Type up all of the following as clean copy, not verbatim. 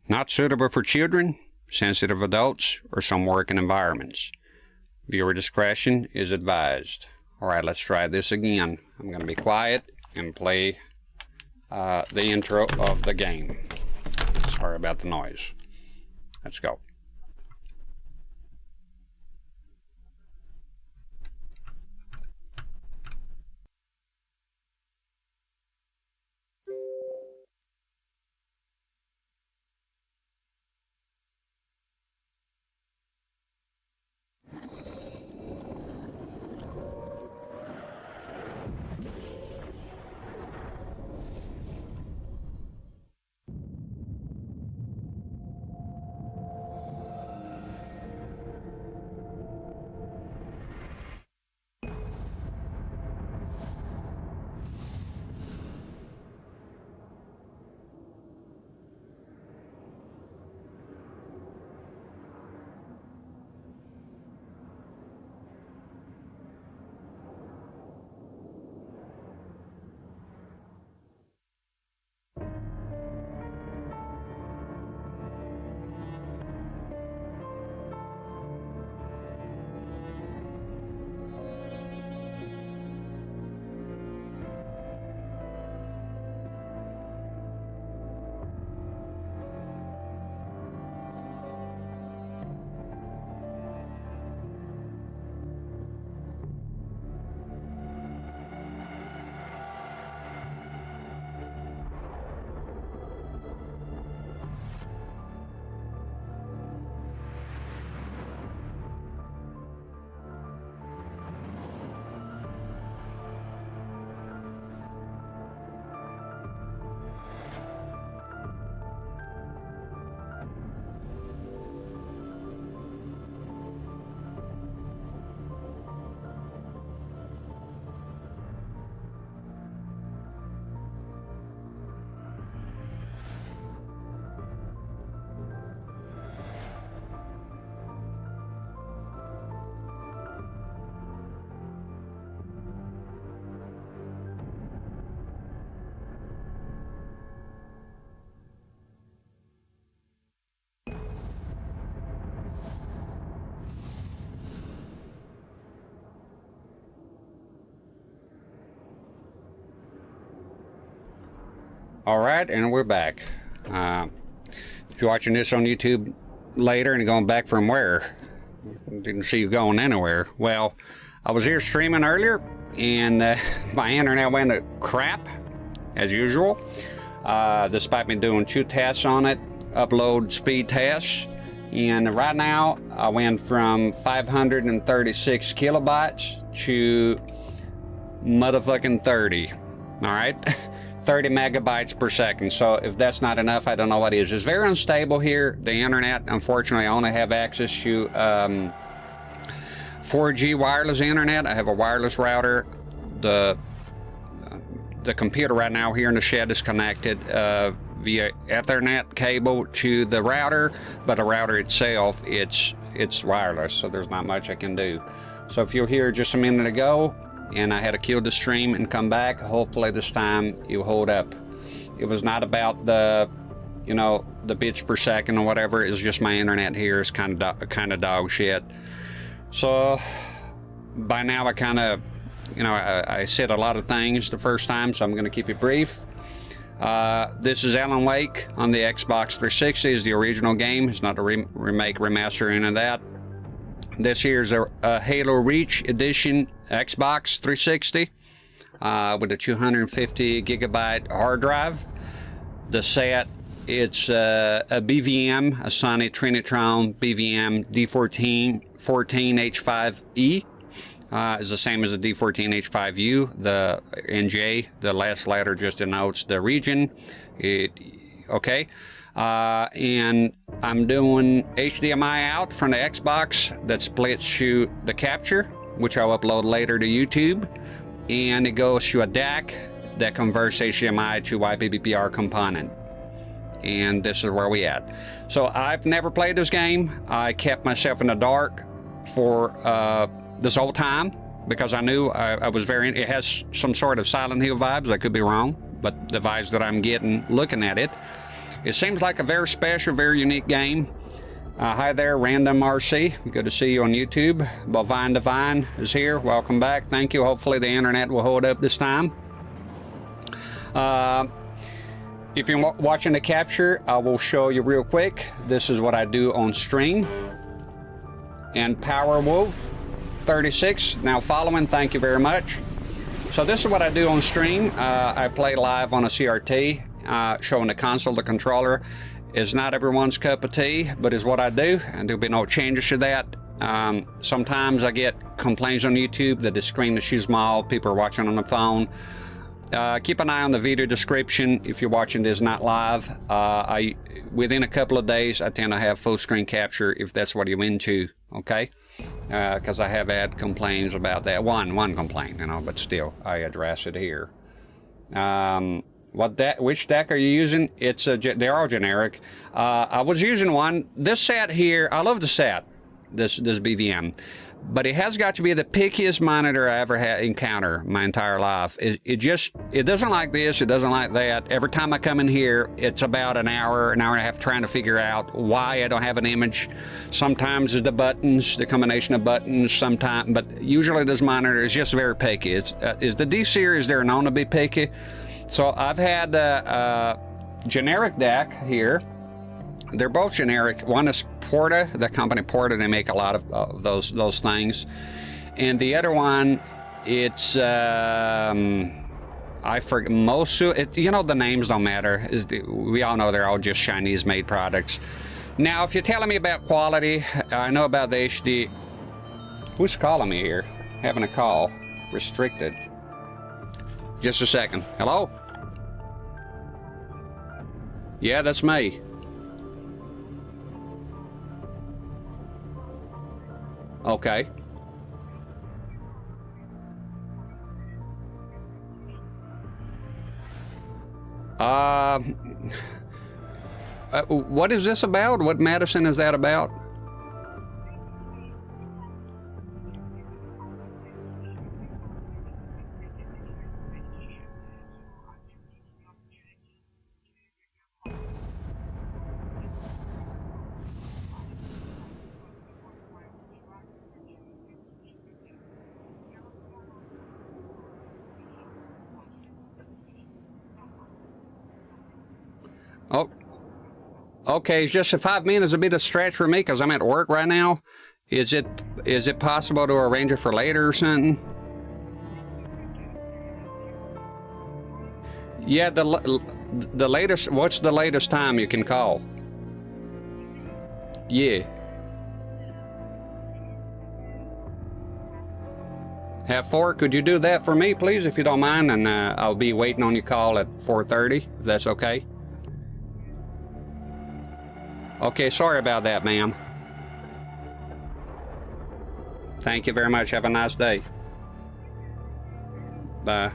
Not suitable for children, sensitive adults, or some working environments. Viewer discretion is advised. Alright, let's try this again. I'm going to be quiet and play the intro of the game. Sorry about the noise. Let's go. Alright, and we're back. If you're watching this on YouTube later and going back from where? Didn't see you going anywhere. Well, I was here streaming earlier, and my internet went to crap, as usual. Despite me doing 2 tests on it, upload speed tests. And right now, I went from 536 kilobytes to motherfucking 30. Alright? 30 megabytes per second. So if that's not enough, I don't know what is. It's very unstable here. The internet, unfortunately, I only have access to 4G wireless internet. I have a wireless router. The computer right now here in the shed is connected via Ethernet cable to the router, but the router itself, it's wireless, so there's not much I can do. So if you're here just a minute ago, and I had to kill the stream and come back, hopefully this time it'll hold up. It was not about the, you know, the bits per second or whatever. It's just my internet here is kind of dog shit. So by now I kind of, you know, I said a lot of things the first time, so I'm going to keep it brief. This is Alan Wake on the Xbox 360. Is the original game. It's not a remake, remaster, or any of that. This here's a Halo Reach Edition Xbox 360 with a 250 gigabyte hard drive. The set, it's a BVM, a Sony Trinitron BVM D14H5E. Is the same as the D14H5U. The NJ, the last letter just denotes the region. Okay. And I'm doing HDMI out from the Xbox that splits to the capture, which I'll upload later to YouTube, and it goes to a DAC that converts HDMI to YPbPr component. And this is where we at. So I've never played this game. I kept myself in the dark for this whole time because I knew I was it has some sort of Silent Hill vibes. I could be wrong, but the vibes that I'm getting looking at it. It seems like a very special, very unique game. Hi there, Random RC. Good to see you on YouTube. Bovine Divine is here. Welcome back. Thank you. Hopefully the internet will hold up this time. If you're watching the capture, I will show you real quick. This is what I do on stream. And Powerwolf 36 now following. Thank you very much. So this is what I do on stream. I play live on a CRT, showing the console, the controller. Is not everyone's cup of tea, but is what I do, and there'll be no changes to that. Sometimes I get complaints on YouTube that the screen is too small, people are watching on the phone. Keep an eye on the video description if you're watching this not live. Within a couple of days, I tend to have full screen capture if that's what you're into, okay? Because I have had complaints about that. One complaint, you know, but still, I address it here. Which deck are you using? They're all generic. I was using one. This set here, I love the set, this BVM, but it has got to be the pickiest monitor I ever had encounter my entire life. It doesn't like this, it doesn't like that. Every time I come in here, it's about an hour and a half trying to figure out why I don't have an image. Sometimes it's the buttons, the combination of buttons, sometimes, but usually this monitor is just very picky. Is the D series, they're known to be picky. So I've had a generic deck here. They're both generic. One is Porta, the company Porta. They make a lot of those things. And the other one, it's I forget Mosu. You know, the names don't matter. We all know they're all just Chinese-made products. Now, if you're telling me about quality, I know about the HD. Who's calling me here? Having a call. Restricted. Just a second. Hello? Yeah, that's me. Okay. What is this about? What medicine is that about? Oh, okay. It's just 5 minutes a bit of stretch for me because I'm at work right now. Is it possible to arrange it for later or something? Yeah, the latest. What's the latest time you can call? Yeah. Have 4. Could you do that for me, please, if you don't mind? And I'll be waiting on your call at 4:30. If that's okay. Okay, sorry about that, ma'am. Thank you very much. Have a nice day. Bye.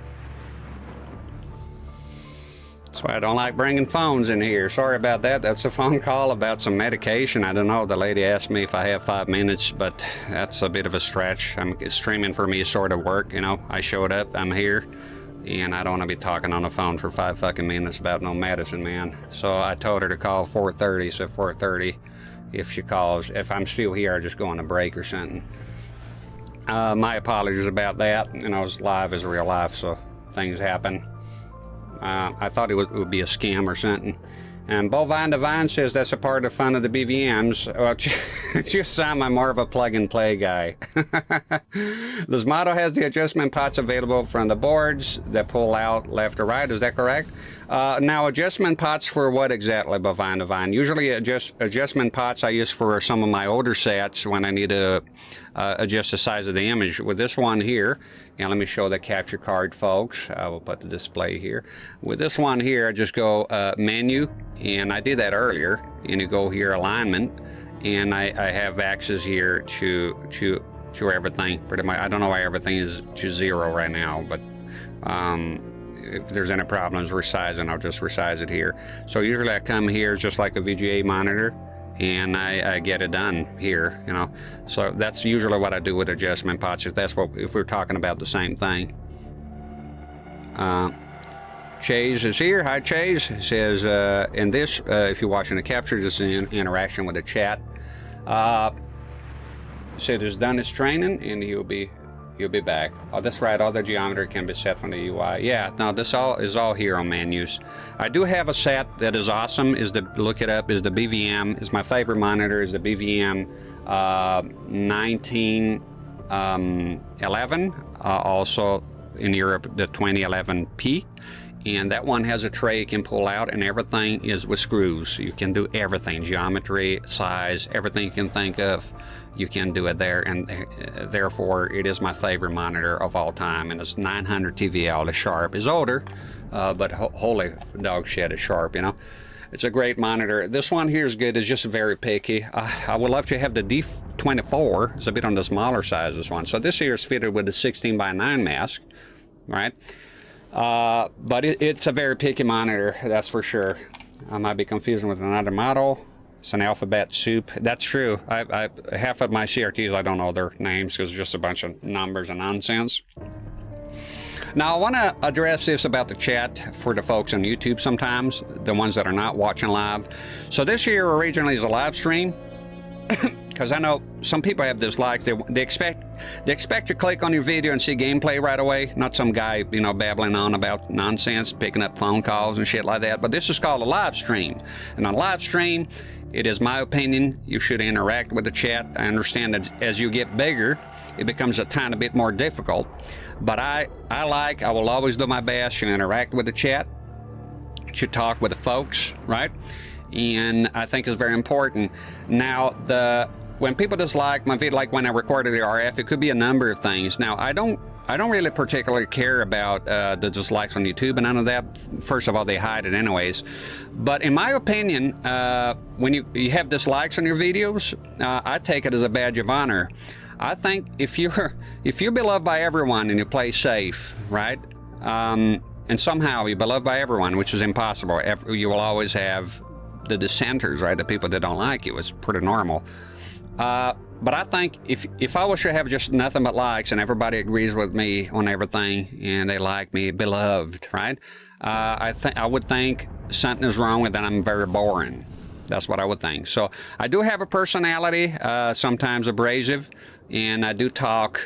That's why I don't like bringing phones in here. Sorry about that. That's a phone call about some medication. I don't know. The lady asked me if I have 5 minutes, but that's a bit of a stretch. Streaming for me is sort of work, you know. I showed up, I'm here, and I don't want to be talking on the phone for 5 fucking minutes about no medicine, man. So I told her to call 4:30, so 4:30, if she calls. If I'm still here, I'll just go on a break or something. My apologies about that. You know, live is real life, so things happen. I thought it would be a scam or something. And Bovine Divine says that's a part of the fun of the BVMs. Well, just I'm more of a plug-and-play guy. This model has the adjustment pots available from the boards that pull out left or right. Is that correct? Now, adjustment pots for what exactly, Bovine Divine? Usually adjustment pots I use for some of my older sets when I need to adjust the size of the image. With this one here, and let me show the capture card, folks. I will put the display here. With this one here, I just go menu, and I did that earlier, and you go here, alignment, and I have axes here to everything, pretty much. I don't know why everything is to 0 right now, but if there's any problems resizing, I'll just resize it here. So usually I come here just like a VGA monitor, and I get it done here, you know. So that's usually what I do with adjustment pots, if we're talking about the same thing. Chase is here. Hi, Chase. He says, in this, if you're watching the capture, just an interaction with the chat. Said he's done his training and he'll be back. Oh, that's right. All the geometry can be set from the UI. Yeah, no, this all is all here on menus. I do have a set that is awesome. Look it up. Is the BVM. Is my favorite monitor. Is the BVM 1911. Also in Europe, the 2011P. And that one has a tray you can pull out, and everything is with screws. You can do everything, geometry, size, everything you can think of, you can do it there. And therefore, it is my favorite monitor of all time. And it's 900 TVL. The Sharp is older, but holy dog shit, it's sharp, you know. It's a great monitor. This one here is good. It's just very picky. I would love to have the D24. It's a bit on the smaller size, this one. So this here is fitted with the 16:9 mask, right? But it's a very picky monitor, that's for sure. I might be confusing with another model. It's an alphabet soup. That's true. Half of my CRTs, I don't know their names because it's just a bunch of numbers and nonsense. Now, I want to address this about the chat for the folks on YouTube sometimes, the ones that are not watching live. So this here originally is a live stream. Because I know some people have dislikes. They expect to click on your video and see gameplay right away, not some guy, you know, babbling on about nonsense, picking up phone calls and shit like that. But this is called a live stream, and on a live stream, it is my opinion you should interact with the chat. I understand that as you get bigger, it becomes a tiny bit more difficult. But I will always do my best to interact with the chat, to talk with the folks, right? And I think it's very important. Now, when people dislike my video, like when I recorded the RF, it could be a number of things. Now, I don't really particularly care about the dislikes on YouTube and none of that. First of all, they hide it anyways. But in my opinion, when you have dislikes on your videos, I take it as a badge of honor. I think if you're beloved by everyone and you play safe, right? And somehow you're beloved by everyone, which is impossible. You will always have the dissenters, right? The people that don't like you. It's pretty normal. But I think if I was to have just nothing but likes and everybody agrees with me on everything and they like me, beloved, right? I would think something is wrong and that I'm very boring. That's what I would think. So I do have a personality, sometimes abrasive, and I do talk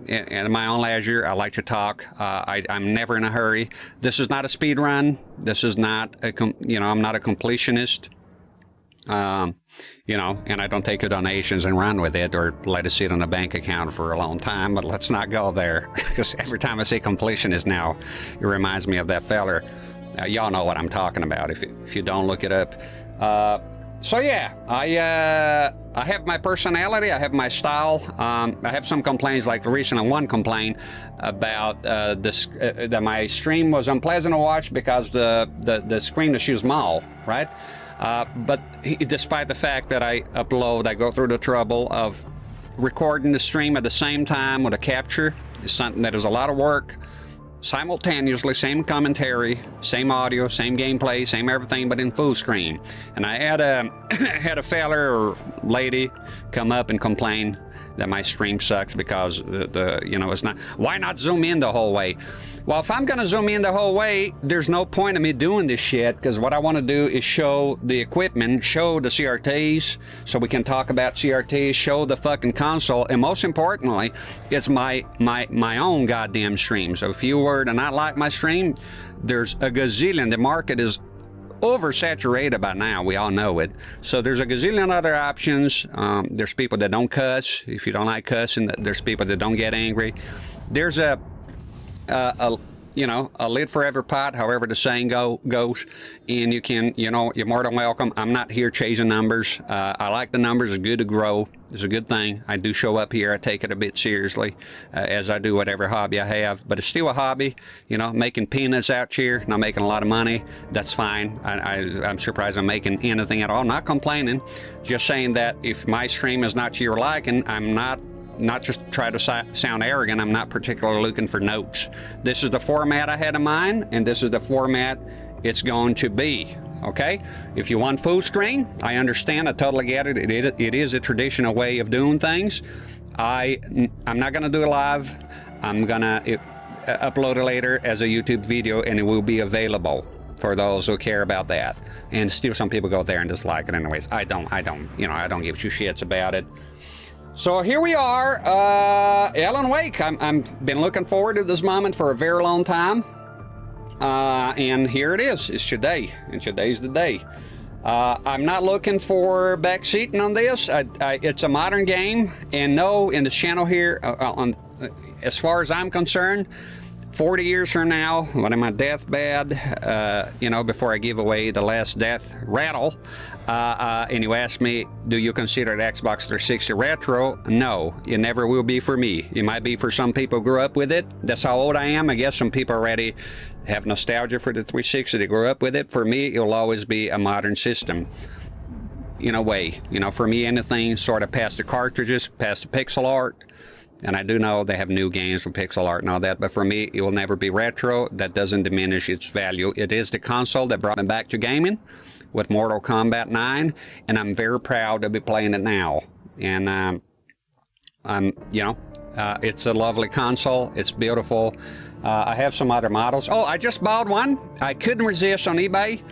in my own leisure. I like to talk. I'm never in a hurry. This is not a speed run. This is not I'm not a completionist. And I don't take donations and run with it or let it sit on a bank account for a long time, but let's not go there, because every time I say completionist now, it reminds me of that feller. Y'all know what I'm talking about. If you don't, look it up. So yeah, I have my personality, I have my style. I have some complaints, like recently one complaint about that my stream was unpleasant to watch because the screen is too small, right? But despite the fact that I go through the trouble of recording the stream at the same time with a capture. It's something that is a lot of work. Simultaneously, same commentary, same audio, same gameplay, same everything, but in full screen. And I had a feller or lady come up and complain that my stream sucks because it's not. Why not zoom in the whole way? Well, if I'm gonna zoom in the whole way, there's no point in me doing this shit, because what I want to do is show the equipment, show the CRTs, so we can talk about CRTs, show the fucking console, and most importantly, it's my own goddamn stream. So if you were to not like my stream, there's a gazillion. The market is oversaturated by now, we all know it. So there's a gazillion other options. There's people that don't cuss. If you don't like cussing, there's people that don't get angry. There's a lid for every pot, however the saying goes, and you can, you're more than welcome. I'm not here chasing numbers. I like the numbers. It's good to grow. It's a good thing. I do show up here. I take it a bit seriously, as I do whatever hobby I have, but it's still a hobby. Making peanuts out here, not making a lot of money, that's fine. I'm surprised I'm making anything at all. Not complaining, just saying that if my stream is not to your liking, I'm not just try to sound arrogant. I'm not particularly looking for notes. This is the format I had in mind, and this is the format it's going to be. Okay? If you want full screen, I understand. I totally get it. It is a traditional way of doing things. I'm not going to do it live. upload it later as a YouTube video, and it will be available for those who care about that. And still some people go there and dislike it anyways. I don't give two shits about it. So here we are, Alan Wake. I've been looking forward to this moment for a very long time. And here it is. It's today, and today's the day. I'm not looking for backseating on this. It's a modern game, and no, in this channel here, as far as I'm concerned, 40 years from now, when I'm on deathbed, you know, before I give away the last death rattle, and you ask me, do you consider the Xbox 360 retro? No, it never will be for me. It might be for some people who grew up with it. That's how old I am. I guess some people already have nostalgia for the 360. They grew up with it. For me, it'll always be a modern system. In a way, you know, for me, anything sort of past the cartridges, past the pixel art. And I do know they have new games with pixel art and all that, but for me, it will never be retro. That doesn't diminish its value. It is the console that brought me back to gaming with Mortal Kombat 9, and I'm very proud to be playing it now. And it's a lovely console. It's beautiful. I have some other models. Oh, I just bought one. I couldn't resist on eBay.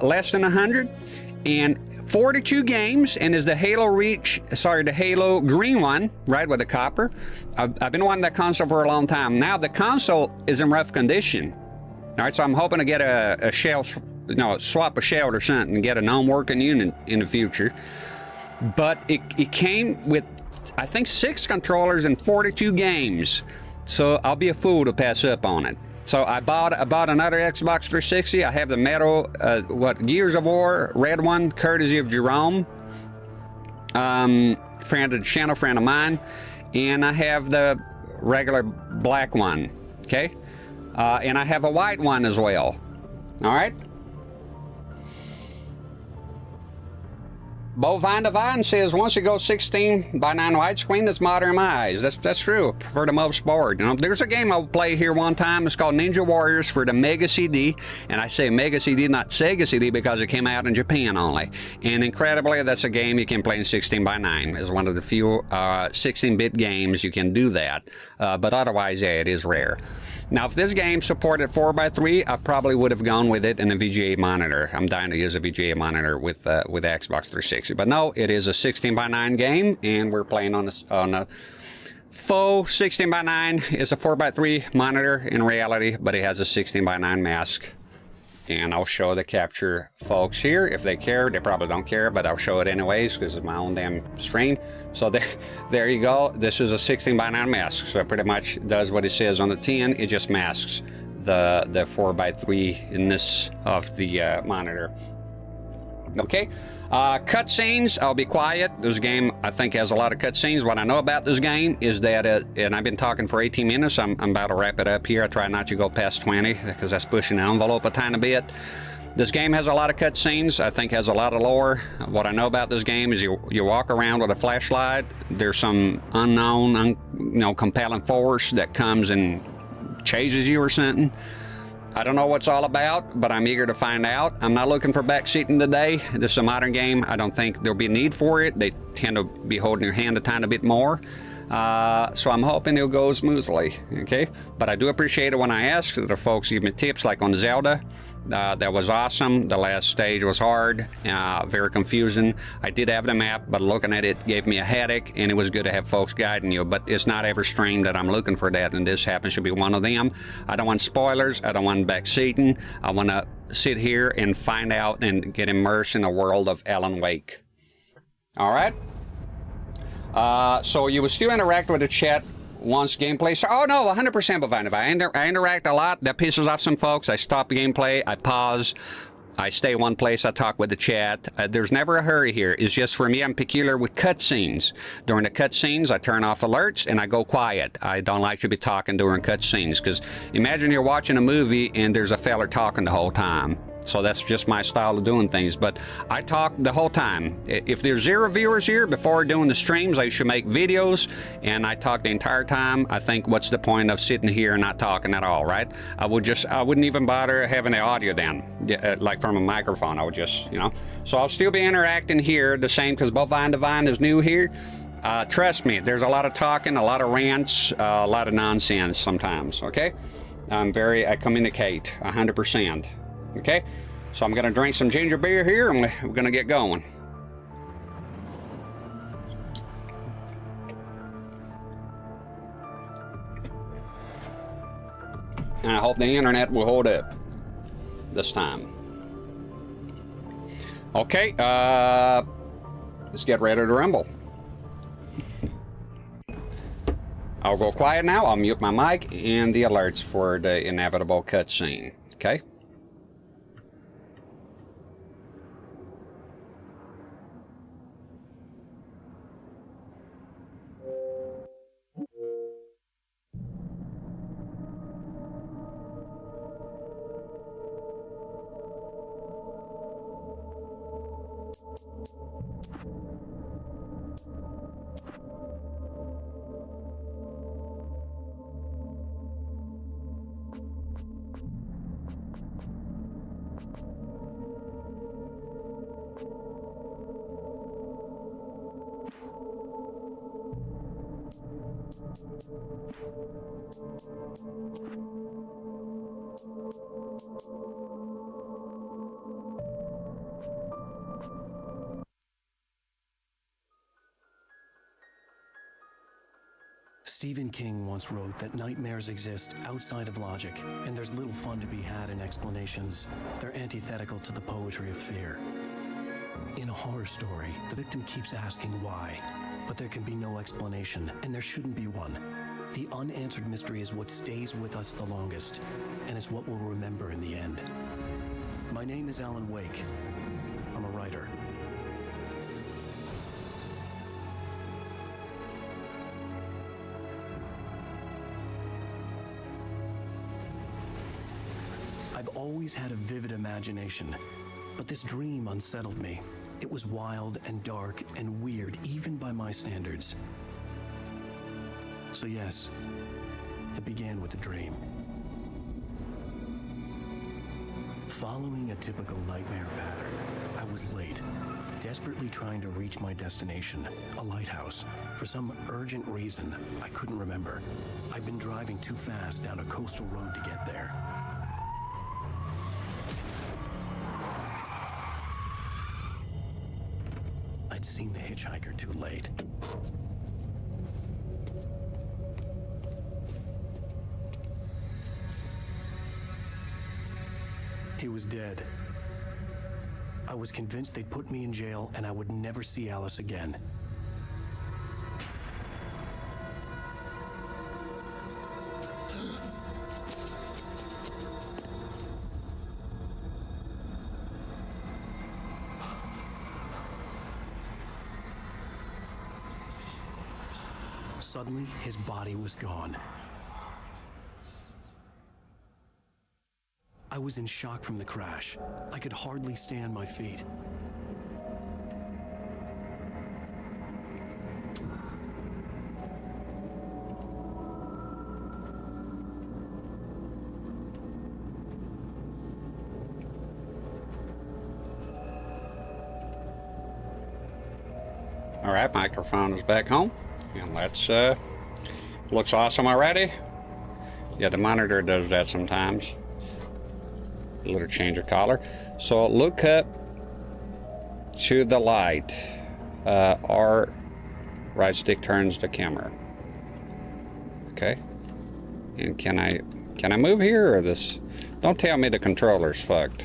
Less than 100, and 42 games, and is the the Halo green one, right, with the copper. I've been wanting that console for a long time. Now the console is in rough condition. All right, so I'm hoping to get a shell, swap a shell or something and get a non-working unit in the future. But it came with, I think, 6 controllers and 42 games. So I'll be a fool to pass up on it. So I bought another Xbox 360. I have the metal, Gears of War red one, courtesy of Jerome, channel friend of mine, and I have the regular black one. Okay, and I have a white one as well. All right. Bovine Divine says, once you go 16:9 widescreen, that's modern in my eyes. That's true for the most part. You know, there's a game I'll play here one time. It's called Ninja Warriors for the Mega CD, and I say Mega CD, not Sega CD, because it came out in Japan only. And incredibly, that's a game you can play in 16:9. It's one of the few 16-bit games you can do that. But otherwise, yeah, it is rare. Now, if this game supported 4:3, I probably would have gone with it in a VGA monitor. I'm dying to use a VGA monitor with the Xbox 360. But no, it is a 16:9 game, and we're playing on a faux 16:9. It's a 4:3 monitor in reality, but it has a 16:9 mask. And I'll show the capture folks here if they care. They probably don't care, but I'll show it anyways because it's my own damn screen. So there you go. This is a 16:9 mask. So it pretty much does what it says on the tin. It just masks the 4:3-ness of the monitor. Okay. Cutscenes, I'll be quiet. This game, I think, has a lot of cutscenes. What I know about this game is that, and I've been talking for 18 minutes. I'm about to wrap it up here. I try not to go past 20 because that's pushing the envelope a tiny bit. This game has a lot of cutscenes. I think has a lot of lore. What I know about this game is you walk around with a flashlight. There's some unknown, compelling force that comes and chases you or something. I don't know what's all about, but I'm eager to find out. I'm not looking for backseating today. This is a modern game. I don't think there'll be a need for it. They tend to be holding your hand a tiny bit more. So I'm hoping it'll go smoothly, okay? But I do appreciate it when I ask the folks give me tips, like on Zelda. That was awesome. The last stage was hard, very confusing. I did have the map, but looking at it gave me a headache, and it was good to have folks guiding you. But it's not every stream that I'm looking for that, and this happens to be one of them. I don't want spoilers. I don't want backseating. I want to sit here and find out and get immersed in the world of Alan Wake. All right? So you will still interact with the chat once gameplay. So, oh no, 100% Bovine. If I interact a lot, that pisses off some folks. I stop gameplay, I pause, I stay one place, I talk with the chat. There's never a hurry here. It's just for me, I'm peculiar with cutscenes. During the cutscenes, I turn off alerts and I go quiet. I don't like to be talking during cutscenes because imagine you're watching a movie and there's a feller talking the whole time. So that's just my style of doing things. But I talk the whole time. If there's 0 viewers here, before doing the streams, I should make videos, and I talk the entire time. I think, what's the point of sitting here and not talking at all, right? I wouldn't even bother having the audio then, like from a microphone. I would just, So I'll still be interacting here the same, because Bovine Divine is new here. Trust me, there's a lot of talking, a lot of rants, a lot of nonsense sometimes, okay? I communicate 100%, okay? So I'm gonna drink some ginger beer here and we're gonna get going. And I hope the internet will hold up this time. Okay, let's get ready to rumble. I'll go quiet now. I'll mute my mic and the alerts for the inevitable cutscene. Okay? Stephen King once wrote that nightmares exist outside of logic, and there's little fun to be had in explanations. They're antithetical to the poetry of fear. In a horror story, the victim keeps asking why, but there can be no explanation, and there shouldn't be one. The unanswered mystery is what stays with us the longest, and it's what we'll remember in the end. My name is Alan Wake. I'm a writer. I've always had a vivid imagination, but this dream unsettled me. It was wild and dark and weird, even by my standards. So yes, it began with a dream. Following a typical nightmare pattern, I was late, desperately trying to reach my destination, a lighthouse. For some urgent reason, I couldn't remember. I'd been driving too fast down a coastal road to get there. I'd seen the hitchhiker too late. He was dead. I was convinced they'd put me in jail and I would never see Alice again. Suddenly, his body was gone. I was in shock from the crash. I could hardly stay on my feet. All right, microphone is back home. And that's looks awesome already. Yeah, the monitor does that sometimes. A little change of color. So look up to the light. R right stick turns the camera. Okay. And can I move here or this? Don't tell me the controller's fucked.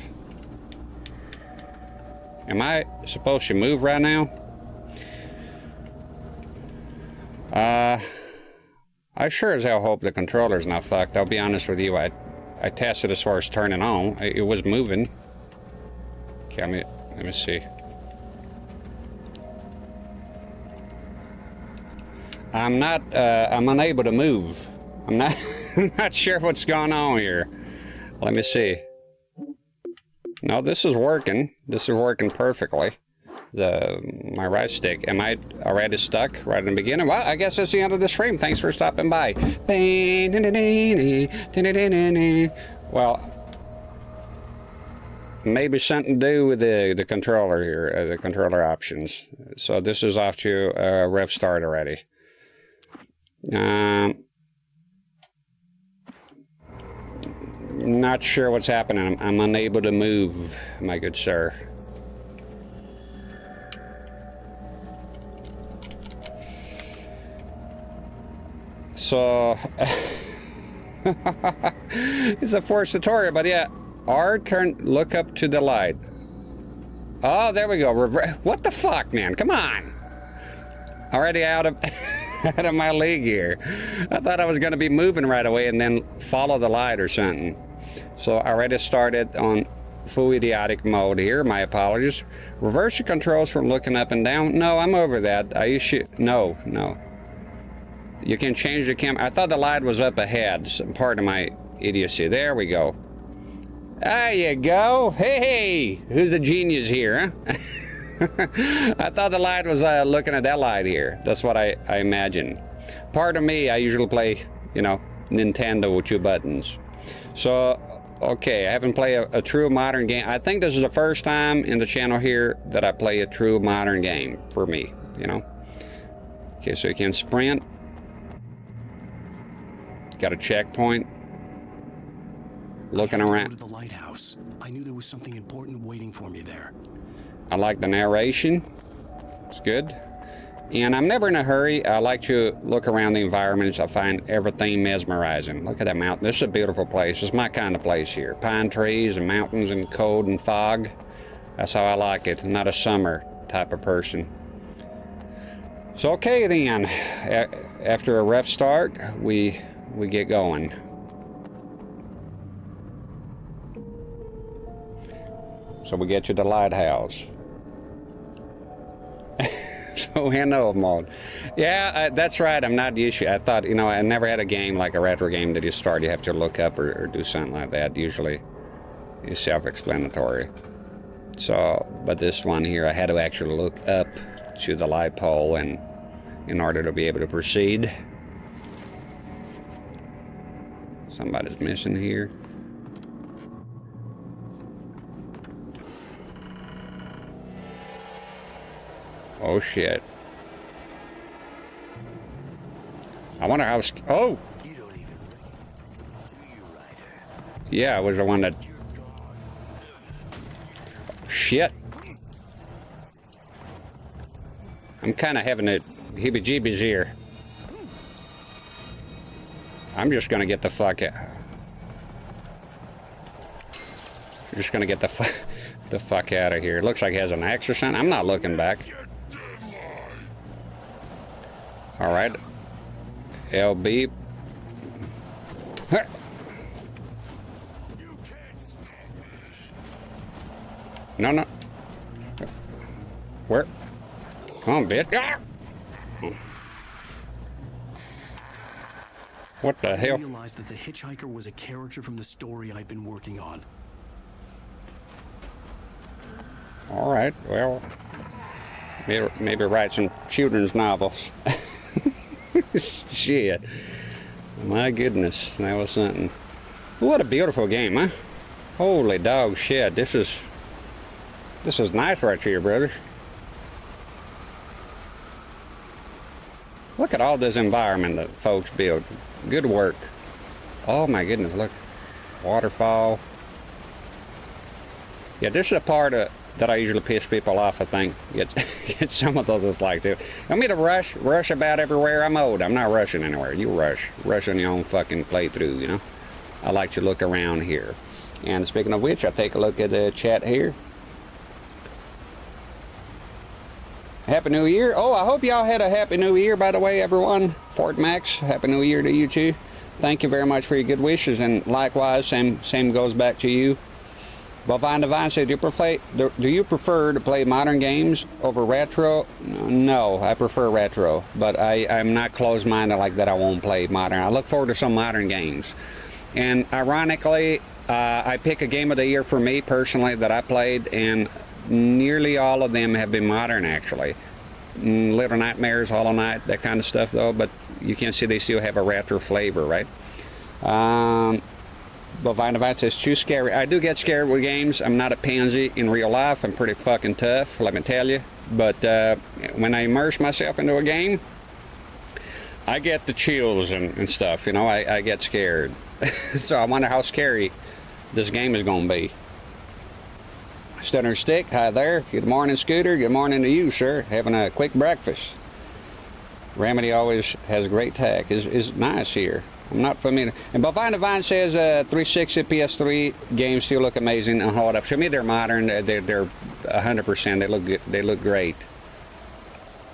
Am I supposed to move right now? I sure as hell hope the controller's not fucked. I'll be honest with you. I tested as far as turning on. It was moving. Okay, let me see. I'm unable to move. I'm not sure what's going on here. Let me see. No, this is working. This is working perfectly. My right stick. Am I already stuck right in the beginning? Well, I guess that's the end of the stream. Thanks for stopping by. Well, maybe something to do with the controller here, the controller options. So this is off to rev start already. Not sure what's happening. I'm unable to move, my good sir. So it's a forced tutorial, but yeah. R turn, look up to the light. Oh, there we go. What the fuck, man? Come on. Already out of out of my league here. I thought I was going to be moving right away and then follow the light or something. So I already started on full idiotic mode here. My apologies. Reverse the controls from looking up and down. No, I'm over that. I used to. No. You can change the camera. I thought the light was up ahead. Some part of my idiocy. There we go. There you go. Hey, who's a genius here, huh? I thought the light was looking at that light here. That's what I imagine. Part of me, I usually play, you know, Nintendo with 2 buttons. So, okay, I haven't played a true modern game. I think this is the first time in the channel here that I play a true modern game for me, you know. Okay, so you can sprint. Got a checkpoint. Looking around. Go to the lighthouse. I knew there was something important waiting for me there. I like the narration. It's good. And I'm never in a hurry. I like to look around the environments. I find everything mesmerizing. Look at that mountain. This is a beautiful place. It's my kind of place here. Pine trees and mountains and cold and fog. That's how I like it. I'm not a summer type of person. So okay then. After a rough start, we get going. So we get to the lighthouse. So handle mode. Yeah, that's right. I'm not used to. I thought, you know, I never had a game like a retro game that you start. You have to look up or do something like that. Usually, it's self-explanatory. So, but this one here, I had to actually look up to the light pole and in order to be able to proceed. Somebody's missing here. Oh shit. I wonder how. Oh! You don't even do you, Ryder? Yeah, I was the one that. Shit. I'm kind of having a heebie-jeebies here. I'm just gonna get the fuck out. I'm just gonna get the fuck out of here. It looks like he has an axe or something. I'm not looking back. All right. LB. No. Where? Come on, bitch. What the hell? I realized that the hitchhiker was a character from the story I'd been working on. All right, well, maybe write some children's novels. Shit. My goodness, that was something. What a beautiful game, huh? Holy dog shit, this is nice right here, brothers. Look at all this environment that folks build. Good work. Oh my goodness, look. Waterfall. Yeah, this is a part that I usually piss people off, I think. Get some of those that's like this. Want me to rush about everywhere? I'm old. I'm not rushing anywhere. You rush on your own fucking playthrough, you know? I like to look around here. And speaking of which, I'll take a look at the chat here. Happy New Year. Oh, I hope y'all had a Happy New Year, by the way, everyone. Fort Max, Happy New Year to you too. Thank you very much for your good wishes, and likewise, same goes back to you. Bovine Divine said, do you prefer to play modern games over retro? No, I prefer retro, but I'm not closed-minded like that. I won't play modern. I look forward to some modern games. And ironically, I pick a game of the year for me personally that I played, and nearly all of them have been modern, actually. Little Nightmares, Hollow Knight, that kind of stuff, though, but you can see they still have a retro flavor, right? Bovine Divine says, too scary. I do get scared with games. I'm not a pansy in real life. I'm pretty fucking tough, let me tell you. But when I immerse myself into a game, I get the chills and stuff, you know. I get scared. So I wonder how scary this game is going to be. Stunner Stick, hi there. Good morning, Scooter. Good morning to you, sir. Having a quick breakfast. Remedy always has great tack. Is nice here. I'm not familiar. And Bovine Divine says 360 PS3 games still look amazing and hold up. To me, they're modern. They're 100%. They look good. They look great.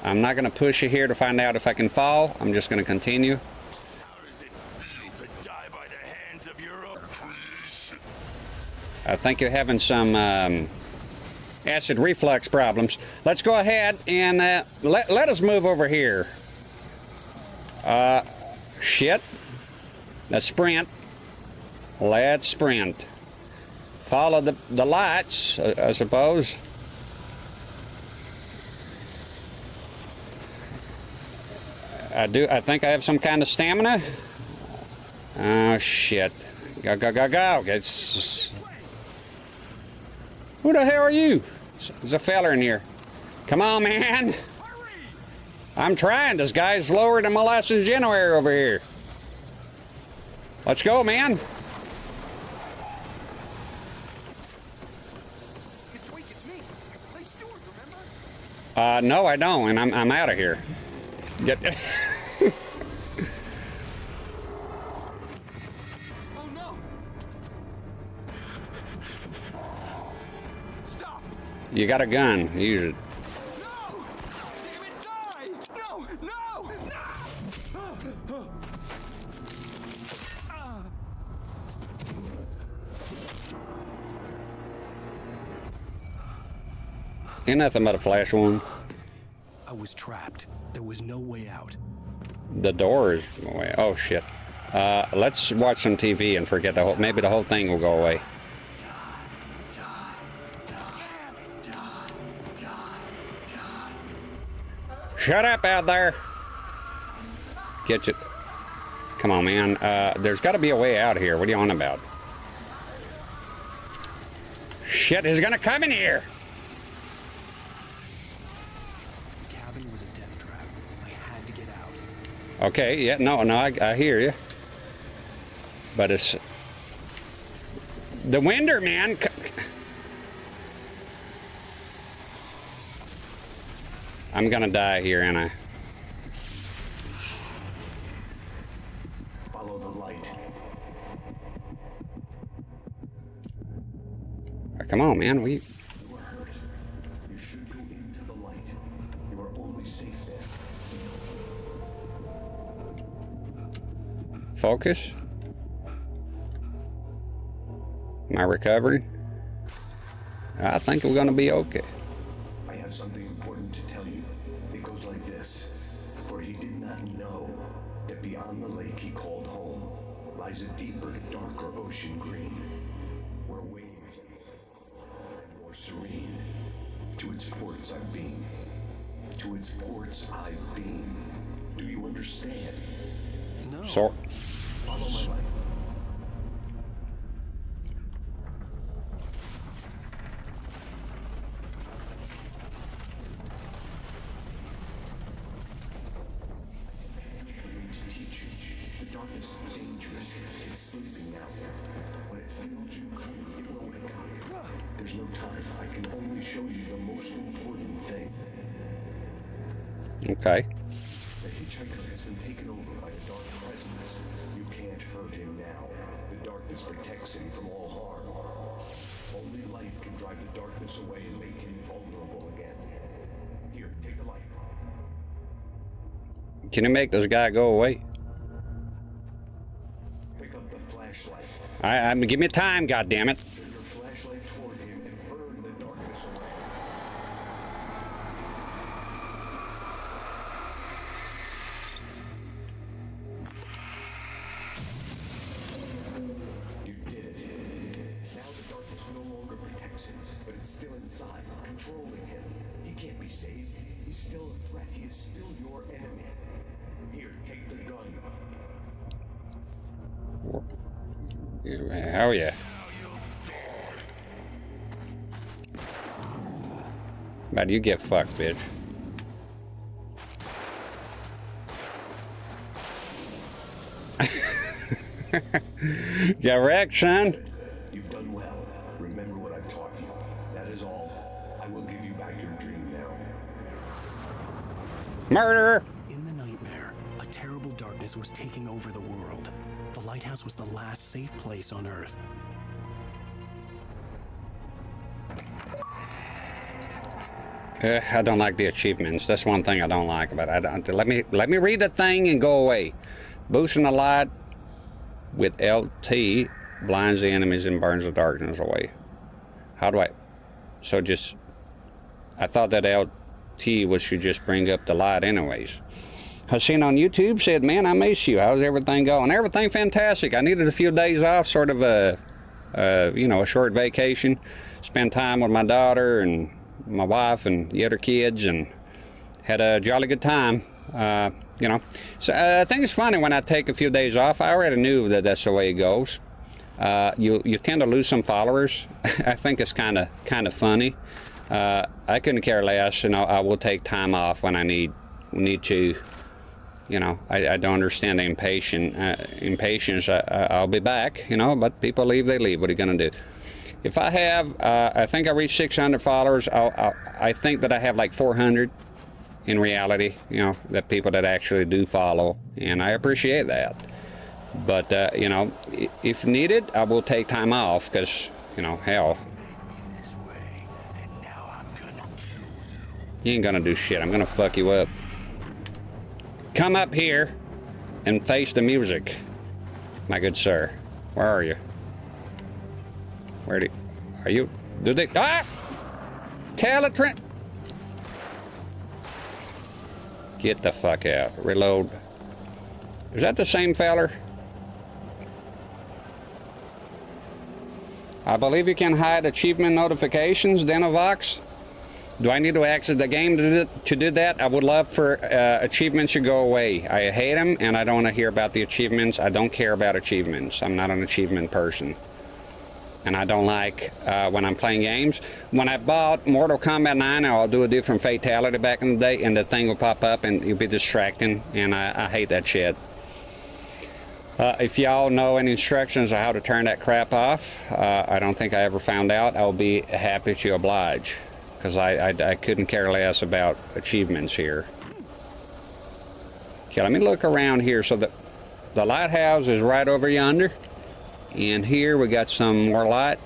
I'm not going to push you here to find out if I can fall. I'm just going to continue. How does it feel to die by the hands of your own creation? I think you're having some acid reflux problems. Let's go ahead and let us move over here. Shit. Let's sprint. Let's sprint. Follow the lights, I suppose. I think I have some kind of stamina. Oh shit. Go, go, go, go. It's... Who the hell are you? There's a fella in here. Come on, man. I'm trying. This guy's lower than molasses January over here. Let's go, man. Mr. Week, it's me. You play Stewart, remember? No, I don't, and I'm out of here. Get. Oh no! Stop! You got a gun. Use it. No! Damn it, die! No! No! No! Ain't nothing but a flash one. I was trapped. There was no way out. The door is away. Oh shit. Let's watch some TV and forget the whole. Maybe the whole thing will go away. Shut up out there. Get you. Come on, man. There's got to be a way out here. What are you on about? Shit, he's gonna come in here. The cabin was a death trap. I had to get out. Okay, yeah, no, I hear you. But it's... The winder, man. I'm gonna die here, ain't I? Follow the light. Come on, man. You are hurt. You should go into the light. You are only safe there. Focus. Am I recovered? I think we're gonna be okay. I have something important to tell you. It goes like this. For he did not know that beyond the lake he called home lies a deeper, darker ocean green, where waves are more serene. To its ports I've been. To its ports I've been. Do you understand? No. So, Follow my light. To teach you, the darkness is dangerous. It's sleeping now. When it feels you coming, it will wake up. There's no time. I can only show you the most important thing. okay. The hitchhiker has been taken over by a dark presence. You can't hurt him now. The darkness protects him from all harm. Only light can drive the darkness away and make him vulnerable again. Here, take the light. Can you make this guy go away? Pick up the flashlight. Give me time, goddammit. Turn your flashlight toward him and burn the darkness away. You did it. Now the darkness no longer protects him, but it's still inside, controlling him. He can't be saved. He's still a threat. He is still your enemy. Here, take the gun. Oh yeah. But you get fucked, bitch. Get wrecked, son. You've done well. Remember what I've taught you. That is all. I will give you back your dream now. Murderer! In the nightmare, a terrible darkness was taking over the world. The lighthouse was the last safe place on Earth. I don't like the achievements. That's one thing I don't like about it. Let me read the thing and go away. Boosting the light with LT blinds the enemies and burns the darkness away. How do I? So just, I thought that LT should just bring up the light anyways. Hassan on YouTube said, man, I miss you. How's everything going? Everything fantastic. I needed a few days off, sort of a short vacation. Spend time with my daughter and my wife and the other kids, and had a jolly good time. So I think it's funny when I take a few days off. I already knew that that's the way it goes. You tend to lose some followers. I think it's kind of funny. I couldn't care less. I will take time off when I need to. I don't understand the impatience. I'll be back. But people leave, they leave. What are you gonna do? If I have, I think I reached 600 followers. I think that I have like 400 in reality, that people that actually do follow, and I appreciate that. But, if needed, I will take time off because, hell. You ain't gonna do shit. I'm gonna fuck you up. Come up here and face the music, my good sir. Where are you? Are you? Do they? Ah! Trinitron! Get the fuck out. Reload. Is that the same feller? I believe you can hide achievement notifications, Denovox. Do I need to exit the game to do that? I would love for achievements to go away. I hate them, and I don't want to hear about the achievements. I don't care about achievements. I'm not an achievement person. And I don't like when I'm playing games. When I bought Mortal Kombat 9, I'll do a different fatality back in the day, and the thing will pop up and you'll be distracting, and I hate that shit. If y'all know any instructions on how to turn that crap off, I don't think I ever found out. I'll be happy to oblige, because I couldn't care less about achievements here. Okay, let me look around here. So the lighthouse is right over yonder. And here we got some more light,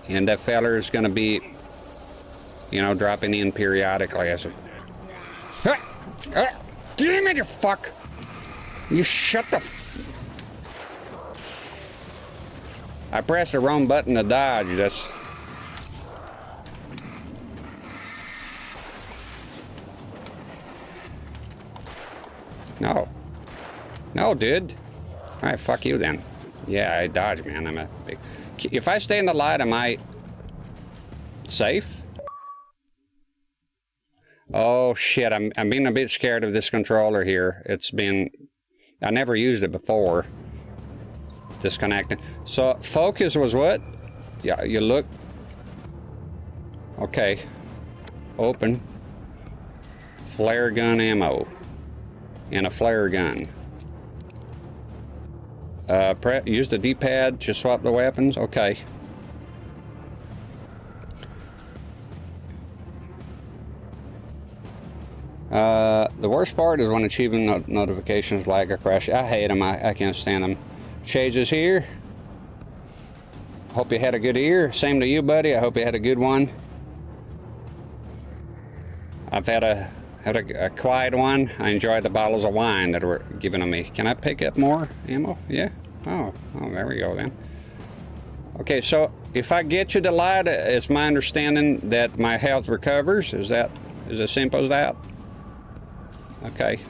and that feller is going to be, dropping in periodically. Damn it, you fuck! You shut the. I pressed the wrong button to dodge. That's. No, dude. All right, fuck you then. Yeah, I dodge, man. I'm a big... If I stay in the light, am I safe? Oh shit! I'm being a bit scared of this controller here. I never used it before. Disconnecting. So focus was what? Yeah, you look. Okay. Open. Flare gun ammo. And a flare gun. Use the D-pad to swap the weapons. Okay. The worst part is when achieving notifications lag or crash. I hate them. I can't stand them. Chase is here. Hope you had a good year. Same to you, buddy. I hope you had a good one. I've had a quiet one. I enjoyed the bottles of wine that were given to me. Can I pick up more ammo? Yeah. Oh, there we go then. Okay, so if I get to the light, it's my understanding that my health recovers. Is it as simple as that? Okay.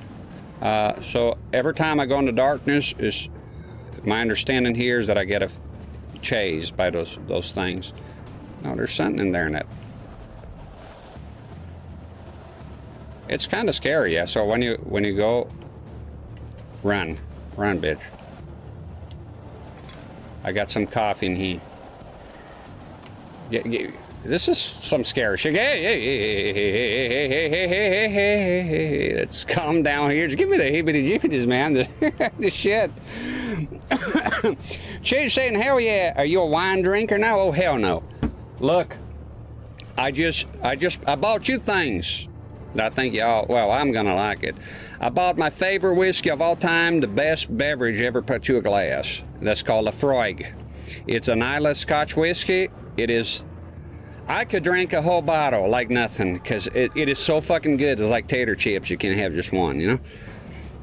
So every time I go into darkness, my understanding here is that I get chased by those things. No, there's something in there in that. It's kind of scary, yeah. So when you go, run, bitch. I got some coffee in here. This is some scary shit. Hey, let's calm down here. Just give me the hibbity-jibbities, man. The shit. Chase saying, hell yeah. Are you a wine drinker now? Oh, hell no. Look, I bought you things that I think y'all, well, I'm gonna like it. I bought my favorite whiskey of all time, the best beverage ever put to a glass. That's called a Frog. It's an Islay Scotch whiskey. It is, I could drink a whole bottle like nothing, because it is so fucking good. It's like tater chips. You can't have just one, you know?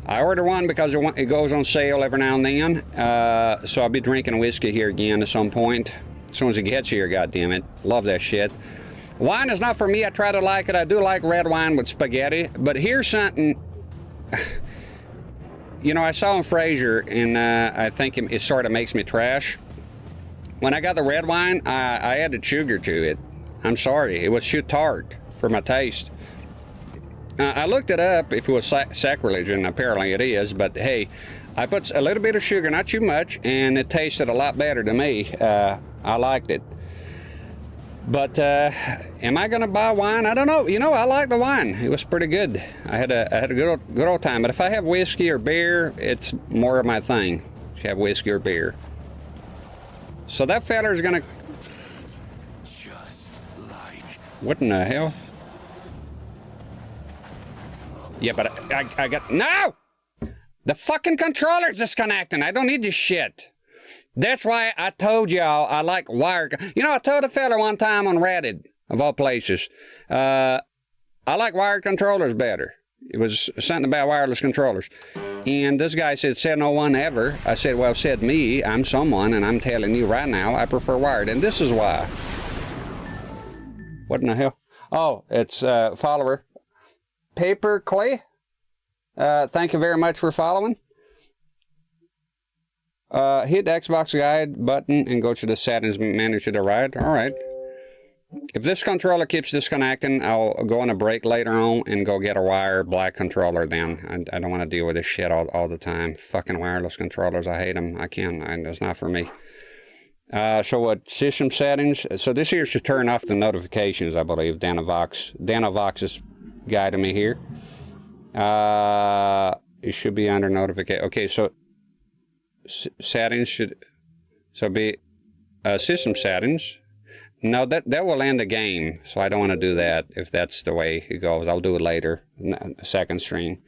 I order one because it goes on sale every now and then. So I'll be drinking whiskey here again at some point. As soon as it gets here, goddammit. Love that shit. Wine is not for me. I try to like it. I do like red wine with spaghetti. But here's something. You know, I saw on Frasier, and I think it sort of makes me trash. When I got the red wine, I added sugar to it. I'm sorry. It was too tart for my taste. I looked it up if it was sacrilege, and apparently it is. But hey, I put a little bit of sugar, not too much, and it tasted a lot better to me. I liked it. But am I gonna buy wine? I don't know. You know, I like the wine. It was pretty good. I had a good old time. But if I have whiskey or beer, it's more of my thing. To have whiskey or beer. So that feller's gonna. Just like. What in the hell? Yeah, but I got no. The fucking controller's disconnecting. I don't need this shit. That's why I told y'all I like wired. You know, I told a fella one time on Reddit, of all places, I like wired controllers better. It was something about wireless controllers. And this guy said no one ever. I said, well, said me. I'm someone, and I'm telling you right now, I prefer wired. And this is why. What in the hell? Oh, it's follower. Paper Clay. Thank you very much for following. Hit the Xbox guide button and go to the settings menu to the right. All right. If this controller keeps disconnecting, I'll go on a break later on and go get a wire black controller then. I don't want to deal with this shit all the time. Fucking wireless controllers, I hate them. I can't. It's not for me. So what, system settings? So this here should turn off the notifications, I believe. Danavox is guiding me here. It should be under notification. Okay, so settings should be system settings. No, that will end the game, so I don't want to do that if that's the way it goes. I'll do it later, second stream.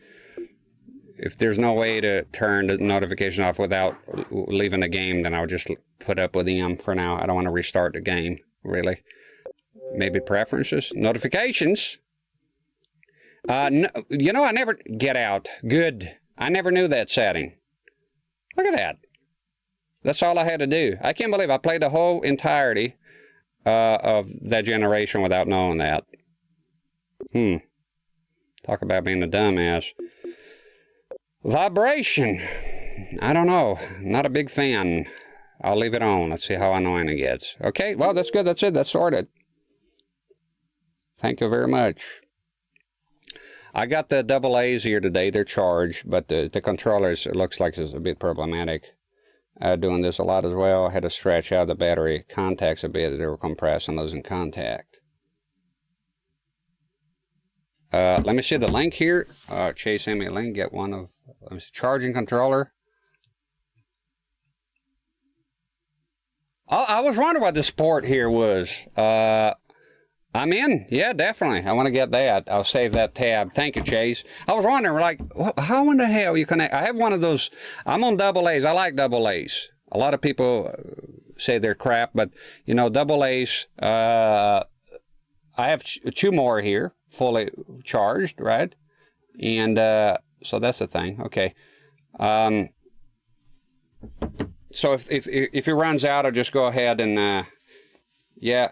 If there's no way to turn the notification off without leaving the game, then I'll just put up with them for now. I don't want to restart the game, really. Maybe preferences, notifications. No, you know, I never get out. Good. I never knew that setting. Look at that. That's all I had to do. I can't believe I played the whole entirety of that generation without knowing that. Talk about being a dumbass. Vibration. I don't know. Not a big fan. I'll leave it on. Let's see how annoying it gets. Okay, well, that's good. That's it. That's sorted. Thank you very much. I got the double A's here today. They're charged, but the controllers, it looks like it's a bit problematic. Doing this a lot as well. I had to stretch out the battery contacts a bit. They were compressed and losing contact. Let me see the link here. Chase sent me a link. Get one of, let me see, charging controller. Oh, I was wondering what this port here was. I'm in. Yeah, definitely. I want to get that. I'll save that tab. Thank you, Chase. I was wondering, like, how in the hell you connect? I have one of those. I'm on double A's. I like double A's. A lot of people say they're crap, but, you know, double A's. I have two more here, fully charged, right? And so that's the thing. Okay. So if it runs out, I'll just go ahead and, yeah.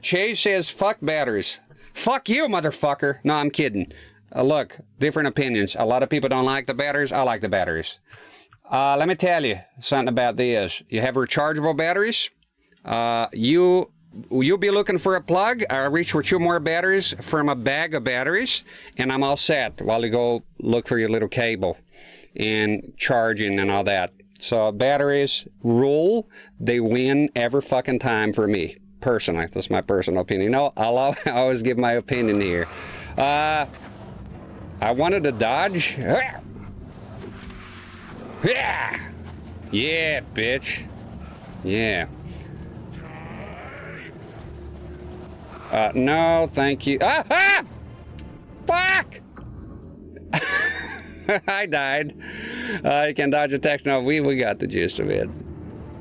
Chase says, fuck batteries. Fuck you, motherfucker. No, I'm kidding. Look, different opinions. A lot of people don't like the batteries. I like the batteries. Let me tell you something about this. You have rechargeable batteries. You'll be looking for a plug. I reach for 2 more batteries from a bag of batteries, and I'm all set while you go look for your little cable and charging and all that. So batteries rule. They win every fucking time for me, personally. That's my personal opinion. No, I always give my opinion here. I wanted to dodge. Yeah, yeah, bitch. Yeah. No, thank you. Ah! Fuck! I died. You can dodge attacks. No, we got the gist of it.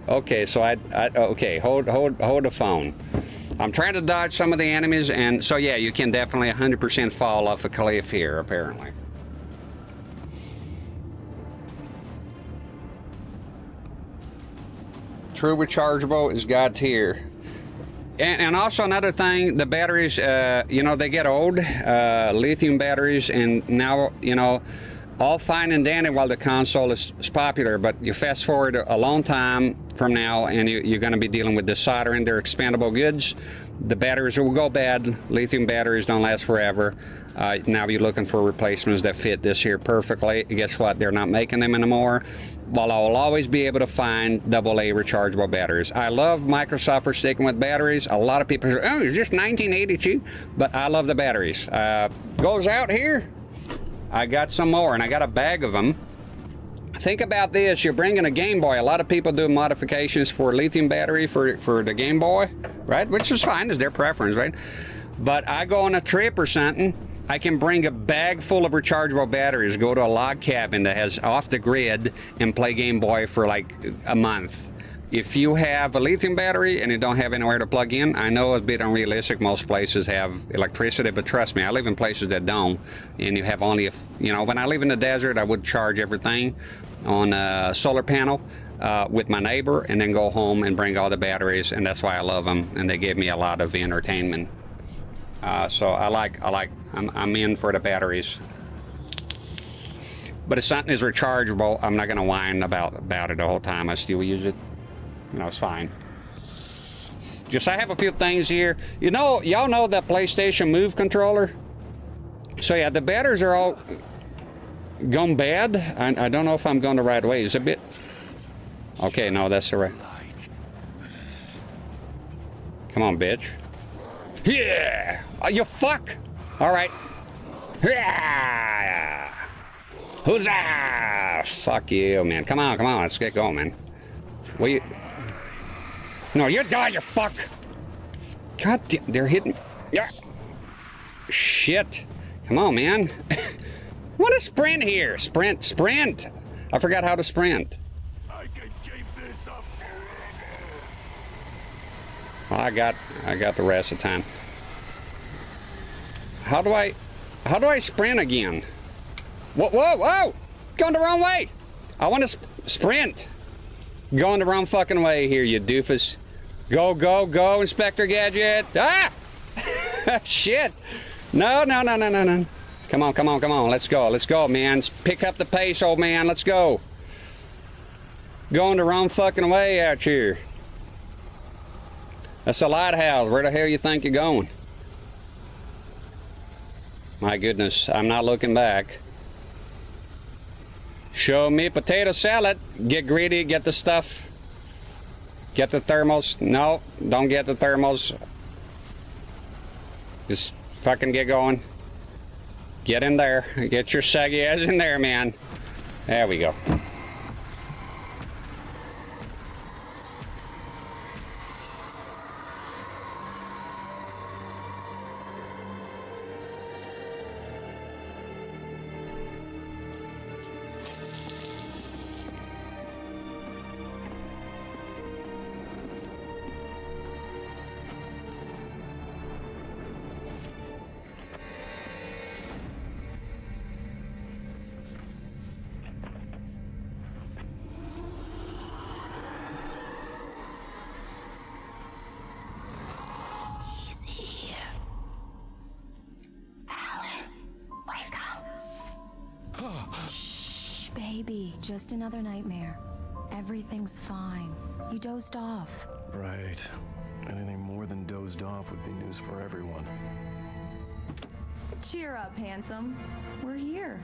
Okay, so okay, hold the phone. I'm trying to dodge some of the enemies, and so yeah, you can definitely 100% fall off a cliff here, apparently. True rechargeable is God tier. And also another thing, the batteries, you know, they get old, lithium batteries, and now, you know, all fine and dandy while the console is popular, but you fast forward a long time from now and you're going to be dealing with the soldering. They're expandable goods. The batteries will go bad. Lithium batteries don't last forever. Now you're looking for replacements that fit this here perfectly. Guess what? They're not making them anymore. While I will always be able to find AA rechargeable batteries. I love Microsoft for sticking with batteries. A lot of people say, oh, it's just 1982, but I love the batteries. Goes out here. I got some more, and I got a bag of them. Think about this. You're bringing a Game Boy. A lot of people do modifications for lithium battery for the Game Boy, right? Which is fine. It's their preference, right? But I go on a trip or something, I can bring a bag full of rechargeable batteries, go to a log cabin that has off the grid, and play Game Boy for like a month. If you have a lithium battery and you don't have anywhere to plug in, I know it's a bit unrealistic. Most places have electricity, but trust me, I live in places that don't, and you have only, you know, when I live in the desert, I would charge everything on a solar panel with my neighbor, and then go home and bring all the batteries, and that's why I love them, and they give me a lot of entertainment. So I'm in for the batteries. But if something is rechargeable, I'm not gonna whine about it the whole time. I still use it. You know, it's fine. Just, I have a few things here. You know, y'all know that PlayStation Move controller? So yeah, the batteries are all gone bad. I don't know if I'm going the right way. Is it a bit? Okay, no, that's the right. Come on, bitch. Yeah! You fuck! Alright. Yeah! Huzzah! Fuck you, man. Come on, let's get going, man. Will you... No, you die, you fuck! God damn, they're hitting... Yeah. Shit. Come on, man. What a sprint here. Sprint. I forgot how to sprint. I can keep this up Well, I got the rest of the time. How do I sprint again? Whoa! Going the wrong way. I want to sprint. Going the wrong fucking way here, you doofus. Go, Inspector Gadget. Ah! Shit. No. Come on. Let's go, man. Pick up the pace, old man. Let's go. Going the wrong fucking way out here. That's a lighthouse. Where the hell you think you're going? My goodness, I'm not looking back. Show me potato salad. Get greedy, get the stuff. Get the thermals. No, don't get the thermals. Just fucking get going. Get in there. Get your saggy ass in there, man. There we go. Baby, just another nightmare. Everything's fine. You dozed off. Right. Anything more than dozed off would be news for everyone. Cheer up, handsome. We're here.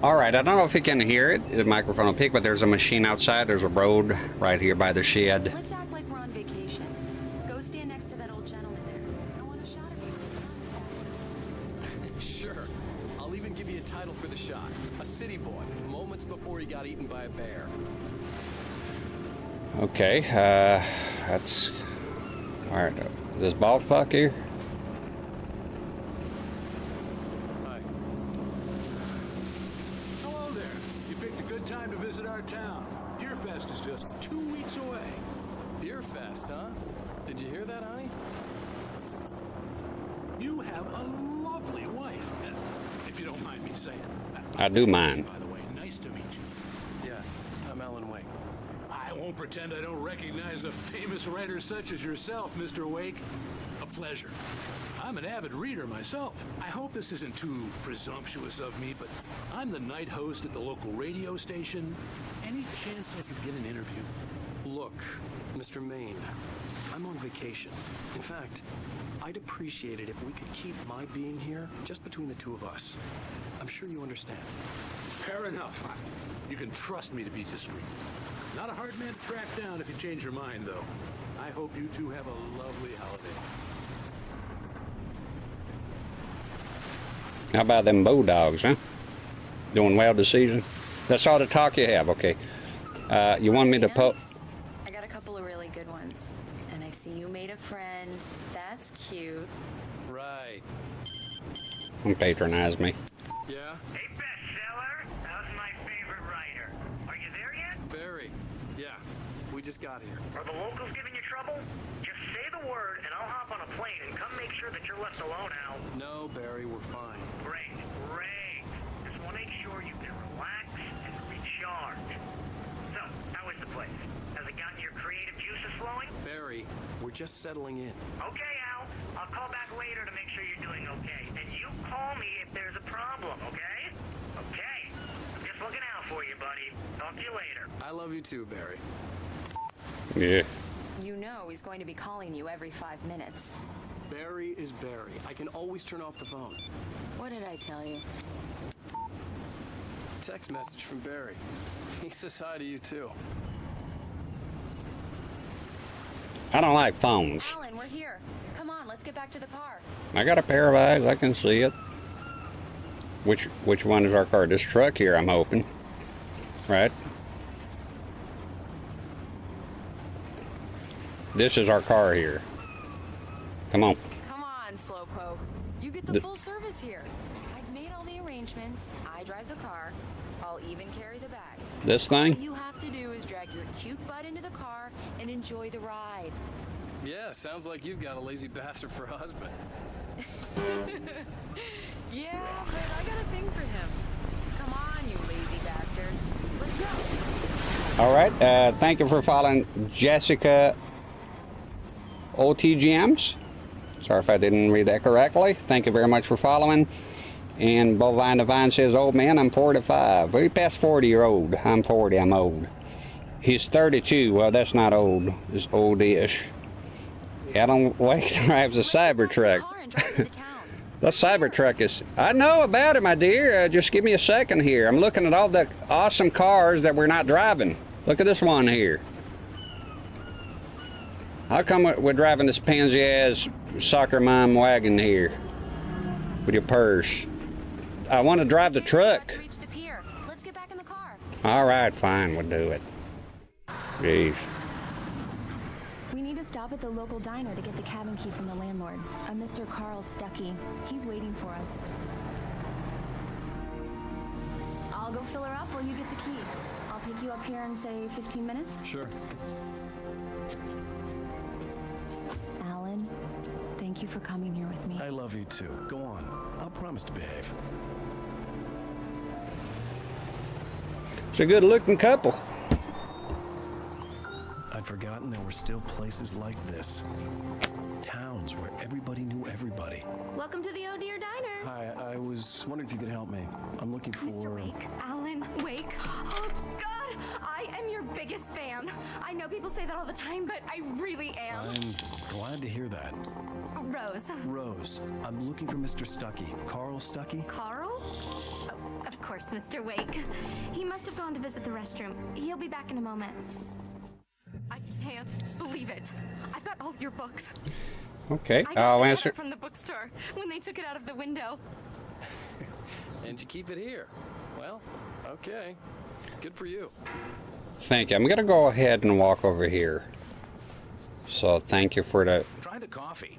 All right, I don't know if you can hear it. The microphone will pick, but there's a machine outside. There's a road right here by the shed. Let's act like we're on vacation. Go stand next to that old gentleman there. I want a shot of you. Sure. I'll even give you a title for the shot. A city boy, moments before he got eaten by a bear. Okay, that's... All right, this bald fuck here? Hi. Hello there. You picked a good time to visit our town. Deerfest is just 2 weeks away. Deerfest, huh? Did you hear that, honey? You have a lovely wife, if you don't mind me saying. I do mind. By the way, nice to meet you. Yeah, I'm Alan Wake. I won't pretend I don't recognize a famous writer such as yourself, Mr. Wake. A pleasure. I'm an avid reader myself. I hope this isn't too presumptuous of me, but I'm the night host at the local radio station. Any chance I could get an interview? Look, Mr. Maine, I'm on vacation. In fact, I'd appreciate it if we could keep my being here just between the two of us. I'm sure you understand. Fair enough. You can trust me to be discreet. Not a hard man to track down if you change your mind, though. I hope you two have a lovely holiday. How about them bulldogs, huh? Doing well this season? That's all the talk you have, okay. You want me to Nice. I got a couple of really good ones. And I see you made a friend. That's cute. Right. Don't patronize me. Yeah? Hey, bestseller, how's my favorite writer? Are you there yet? Barry. Yeah. We just got here. Are the locals giving you trouble? Just say the word and I'll hop on a plane and come make sure that you're left alone, Al. No, Barry, we're fine. Great, great. Just want to make sure you can relax and recharge. So, how is the place? Has it gotten your creative juices flowing? Barry, we're just settling in. Okay, Al. I'll call back later to make sure you're doing okay. And you call me if there's a problem, okay? Okay. I'm just looking out for you, buddy. Talk to you later. I love you too, Barry. Yeah. You know he's going to be calling you every 5 minutes. Barry is Barry. I can always turn off the phone. What did I tell you? Text message from Barry. He says hi to you too. I don't like phones. Alan, we're here. Come on, let's get back to the car. I got a pair of eyes, I can see it. Which one is our car? This truck here, I'm hoping. Right? This is our car here. Come on. Come on, Slowpoke. You get the full service here. I've made all the arrangements. I drive the car. I'll even carry the bags. This thing? All you have to do is drag your cute butt into the car and enjoy the ride. Yeah, sounds like you've got a lazy bastard for a husband. Yeah, but I got a thing for him. Come on, you lazy bastard. Let's go. All right. Thank you for following Jessica OTGMs. Sorry if I didn't read that correctly. Thank you very much for following. And Bovine Divine says, old man, I'm 45. We passed 40-year-old. I'm 40, I'm old. He's 32. Well, that's not old. It's old-ish. Alan Wake drives a Cybertruck. The Cybertruck is... I know about it, my dear. Just give me a second here. I'm looking at all the awesome cars that we're not driving. Look at this one here. How come we're driving this pansy-ass soccer mom wagon here with your purse? I want to drive the truck. Reach the pier. Let's get back in the car. All right, fine, we'll do it. Jeez. We need to stop at the local diner to get the cabin key from the landlord, a Mr. Carl Stuckey. He's waiting for us. I'll go fill her up while you get the key. I'll pick you up here in, say, 15 minutes. Sure. Alan, thank you for coming here with me. I love you too. Go on. I'll promise to behave. It's a good-looking couple. I'd forgotten there were still places like this. Towns where everybody knew everybody. Welcome to the Oh Dear Diner. Hi, I was wondering if you could help me. I'm looking for... Mr. Wake, Alan Wake. Oh, God, I am your biggest fan. I know people say that all the time, but I really am. I'm glad to hear that. Rose. Rose, I'm looking for Mr. Stuckey. Carl Stuckey? Carl? Oh, of course, Mr. Wake. He must have gone to visit the restroom. He'll be back in a moment. I can't believe it. I've got all your books. Okay, I got I'll the answer. letter from the bookstore when they took it out of the window. And you keep it here. Well, okay. Good for you. Thank you. I'm gonna go ahead and walk over here. So thank you for the. Try the coffee.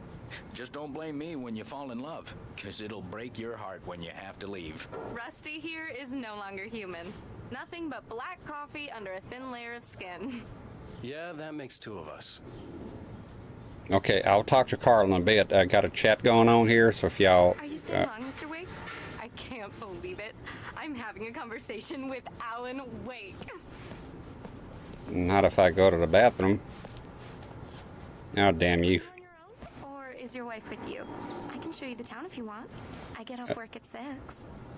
Just don't blame me when you fall in love, because it'll break your heart when you have to leave. Rusty here is no longer human. Nothing but black coffee under a thin layer of skin. Yeah, that makes two of us. Okay, I'll talk to Carl in a bit. I got a chat going on here, so if y'all. Are you still on, Mr. Wake? I can't believe it. I'm having a conversation with Alan Wake. Not if I go to the bathroom. Oh, damn you. On your own? Or is your wife with you? I can show you the town if you want. I get off work at 6.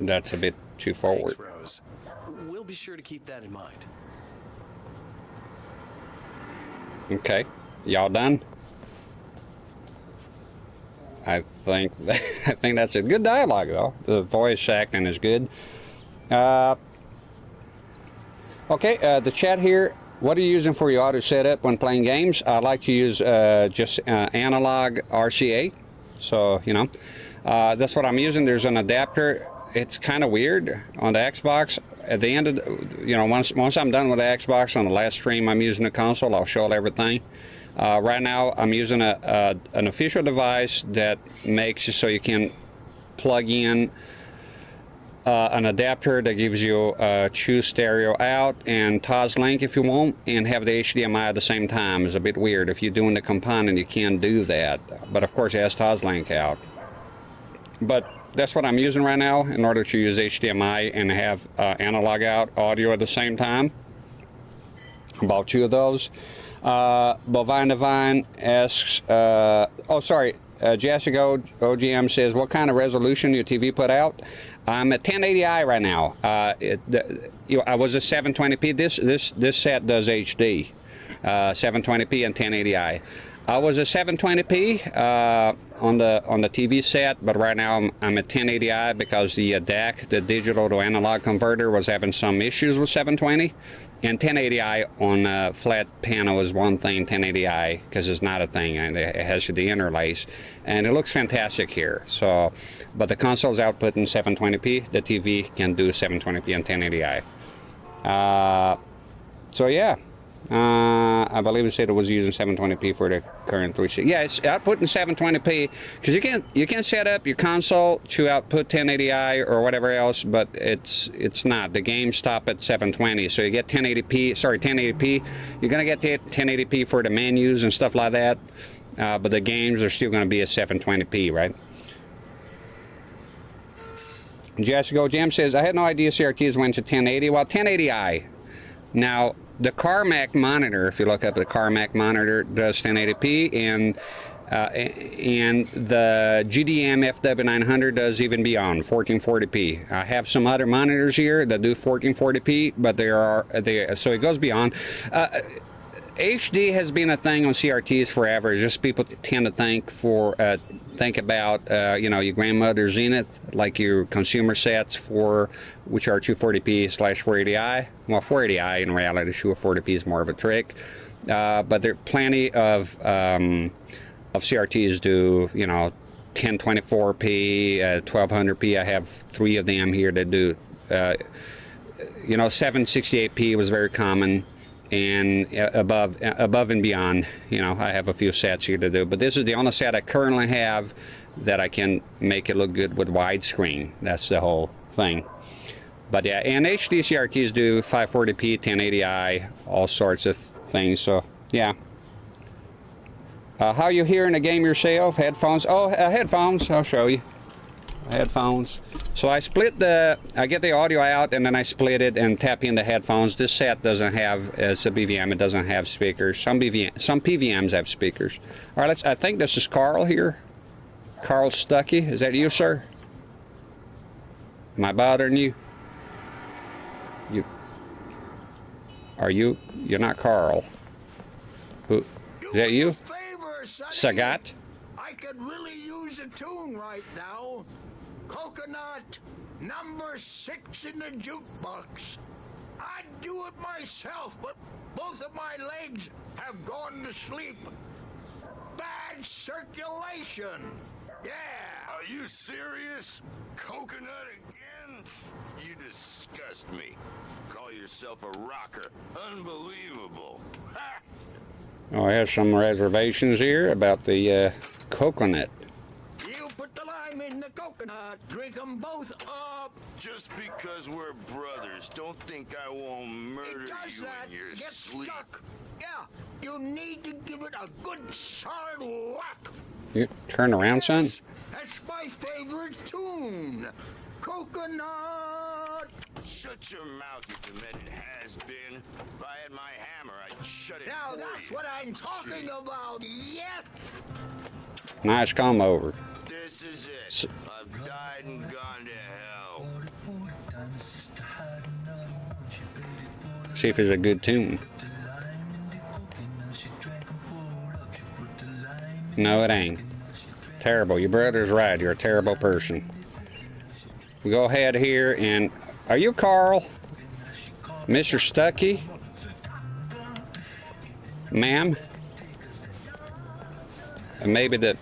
That's a bit too forward. Thanks, Rose. We'll be sure to keep that in mind. Okay, y'all done? I think that's a good dialogue though. The voice acting is good. Okay, the chat here. What are you using for your audio setup when playing games? I like to use just analog RCA. So you know, that's what I'm using. There's an adapter. It's kind of weird on the Xbox. At the end of the, you know, once I'm done with the Xbox on the last stream, I'm using the console. I'll show everything. Right now, I'm using an official device that makes it so you can plug in an adapter that gives you true stereo out and Toslink if you want, and have the HDMI at the same time. It's a bit weird. If you're doing the component, you can't do that. But of course, it has Toslink out. But that's what I'm using right now in order to use HDMI and have analog out audio at the same time. About 2 of those. Bovine Divine asks, Jessica OGM says, what kind of resolution your TV put out? I'm at 1080i right now. I was a 720p. This set does HD, 720p and 1080i. I was a 720p on the TV set, but right now I'm at 1080i because the DAC, the digital to analog converter, was having some issues with 720. And 1080i on a flat panel is one thing, 1080i, because it's not a thing, and it has the interlace, and it looks fantastic here. So, but the console's outputting 720p. The TV can do 720p and 1080i. So yeah. I believe it said it was using 720p for the current 360. Yeah, it's outputting 720p because you can set up your console to output 1080i or whatever else, but it's not. The games stop at 720, so you get 1080p. You're gonna get 1080p for the menus and stuff like that, but the games are still gonna be at 720p, right? Jessica Jam says, I had no idea CRTs went to 1080. Well, 1080i. Now, the Carmack monitor, if you look up the Carmack monitor, does 1080p, and the GDM FW900 does even beyond 1440p. I have some other monitors here that do 1440p, but so it goes beyond. HD has been a thing on CRTs forever. Just people tend to think about your grandmother's Zenith, like your consumer sets which are 240p/480i. Well, 480i in reality, 240p is more of a trick. But there are plenty of CRTs do 1024p, 1200p. I have 3 of them here that do 768p was very common. And above and beyond, I have a few sets here to do, but this is the only set I currently have that I can make it look good with widescreen. That's the whole thing. But yeah, and HD CRTs do 540p, 1080i, all sorts of things. So yeah. How you hearing the game yourself? Headphones? Oh, headphones. I'll show you. Headphones. So I get the audio out and then I split it and tap in the headphones. This set doesn't have, it's a BVM, it doesn't have speakers. Some PVMs have speakers. All right, I think this is Carl here. Carl Stuckey, is that you, sir? Am I bothering you? You're not Carl. Who, is that you? Sagat? I could really use a tune right now. Coconut, Number 6 in the jukebox. I'd do it myself, but both of my legs have gone to sleep. Bad circulation. Yeah. Are you serious? Coconut again? You disgust me. Call yourself a rocker. Unbelievable. Ha! Oh, I have some reservations here about the coconut. You put the lime in the coconut. Drink them both up. Just because we're brothers, don't think I won't murder you in your Get sleep. stuck. Yeah, you need to give it a good solid whack. You turn around, son. That's my favorite tune. Coconut. Shut your mouth, you demented has-been. If I had my hammer, I'd shut it Now for that's you. what I'm talking about. Yes. Nice comb over. This is it. I've died and gone to hell. See if it's a good tune. No, it ain't. Terrible. Your brother's right. You're a terrible person. We go ahead here and... Are you Carl? Mr. Stuckey? Ma'am? And maybe the...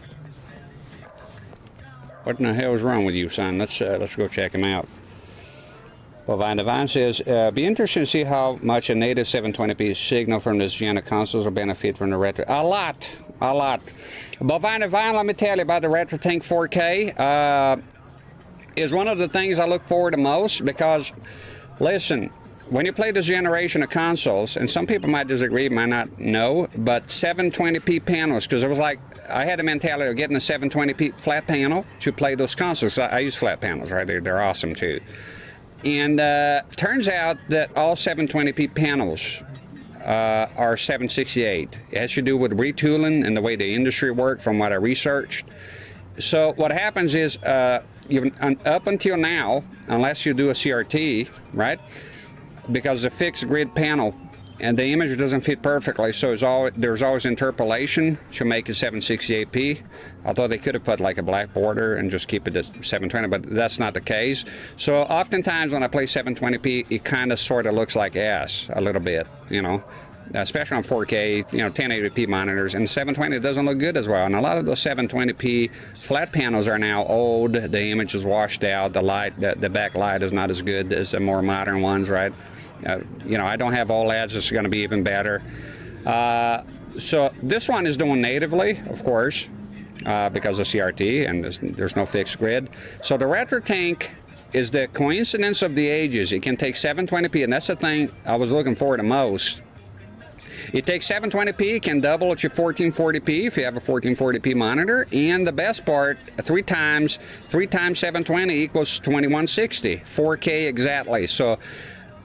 What in the hell is wrong with you, son? Let's go check him out. Well, Divine says, be interested to see how much a native 720p signal from this gen of consoles will benefit from the retro. A lot. Bovine Divine, let me tell you about the RetroTink 4K. Is one of the things I look forward to most because, listen, when you play this generation of consoles, and some people might disagree, might not know, but 720p panels, because it was like, I had the mentality of getting a 720p flat panel to play those consoles. I use flat panels, right? They're awesome too. And turns out that all 720p panels are 768. It has to do with retooling and the way the industry worked from what I researched. So what happens is, up until now, unless you do a CRT, right? Because the fixed grid panel and the image doesn't fit perfectly, so there's always interpolation to make it 768p. Although they could have put like a black border and just keep it at 720, but that's not the case. So oftentimes when I play 720p, it kind of sort of looks like ass a little bit, you know, especially on 4K, 1080p monitors. And 720 doesn't look good as well. And a lot of those 720p flat panels are now old. The image is washed out. The light, the backlight is not as good as the more modern ones, right? I don't have OLEDs. It's going to be even better. So this one is doing natively, of course, because of CRT, and there's no fixed grid. So the RetroTink is the coincidence of the ages. It can take 720p, and that's the thing I was looking forward to most. It takes 720p, it can double it to 1440p if you have a 1440p monitor, and the best part, 3 times 720 equals 2160, 4K exactly. So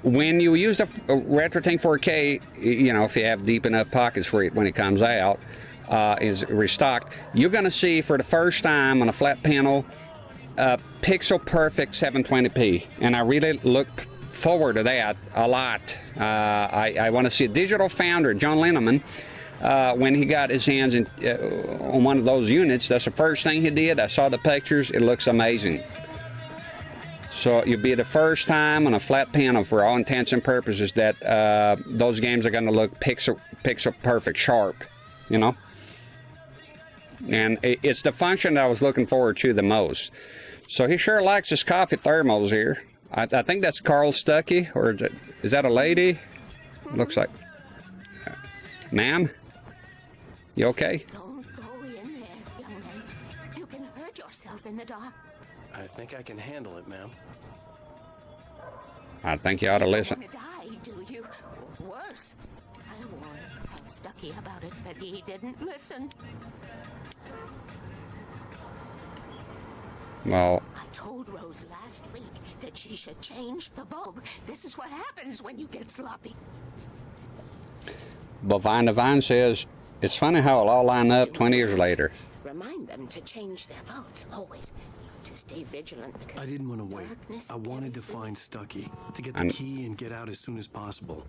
when you use the RetroTink 4K, if you have deep enough pockets for it when it comes out, is restocked, you're going to see for the first time on a flat panel pixel perfect 720p, and I really look forward to that a lot. I want to see a digital founder, John Linneman, when he got his hands on one of those units. That's the first thing he did. I saw the pictures. It looks amazing. So you'll be the first time on a flat panel, for all intents and purposes, that those games are going to look pixel perfect, sharp, And it's the function that I was looking forward to the most. So he sure likes his coffee thermals here. I think that's Carl Stuckey, or is that a lady? Looks like. Ma'am? You okay? Don't go in there, young man. You can hurt yourself in the dark. I think I can handle it, ma'am. I think you ought to listen. You don't want to die, do you? Worse. I warned Carl Stuckey about it, but he didn't listen. Well, I told Rose last week that she should change the bulb. This is what happens when you get sloppy. Bovine Divine says, it's funny how it'll all line up 20 years later. Remind them to change their bulbs, always. To stay vigilant, because I didn't want to wait. I wanted to find Stuckey, to get the key and get out as soon as possible.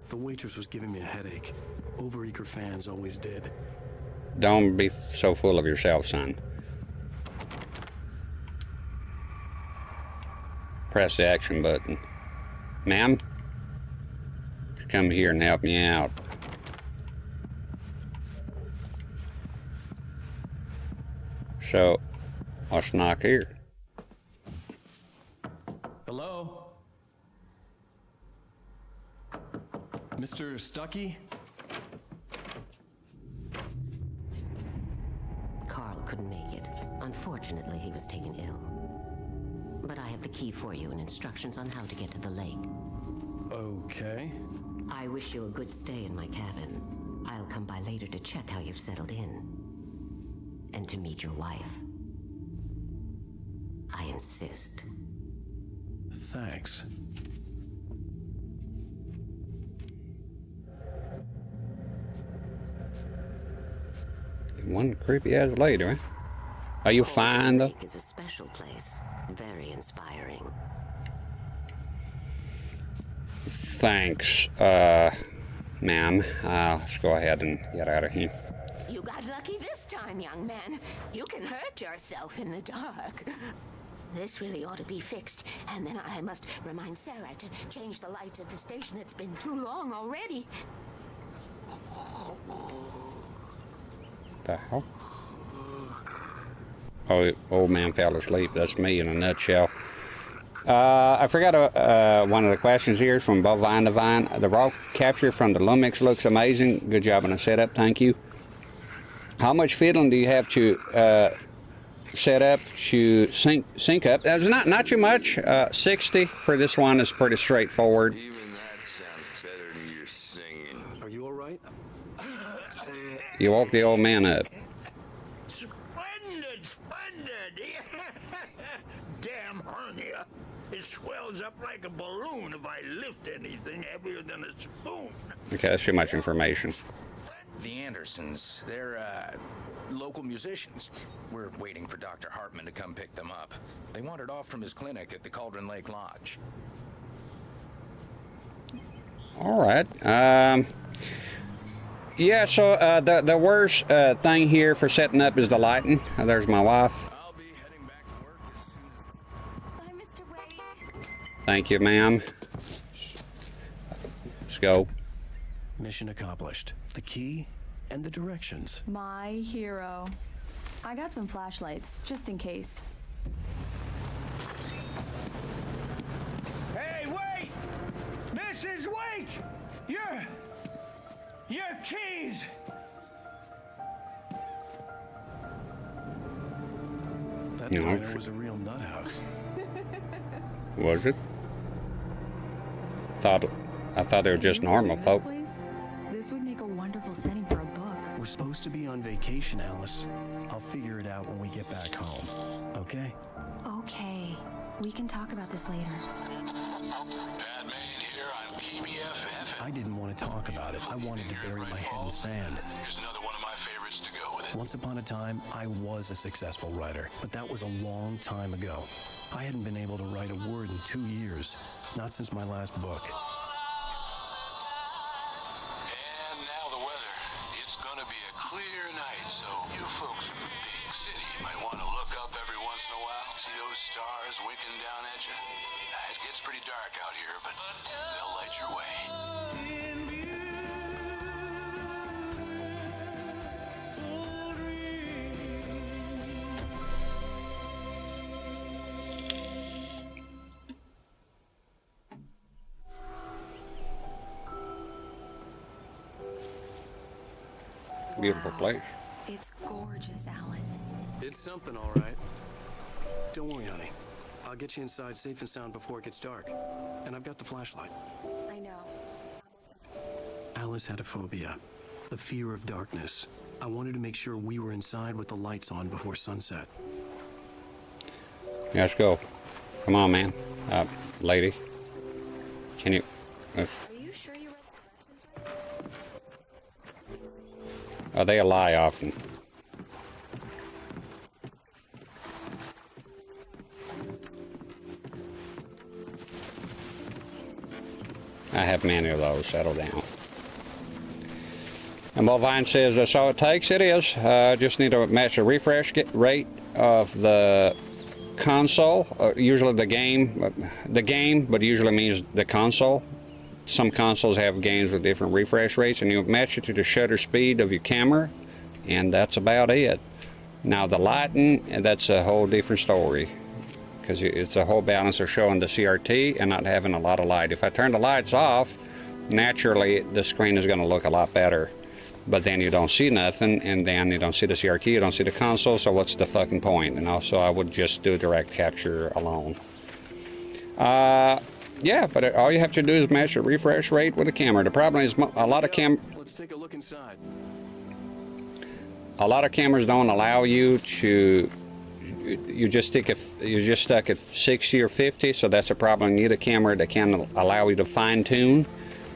The waitress was giving me a headache. Overeager fans always did. Don't be so full of yourself, son. press the action button. Ma'am, come here and help me out. So, let's knock here. Hello? Mr. Stuckey? Carl couldn't make it. Unfortunately, he was taken ill. But I have the key for you and instructions on how to get to the lake. Okay. I wish you a good stay in my cabin. I'll come by later to check how you've settled in. And to meet your wife. I insist. Thanks. One creepy ass lady, right? Are you fine though? Lake is a special place. Very inspiring. Thanks, ma'am. Let's go ahead and get out of here. You got lucky this time, young man. You can hurt yourself in the dark. This really ought to be fixed. And then I must remind Sarah to change the lights at the station. It's been too long already. The hell? Oh, old man fell asleep. That's me in a nutshell. I forgot one of the questions here from Bovine Divine. The raw capture from the Lumix looks amazing. Good job on the setup. Thank you. How much fiddling do you have to set up to sync up? There's not too much. 60 for this one is pretty straightforward. Even that sounds better than your singing. Are you all right? You woke the old man up. Splendid, splendid. Damn hernia. It swells up like a balloon if I lift anything heavier than a spoon. Okay, that's too much information. The Andersons, they're local musicians. We're waiting for Dr. Hartman to come pick them up. They wandered off from his clinic at the Cauldron Lake Lodge. All right. Yeah, so the worst thing here for setting up is the lighting. There's my wife. I'll be heading back to work as soon as... Bye, Mr. Wake. Thank you, ma'am. Let's go. Mission accomplished. The key and the directions. My hero. I got some flashlights, just in case. Hey, wait! Mrs. Wake! Your keys! That No. diner was a real nut house. Was it? I thought they were just normal This folk. place? This would make a wonderful setting for a book. We're supposed to be on vacation, Alice. I'll figure it out when we get back home. Okay? Okay, we can talk about this later. Bad man here on YPbPr. I didn't want to talk about it. I wanted to bury my head in sand. Here's another one of my favorites to go with it. Once upon a time, I was a successful writer, but that was a long time ago. I hadn't been able to write a word in 2 years, not since my last book. And now the weather. It's gonna be a clear night, so you folks in the big city might want to look up every once in a while. See those stars winking down at you? It gets pretty dark out here, but they'll light your way. Beautiful place. It's gorgeous, Alan. It's something, all right. Don't worry, honey. I'll get you inside safe and sound before it gets dark. And I've got the flashlight. I know. Alice had a phobia, the fear of darkness. I wanted to make sure we were inside with the lights on before sunset. Yeah, let's go. Come on, man. Lady. Can you... Are you sure you read the directions right? Oh, they lie often. I have many of those. Settle down. And Bovine says that's all it takes. It is. Just need to match the refresh rate of the console, usually the game, but usually means the console. Some consoles have games with different refresh rates, and you match it to the shutter speed of your camera, and that's about it. Now the lighting, that's a whole different story, because it's a whole balance of showing the CRT and not having a lot of light. If I turn the lights off, naturally the screen is going to look a lot better. But then you don't see nothing, and then you don't see the CRT, you don't see the console, so what's the fucking point? And also I would just do direct capture alone. Yeah, but all you have to do is match the refresh rate with the camera. The problem is a lot of Let's take a look inside. A lot of cameras don't allow you to, you're just stuck at 60 or 50, so that's a problem. You need a camera that can allow you to fine tune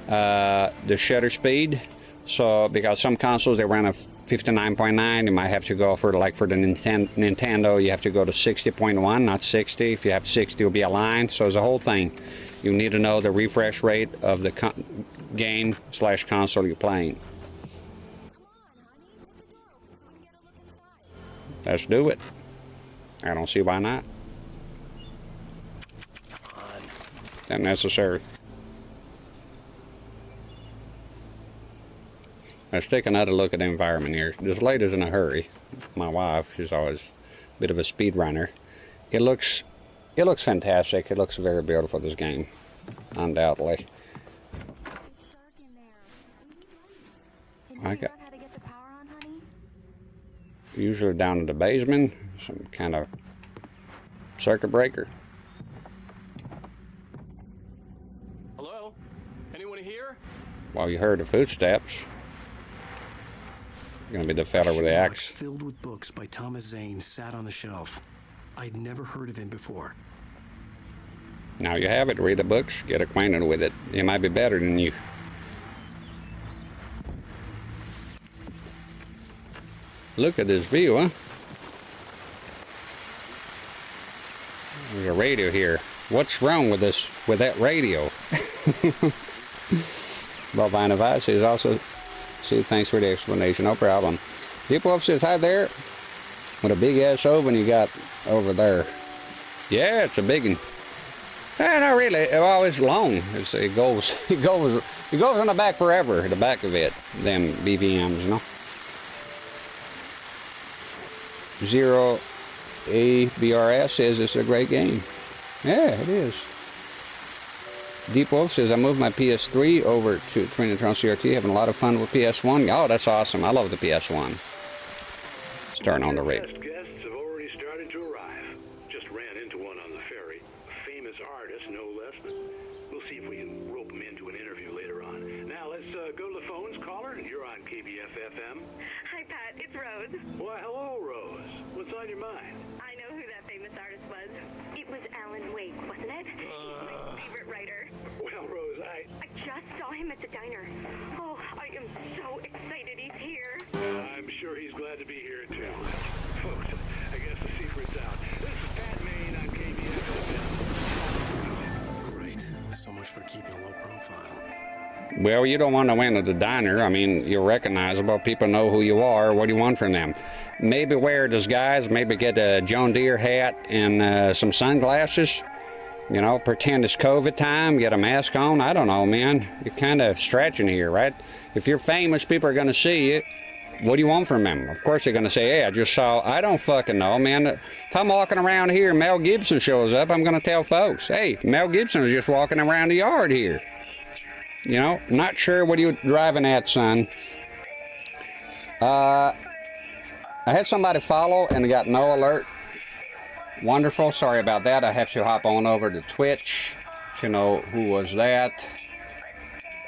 the shutter speed. So, because some consoles, they run a 59.9, you might have to go for, like for the Nintendo, you have to go to 60.1, not 60. If you have 60, it'll be aligned. So, it's a whole thing. You need to know the refresh rate of the game/console you're playing. Let's do it. I don't see why not. Not necessary. Let's take another look at the environment here. This lady's in a hurry. My wife, she's always a bit of a speed runner. It looks fantastic. It looks very beautiful, this game, undoubtedly. I got usually down in the basement, some kind of circuit breaker. Hello? Anyone here? Well, you heard the footsteps. Gonna be the fella with the axe. Filled with books by Thomas Zane sat on the shelf. I'd never heard of him before. Now you have it. Read the books, get acquainted with it. It might be better than you. Look at this view, huh? There's a radio here. What's wrong with that radio? Well, Vinavai says also, see, thanks for the explanation, no problem. People says, hi there. What a big ass oven you got over there. Yeah, it's a big one. Not really. Well, it's long. It goes on the back forever. The back of it, them BVMs, you know. 0ABRS says it's a great game. Yeah, it is. Deep Wolf says, I moved my PS3 over to Trinitron CRT, having a lot of fun with PS1. Oh, that's awesome. I love the PS1. Starting on the radio. Guests have already started to arrive. Just ran into one on the ferry. A famous artist, no less, but we'll see if we can rope him into an interview later on. Now, let's go to the phones. Caller, you're on KBF-FM. Hi, Pat. It's Rose. Why, hello, Rose. What's on your mind? I know who that famous artist was. It was Alan Wake, wasn't it? He's my favorite writer. Well, Rose, I just saw him at the diner. Oh, I am so excited he's here. I'm sure he's glad to be here, too. Folks, I guess the secret's out. This is Pat Maine on KBF-FM. Great. So much for keeping a low profile. Well, you don't want to win at the diner. I mean, you're recognizable. People know who you are. What do you want from them? Maybe wear a disguise. Maybe get a John Deere hat and some sunglasses. You know, pretend it's COVID time. Get a mask on. I don't know, man. You're kind of stretching here, right? If you're famous, people are going to see you. What do you want from them? Of course, they're going to say, hey, I just saw. I don't fucking know, man. If I'm walking around here and Mel Gibson shows up, I'm going to tell folks, hey, Mel Gibson is just walking around the yard here. You know, not sure what you're driving at, son. I had somebody follow and got no alert. Wonderful. Sorry about that. I have to hop on over to Twitch to know who was that.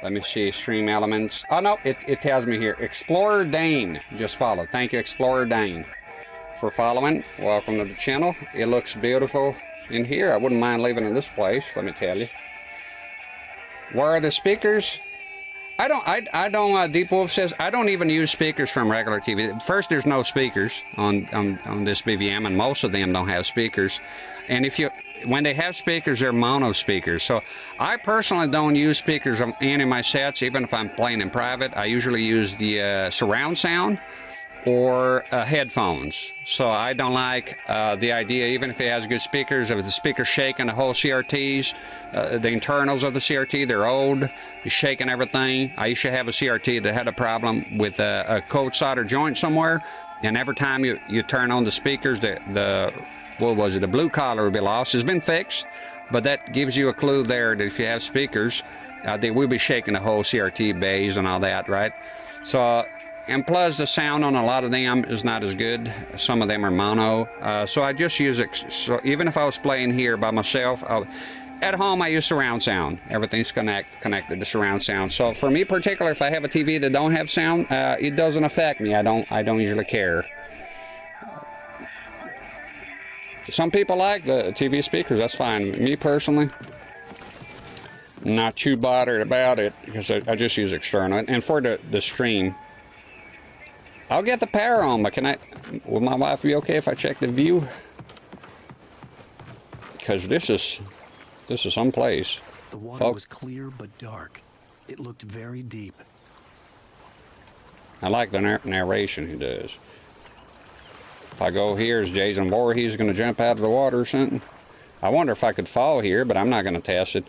Let me see. Stream elements. Oh, no. It tells me here. Explorer Dane just followed. Thank you, Explorer Dane, for following. Welcome to the channel. It looks beautiful in here. I wouldn't mind living in this place, let me tell you. Where are the speakers? I don't, Deep Wolf says, I don't even use speakers from regular TV. First, there's no speakers on this BVM, and most of them don't have speakers. And when they have speakers, they're mono speakers. So I personally don't use speakers on any of my sets, even if I'm playing in private. I usually use the surround sound or headphones. So I don't like the idea, even if it has good speakers, if the speaker's shaking the whole CRTs, the internals of the CRT, they're old, it's shaking everything. I used to have a CRT that had a problem with a cold solder joint somewhere, and every time you turn on the speakers, the blue collar would be lost. It's been fixed, but that gives you a clue there that if you have speakers, they will be shaking the whole CRT bays and all that, right? So, and plus the sound on a lot of them is not as good. Some of them are mono. So I just use it. So even if I was playing here by myself, at home I use surround sound. Everything's connected to surround sound. So for me particular, if I have a TV that don't have sound, it doesn't affect me. I don't usually care. Some people like the TV speakers, that's fine. Me personally, not too bothered about it because I just use external. And for the stream, I'll get the power on, but will my wife be okay if I check the view? Because this is someplace. The water was clear but dark. It looked very deep. I like the narration he does. If I go here, is Jason Voorhees going to jump out of the water or something? I wonder if I could fall here, but I'm not going to test it.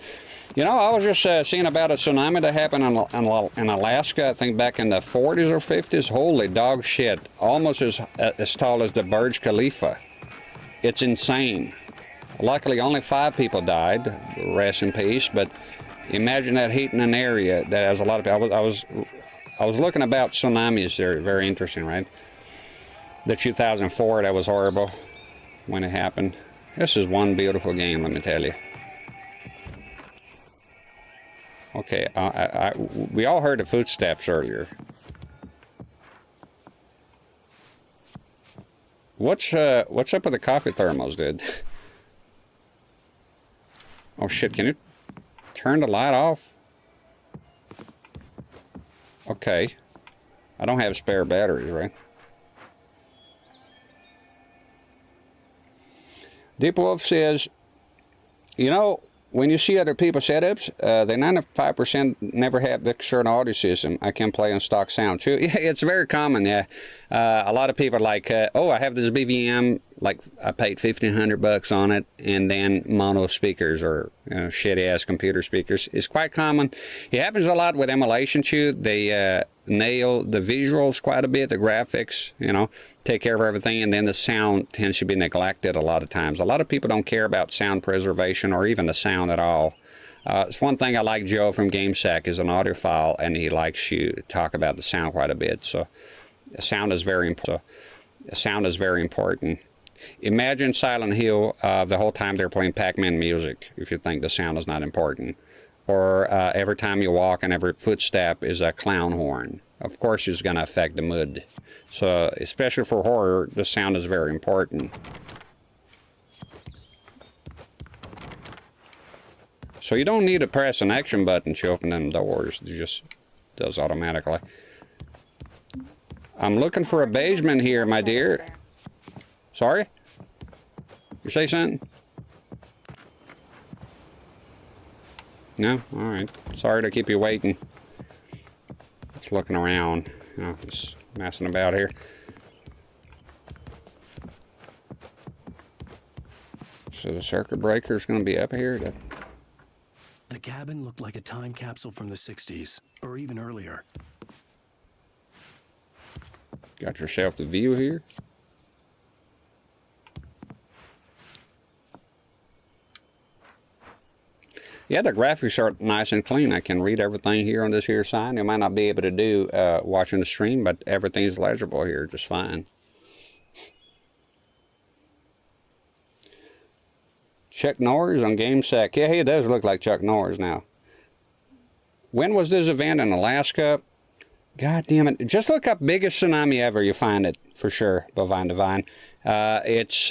You know, I was just seeing about a tsunami that happened in Alaska, I think back in the 40s or 50s. Holy dog shit. Almost as tall as the Burj Khalifa. It's insane. Luckily, only 5 people died. Rest in peace. But imagine that heat in an area that has a lot of people. I was looking about tsunamis there. Very interesting, right? The 2004, that was horrible when it happened. This is one beautiful game, let me tell you. Okay, we all heard the footsteps earlier. What's up with the coffee thermos, dude? Oh shit, can you turn the light off? Okay. I don't have spare batteries, right? Deep Wolf says, you know, when you see other people's setups, they 95% never have the external audio system. I can play on stock sound too. Yeah, it's very common, yeah. A lot of people are like, oh, I have this BVM, like I paid $1,500 on it, and then mono speakers or shitty ass computer speakers. It's quite common. It happens a lot with emulation too. They nail the visuals quite a bit, the graphics, you know, take care of everything, and then the sound tends to be neglected a lot of times. A lot of people don't care about sound preservation or even the sound at all. It's one thing I like Joe from GameSack is an audiophile, and he likes you to talk about the sound quite a bit. So sound is very important. Sound is very important. Imagine Silent Hill the whole time they're playing Pac-Man music, if you think the sound is not important. Or every time you walk and every footstep is a clown horn. Of course it's going to affect the mood. So especially for horror, the sound is very important. So you don't need to press an action button to open them doors. It just does automatically. I'm looking for a basement here, my dear. Sorry? You say something? No? Alright. Sorry to keep you waiting. Just looking around. You know, just messing about here. So the circuit breaker is going to be up here? The cabin looked like a time capsule from the 60s, or even earlier. Got yourself the view here. Yeah, the graphics are nice and clean. I can read everything here on this here sign. You might not be able to do watching the stream, but everything's legible here just fine. Chuck Norris on GameSack. Yeah, he does look like Chuck Norris now. When was this event in Alaska? God damn it. Just look up biggest tsunami ever. You find it for sure. Bovine Divine. It's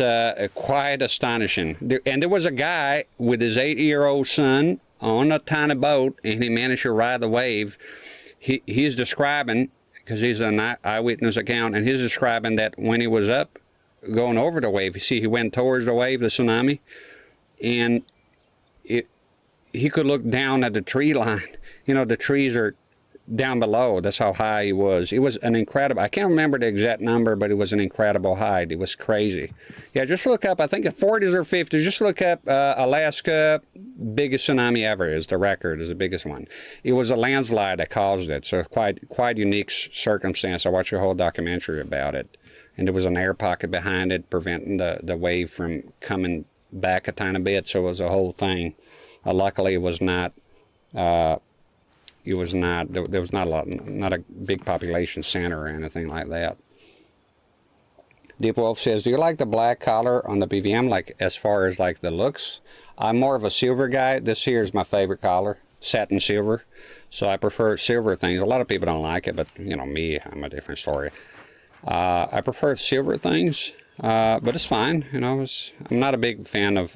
quite astonishing. And there was a guy with his 8-year-old son on a tiny boat, and he managed to ride the wave. He's describing, because he's an eyewitness account, and he's describing that when he was up going over the wave, you see he went towards the wave, the tsunami, and he could look down at the tree line. You know, the trees are down below. That's how high he was. It was an incredible, I can't remember the exact number, but it was an incredible height. It was crazy. Yeah, just look up, I think the 40s or 50s, just look up Alaska, biggest tsunami ever is the record, is the biggest one. It was a landslide that caused it, so quite unique circumstance. I watched a whole documentary about it. And there was an air pocket behind it, preventing the wave from coming back a tiny bit, so it was a whole thing. Luckily, it was not, there was not a big population center or anything like that. Deep Wolf says, do you like the black color on the BVM, like as far as like the looks? I'm more of a silver guy. This here is my favorite color, satin silver. So I prefer silver things. A lot of people don't like it, but you know me, I'm a different story. I prefer silver things, but it's fine. You know, I'm not a big fan of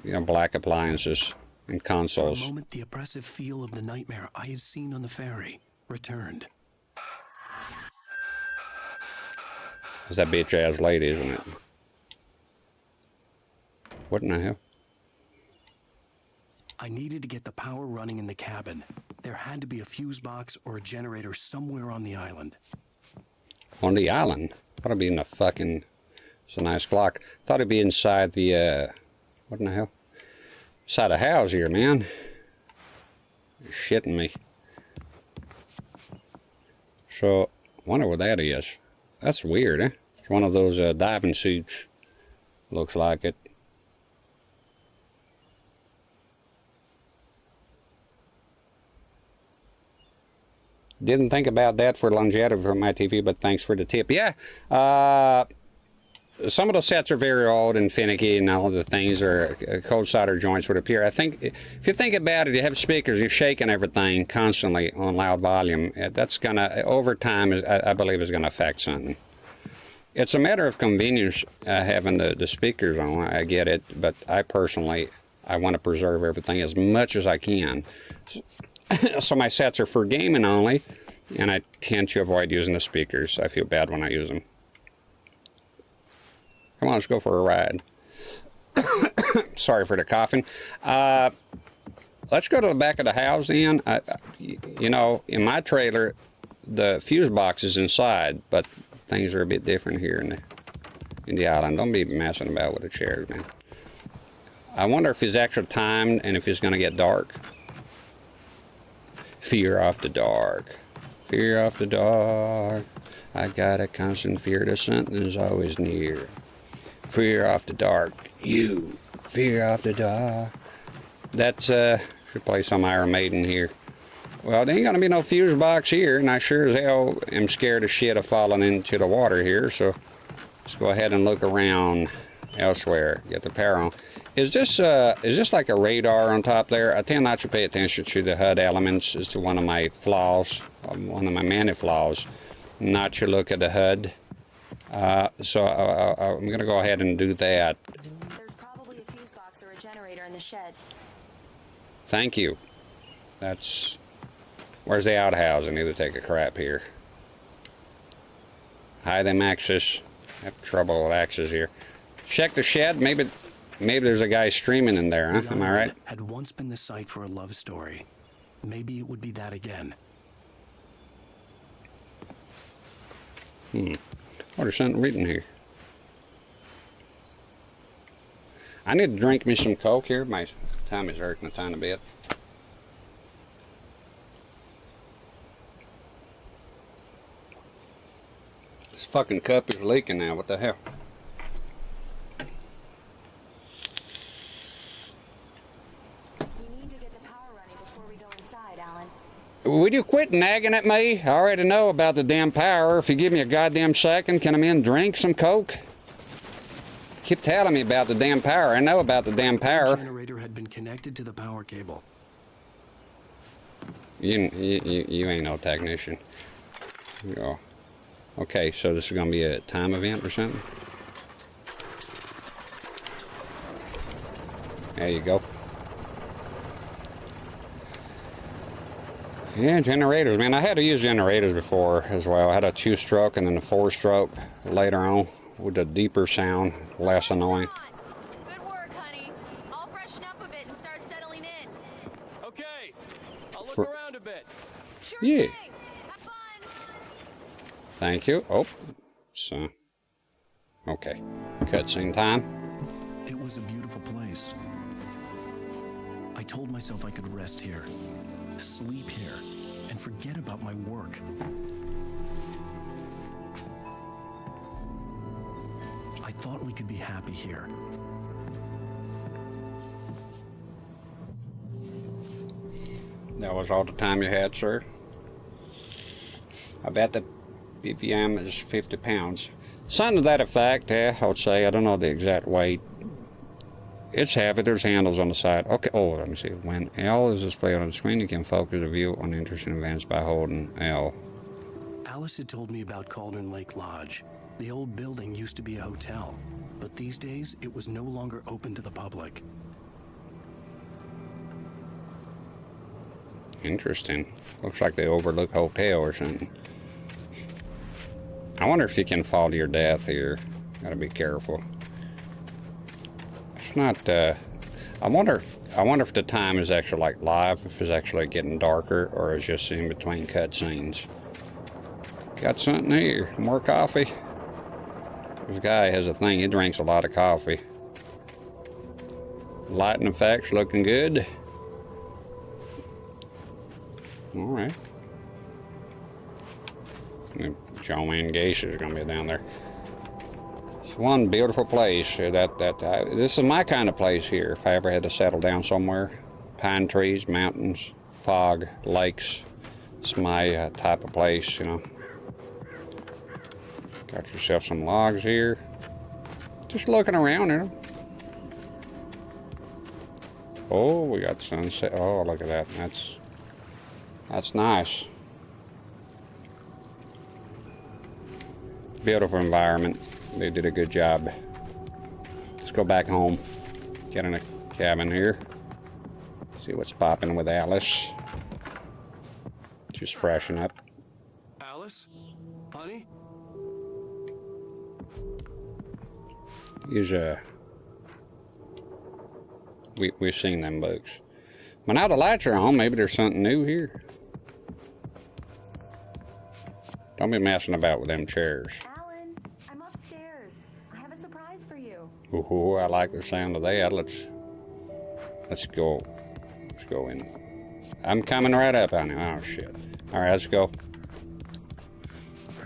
you know, black appliances and consoles. For a moment, the oppressive feel of the nightmare I had seen on the ferry returned. It's that bitch ass lady, isn't it? What in the hell? I needed to get the power running in the cabin. There had to be a fuse box or a generator somewhere on the island. On the island? Thought it'd be in the fucking... It's a nice clock. Thought it'd be inside the, what in the hell? Inside the house here, man. You're shitting me. So, I wonder what that is. That's weird, eh? It's one of those diving suits. Looks like it. Didn't think about that for longevity for my TV, but thanks for the tip. Yeah, some of those sets are very old and finicky, and all the things are cold solder joints would appear. I think if you think about it, you have speakers, you're shaking everything constantly on loud volume. That's gonna, over time, I believe, is gonna affect something. It's a matter of convenience having the speakers on. I get it, but I personally, I want to preserve everything as much as I can. So my sets are for gaming only, and I tend to avoid using the speakers. I feel bad when I use them. Come on, let's go for a ride. Sorry for the coughing. Let's go to the back of the house, Ian. You know, in my trailer, the fuse box is inside, but things are a bit different here in the island. Don't be messing about with the chairs, man. I wonder if it's actually timed and if it's going to get dark. Fear of the dark. Fear of the dark. I got a constant fear that something's always near. Fear of the dark. You. Fear of the dark. That's, should play some Iron Maiden here. Well, there ain't gonna be no fuse box here, and I sure as hell am scared as shit of falling into the water here, so let's go ahead and look around elsewhere. Get the power on. Is this like a radar on top there? I tend not to pay attention to the HUD elements. It's one of my flaws, one of my many flaws, not to look at the HUD. So I'm going to go ahead and do that. There's probably a fuse box or a generator in the shed. Thank you. That's... Where's the outhouse? I need to take a crap here. Hi, them axes. I have trouble with axes here. Check the shed. Maybe there's a guy streaming in there, huh? Am I right? Had once been the site for a love story. Maybe it would be that again. Oh, there's something written here. I need to drink me some Coke here. My tummy's hurting a tiny bit. This fucking cup is leaking now. What the hell? Would you quit nagging at me? I already know about the damn power. If you give me a goddamn second, can I in drink some Coke? Keep telling me about the damn power. I know about the damn power. The generator had been connected to the power cable. You ain't no technician. Oh. Okay, so this is gonna be a time event or something? There you go. Yeah, generators, man. I had to use generators before as well. I had a 2-stroke and then a 4-stroke later on with a deeper sound, less annoying. Good work, honey. I'll freshen up a bit and start settling in. Okay, I'll look around a bit. Sure. Yeah. Thank you. Oh, so okay. Cutscene time. It was a beautiful place. I told myself I could rest here, sleep here, and forget about my work. I thought we could be happy here. That was all the time you had, sir. I bet the BVM is 50 pounds. Something to that effect, I would say. I don't know the exact weight. It's heavy. There's handles on the side. Okay. Oh, let me see. When L is displayed on the screen, you can focus the view on interesting events by holding L. Alice had told me about Cauldron Lake Lodge. The old building used to be a hotel, but these days it was no longer open to the public. Interesting. Looks like they overlook hotel or something. I wonder if you can fall to your death here. Gotta be careful. It's not, I wonder if the time is actually like live, if it's actually getting darker, or it's just in between cutscenes. Got something here. More coffee. This guy has a thing, he drinks a lot of coffee. Lighting effects looking good. Alright. Joanne Gase is going to be down there. It's one beautiful place. This is my kind of place here. If I ever had to settle down somewhere. Pine trees, mountains, fog, lakes. It's my type of place, you know. Got yourself some logs here. Just looking around here. Oh, we got sunset. Oh, look at that. That's nice. Beautiful environment. They did a good job. Let's go back home. Get in a cabin here. See what's popping with Alice. Just freshen up. Alice? Honey? Use we've seen them bugs. But now the lights are on, maybe there's something new here. Don't be messing about with them chairs. Alan, I'm upstairs. I have a surprise for you. Ooh, I like the sound of that. Let's go. Let's go in. I'm coming right up on it. Oh shit. Alright, let's go.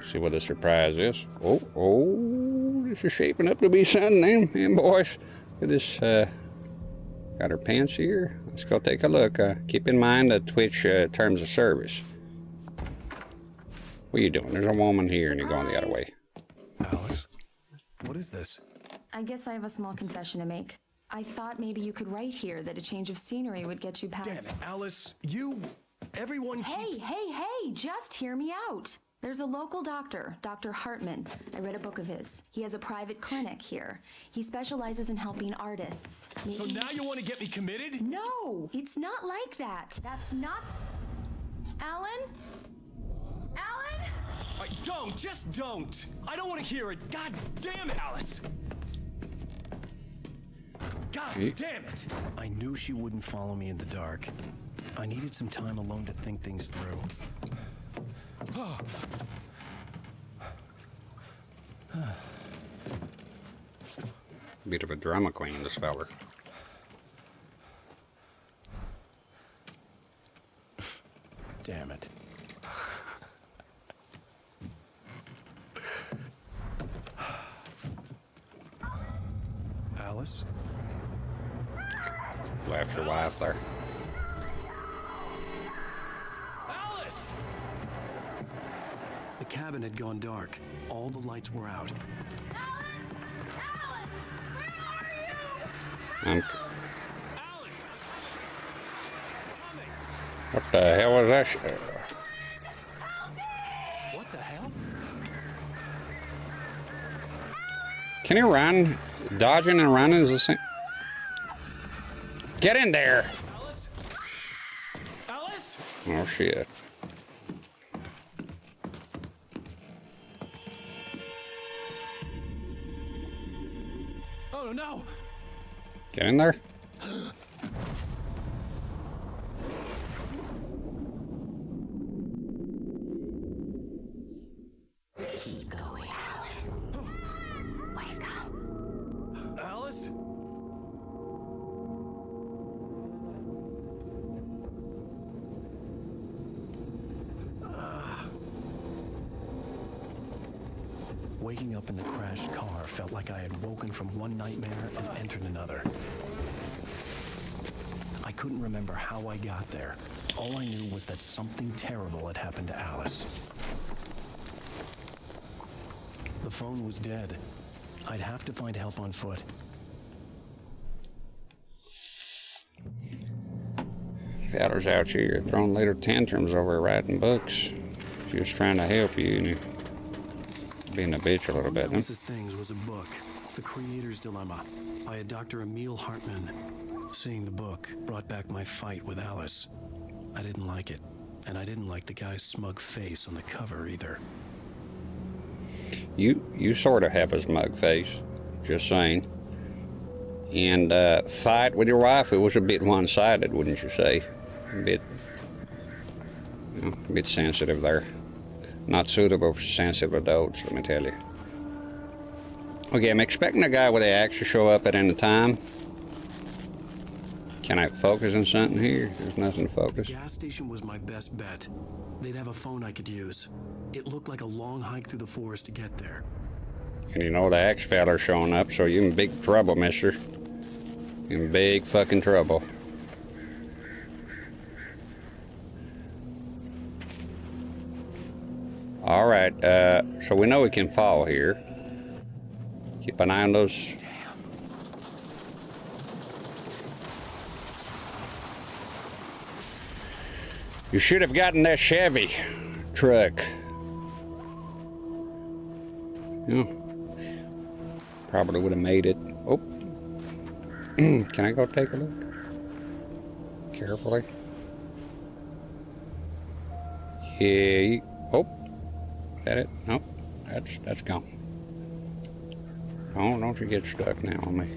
See what the surprise is. Oh, this is shaping up to be something, man, boys. Look at this, got her pants here. Let's go take a look. Keep in mind the Twitch terms of service. What are you doing? There's a woman here. Surprise! And you're going the other way. Alice, what is this? I guess I have a small confession to make. I thought maybe you could write here that a change of scenery would get you past... Damn it, Alice, everyone... Hey, just hear me out. There's a local doctor, Dr. Hartman. I read a book of his. He has a private clinic here. He specializes in helping artists. Maybe... So now you want to get me committed? No, it's not like that. That's not... Alan? Just don't. I don't want to hear it. God damn it, Alice. God damn it. I knew she wouldn't follow me in the dark. I needed some time alone to think things through. Bit of a drama queen, this fella. Damn it. Alice? Left your wife there. Alice! The cabin had gone dark. All the lights were out. Alan, where are you? Alice! What the hell was that? What the hell? Can he run? Dodging and running is the same. Get in there! Alice? Alice? Oh shit. Oh no! Get in there. I... Waking up in the crashed car felt like I had woken from one nightmare and entered another. I couldn't remember how I got there. All I knew was that something terrible had happened to Alice. The phone was dead. I'd have to find help on foot. Fella's out here throwing little tantrums over writing books. She was trying to help you and you're being a bitch a little bit. Huh? Alice's Things was a book, The Creator's Dilemma, by a Dr. Emil Hartman. Seeing the book brought back my fight with Alice. I didn't like it, and I didn't like the guy's smug face on the cover either. You sort of have a smug face, just saying. And fight with your wife, it was a bit one-sided, wouldn't you say? A bit sensitive there. Not suitable for sensitive adults, let me tell you. Okay, I'm expecting a guy with the axe to show up at any time. Can I focus on something here? There's nothing to focus. The gas station was my best bet. They'd have a phone I could use. It looked like a long hike through the forest to get there. And you know the axe feller's showing up, so you're in big trouble, mister. In big fucking trouble. Alright, so we know we can fall here. Keep an eye on those. You should have gotten that Chevy truck. Yeah. Probably would have made it. Oh. Can I go take a look? Carefully. Yeah. Oh. Is that it? Nope. That's gone. Oh, don't you get stuck now on me.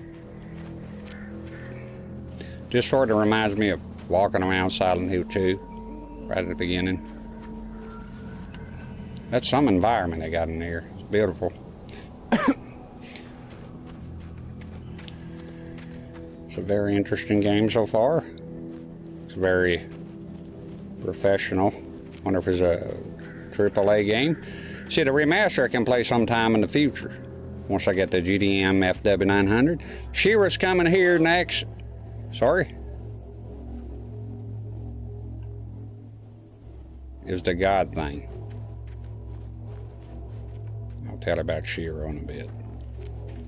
Just sort of reminds me of walking around Silent Hill 2. Right at the beginning. That's some environment they got in there. It's beautiful. It's a very interesting game so far. It's very professional. Wonder if it's a AAA game. See, the remaster I can play sometime in the future. Once I get the GDM FW900. Shira's coming here next. Sorry. Is the God thing. I'll tell about Shira in a bit.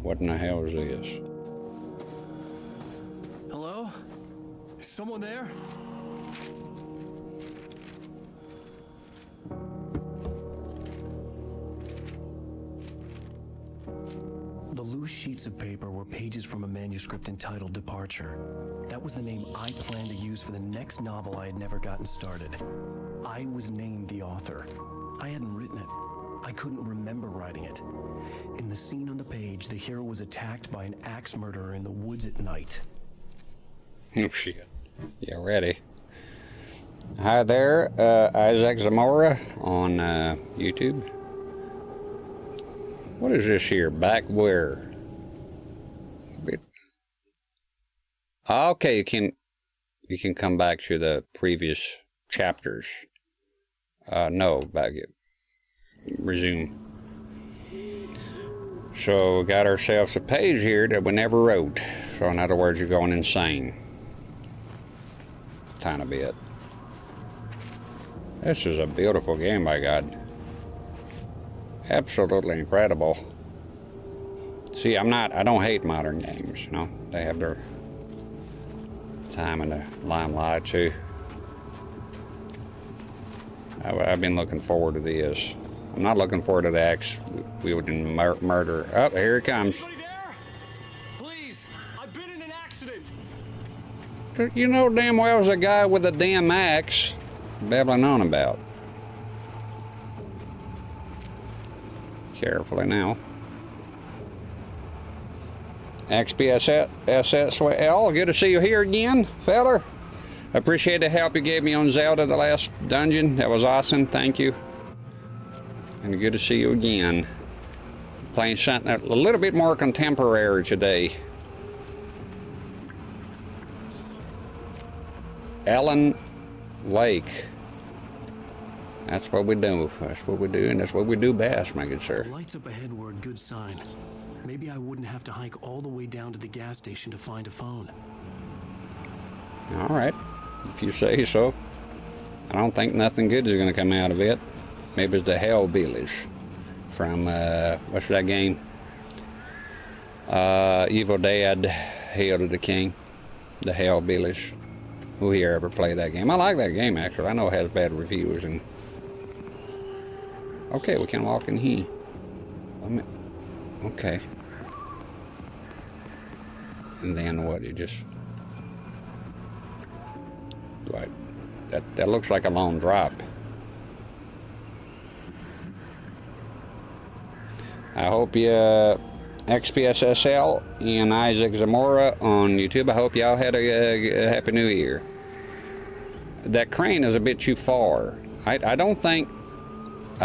What in the hell is this? Hello? Is someone there? The loose sheets of paper were pages from a manuscript entitled Departure. That was the name I planned to use for the next novel I had never gotten started. I was named the author. I hadn't written it. I couldn't remember writing it. In the scene on the page, the hero was attacked by an axe murderer in the woods at night. Oh shit. Yeah, ready. Hi there, Isaac Zamora on YouTube. What is this here? Back where? Okay, you can come back to the previous chapters. No, back it. Resume. So we got ourselves a page here that we never wrote. So in other words, you're going insane. Tiny bit. This is a beautiful game, by God. Absolutely incredible. See, I don't hate modern games, you know. They have their time in the limelight too. I've been looking forward to this. I'm not looking forward to the axe wielding murder. Oh, here it comes. Anybody there? Please, I've been in an accident. You know damn well there's a guy with a damn axe babbling on about. Carefully now. XPSSL, good to see you here again, feller. Appreciate the help you gave me on Zelda the last dungeon. That was awesome, thank you. And good to see you again. Playing something a little bit more contemporary today. Alan Wake. That's what we do. That's what we do, and that's what we do best, my good sir. The lights up ahead were a good sign. Maybe I wouldn't have to hike all the way down to the gas station to find a phone. All right, if you say so. I don't think nothing good is going to come out of it. Maybe it's the Hellbillies from, what's that game? Evil Dead, Hail to the King. The Hellbillies. Who here ever played that game? I like that game, actually. I know it has bad reviews. And okay, we can walk in here. Okay. And then what? You just... What? That looks like a long drop. I hope you, XPSSL and Isaac Zamora on YouTube, I hope y'all had a Happy New Year. That crane is a bit too far. I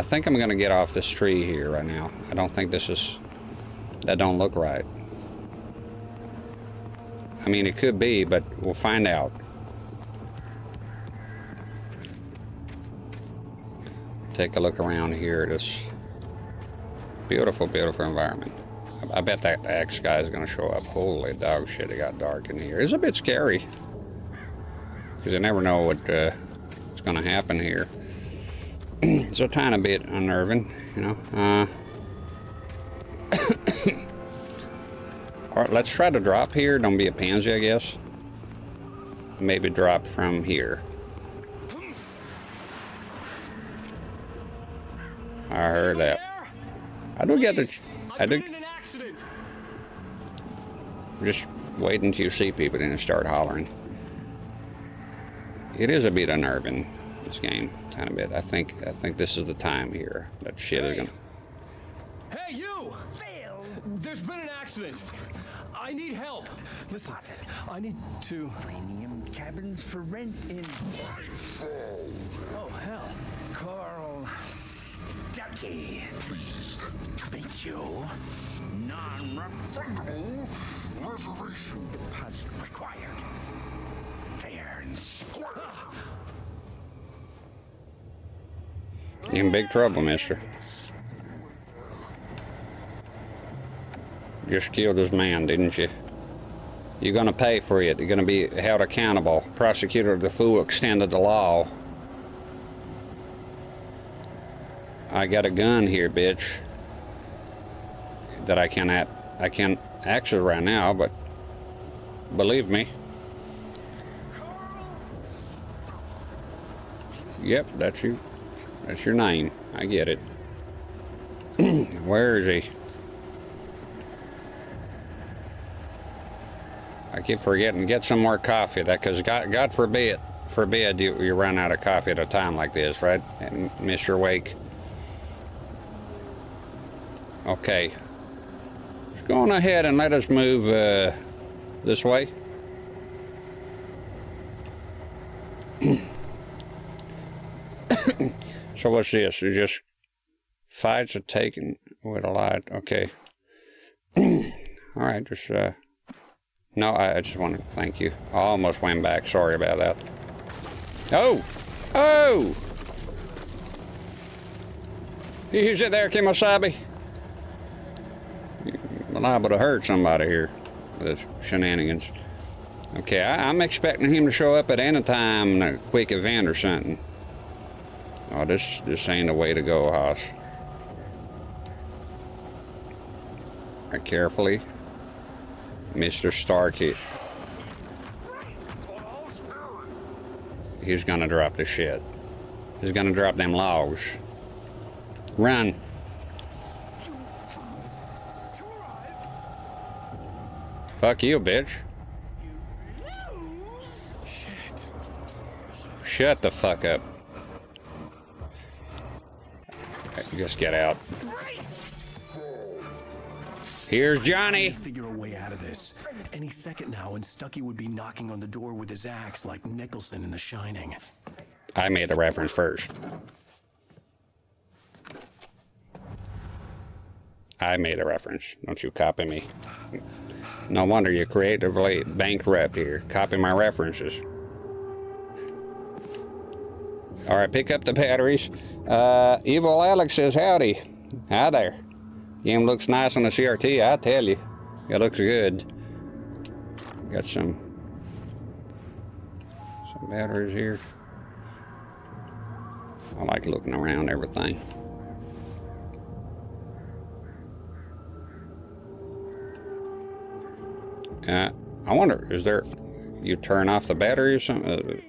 think I'm gonna get off this tree here right now. I don't think this is, that don't look right. I mean, it could be, but we'll find out. Take a look around here. This beautiful, beautiful environment. I bet that X guy is going to show up. Holy dog shit, it got dark in here. It's a bit scary. Because you never know what's going to happen here. It's a tiny bit unnerving, you know. Alright, let's try to drop here. Don't be a pansy, I guess. Maybe drop from here. I heard that. I do get the... I do... Just wait until you see people and start hollering. It is a bit unnerving, this game. Tiny bit. I think this is the time here. That shit is gonna... Hey, you! Phil! There's been an accident. I need help. Listen, I need to... Premium cabins for rent in... Oh, hell. Carl... Ducky. Pleased to meet you. Non-refundable reservation deposit required. Fair and square. You're in big trouble, mister. Just killed this man, didn't you? You're gonna pay for it. You're gonna be held accountable. Prosecutor of the fool extended the law. I got a gun here, bitch, that I can't access right now, but believe me. Yep, that's you. That's your name. I get it. Where is he? I keep forgetting. Get some more coffee. That, because God forbid you run out of coffee at a time like this, right? And Mr. Wake. Okay, let's go on ahead and let us move this way. So what's this? You just fights are taken with a light. Okay. All right, just no, I just want to thank you. I almost went back. Sorry about that. Oh, oh! You sit there, Kimosabi. You're liable to hurt somebody here with this shenanigans. Okay, I'm expecting him to show up at any time in a quick event or something. Oh, this ain't the way to go, Hoss. Right, carefully. Mr. Starkey. He's gonna drop the shit. He's gonna drop them logs. Run. Fuck you, bitch. Shut the fuck up. Just get out. Here's Johnny. Figure a way out of this. Any second now, and Stucky would be knocking on the door with his axe like Nicholson in The Shining. I made a reference first. I made a reference. Don't you copy me. No wonder you're creatively bankrupt here. Copy my references. All right, pick up the batteries. Evil Alex says howdy. Hi there. Game looks nice on the CRT, I tell you. It looks good. Got some batteries here. I like looking around everything. I wonder, is there, you turn off the battery or something?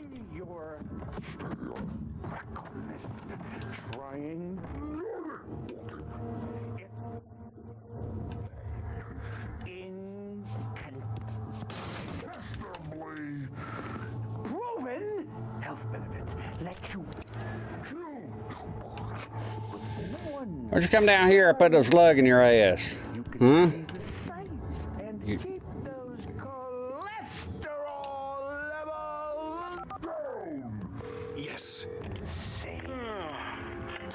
Why don't you come down here and put those lug in your ass? Huh? Yes.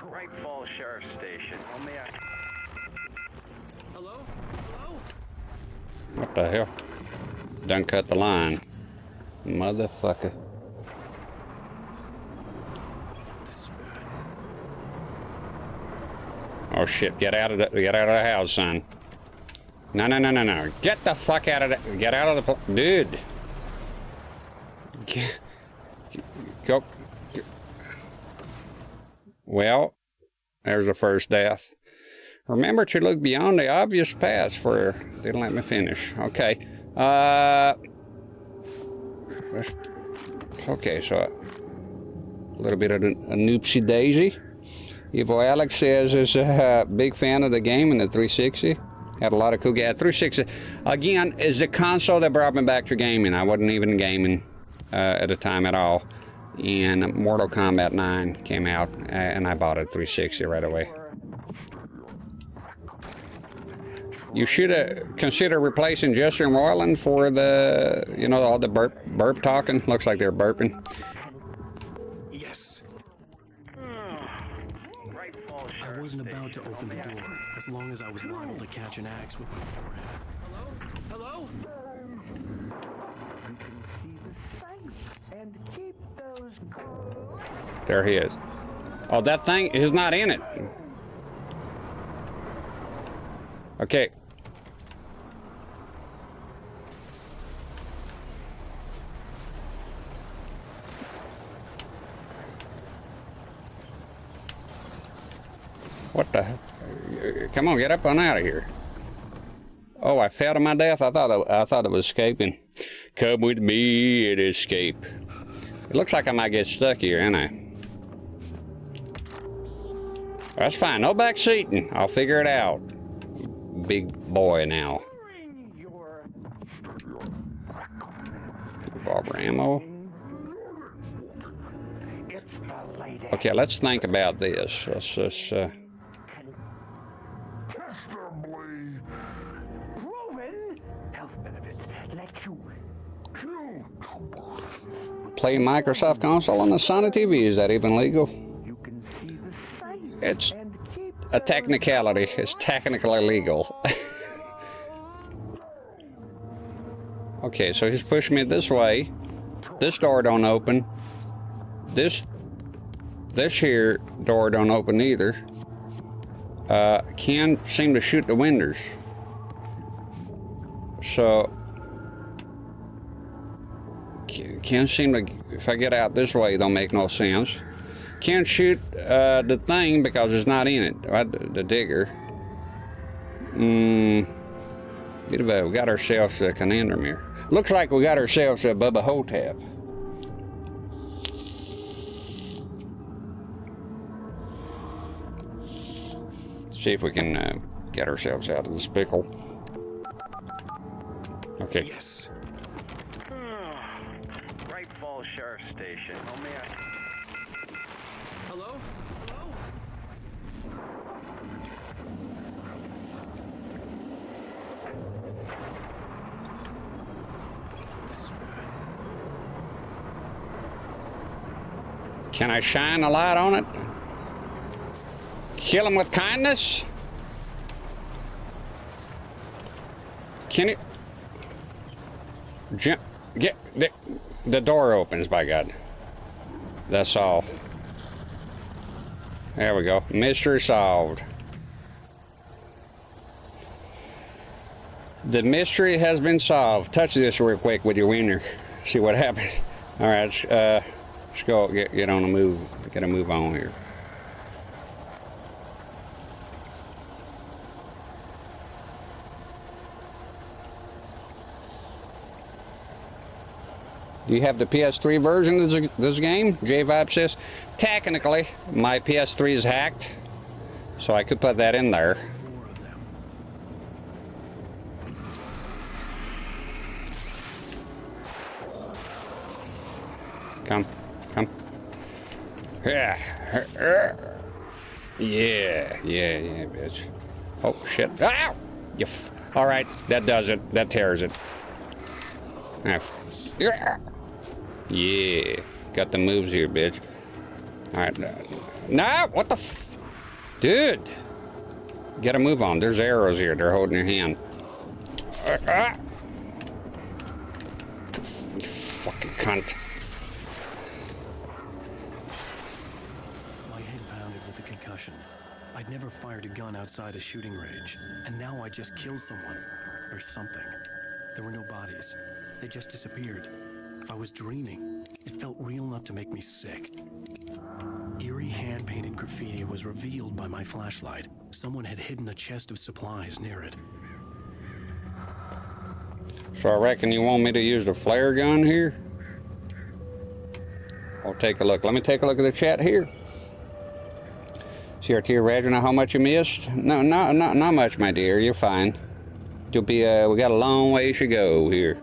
Great Falls Sheriff Station. Hello? Hello? What the hell? Done cut the line. Motherfucker. Oh shit, get out of the house, son. No. Get the fuck out of the, get out of the, dude. Go. Well, there's the first death. Remember to look beyond the obvious paths for, didn't let me finish. Okay. Okay, so a little bit of a noopsie daisy. Evil Alex says is a big fan of the game and the 360. Had a lot of cool games. 360, again, is the console that brought me back to gaming. I wasn't even gaming at the time at all. And Mortal Kombat 9 came out, and I bought a 360 right away. You should consider replacing Justin Roiland for the, you know, all the burp talking. Looks like they're burping. Yes. I wasn't about to open the door, as long as I was liable to catch an axe with my forehead. Hello? You can see the sight and keep those There he is. Oh, that thing is not in it. Okay. What the hell? Come on, get up on out of here. Oh, I fell to my death. I thought it was escaping. Come with me and escape. It looks like I might get stuck here, ain't I? That's fine. No back seating. I'll figure it out. Big boy now. Revolver ammo. Okay, let's think about this. Let's just play Microsoft console on the Sony TV. Is that even legal? It's a technicality. It's technically legal. Okay, so he's pushing me this way. This door don't open. This here door don't open either. Can't seem to shoot the windows. So can't seem to, if I get out this way, it don't make no sense. Can't shoot the thing because it's not in it, right? The digger. We got ourselves a conundrum here. Looks like we got ourselves a Bubba Hotep. See if we can get ourselves out of this pickle. Okay. Yes. Great Falls Sheriff Station. Hello? Hello? Can I shine a light on it? Kill him with kindness? Can it? Get the door opens, by God. That's all. There we go. Mystery solved. The mystery has been solved. Touch this real quick with your wiener. See what happens. All right, let's go get on a move. Get a move on here. Do you have the PS3 version of this game? J-Vibe says. Technically, my PS3 is hacked, so I could put that in there. Come. Yeah, bitch. Oh, shit. Ow! All right, that does it. That tears it. Yeah, got the moves here, bitch. All right. No, what the dude? Get a move on. There's arrows here. They're holding your hand. You fucking cunt. My head pounded with the concussion. I'd never fired a gun outside a shooting range, and now I just killed someone. Or something. There were no bodies. They just disappeared. If I was dreaming, it felt real enough to make me sick. Eerie hand-painted graffiti was revealed by my flashlight. Someone had hidden a chest of supplies near it. So I reckon you want me to use the flare gun here? I'll take a look. Let me take a look at the chat here. CRT-rex, you know how much you missed? No, not much, my dear. You're fine. You'll be, we got a long ways to go here.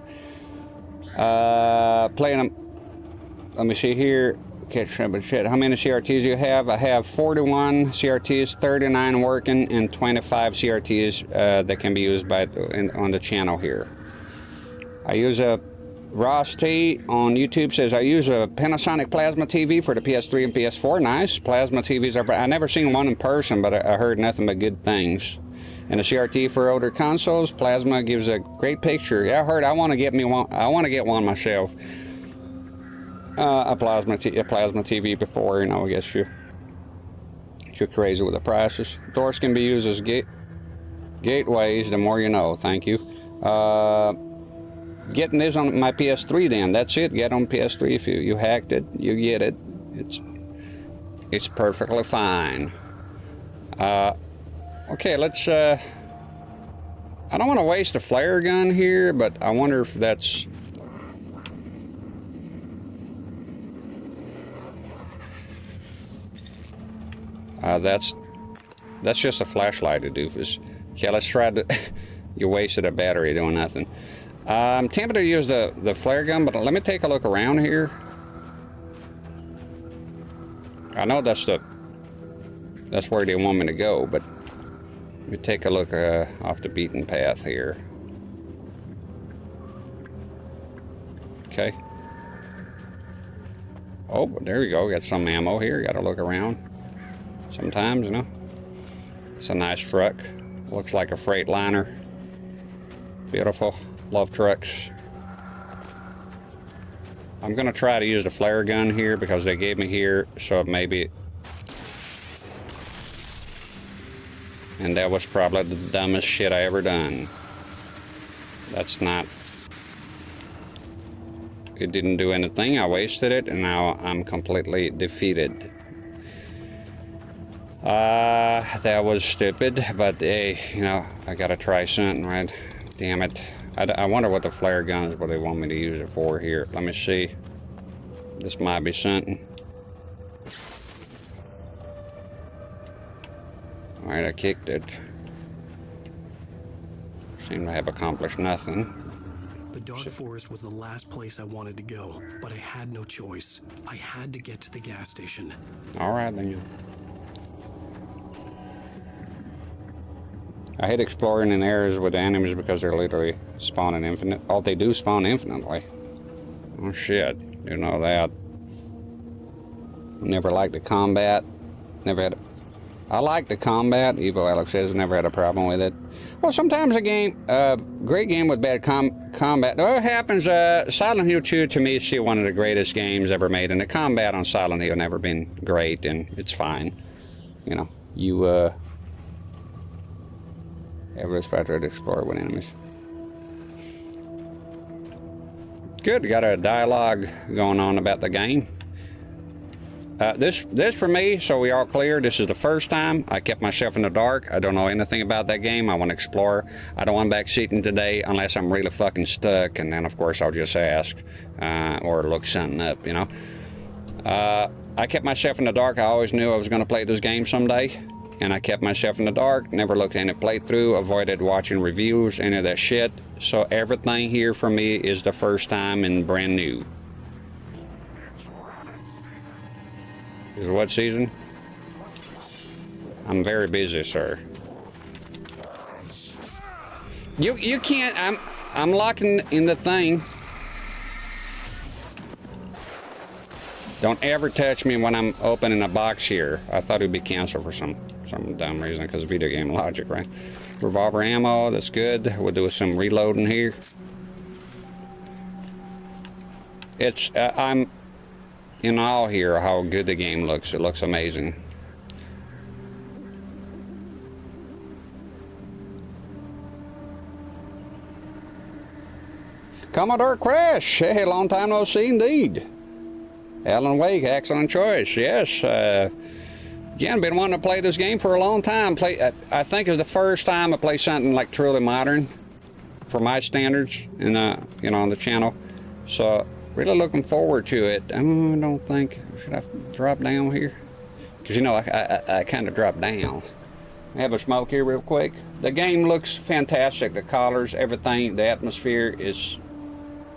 Playing them. Let me see here. Catch up with shit. How many CRTs do you have? I have 41 CRTs, 39 working, and 25 CRTs that can be used on the channel here. I use a Ross T on YouTube says I use a Panasonic plasma TV for the PS3 and PS4. Nice. Plasma TVs are. I never seen one in person, but I heard nothing but good things. And a CRT for older consoles. Plasma gives a great picture. Yeah, I heard. I want to get me one. I want to get one myself. A plasma TV before, you know. I guess you're crazy with the prices. Doors can be used as gateways. The more you know. Thank you. Getting this on my PS3. Then that's it. Get on PS3 if you hacked it. You get it. It's perfectly fine. Okay, let's, I don't want to waste a flare gun here, but I wonder if that's... That's just a flashlight, a doofus. Okay, let's try to... You wasted a battery doing nothing. I'm tempted to use the flare gun, but let me take a look around here. I know that's where they want me to go, but... Let me take a look off the beaten path here. Okay. Oh, there we go. Got some ammo here. Got to look around. Sometimes, you know. It's a nice truck. Looks like a Freightliner. Beautiful. Love trucks. I'm going to try to use the flare gun here because they gave me here, so maybe... And that was probably the dumbest shit I ever done. That's not... It didn't do anything. I wasted it, and now I'm completely defeated. That was stupid, but hey, you know, I gotta try something, right? Damn it. I wonder what the flare gun is, what they want me to use it for here. Let me see. This might be something. Alright, I kicked it. Seemed to have accomplished nothing. The dark forest was the last place I wanted to go, but I had no choice. I had to get to the gas station. Alright then. I hate exploring in areas with enemies because they're literally spawning infinite. Oh, they do spawn infinitely. Oh shit, you know that. Never liked the combat. Never had. I like the combat. Evo Alex says never had a problem with it. Well, sometimes a game, great game with bad combat. Oh, it happens. Silent Hill 2 to me is still one of the greatest games ever made, and the combat on Silent Hill never been great, and it's fine. you know, you have a spectrum to explore with enemies. Good, got a dialogue going on about the game. This for me, so we all clear, this is the first time I kept myself in the dark. I don't know anything about that game. I want to explore. I don't want backseating today unless I'm really fucking stuck, and then of course I'll just ask or look something up, you know. I kept myself in the dark. I always knew I was going to play this game someday, and I kept myself in the dark, never looked at any playthrough, avoided watching reviews, any of that shit. So everything here for me is the first time and brand new. Is what season? I'm very busy, sir. You can't. I'm locking in the thing. Don't ever touch me when I'm opening a box here. I thought it would be canceled for some dumb reason, because video game logic, right? Revolver ammo, that's good. We'll do some reloading here. It's I'm in awe here how good the game looks. It looks amazing. Commodore Crash, hey, long time no see indeed. Alan Wake, excellent choice, yes. Again, been wanting to play this game for a long time. I think it's the first time I play something like truly modern for my standards, and you know, on the channel. So really looking forward to it. I don't think, should I drop down here? Because you know, I kind of dropped down. Have a smoke here real quick. The game looks fantastic. The colors, everything, the atmosphere is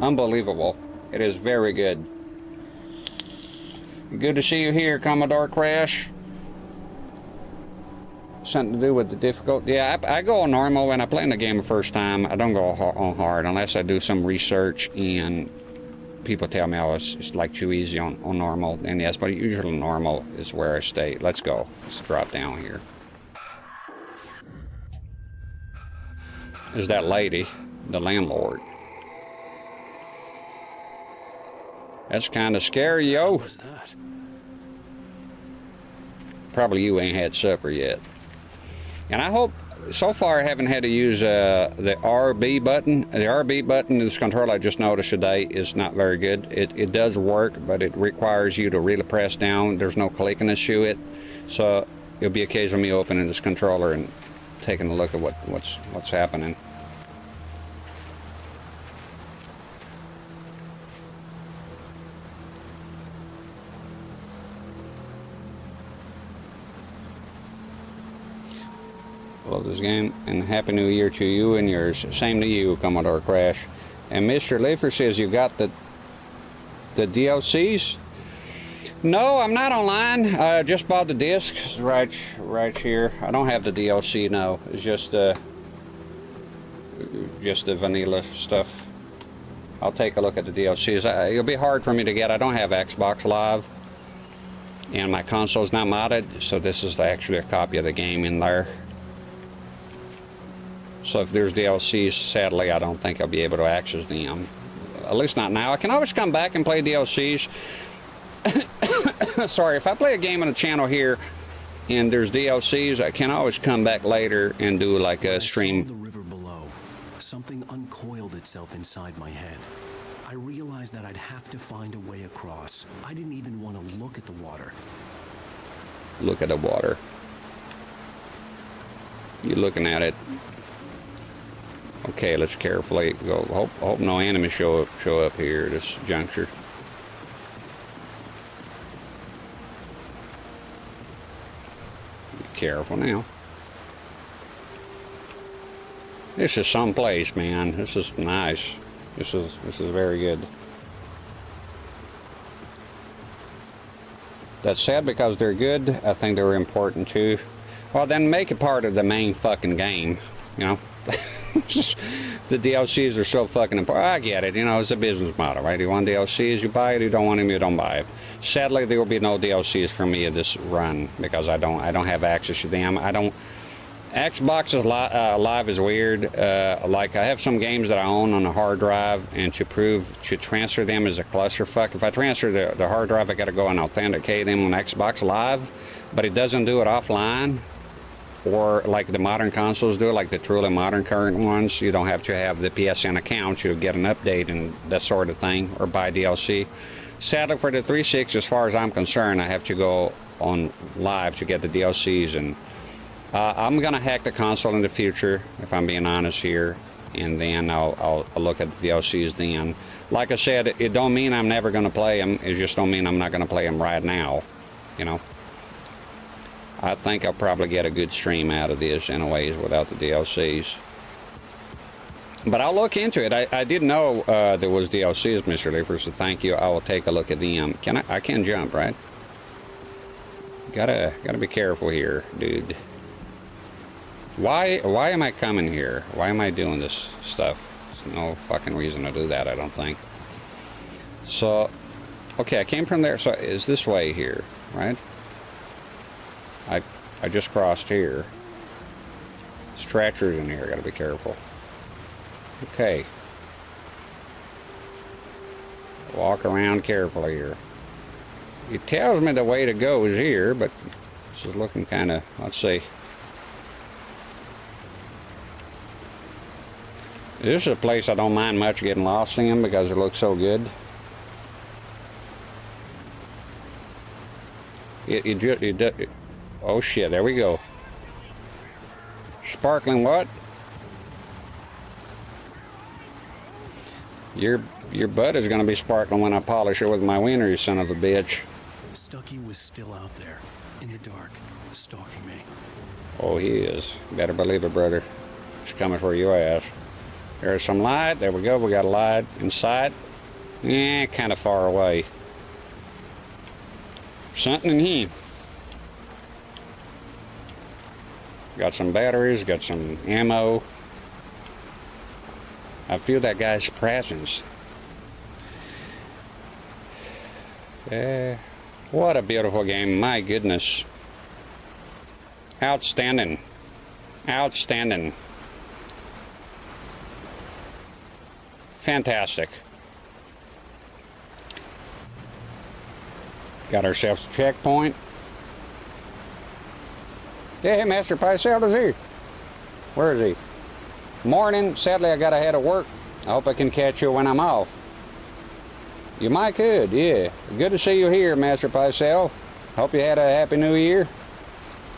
unbelievable. It is very good. Good to see you here, Commodore Crash. Something to do with the difficulty. Yeah, I go on normal when I play in the game the first time. I don't go on hard unless I do some research and people tell me, oh, it's like too easy on normal. And yes, but usually normal is where I stay. Let's go. Let's drop down here. Is that lady, the landlord? That's kind of scary, yo. What was that? Probably you ain't had supper yet. And I hope, so far I haven't had to use the RB button. The RB button in this controller, I just noticed today, is not very good. It does work, but it requires you to really press down. There's no clickiness to it. So it'll be occasionally me opening this controller and taking a look at what's happening. Love this game, and Happy New Year to you and yours. Same to you, Commodore Crash. And Mr. Liffer says you got the DLCs? No, I'm not online. I just bought the discs right here. I don't have the DLC, no. It's just the vanilla stuff. I'll take a look at the DLCs. It'll be hard for me to get. I don't have Xbox Live, and my console's not modded, so this is actually a copy of the game in there. So if there's DLCs, sadly, I don't think I'll be able to access them. At least not now. I can always come back and play DLCs. Sorry, if I play a game on the channel here and there's DLCs, I can always come back later and do like a stream. I saw the river below. Something uncoiled itself inside my head. I realized that I'd have to find a way across. I didn't even want to look at the water. Look at the water. You're looking at it. Okay, let's carefully go. Hope no enemies show up here at this juncture. Be careful now. This is someplace, man. This is nice. This is very good. That's sad because they're good. I think they're important too. Well, then make it part of the main fucking game, you know. The DLCs are so fucking important. I get it, you know, it's a business model, right? You want DLCs, you buy it. You don't want them, you don't buy it. Sadly, there will be no DLCs for me of this run because I don't have access to them. Xbox Live is weird. Like I have some games that I own on a hard drive, and to transfer them is a clusterfuck. If I transfer the hard drive, I got to go and authenticate them on Xbox Live, but it doesn't do it offline, or like the modern consoles do, like the truly modern current ones. You don't have to have the PSN account to get an update and that sort of thing, or buy DLC. Sadly for the 360, as far as I'm concerned, I have to go on Live to get the DLCs, and I'm gonna hack the console in the future, if I'm being honest here, and then I'll look at the DLCs then. Like I said, it don't mean I'm never gonna play them. It just don't mean I'm not gonna play them right now, you know. I think I'll probably get a good stream out of this anyways without the DLCs. But I'll look into it. I didn't know there was DLCs, Mr. Leafer, so thank you. I will take a look at them. I can jump, right? Gotta be careful here, dude. Why am I coming here? Why am I doing this stuff? There's no fucking reason to do that, I don't think. So, okay, I came from there, so it's this way here, right? I just crossed here. Stretchers in here, gotta be careful. Okay. Walk around carefully here. It tells me the way to go is here, but this is looking kind of, let's see. This is a place I don't mind much getting lost in because it looks so good. Oh shit, there we go. Sparkling what? Your butt is gonna be sparkling when I polish it with my wiener, you son of a bitch. Stucky was still out there, in the dark, stalking me. Oh, he is. Better believe it, brother. He's coming for your ass. There's some light. There we go. We got a light in sight. Kind of far away. Something in here. Got some batteries. Got some ammo. I feel that guy's presence. What a beautiful game. My goodness. Outstanding. Outstanding. Fantastic. Got ourselves a checkpoint. Yeah, Master Pycelle is here. Where is he? Morning. Sadly, I got ahead of work. I hope I can catch you when I'm off. You might could, yeah. Good to see you here, Master Pycelle. Hope you had a happy new year.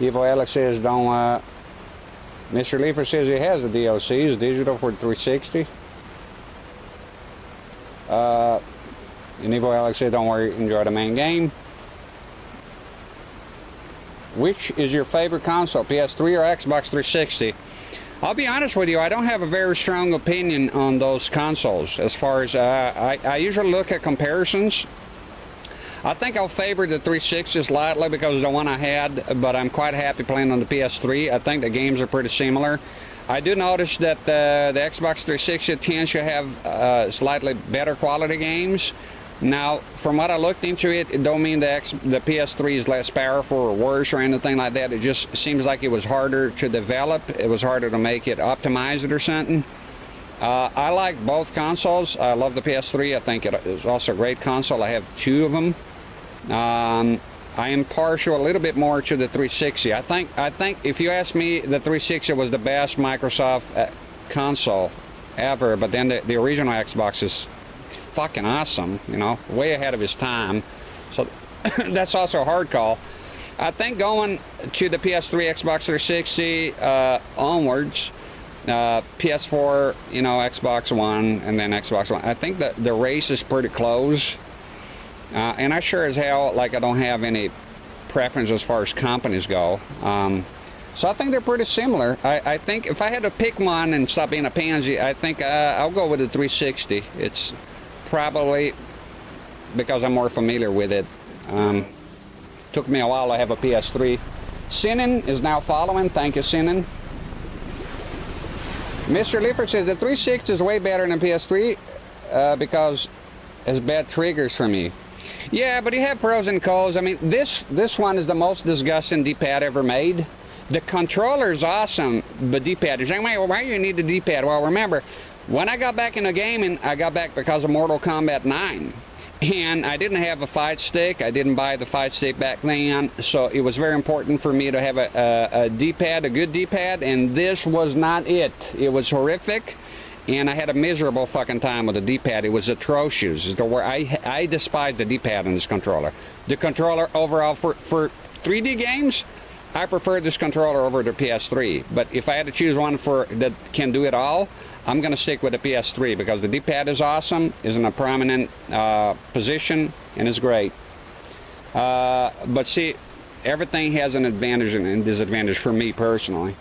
Evil Alex says don't, Mr. Leafer says he has the DLCs, digital for 360. And Evil Alex said don't worry, enjoy the main game. Which is your favorite console, PS3 or Xbox 360? I'll be honest with you, I don't have a very strong opinion on those consoles. As far as, I usually look at comparisons. I think I'll favor the 360 slightly because of the one I had, but I'm quite happy playing on the PS3. I think the games are pretty similar. I do notice that the Xbox 360 tends to have slightly better quality games. Now, from what I looked into it, it don't mean the PS3 is less powerful or worse or anything like that. It just seems like it was harder to develop. It was harder to make it, optimize it or something. I like both consoles. I love the PS3. I think it is also a great console. I have two of them. I am partial a little bit more to the 360. I think if you ask me, the 360 was the best Microsoft console ever, but then the original Xbox is fucking awesome, you know, way ahead of his time. So that's also a hard call. I think going to the PS3, Xbox 360 onwards, PS4, you know, Xbox One, and then Xbox One. I think that the race is pretty close. And I sure as hell, like, I don't have any preference as far as companies go. So I think they're pretty similar. I think if I had to pick one and stop being a pansy, I think I'll go with the 360. It's probably because I'm more familiar with it. Took me a while to have a PS3. Sinan is now following. Thank you, Sinan. Mr. Lifford says the 360 is way better than PS3 because it has bad triggers for me. Yeah, but you have pros and cons. I mean, this one is the most disgusting D-pad ever made. The controller's awesome, but D-pad. You're saying, wait, why do you need the D-pad? Well, remember, when I got back into gaming, I got back because of Mortal Kombat 9. And I didn't have a fight stick. I didn't buy the fight stick back then, so it was very important for me to have a D-pad, a good D-pad, and this was not it. It was horrific, and I had a miserable fucking time with the D-pad. It was atrocious. I despise the D-pad in this controller. The controller overall for 3D games, I prefer this controller over the PS3. But if I had to choose one that can do it all, I'm going to stick with the PS3 because the D-pad is awesome, is in a prominent position, and is great. But see, everything has an advantage and disadvantage for me personally.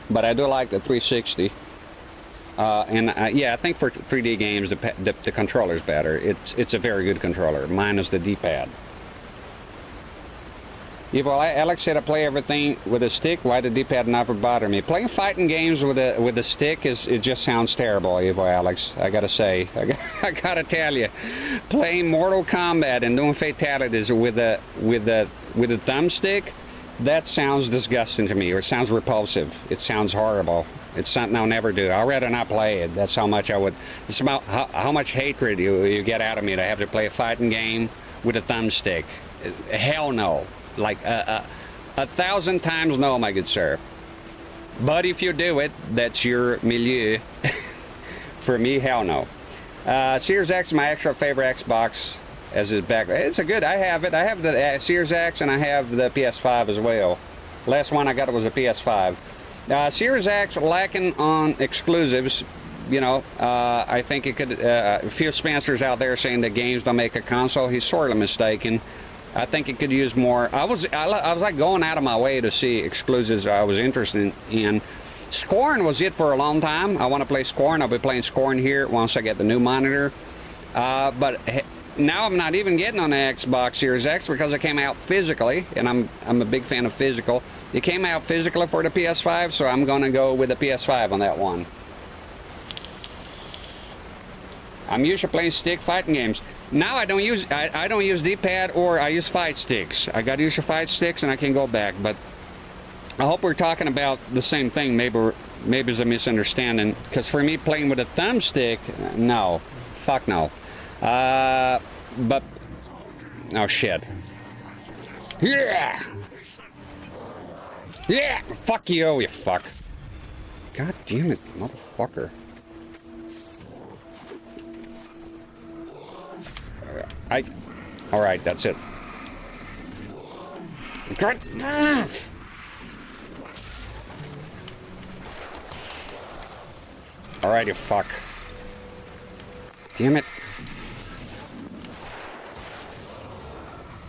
But I do like the 360. Yeah, I think for 3D games, the controller's better. It's a very good controller, minus the D-pad. Well, Alex said I play everything with a stick. Why the D-pad never bother me? Playing fighting games with a stick it just sounds terrible, Evo Alex. I gotta say, I gotta tell you, playing Mortal Kombat and doing fatalities with a thumbstick, that sounds disgusting to me. Or it sounds repulsive. It sounds horrible. It's something I'll never do. I'd rather not play it. That's how much I would. It's about how much hatred you get out of me to have to play a fighting game with a thumbstick. Hell no. Like 1,000 times no, my good sir. But if you do it, that's your milieu. For me, hell no. Series X is my extra favorite Xbox as his back. It's a good. I have it. I have the Series X and I have the PS5 as well. Last one I got was a PS5. Series X lacking on exclusives. You know, I think it could. Phil Spencer's out there saying that games don't make a console. He's sort of mistaken. I think it could use more. I was like going out of my way to see exclusives I was interested in. Scorn was it for a long time. I want to play Scorn. I'll be playing Scorn here once I get the new monitor. But now I'm not even getting on the Xbox Series X because it came out physically, and I'm a big fan of physical. It came out physically for the PS5, so I'm going to go with the PS5 on that one. I'm used to playing stick fighting games. Now I don't use D-pad or I use fight sticks. I got to use your fight sticks and I can go back. But I hope we're talking about the same thing. Maybe it's a misunderstanding. Because for me, playing with a thumbstick, no, fuck no. But oh shit. Yeah. Yeah. Fuck you, you fuck. God damn it, motherfucker. All right, that's it. All right, you fuck. Damn it.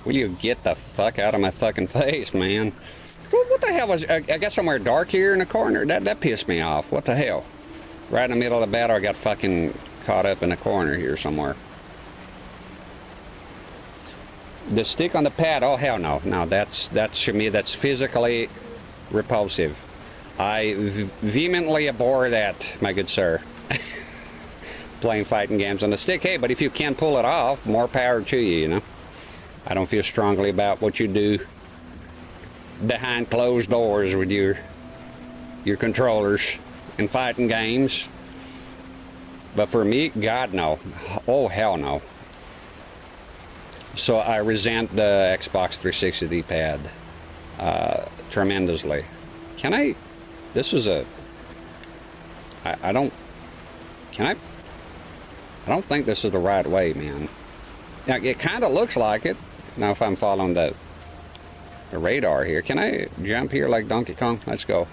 Will you get the fuck out of my fucking face, man? What the hell was... I got somewhere dark here in the corner. That pissed me off. What the hell? Right in the middle of the battle, I got fucking caught up in a corner here somewhere. The stick on the pad, oh hell no. No, that's to me, that's physically repulsive. I vehemently abhor that, my good sir. Playing fighting games on the stick. Hey, but if you can pull it off, more power to you, you know. I don't feel strongly about what you do behind closed doors with your controllers in fighting games. But for me, God no. Oh hell no. So I resent the Xbox 360 D-pad tremendously. Can I? This is a. I don't. Can I? I don't think this is the right way, man. Now it kind of looks like it. Now if I'm following the radar here, can I jump here like Donkey Kong? Let's go.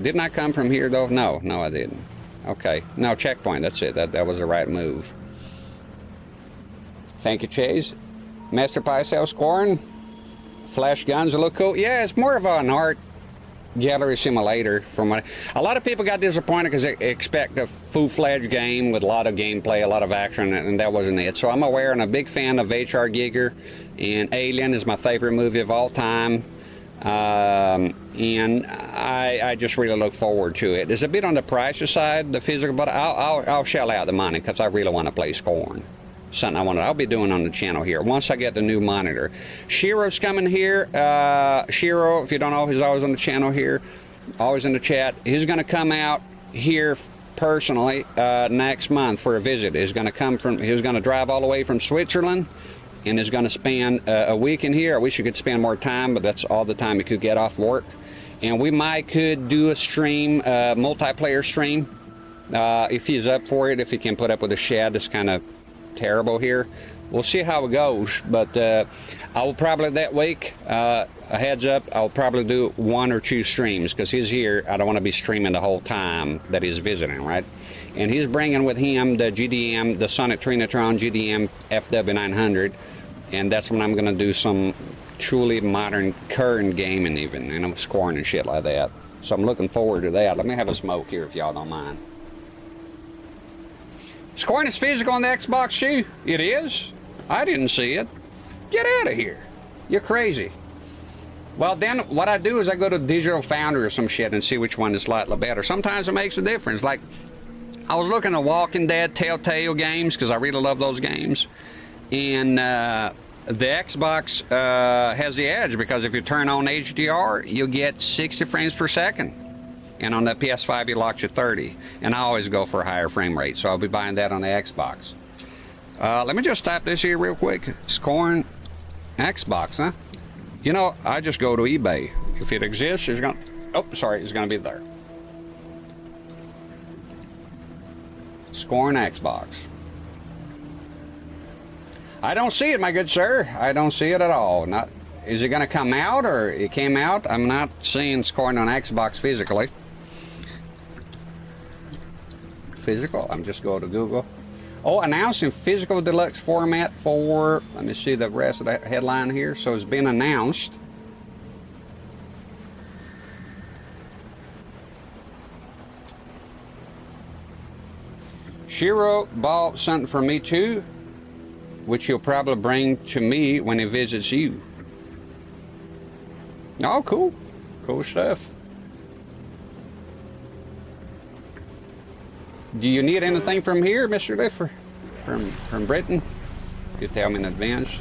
Didn't I come from here though? No, I didn't. Okay, no checkpoint. That's it. That was the right move. Thank you, Chase. Master Pie sells Scorn. Flash guns look cool. Yeah, it's more of an art gallery simulator. From what a lot of people got disappointed because they expect a full-fledged game with a lot of gameplay, a lot of action, and that wasn't it. So I'm aware and a big fan of H.R. Giger, and Alien is my favorite movie of all time. And I just really look forward to it. It's a bit on the pricier side, the physical, but I'll shell out the money because I really want to play Scorn. something I'll be doing on the channel here once I get the new monitor. Shiro's coming here. Shiro, if you don't know, he's always on the channel here, always in the chat. He's going to come out here personally next month for a visit. He's going to drive all the way from Switzerland and is going to spend a week in here. I wish he could spend more time, but that's all the time he could get off work. And we could do a stream, multiplayer stream, if he's up for it, if he can put up with the shed. It's kind of terrible here. We'll see how it goes, but I will probably that week, a heads up, I'll probably do 1 or 2 streams because he's here. I don't want to be streaming the whole time that he's visiting, right? And he's bringing with him the GDM, the Sonic Trinitron GDM FW900, and that's when I'm going to do some truly modern current gaming, even, you know, scoring and shit like that. So I'm looking forward to that. Let me have a smoke here if y'all don't mind. Scoring is physical on the Xbox shoe. It is? I didn't see it. Get out of here. You're crazy. Well, then what I do is I go to Digital Foundry or some shit and see which one is slightly better. Sometimes it makes a difference. Like, I was looking at Walking Dead, Telltale games, because I really love those games. And the Xbox has the edge, because if you turn on HDR, you get 60 frames per second. And on the PS5, you lock you 30. And I always go for a higher frame rate, so I'll be buying that on the Xbox. Let me just type this here real quick. Scoring Xbox, huh? You know, I just go to eBay. If it exists, it's gonna... Oh, sorry, it's gonna be there. Scoring Xbox. I don't see it, my good sir. I don't see it at all. Not. Is it gonna come out, or it came out? I'm not seeing scoring on Xbox physically. Physical, I'm just going to Google. Oh, announced in physical deluxe format for, let me see the rest of the headline here. So it's been announced. Shiro bought something for me too, which he'll probably bring to me when he visits you. Oh, cool. Cool stuff. Do you need anything from here, Mr. Liffer? From Britain? You tell me in advance.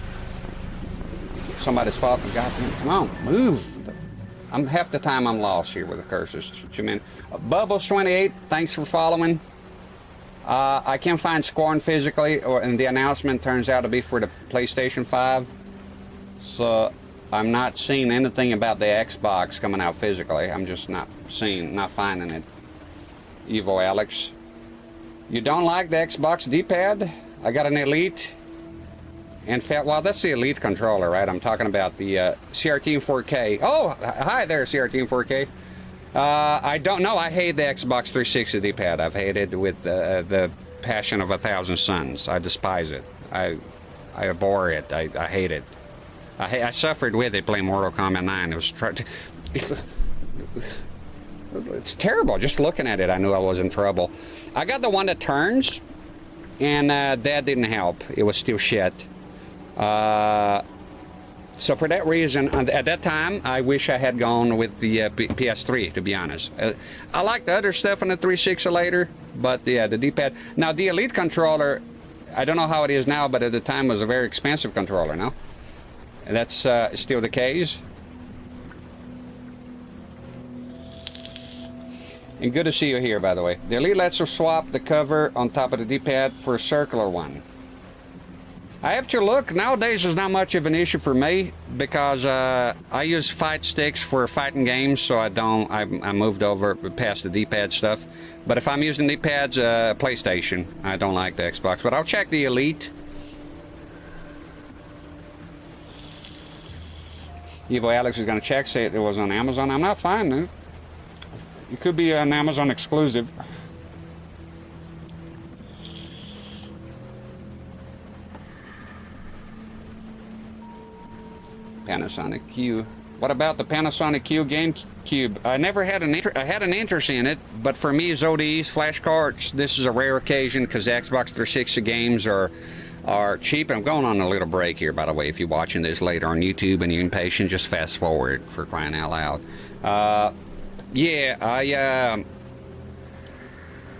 Somebody's fault. Come on, move. Half the time I'm lost here with the curses. Bubbles28, thanks for following. I can't find scoring physically, and the announcement turns out to be for the PlayStation 5. So I'm not seeing anything about the Xbox coming out physically. I'm just not finding it. Evo Alex. You don't like the Xbox D-pad? I got an Elite. And well, that's the Elite controller, right? I'm talking about the CRT in 4K. Oh, hi there, CRT in 4K. I don't know. I hate the Xbox 360 D-pad. I've hated it with the passion of 1,000 suns. I despise it. I abhor it. I hate it. I suffered with it playing Mortal Kombat 9. It was it's terrible. Just looking at it, I knew I was in trouble. I got the one that turns, and that didn't help. It was still shit. So for that reason, at that time, I wish I had gone with the PS3, to be honest. I like the other stuff on the 360 later, but yeah, the D-pad. Now, the Elite controller, I don't know how it is now, but at the time was a very expensive controller, no? And that's still the case. And good to see you here, by the way. The Elite lets us swap the cover on top of the D-pad for a circular one. I have to look. Nowadays, there's not much of an issue for me because I use fight sticks for fighting games, so I moved over past the D-pad stuff. But if I'm using D-pads, PlayStation, I don't like the Xbox. But I'll check the Elite. Evo Alex is going to check, say it was on Amazon. I'm not finding it. It could be an Amazon exclusive. Panasonic Q. What about the Panasonic Q GameCube? I never had an interest in it, but for me, as ODEs, flash cards, this is a rare occasion because the Xbox 360 games are cheap. I'm going on a little break here, by the way. If you're watching this later on YouTube and you're impatient, just fast forward, for crying out loud. Yeah,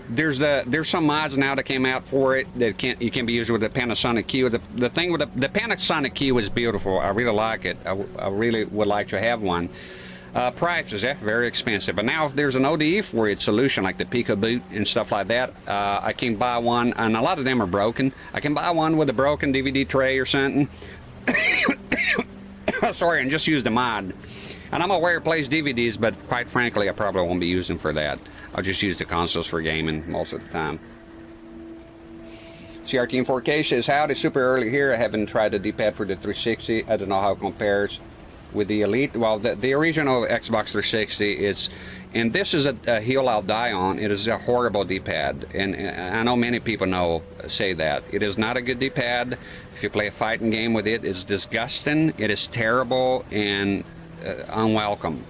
there's some mods now that came out for it that you can be used with the Panasonic Q. The thing with the Panasonic Q is beautiful. I really like it. I really would like to have one. Prices, very expensive. But now if there's an ODE for it solution like the Pico Boot and stuff like that, I can buy one, and a lot of them are broken. I can buy one with a broken DVD tray or something. Sorry, and just use the mod. And I'm aware it plays DVDs, but quite frankly, I probably won't be using for that. I'll just use the consoles for gaming most of the time. CRT in 4K says, howdy, super early here. I haven't tried the D-pad for the 360. I don't know how it compares with the Elite. Well, the original Xbox 360 is, and this is a hill I'll die on. It is a horrible D-pad, and I know many people say that. It is not a good D-pad. If you play a fighting game with it, it's disgusting. It is terrible and unwelcome.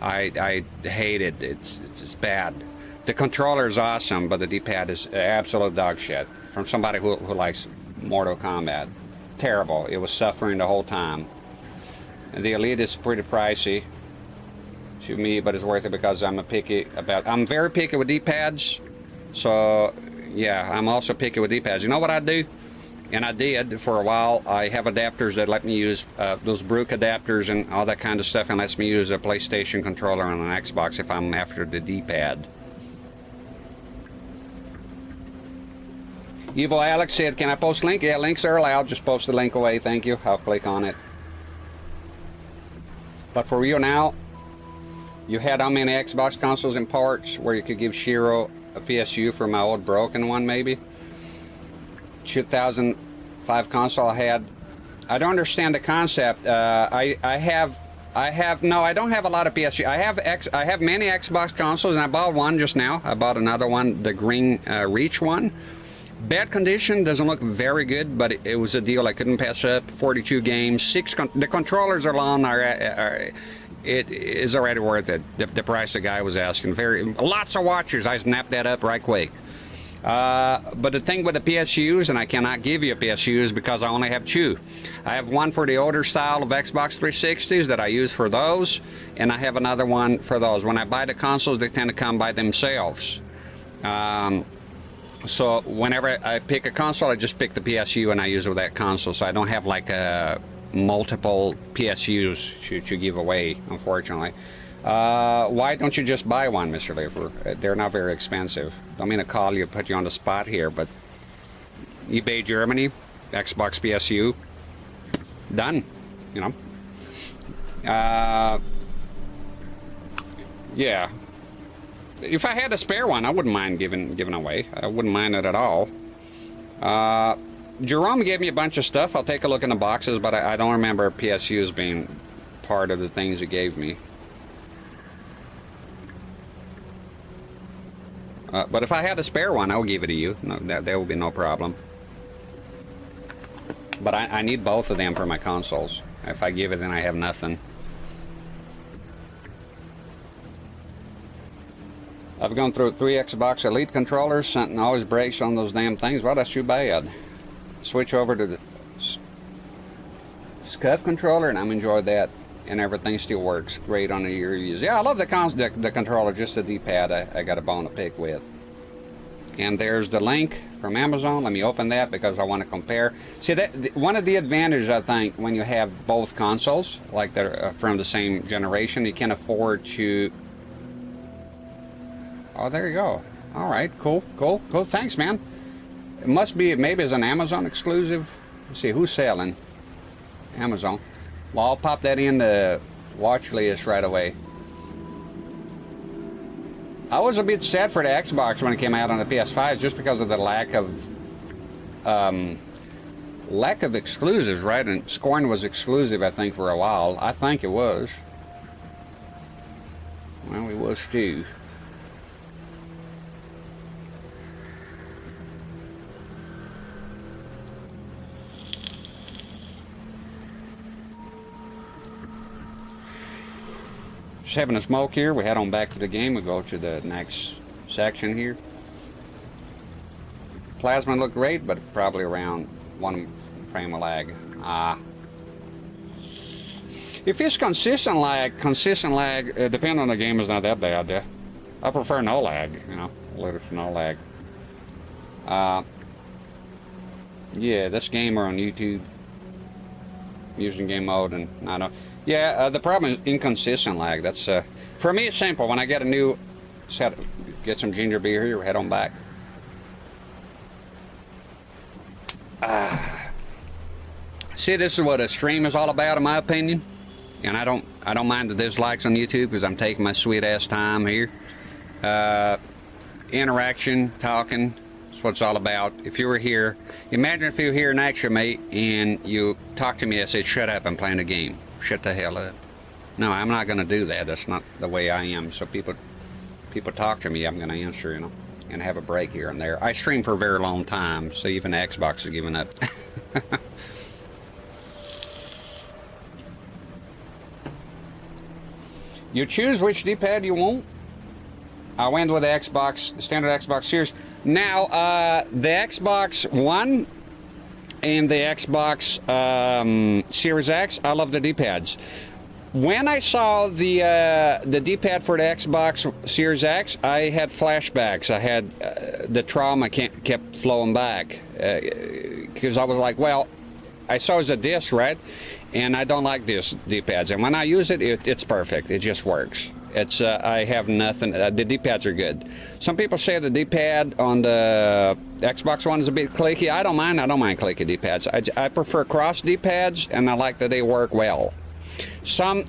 I hate it. It's bad. The controller is awesome, but the D-pad is absolute dog shit. From somebody who likes Mortal Kombat. Terrible. It was suffering the whole time. And the Elite is pretty pricey to me, but it's worth it because I'm very picky with D-pads. So yeah, I'm also picky with D-pads. You know what I do? And I did for a while. I have adapters that let me use those Brook adapters and all that kind of stuff, and lets me use a PlayStation controller on an Xbox if I'm after the D-pad. Evil Alex said, can I post link? Yeah, links are allowed. Just post the link away. Thank you. I'll click on it. But for real now, you had how many Xbox consoles and parts where you could give Shiro a PSU for my old broken one, maybe? 2005 console I had. I don't understand the concept. I don't have a lot of PSU. I have many Xbox consoles, and I bought one just now. I bought another one, the green Reach one. Bad condition, doesn't look very good, but it was a deal I couldn't pass up. 42 games, the controllers are long. It is already worth it. The price the guy was asking. Lots of watchers. I snapped that up right quick. But the thing with the PSUs, and I cannot give you a PSUs because I only have two. I have one for the older style of Xbox 360s that I use for those, and I have another one for those. When I buy the consoles, they tend to come by themselves. So whenever I pick a console, I just pick the PSU and I use it with that console. So I don't have like multiple PSUs to give away, unfortunately. Why don't you just buy one, Mr. Leifer? They're not very expensive. Don't mean to call you, put you on the spot here, but eBay Germany, Xbox PSU, done, you know. Yeah. If I had a spare one, I wouldn't mind giving away. I wouldn't mind it at all. Jerome gave me a bunch of stuff. I'll take a look in the boxes, but I don't remember PSUs being part of the things he gave me. But if I had a spare one, I would give it to you. No, there would be no problem. But I need both of them for my consoles. If I give it, then I have nothing. I've gone through 3 Xbox Elite controllers. Something always breaks on those damn things. Well, that's too bad. Switch over to the SCUF controller, and I'm enjoying that. And everything still works great on the reviews. Yeah, I love the controller, just the D-pad I got a bone to pick with. And there's the link from Amazon. Let me open that because I want to compare. See, one of the advantages, I think, when you have both consoles, like they're from the same generation, you can afford to... Oh, there you go. All right, cool. Thanks, man. It must be, maybe it's an Amazon exclusive. Let's see, who's selling? Amazon. Well, I'll pop that in the watch list right away. I was a bit sad for the Xbox when it came out on the PS5 just because of the lack of exclusives, right? And Scorn was exclusive, I think, for a while. I think it was. Well, it was too. Just having a smoke here. We head on back to the game. We go to the next section here. Plasma looked great, but probably around 1 frame of lag. If it's consistent lag, depending on the game, is not that bad. I prefer no lag, you know. Little no lag. Yeah, this gamer on YouTube using game mode, and I don't. Yeah, the problem is inconsistent lag. That's for me. It's simple. When I get a new set, get some ginger beer here. Head on back. See, this is what a stream is all about, in my opinion. And I don't mind the dislikes on YouTube because I'm taking my sweet ass time here. Interaction, talking, that's what it's all about. If you were here, imagine if you were here next to me and you talk to me and say, shut up, I'm playing a game. Shut the hell up. No, I'm not going to do that. That's not the way I am. So people talk to me, I'm going to answer, you know, and have a break here and there. I stream for a very long time, so even the Xbox is giving up. You choose which D-pad you want. I went with the Xbox, standard Xbox Series. Now, the Xbox One and the Xbox Series X, I love the D-pads. When I saw the D-pad for the Xbox Series X, I had flashbacks. I had the trauma kept flowing back because I was like, well, I saw it as a disc, right? And I don't like this D-pads. And when I use it, it's perfect. It just works. It's I have nothing. The D-pads are good. Some people say the D-pad on the Xbox One is a bit clicky. I don't mind. I don't mind clicky D-pads. I prefer cross D-pads, and I like that they work well.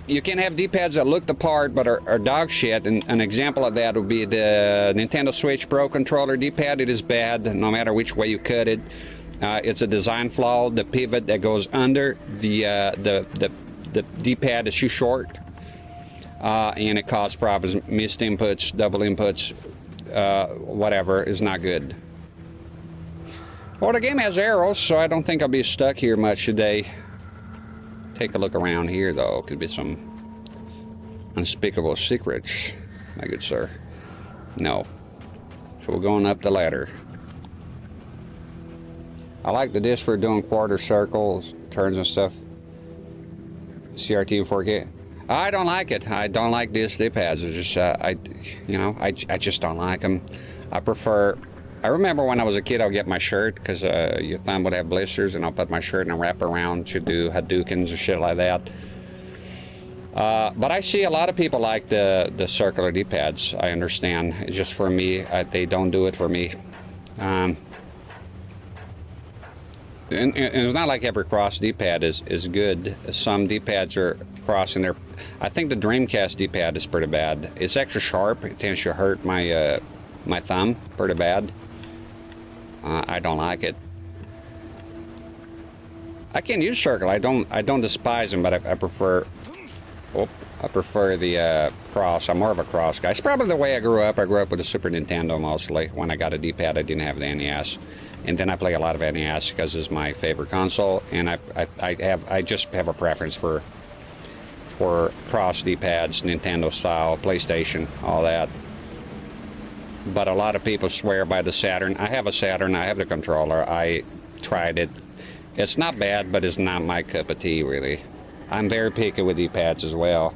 You can have D-pads that look the part but are dog shit, and an example of that would be the Nintendo Switch Pro controller D-pad. It is bad no matter which way you cut it. It's a design flaw. The pivot that goes under the D-pad is too short, and it causes problems. Missed inputs, double inputs, whatever is not good. Well, the game has arrows, so I don't think I'll be stuck here much today. Take a look around here, though. Could be some unspeakable secrets, my good sir. No. So we're going up the ladder. I like the disc for doing quarter circles, turns and stuff. CRT and 4K. I don't like it. I don't like these D-pads. It's just, I just don't like them. I remember when I was a kid, I'll get my shirt because your thumb would have blisters, and I'll put my shirt and wrap around to do Hadoukens and shit like that. But I see a lot of people like the circular D-pads. I understand. It's just for me, they don't do it for me. And it's not like every cross D-pad is good. Some D-pads are crossing there. I think the Dreamcast D-pad is pretty bad. It's extra sharp. It tends to hurt my my thumb pretty bad. I don't like it. I can use circle. I don't despise them, but I prefer. I prefer the cross. I'm more of a cross guy. It's probably the way I grew up. I grew up with a Super Nintendo mostly. When I got a D-pad, I didn't have the NES. And then I play a lot of NES because it's my favorite console, and I just have a preference for cross D-pads, Nintendo style, PlayStation, all that. But a lot of people swear by the Saturn. I have a Saturn. I have the controller. I tried it. It's not bad, but it's not my cup of tea, really. I'm very picky with D-pads as well.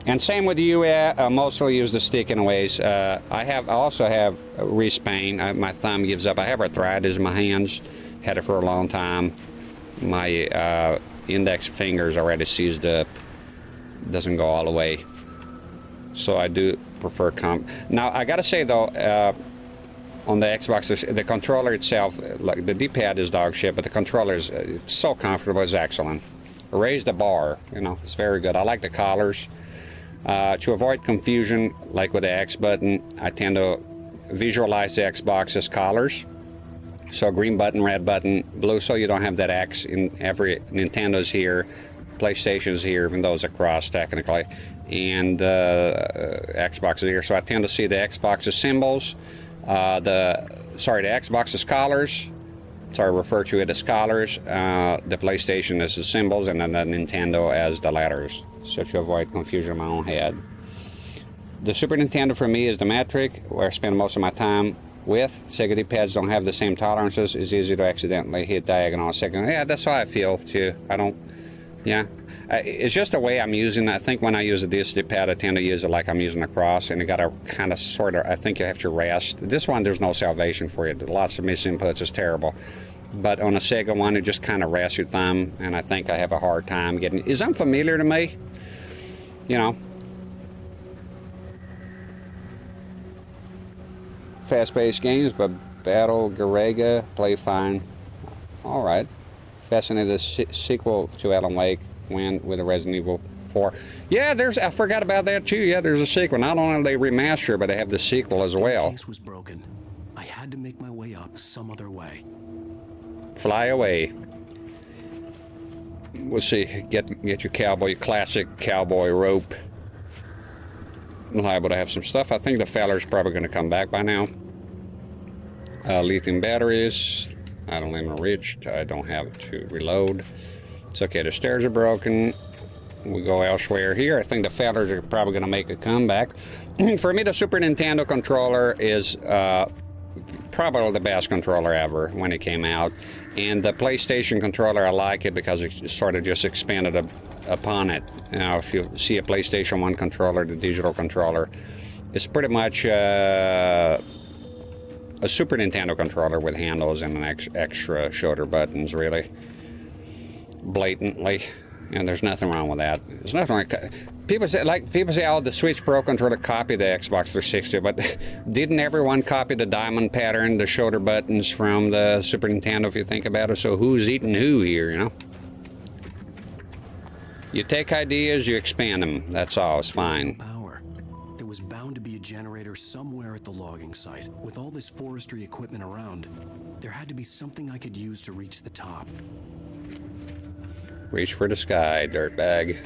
And same with you, I mostly use the stick in ways. I also have wrist pain. My thumb gives up. I have arthritis in my hands. Had it for a long time. My index fingers already seized up. Doesn't go all the way. So I do prefer Now I gotta say though, on the Xbox, the controller itself, like the D-pad is dog shit, but the controller is it's so comfortable. It's excellent. Raise the bar. You know, it's very good. I like the collars. To avoid confusion, like with the X button, I tend to visualize the Xbox as collars. So green button, red button, blue, so you don't have that X in every Nintendo's here, PlayStation's here, even though it's across technically, and Xbox is here. So I tend to see the Xbox as symbols, the Xbox as collars. So I refer to it as collars, the PlayStation as the symbols, and then the Nintendo as the letters. So to avoid confusion in my own head. The Super Nintendo for me is the metric, where I spend most of my time with. Sega D-pads don't have the same tolerances. It's easy to accidentally hit diagonal second. Yeah, that's how I feel too. I don't Yeah, it's just the way I'm using it. I think when I use a DSD pad, I tend to use it like I'm using a cross, and you got to kind of sort of, I think you have to rest. This one, there's no salvation for you. Lots of misinputs, it's terrible. But on a Sega one, it just kind of rests your thumb, and I think I have a hard time getting, it's unfamiliar to me, you know. Fast-paced games, but Battle Garega, play fine. All right. Fascinated sequel to Alan Wake win with a Resident Evil 4. Yeah, I forgot about that too. Yeah, there's a sequel. Not only do they remaster, but they have the sequel as well. The case was broken. I had to make my way up some other way. Fly away. We'll see. Get your classic cowboy rope. Liable to have some stuff. I think the Fowler's probably going to come back by now. Lithium batteries. I don't have reached. I don't have to reload. It's okay. The stairs are broken. We go elsewhere here. I think the Fowlers are probably going to make a comeback. For me, the Super Nintendo controller is probably the best controller ever when it came out. And the PlayStation controller, I like it because it sort of just expanded upon it. You know, if you see a PlayStation 1 controller, the digital controller, it's pretty much a Super Nintendo controller with handles and an extra shoulder buttons, really. Blatantly. And there's nothing wrong with that. There's nothing like... People say, oh, the Switch Pro controller copied the Xbox 360, but didn't everyone copy the diamond pattern, the shoulder buttons from the Super Nintendo, if you think about it? So who's eating who here, you know? You take ideas, you expand them. That's all. It's fine. There was bound to be a generator somewhere at the logging site. With all this forestry equipment around, there had to be something I could use to reach the top. Reach for the sky, dirtbag.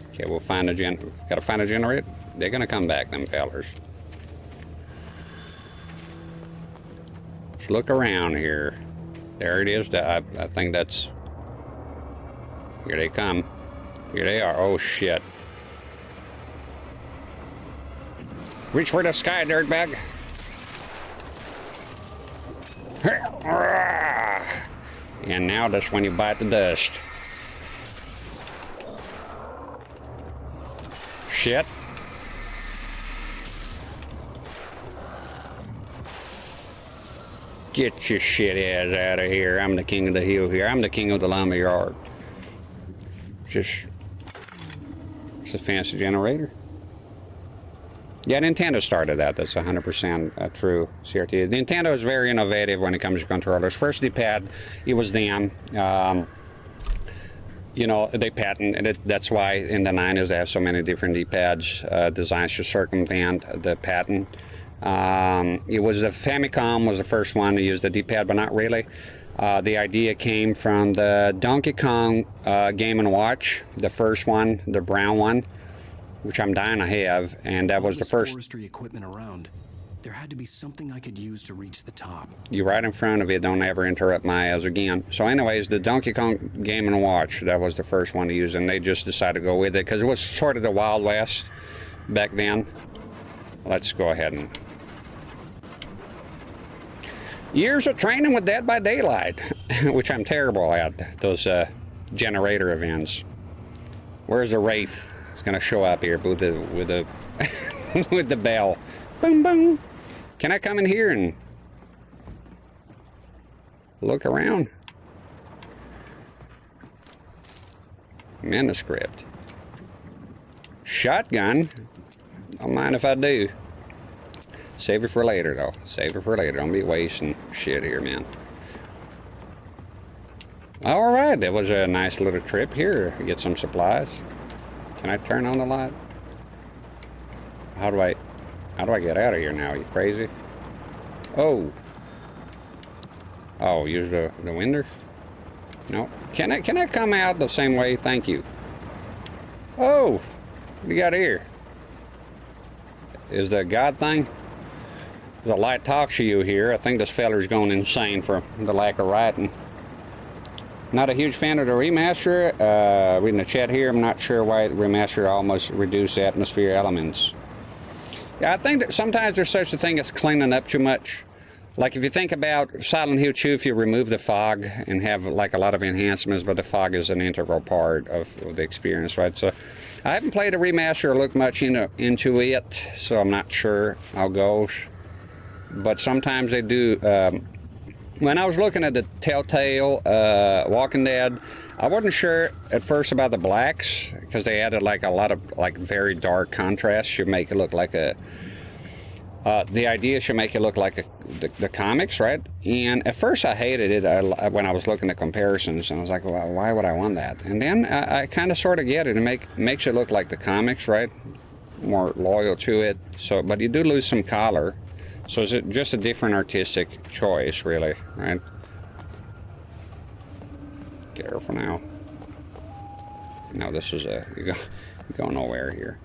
Okay, we'll find gotta find a generator. They're gonna come back, them fellers. Let's look around here. There it is. I think that's... Here they come. Here they are. Oh, shit. Reach for the sky, dirtbag. And now that's when you bite the dust. Shit. Get your shit ass out of here. I'm the king of the hill here. I'm the king of the lumberyard. It's a fancy generator. Yeah, Nintendo started that. That's 100% true, CRT. Nintendo is very innovative when it comes to controllers. First D-pad, it was them. You know, they patented it. That's why in the 90s they have so many different D-pads, designs to circumvent the patent. It was the Famicom was the first one to use the D-pad, but not really. The idea came from the Donkey Kong Game & Watch, the first one, the brown one, which I'm dying to have, and that was the first. Forestry equipment around. There had to be something I could use to reach the top. You're right in front of you. Don't ever interrupt my eyes again. So anyways, the Donkey Kong Game & Watch, that was the first one to use, and they just decided to go with it because it was sort of the Wild West back then. Let's go ahead and... Years of training with Dead by Daylight, which I'm terrible at, those generator events. Where's the Wraith? It's gonna show up here with the with the bell. Boom, boom. Can I come in here and look around? Manuscript. Shotgun. Don't mind if I do. Save it for later, though. Save it for later. Don't be wasting shit here, man. All right, that was a nice little trip here. Get some supplies. Can I turn on the light? How do I get out of here now? Are you crazy? Oh. Oh, use the window? No. Can I come out the same way? Thank you. Oh, what do you got here? Is the God thing? The light talks to you here. I think this feller's going insane for the lack of writing. Not a huge fan of the remaster. Reading the chat here, I'm not sure why the remaster almost reduced atmosphere elements. Yeah, I think that sometimes there's such a thing as cleaning up too much. Like if you think about Silent Hill 2, if you remove the fog and have like a lot of enhancements, but the fog is an integral part of the experience, right? So I haven't played a remaster or looked much into it, so I'm not sure how it goes. But sometimes they do. When I was looking at the Telltale Walking Dead, I wasn't sure at first about the blacks because they added like a lot of like very dark contrast. Should make it look like a. The idea should make it look like the comics, right? And at first I hated it when I was looking at comparisons, and I was like, well, why would I want that? And then I kind of sort of get it. It makes it look like the comics, right? More loyal to it. So, but you do lose some color. So it's just a different artistic choice, really, right? Careful now. No, this is you go nowhere here.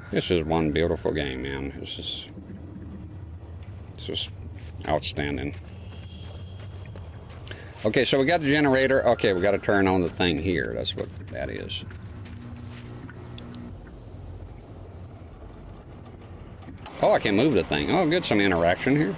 This is one beautiful game, man. It's just outstanding. Okay, so we got the generator. Okay, we got to turn on the thing here. That's what that is. Oh, I can move the thing. Oh, good, some interaction here.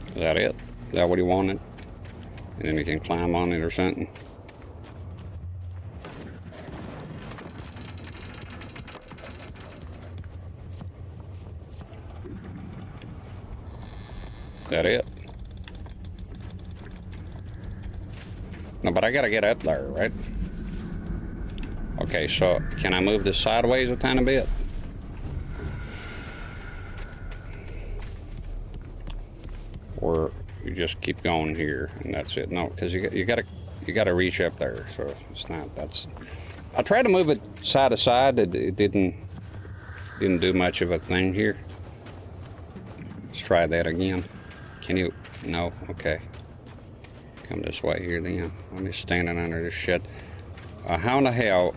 Is that it? Is that what he wanted? And then he can climb on it or something. Is that it? No, but I gotta get up there, right? Okay, so can I move this sideways a tiny bit? Or you just keep going here and that's it? No, because you gotta reach up there. So it's not. That's. I tried to move it side to side. It didn't do much of a thing here. Let's try that again. Can you? No. Okay. Come this way here then. I'm just standing under this shit. How in the hell?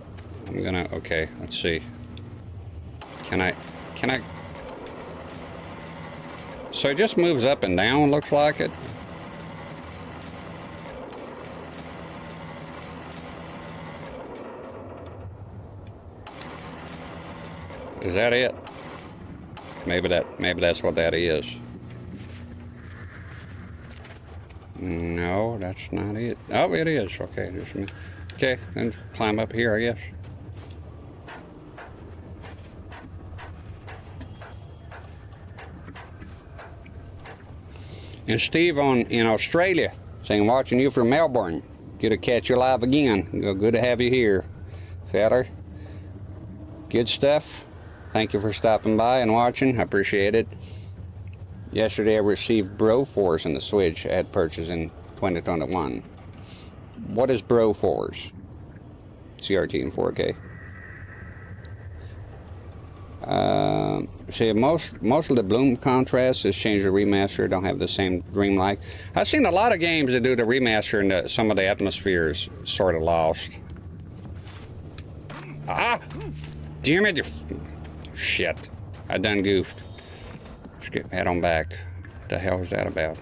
I'm gonna. Okay. Let's see. Can I? So it just moves up and down, looks like it. Is that it? Maybe that's what that is. No, that's not it. Oh, it is. Okay, just a minute. Okay, then climb up here, I guess. And Steve in Australia saying, watching you from Melbourne. Good to catch you live again. Good to have you here, feller. Good stuff. Thank you for stopping by and watching. I appreciate it. Yesterday I received Broforce in the Switch I had purchased in 2021. What is Broforce? CRT in 4K. See, most of the bloom contrast is changed to remaster. Don't have the same dreamlike. I've seen a lot of games that do the remaster and some of the atmospheres sort of lost. Ah! Damn it! Shit. I done goofed. Let's get head on back. What the hell is that about?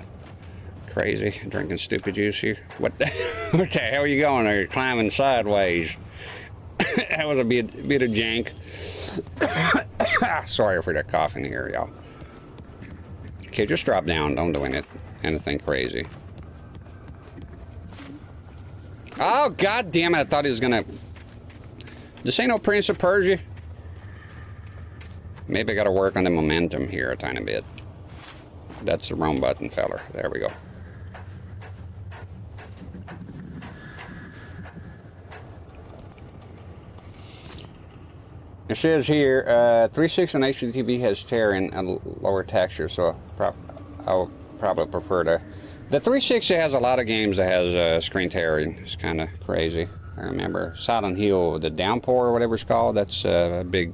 Crazy. Drinking stupid juice here. What the hell are you going there? You're climbing sideways. That was a bit of jank. Sorry for that coughing here, y'all. Okay, just drop down. Don't do anything crazy. Oh, god damn it. I thought he was gonna... This ain't no Prince of Persia. Maybe I gotta work on the momentum here a tiny bit. That's the wrong button, feller. There we go. It says here, 360 on HDTV has tearing and lower texture, so I'll probably prefer to... The 360 has a lot of games that has screen tearing. It's kind of crazy. I remember Silent Hill, the Downpour or whatever it's called. That's a big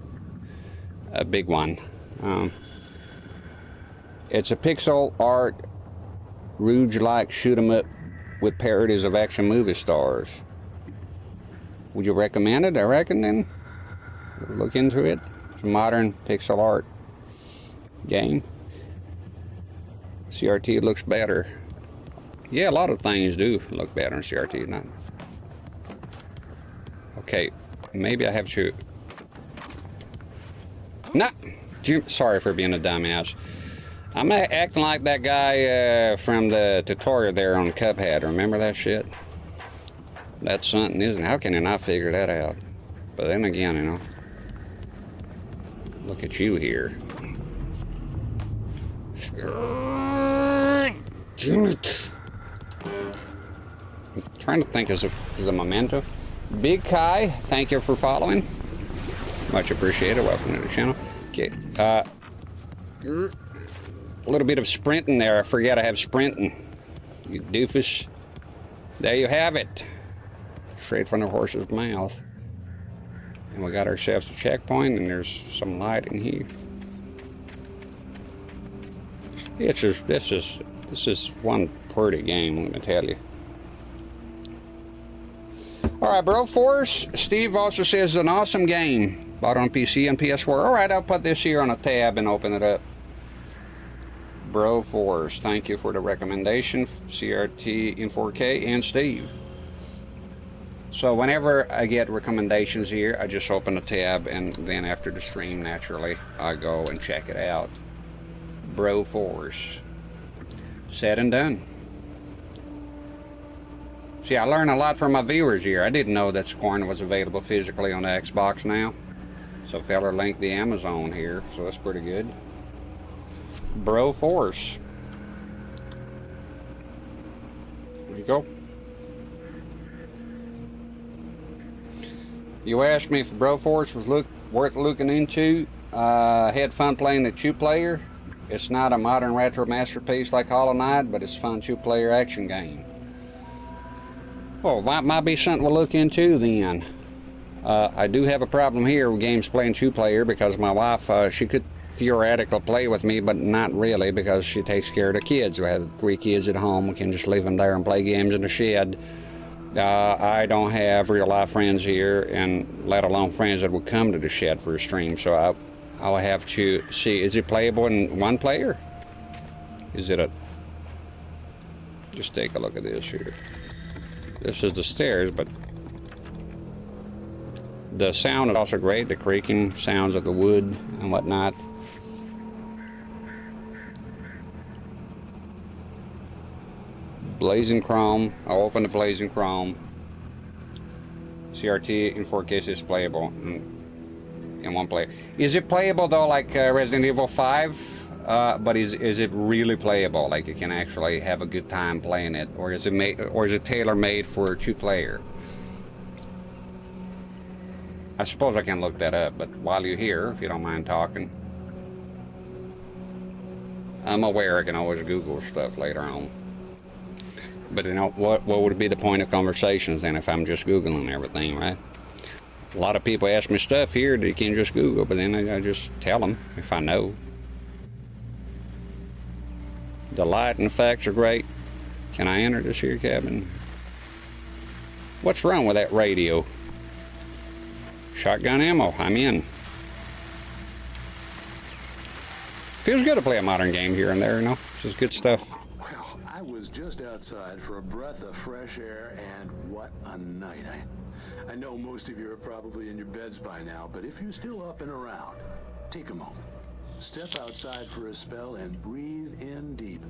one. It's a pixel art, Rouge-like shoot 'em up with parodies of action movie stars. Would you recommend it? I reckon then. Look into it. It's a modern pixel art game. CRT looks better. Yeah, a lot of things do look better in CRT. Not. Okay, maybe I have to. Nah, sorry for being a dumbass. I'm acting like that guy from the tutorial there on Cuphead. Remember that shit? That's something, isn't it? How can you not figure that out? But then again, you know. Look at you here. Damn it. I'm trying to think as a memento. Big Kai, thank you for following. Much appreciated. Welcome to the channel. Okay. A little bit of sprinting there. I forget I have sprinting. You doofus. There you have it. Straight from the horse's mouth. And we got ourselves a checkpoint, and there's some light in here. It's just, this is one pretty game, I'm gonna tell you. Alright, bro, Force. Steve also says an awesome game. Bought on PC and PS4. Alright, I'll put this here on a tab and open it up. Bro Force, thank you for the recommendation. CRT in 4K and Steve. So whenever I get recommendations here, I just open a tab, and then after the stream, naturally, I go and check it out. Bro Force. Said and done. See, I learn a lot from my viewers here. I didn't know that Scorn was available physically on the Xbox now. So feller linked the Amazon here, so that's pretty good. Bro Force. There you go. You asked me if Bro Force was worth looking into. Had fun playing the 2-player. It's not a modern retro masterpiece like Hollow Knight, but it's a fun 2-player action game. Well, might be something to look into then. I do have a problem here with games playing 2-player because my wife, she could theoretically play with me, but not really because she takes care of the kids. We have 3 kids at home. We can just leave them there and play games in the shed. I don't have real life friends here, and let alone friends that would come to the shed for a stream, so I'll have to see, is it playable in 1 player? Is it just take a look at this here. This is the stairs, but the sound is also great, the creaking sounds of the wood and whatnot. Blazing Chrome. I'll open the Blazing Chrome. CRT in 4K is playable in 1 player. Is it playable though, like Resident Evil 5? But is it really playable? Like you can actually have a good time playing it, or is it tailor-made for 2-player? I suppose I can look that up, but while you're here, if you don't mind talking, I'm aware I can always Google stuff later on. But you know, what would be the point of conversations then if I'm just Googling everything, right? A lot of people ask me stuff here that you can just Google, but then I just tell them if I know. The light and effects are great. Can I enter this here cabin? What's wrong with that radio? Shotgun ammo, I'm in. Feels good to play a modern game here and there, you know? This is good stuff. I was just outside for a breath of fresh air, and what a night. I know most of you are probably in your beds by now, but if you're still up and around, take a moment. Step outside for a spell and breathe in deep.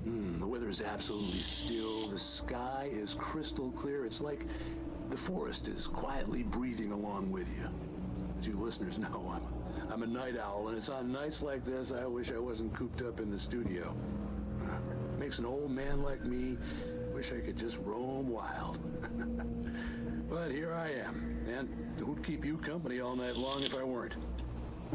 The weather is absolutely still. The sky is crystal clear. It's like the forest is quietly breathing along with you. As you listeners know, I'm a night owl, and it's on nights like this I wish I wasn't cooped up in the studio. Makes an old man like me wish I could just roam wild. But here I am, and who'd keep you company all night long if I weren't?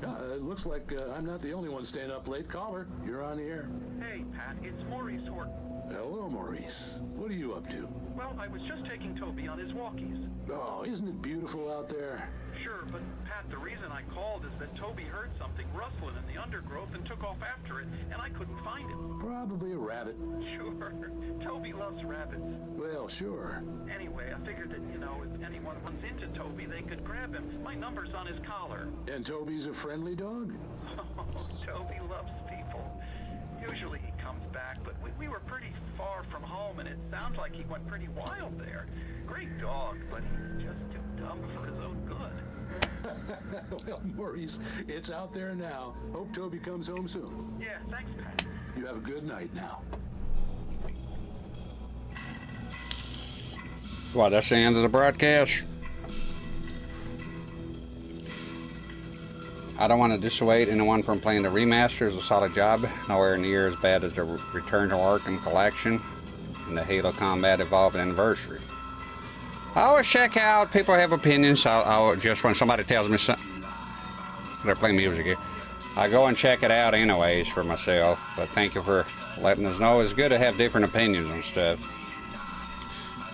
It looks like I'm not the only one staying up late. Caller, you're on the air. Hey, Pat, it's Maurice Horton. Hello, Maurice. What are you up to? Well, I was just taking Toby on his walkies. Oh, isn't it beautiful out there? Sure, but Pat, the reason I called is that Toby heard something rustling in the undergrowth and took off after it, and I couldn't find it. Probably a rabbit. Sure. Toby loves rabbits. Well, sure. Anyway, I figured that, you know, if anyone runs into Toby, they could grab him. My number's on his collar. And Toby's a friendly dog? Oh, Toby loves people. Usually he comes back, but we were pretty far from home, and it sounds like he went pretty wild there. Great dog, but he's just too dumb for his own good. Well, Maurice, it's out there now. Hope Toby comes home soon. Yeah, thanks, Pat. You have a good night now. Well, that's the end of the broadcast. I don't want to dissuade anyone from playing the remaster. It's a solid job, nowhere near as bad as the Return to Arkham collection and the Halo Combat Evolved Anniversary. I always check out, people have opinions. I'll just when somebody tells me something, they're playing music here, I go and check it out anyways for myself. But thank you for letting us know. It's good to have different opinions on stuff.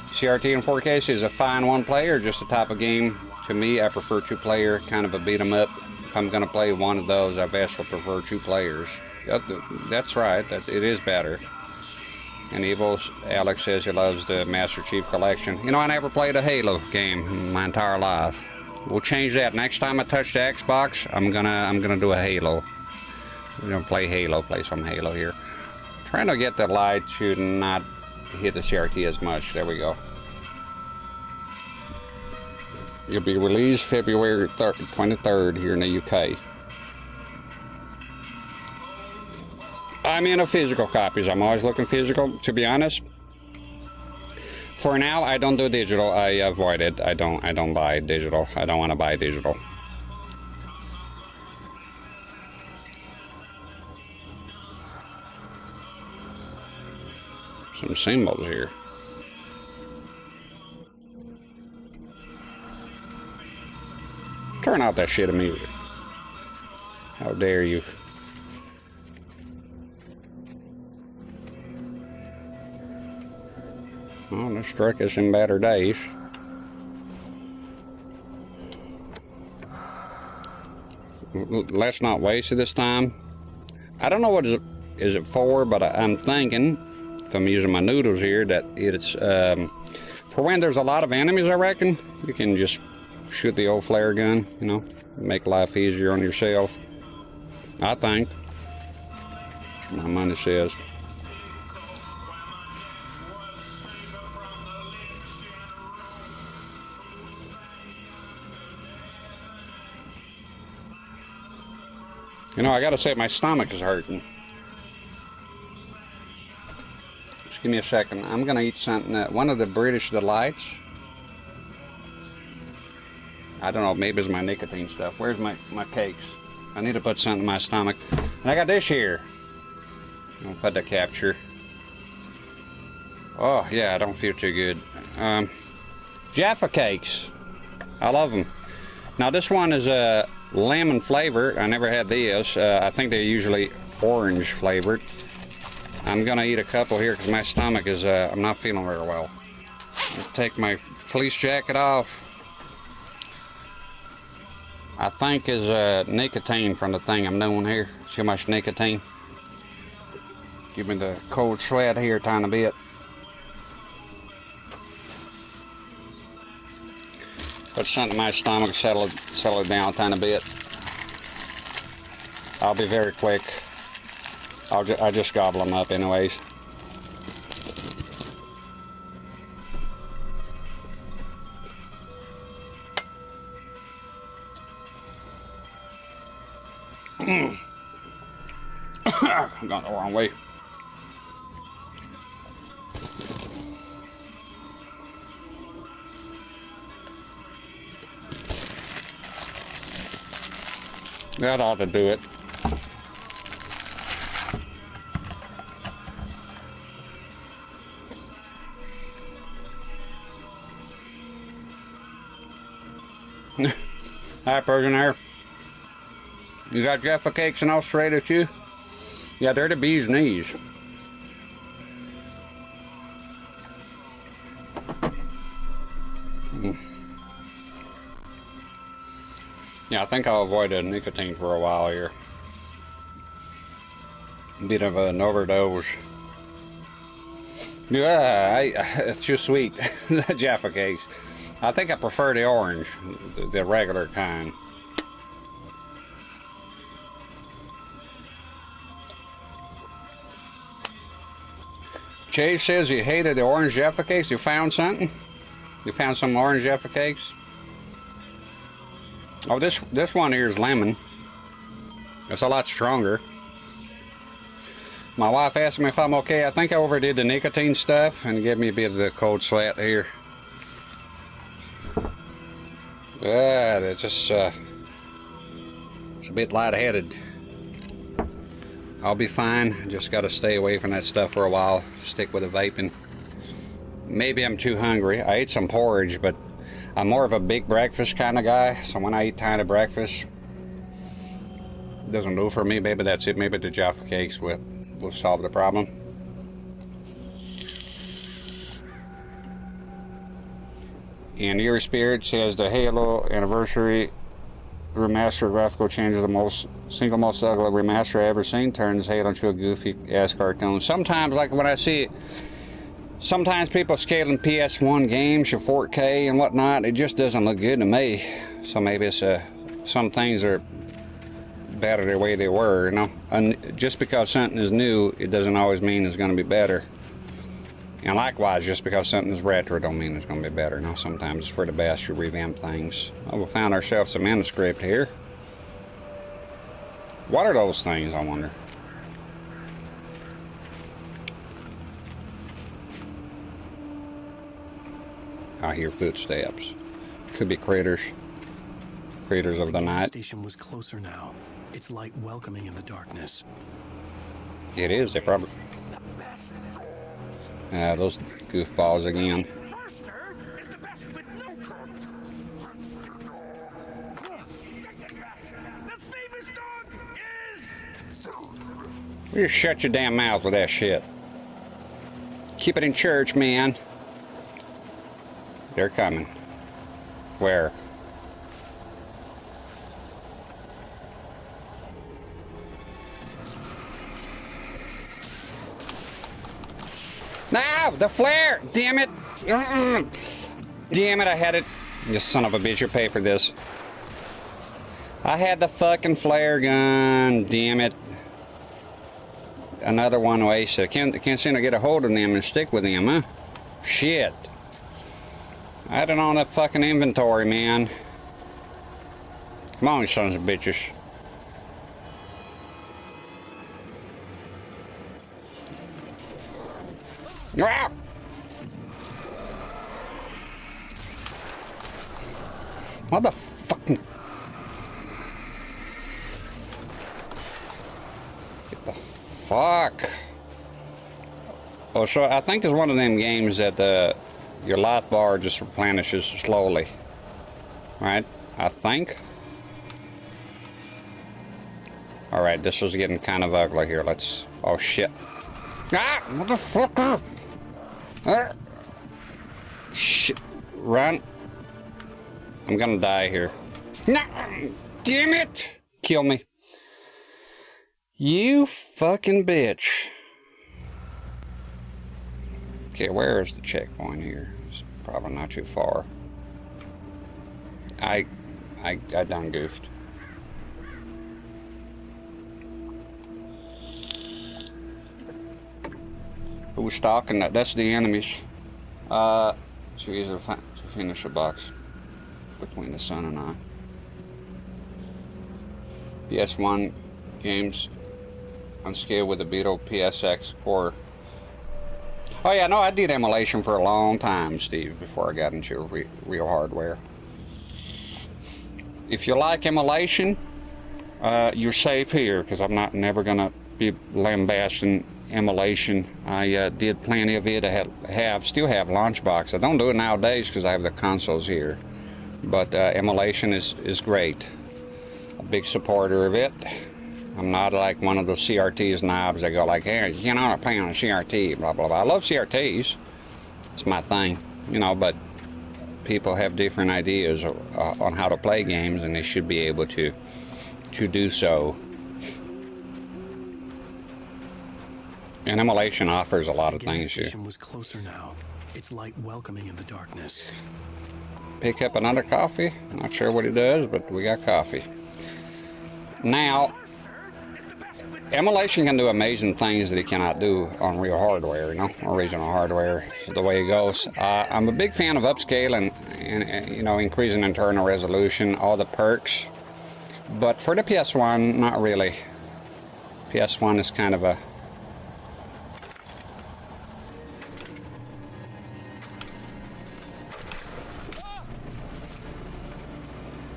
CRT in 4K is a fine one-player, just the type of game. To me, I prefer two-player, kind of a beat-em-up. If I'm going to play one of those, I vastly prefer two players. That's right, it is better. And Evil Alex says he loves the Master Chief Collection. You know, I never played a Halo game in my entire life. We'll change that. Next time I touch the Xbox, I'm gonna do a Halo. We're gonna play Halo, play some Halo here. Trying to get the light to not hit the CRT as much. There we go. It'll be released February 23rd here in the UK. I'm into physical copies. I'm always looking physical, to be honest. For now, I don't do digital. I avoid it. I don't buy digital. I don't want to buy digital. Some symbols here. Turn off that shit of music. How dare you? Well, this struck us in better days. Let's not waste it this time. I don't know what is it for, but I'm thinking, if I'm using my noodles here, that it's for when there's a lot of enemies. I reckon you can just shoot the old flare gun, you know, make life easier on yourself. I think. That's what my money says. You know, I gotta say, my stomach is hurting. Just give me a second. I'm gonna eat something, one of the British Delights. I don't know, maybe it's my nicotine stuff. Where's my cakes? I need to put something in my stomach. And I got this here. I'll put the capture. Oh, yeah, I don't feel too good. Jaffa cakes. I love them. Now, this one is a lemon flavor. I never had these. I think they're usually orange flavored. I'm gonna eat a couple here because my stomach is, I'm not feeling very well. I'll take my fleece jacket off. I think is nicotine from the thing I'm doing here. See how much nicotine? Give me the cold sweat here a tiny bit. Put something in my stomach, settle it down a tiny bit. I'll be very quick. I just gobble them up anyways. I'm going the wrong way. That ought to do it. Hi, Persian. You got Jaffa cakes in Australia too? Yeah, they're the bee's knees. Yeah, I think I'll avoid the nicotine for a while here. Bit of an overdose. Yeah, it's too sweet. The Jaffa cakes. I think I prefer the orange, the regular kind. Chase says you hated the orange Jaffa cakes. You found something? You found some orange Jaffa cakes? Oh, this one here is lemon. It's a lot stronger. My wife asked me if I'm okay. I think I overdid the nicotine stuff and gave me a bit of the cold sweat here. Yeah, it's just it's a bit lightheaded. I'll be fine. Just got to stay away from that stuff for a while. Stick with the vaping. Maybe I'm too hungry. I ate some porridge, but I'm more of a big breakfast kind of guy. So when I eat tiny breakfast, it doesn't do for me. Maybe that's it. Maybe the Jaffa cakes will solve the problem. And Eerie Spirit says the Halo Anniversary Remaster graphical changes the single most ugly remaster I've ever seen. Turns Halo into a goofy ass cartoon. Sometimes, like when I see it, sometimes people scaling PS1 games to 4K and whatnot, it just doesn't look good to me. So maybe it's some things are better the way they were, you know. And just because something is new, it doesn't always mean it's going to be better. And likewise, just because something is retro don't mean it's going to be better. You know, sometimes it's for the best to revamp things. Oh, we found ourselves some manuscript here. What are those things, I wonder? I hear footsteps. Could be critters. Critters of the night. The station was closer now. Its light welcoming in the darkness. It is. They probably. Those goofballs again. You shut your damn mouth with that shit. Keep it in church, man. They're coming. Where? No, the flare! Damn it! Damn it, I had it. You son of a bitch, you pay for this. I had the fucking flare gun. Damn it. Another one wasted. Can't seem to get a hold of them and stick with them, huh? Shit. I had it on that fucking inventory, man. Come on, you sons of bitches. Ah! What the fucking... Get the fuck... Oh, so I think it's one of them games that your life bar just replenishes slowly. Right? I think. Alright, this is getting kind of ugly here. Let's... Oh, shit. Ah! Motherfucker! Ah. Shit. Run. I'm gonna die here. No! Damn it! Kill me. You fucking bitch. Okay, where is the checkpoint here? It's probably not too far. I done goofed. Who's stalking that? That's the enemies. It's easy to finish a box between the sun and I. PS1 games on scale with the Beetle PSX core. Oh yeah, no, I did emulation for a long time, Steve, before I got into real hardware. If you like emulation, you're safe here, because I'm never gonna be lambasting emulation. I did plenty of it. I still have Launchbox. I don't do it nowadays because I have the consoles here. But emulation is great. A big supporter of it. I'm not like one of those CRT snobs that go like, hey, you know, I'm playing on a CRT, blah, blah, blah. I love CRTs. It's my thing, you know, but people have different ideas on how to play games, and they should be able to do so. And emulation offers a lot of things here. The station was closer now. Its light welcoming in the darkness. Pick up another coffee. Not sure what it does, but we got coffee. Now, emulation can do amazing things that it cannot do on real hardware, you know, original hardware, the way it goes. I'm a big fan of upscaling and you know, increasing internal resolution, all the perks. But for the PS1, not really. PS1 is kind of a...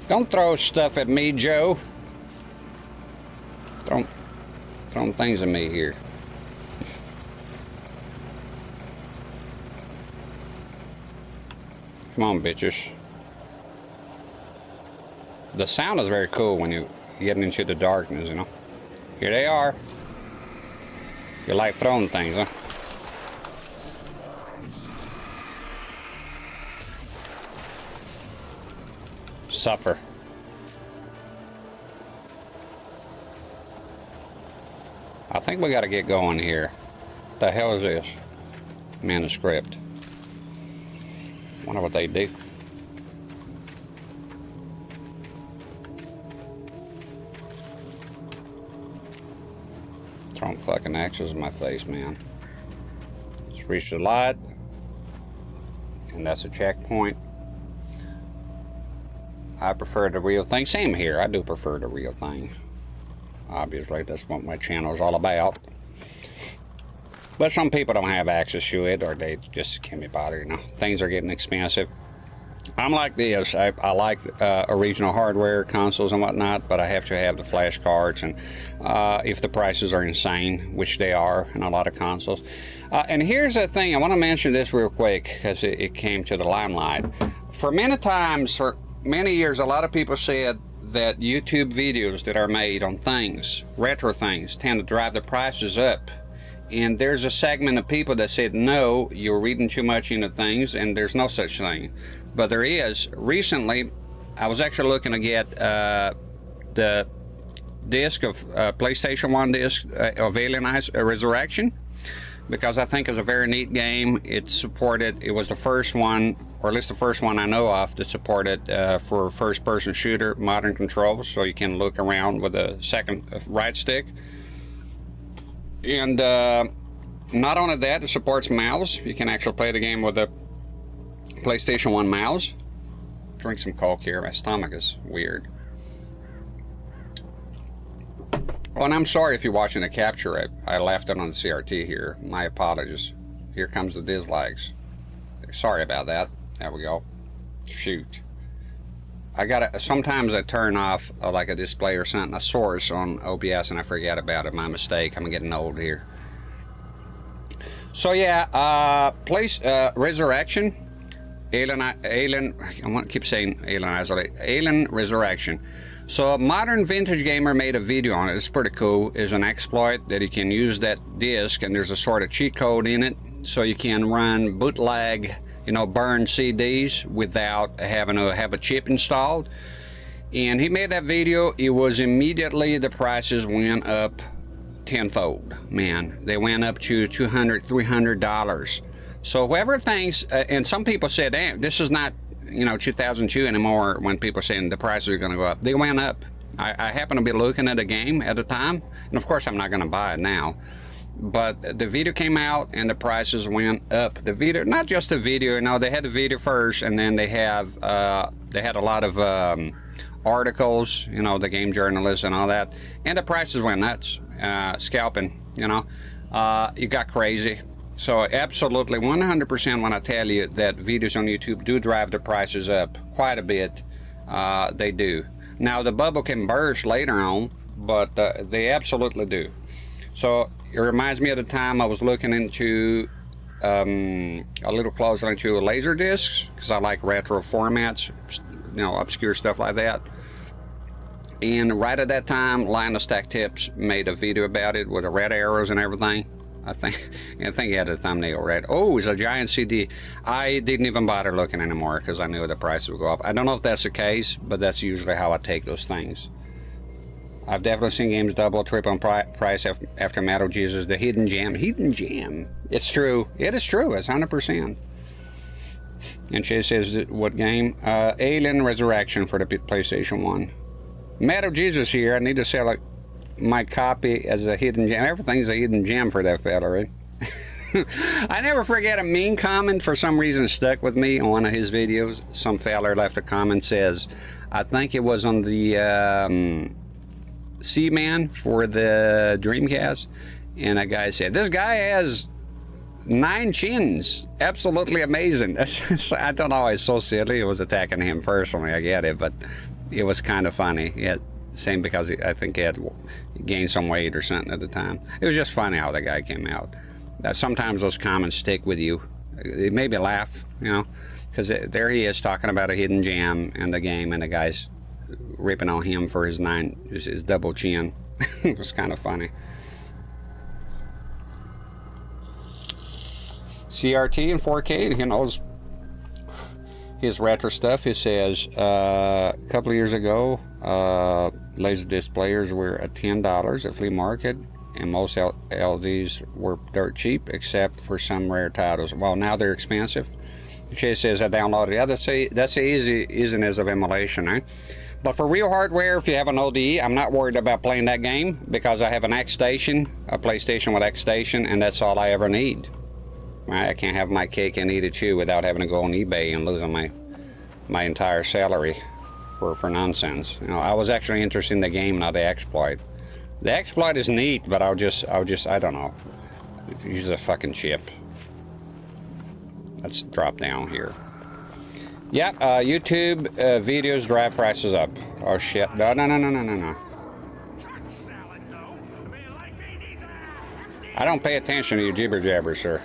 Don't throw stuff at me, Joe. Throwing things at me here. Come on, bitches. The sound is very cool when you get into the darkness, you know. Here they are. You like throwing things, huh? Suffer. I think we got to get going here. What the hell is this? Manuscript. Wonder what they do. Throwing fucking axes in my face, man. Just reach the light. And that's a checkpoint. I prefer the real thing. Same here. I do prefer the real thing. Obviously, that's what my channel is all about. But some people don't have access to it, or they just can't be bothered, you know. Things are getting expensive. I'm like this. I like original hardware, consoles and whatnot, but I have to have the flash cards, and if the prices are insane, which they are in a lot of consoles. And here's the thing. I want to mention this real quick, because it came to the limelight. For many years, a lot of people said that YouTube videos that are made on things, retro things, tend to drive the prices up. And there's a segment of people that said, no, you're reading too much into things, and there's no such thing. But there is. Recently, I was actually looking to get the disc of PlayStation 1 disc of Alien Resurrection, because I think it's a very neat game. It was the first one, or at least the first one I know of, that supported for first-person shooter modern controls, so you can look around with a second right stick. And not only that, it supports mouse. You can actually play the game with a PlayStation 1 mouse. Drink some Coke here. My stomach is weird. Oh, and I'm sorry if you're watching the capture. I left it on the CRT here. My apologies. Here comes the dislikes. Sorry about that. There we go. Shoot. Sometimes I turn off like a display or something, a source on OBS, and I forget about it. My mistake. I'm getting old here. So yeah, Resurrection, Alien. I want to keep saying Alien Resurrection. So a modern vintage gamer made a video on it. It's pretty cool. It's an exploit that you can use that disc, and there's a sort of cheat code in it, so you can run bootleg, you know, burn CDs without having to have a chip installed. And he made that video. It was immediately, the prices went up tenfold. Man, they went up to $200, $300. So whoever thinks, and some people said, damn, this is not, you know, 2002 anymore, when people are saying the prices are going to go up. They went up. I happen to be looking at a game at the time, and of course I'm not going to buy it now. But the video came out and the prices went up. The video, not just the video, you know, they had the video first, and then they had a lot of articles, you know, the game journalists and all that, and the prices went nuts. Scalping, you know, it got crazy. So absolutely 100% when I tell you that videos on YouTube do drive the prices up quite a bit. They do. Now the bubble can burst later on, but they absolutely do. So it reminds me of the time I was looking into a little closer into laser discs, because I like retro formats, you know, obscure stuff like that. And right at that time, Linus Stack Tips made a video about it with the red arrows and everything. I think he had a thumbnail right. Oh, it's a giant CD. I didn't even bother looking anymore because I knew the prices would go up. I don't know if that's the case, but that's usually how I take those things. I've definitely seen games double, triple in price after Metal Jesus. The hidden gem. Hidden gem. It's true. It is true. It's 100%. And she says, what game? Alien Resurrection for the PlayStation 1. Metal Jesus here. I need to sell it. My copy as a hidden gem. Everything's a hidden gem for that fella, right? I never forget a mean comment for some reason stuck with me on one of his videos. Some fella left a comment, says, I think it was on the Seaman for the Dreamcast, and a guy said, this guy has 9 chins. Absolutely amazing. I don't know, it's so silly. It was attacking him personally, I get it, but it was kind of funny. Yeah. Same because I think he had gained some weight or something at the time. It was just funny how the guy came out. Sometimes those comments stick with you. It made me laugh, you know, because there he is talking about a hidden gem in the game, and the guy's ripping on him for his double chin. It was kind of funny. CRT in 4K, he knows his retro stuff. He says a couple of years ago, Laserdisc players were at $10 at flea market, and most LDs were dirt cheap except for some rare titles. Well, now they're expensive. She says I downloaded. Yeah, that's easy, isn't as of emulation, eh? But for real hardware, if you have an ODE, I'm not worried about playing that game because I have an X Station, a PlayStation with X Station, and that's all I ever need. I can't have my cake and eat it too without having to go on eBay and losing my entire salary for nonsense. You know, I was actually interested in the game, not the exploit. The exploit is neat, but I'll just I don't know, use a fucking chip. Let's drop down here. Yep, YouTube videos drive prices up. Oh shit! No. I don't pay attention to you jibber jabbers, sir.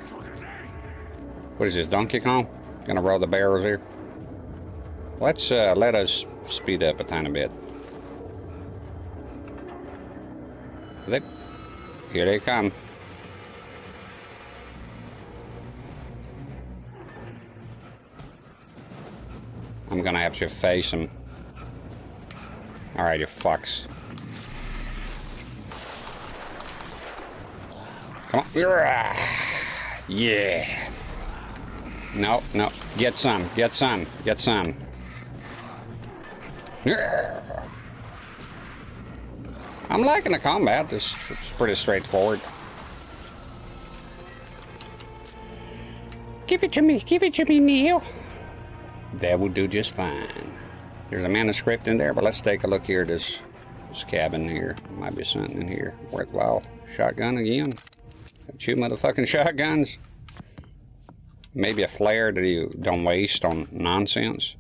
What is this, Donkey Kong? Gonna roll the barrels here? Let's let us speed up a tiny bit. Here they come. I'm gonna have to face them. Alright, you fucks. Come on. Yeah. No. Get some. I'm liking the combat. It's pretty straightforward. Give it to me, Neil. That will do just fine. There's a manuscript in there, but let's take a look here at this cabin here. Might be something in here worthwhile. Shotgun again. 2 motherfucking shotguns. Maybe a flare that you don't waste on nonsense.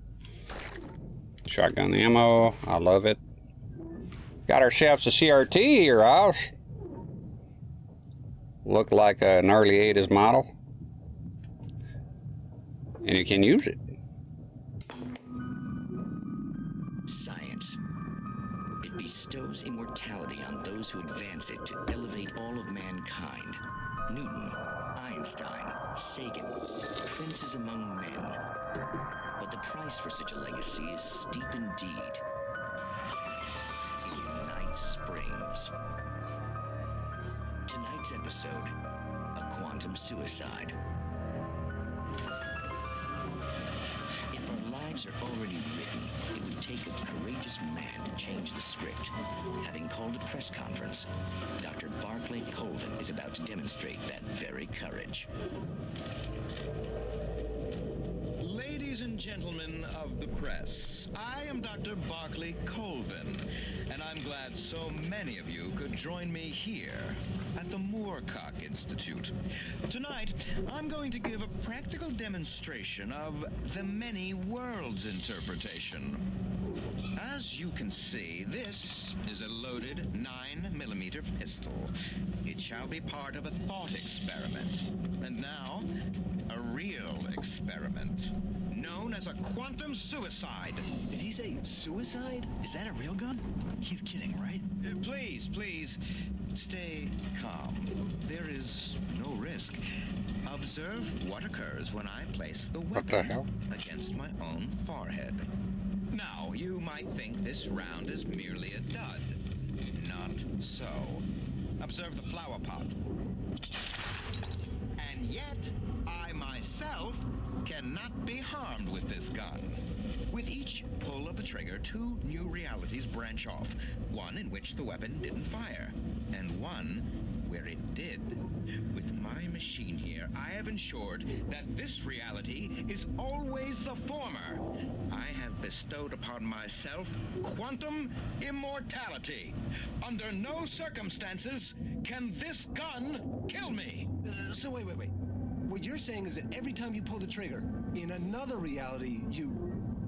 Shotgun ammo. I love it. Got ourselves a CRT here, Oz. Look like an early 80s model. And you can use it. Science. It bestows immortality on those who advance it to elevate all of mankind. Newton, Einstein, Sagan, princes among men. But the price for such a legacy is steep indeed. In Night Springs. Tonight's episode, a quantum suicide. If our lives are already written, it would take a courageous man to change the script. Having called a press conference, Dr. Barclay Colvin is about to demonstrate that very courage. Ladies and gentlemen of the press, I am Dr. Barclay Colvin, and I'm glad so many of you could join me here at the Moorcock Institute. Tonight, I'm going to give a practical demonstration of the many worlds interpretation. As you can see, this is a loaded 9mm pistol. It shall be part of a thought experiment. And now, a real experiment. known as a quantum suicide. Did he say suicide? Is that a real gun? He's kidding, right? Please, please, stay calm. There is no risk. Observe what occurs when I place the weapon against my own forehead. Now, you might think this round is merely a dud. Not so. Observe the flower pot. And yet, I myself cannot be harmed with this gun. With each pull of the trigger, 2 new realities branch off. One in which the weapon didn't fire, and one where it did. With my machine here, I have ensured that this reality is always the former. I have bestowed upon myself quantum immortality. Under no circumstances can this gun kill me. So wait. What you're saying is that every time you pull the trigger, in another reality, you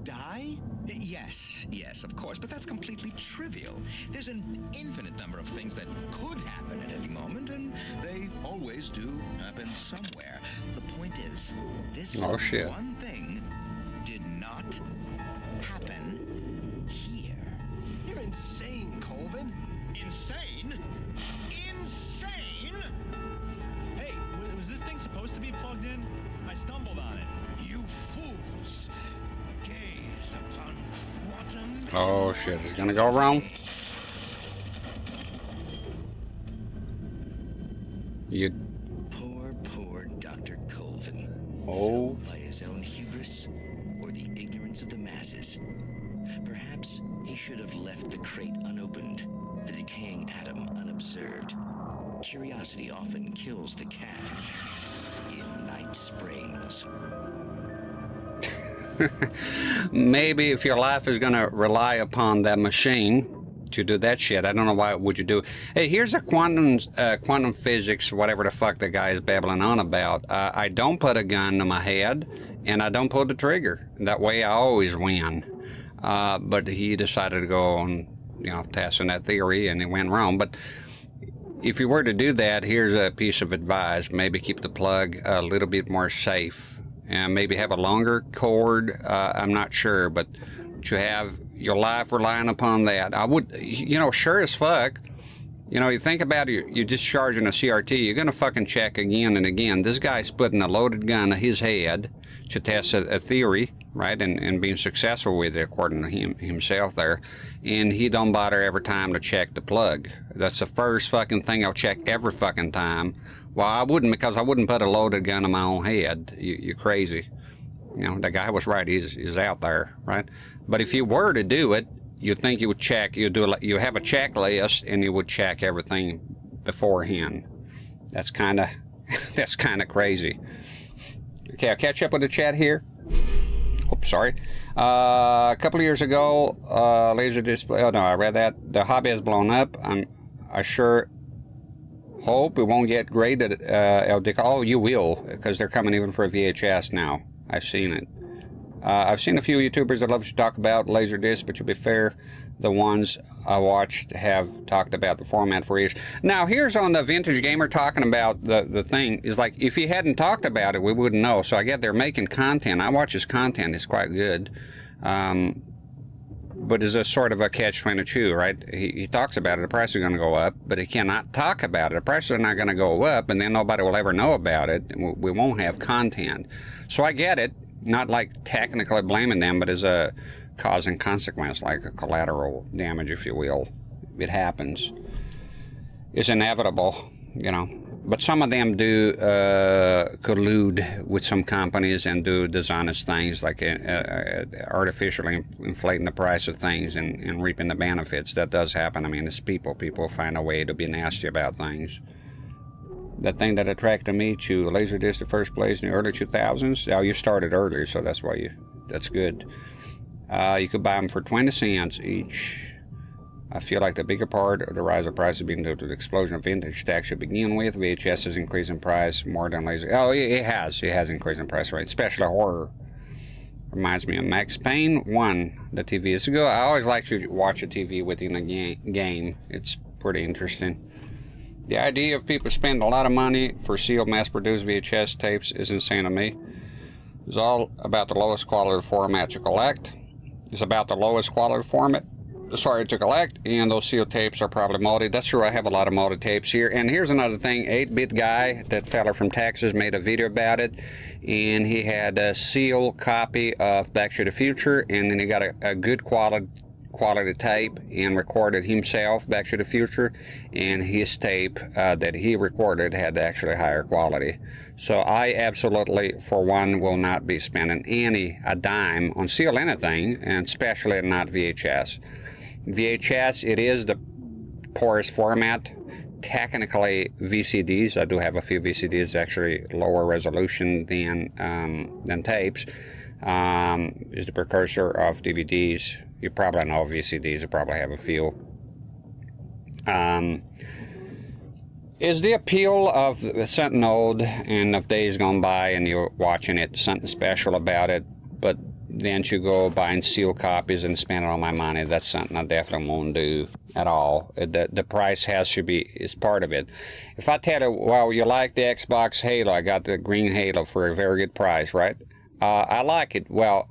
die? Yes, of course, but that's completely trivial. There's an infinite number of things that could happen at any moment, and they always do happen somewhere. The point is, this one thing did not happen here. You're insane, Colvin. Insane? Insane? Hey, was this thing supposed to be plugged in? I stumbled on it. You fools! Gaze upon quantum. Oh shit, it's gonna go wrong. You Poor Dr. Colvin. Oh. By his own hubris or the ignorance of the masses. Perhaps he should have left the crate unopened, the decaying atom unobserved. Curiosity often kills the cat in Night Springs. Maybe if your life is gonna rely upon that machine to do that shit, I don't know why would you do. Hey, here's a quantum physics, whatever the fuck the guy is babbling on about. I don't put a gun to my head, and I don't pull the trigger. That way, I always win. But he decided to go on, testing that theory, and it went wrong. But if you were to do that, here's a piece of advice: maybe keep the plug a little bit more safe. And maybe have a longer cord. I'm not sure, but you have your life relying upon that. I would, sure as fuck, you think about it, you're discharging a CRT, you're going to fucking check again and again. This guy's putting a loaded gun to his head to test a theory, right, and being successful with it, according to himself there. And he don't bother every time to check the plug. That's the first fucking thing I'll check every fucking time. Well, I wouldn't, because I wouldn't put a loaded gun on my own head. You're crazy. The guy was right. He's out there, right? But if you were to do it, you'd think you would check. You have a checklist, and you would check everything beforehand. That's kind of crazy. Okay, I'll catch up with the chat here. Oops, sorry. A couple of years ago, laser display. Oh no, I read that. The hobby has blown up. I sure hope it won't get graded. Oh, you will, because they're coming even for a VHS now. I've seen it. I've seen a few YouTubers that love to talk about Laserdisc, but to be fair, the ones I watched have talked about the format for years. Now, here's on the Vintage Gamer talking about the thing. Is like, if he hadn't talked about it, we wouldn't know. So I get they're making content. I watch his content. It's quite good. But it's a sort of a catch-22, right? He talks about it, the price is going to go up, but he cannot talk about it. The prices are not going to go up, and then nobody will ever know about it, and we won't have content. So I get it, not like technically blaming them, but as a cause and consequence, like a collateral damage, if you will. It happens. It's inevitable, But some of them do collude with some companies and do dishonest things, like artificially inflating the price of things and reaping the benefits. That does happen. I mean, it's people. People find a way to be nasty about things. The thing that attracted me to Laserdisc in the first place in the early 2000s, you started earlier, so that's why that's good. You could buy them for 20 cents each. I feel like the bigger part of the rise of price has been due to the explosion of vintage stacks to begin with. VHS has increased in price more than laser. Oh, it has. It has increased in price, right? Especially horror. Reminds me of Max Payne 1, the TV. It's good. I always like to watch a TV within a game. It's pretty interesting. The idea of people spending a lot of money for sealed, mass-produced VHS tapes is insane to me. It's all about the lowest quality format to collect. It's about the lowest quality format, sorry, to collect, and those seal tapes are probably molded. That's true, I have a lot of molded tapes here. And here's another thing, 8-bit guy, that fella from Texas, made a video about it, and he had a seal copy of Back to the Future, and then he got a good quality tape and recorded himself Back to the Future, and his tape that he recorded had actually higher quality. So I absolutely, for one, will not be spending a dime on seal anything, and especially not VHS. VHS, it is the poorest format. Technically, VCDs, I do have a few VCDs actually lower resolution than tapes, is the precursor of DVDs. You probably know VCDs, you probably have a few. Is the appeal of something old and of days gone by and you're watching it, something special about it, but then you go buying sealed copies and spending all my money? That's something I definitely won't do at all. The price is part of it. If I tell you, well, you like the Xbox Halo, I got the green Halo for a very good price, right? I like it. Well,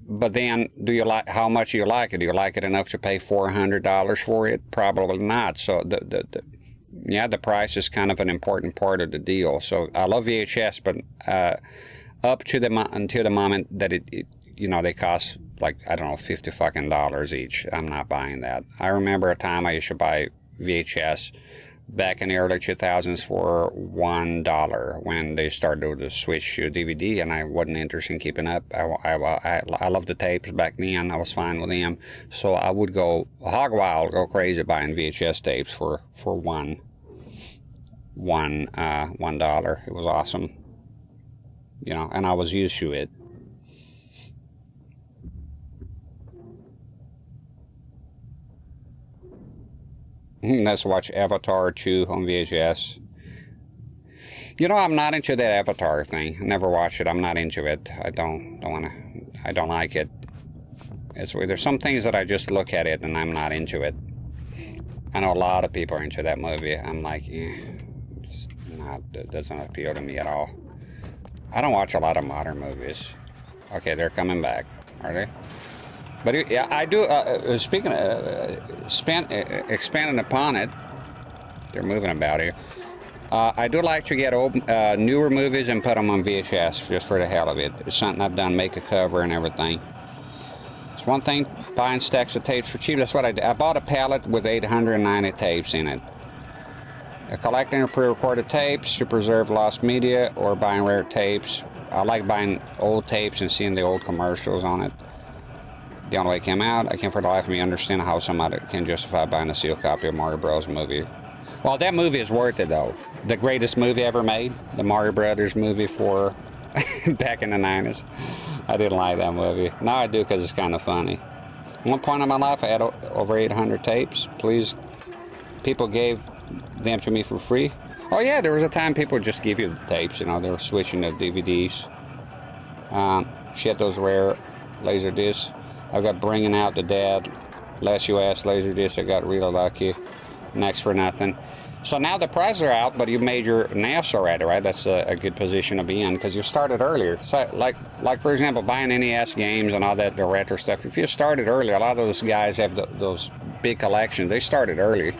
but then, do you like how much you like it? Do you like it enough to pay $400 for it? Probably not. So the price is kind of an important part of the deal. So I love VHS, but up to until the moment that it they cost like, I don't know, $50 fucking each. I'm not buying that. I remember a time I used to buy VHS back in the early 2000s for $1 when they started to switch to DVD, and I wasn't interested in keeping up. I loved the tapes back then. I was fine with them, so I would go hog wild, go crazy buying VHS tapes for $1. It was awesome, and I was used to it. Let's watch Avatar 2 on VHS. I'm not into that Avatar thing. I never watched it. I'm not into it. I don't like it. There's some things that I just look at it and I'm not into it. I know a lot of people are into that movie. I'm like, it doesn't appeal to me at all. I don't watch a lot of modern movies. Okay, they're coming back. Are they? But yeah, I do, speaking of expanding upon it, they're moving about here. I do like to get old, newer movies and put them on VHS just for the hell of it. It's something I've done, make a cover and everything. It's one thing buying stacks of tapes for cheap. That's what I did. I bought a pallet with 890 tapes in it. Collecting pre-recorded tapes to preserve lost media, or buying rare tapes. I like buying old tapes and seeing the old commercials on it. The only way it came out, I can't for the life of me understand how somebody can justify buying a sealed copy of Mario Bros. Movie. Well, that movie is worth it, though. The greatest movie ever made, the Mario Brothers movie for back in the 90s. I didn't like that movie. Now I do because it's kind of funny. At one point in my life, I had over 800 tapes. People gave them to me for free. Oh yeah, there was a time people would just give you the tapes. They were switching to DVDs. Shit, those rare laser discs. I got Bringing Out the Dead, Less You Ask Laserdisc. I got really lucky. Next for Nothing. So now the prices are out, but you made your NAS already, right? That's a good position to be in because you started earlier. So like for example, buying NES games and all that, the retro stuff. If you started earlier, a lot of those guys have those big collections. They started early.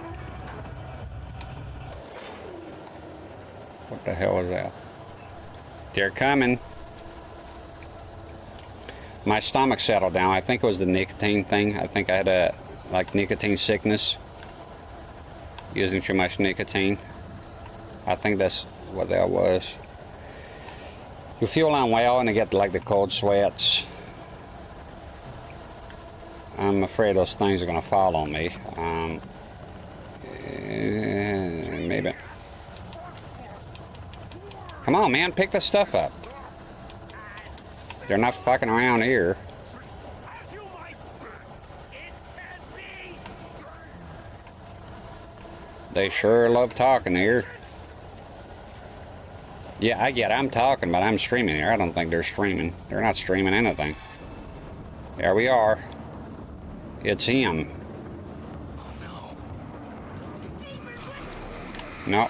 What the hell is that? They're coming. My stomach settled down. I think it was the nicotine thing. I think I had nicotine sickness. Using too much nicotine. I think that's what that was. You feel unwell and you get like the cold sweats. I'm afraid those things are going to fall on me. Maybe. Come on, man, pick the stuff up. They're not fucking around here. They sure love talking here. Yeah, I get it. I'm talking, but I'm streaming here. I don't think they're streaming. They're not streaming anything. There we are. It's him. No.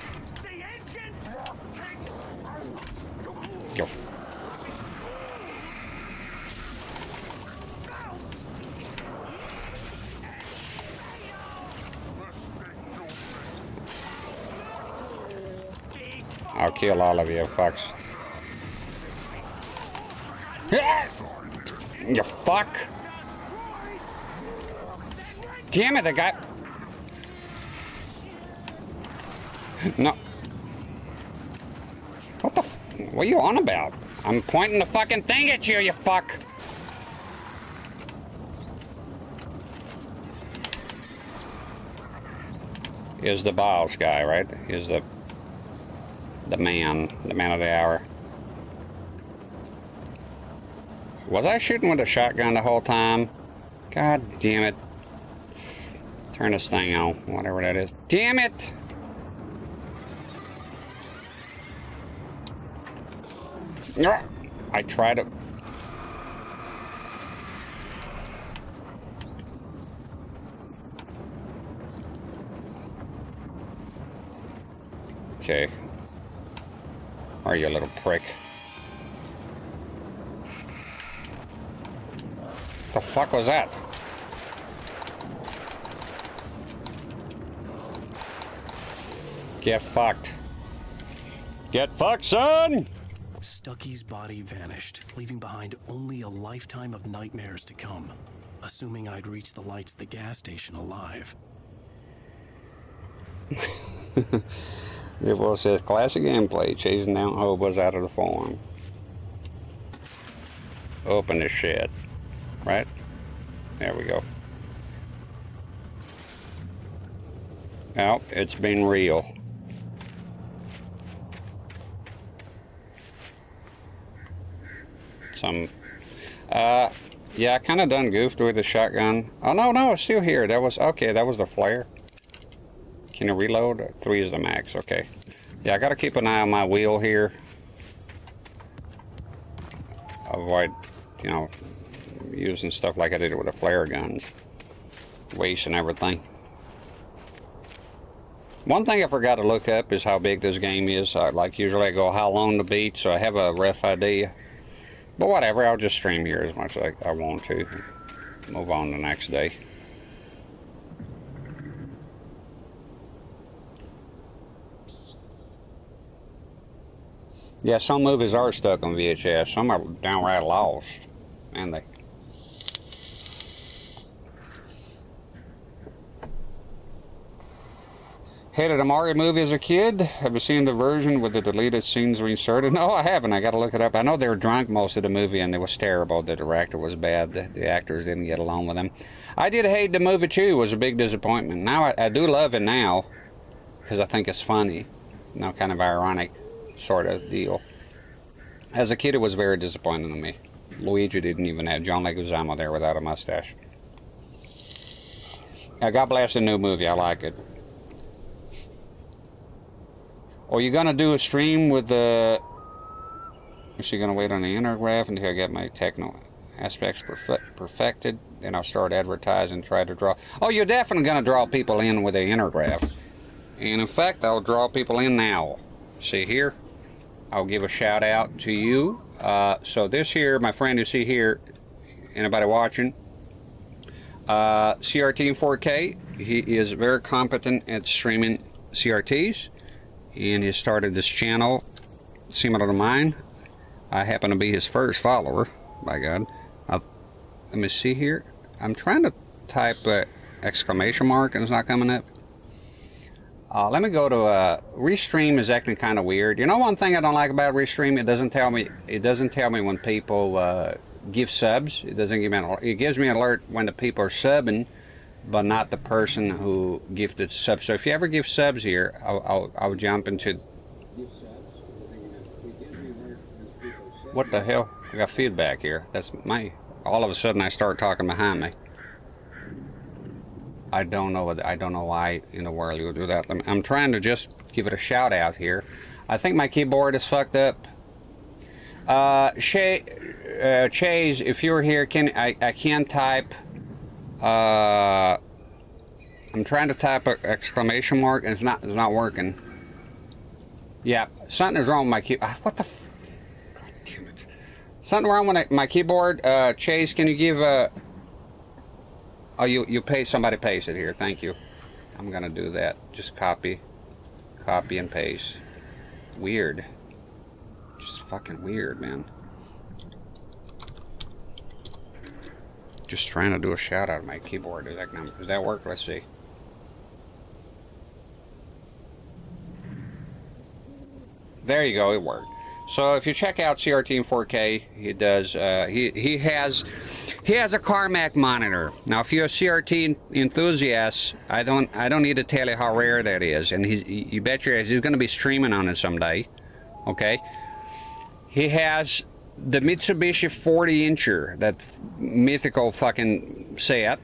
I'll kill all of you, fucks. You fuck! Damn it, the guy... No. What the f... What are you on about? I'm pointing the fucking thing at you, you fuck! Is the boss guy, right? Is the man of the hour. Was I shooting with a shotgun the whole time? God damn it. Turn this thing on, whatever that is. Damn it! I tried to... Okay. Are you a little prick? The fuck was that? Get fucked. Get fucked, son! Stucky's body vanished, leaving behind only a lifetime of nightmares to come, assuming I'd reach the lights at the gas station alive. It was his classic gameplay, chasing down hobos out of the farm. Open this shit. Right? There we go. Oh, it's been real. Yeah, I kind of done goofed with the shotgun. Oh, no, it's still here. That was, okay, that was the flare. Can you reload? 3 is the max, okay. Yeah, I gotta keep an eye on my wheel here. Avoid, you know, using stuff like I did with the flare guns. Wasting everything. One thing I forgot to look up is how big this game is. Like usually I go how long to beat, so I have a rough idea. But whatever, I'll just stream here as much as I want to. Move on the next day. Yeah, some movies are stuck on VHS. Some are downright lost. And they... Hated a Mario movie as a kid. Have you seen the version with the deleted scenes reinserted? No, I haven't. I got to look it up. I know they were drunk most of the movie and it was terrible. The director was bad. The actors didn't get along with him. I did hate the movie too. It was a big disappointment. Now I do love it now because I think it's funny. You know, kind of ironic sort of deal. As a kid, it was very disappointing to me. Luigi didn't even have John Leguizamo there without a mustache. God bless the new movie. I like it. Are you gonna do a stream with the... Is she gonna wait on the intergraph until I get my technical aspects perfected? Then I'll start advertising, try to draw... Oh, you're definitely gonna draw people in with the intergraph. And in fact, I'll draw people in now. See here? I'll give a shout out to you. So this here, my friend you see here, anybody watching, CRT in 4K. He is very competent at streaming CRTs. And he started this channel similar to mine. I happen to be his first follower, by God. Let me see here. I'm trying to type exclamation mark and it's not coming up. Let me go to Restream is acting kind of weird. You know one thing I don't like about Restream? It doesn't tell me when people give subs. It doesn't give me it gives me an alert when the people are subbing, but not the person who gifted subs. So if you ever give subs here, I'll jump into... What the hell? I got feedback here. That's my... All of a sudden I start talking behind me. I don't know why in the world you would do that. I'm trying to just give it a shout out here. I think my keyboard is fucked up. Chase, if you're here, I can't type... I'm trying to type an exclamation mark and it's not working. Yeah, something is wrong with my keyboard. What the f... God damn it. Something wrong with my keyboard. Chase, can you give a... Oh, you pay, somebody paste it here. Thank you. I'm gonna do that. Just copy and paste. weird. Just fucking weird, man. Just trying to do a shout out on my keyboard. Does that work? Let's see. There you go, it worked. So if you check out CRT in 4K, he does. He has a Carmack monitor. Now, if you're a CRT enthusiast, I don't need to tell you how rare that is. And you bet your ass he's going to be streaming on it someday. Okay. He has the Mitsubishi 40-incher, that mythical fucking set.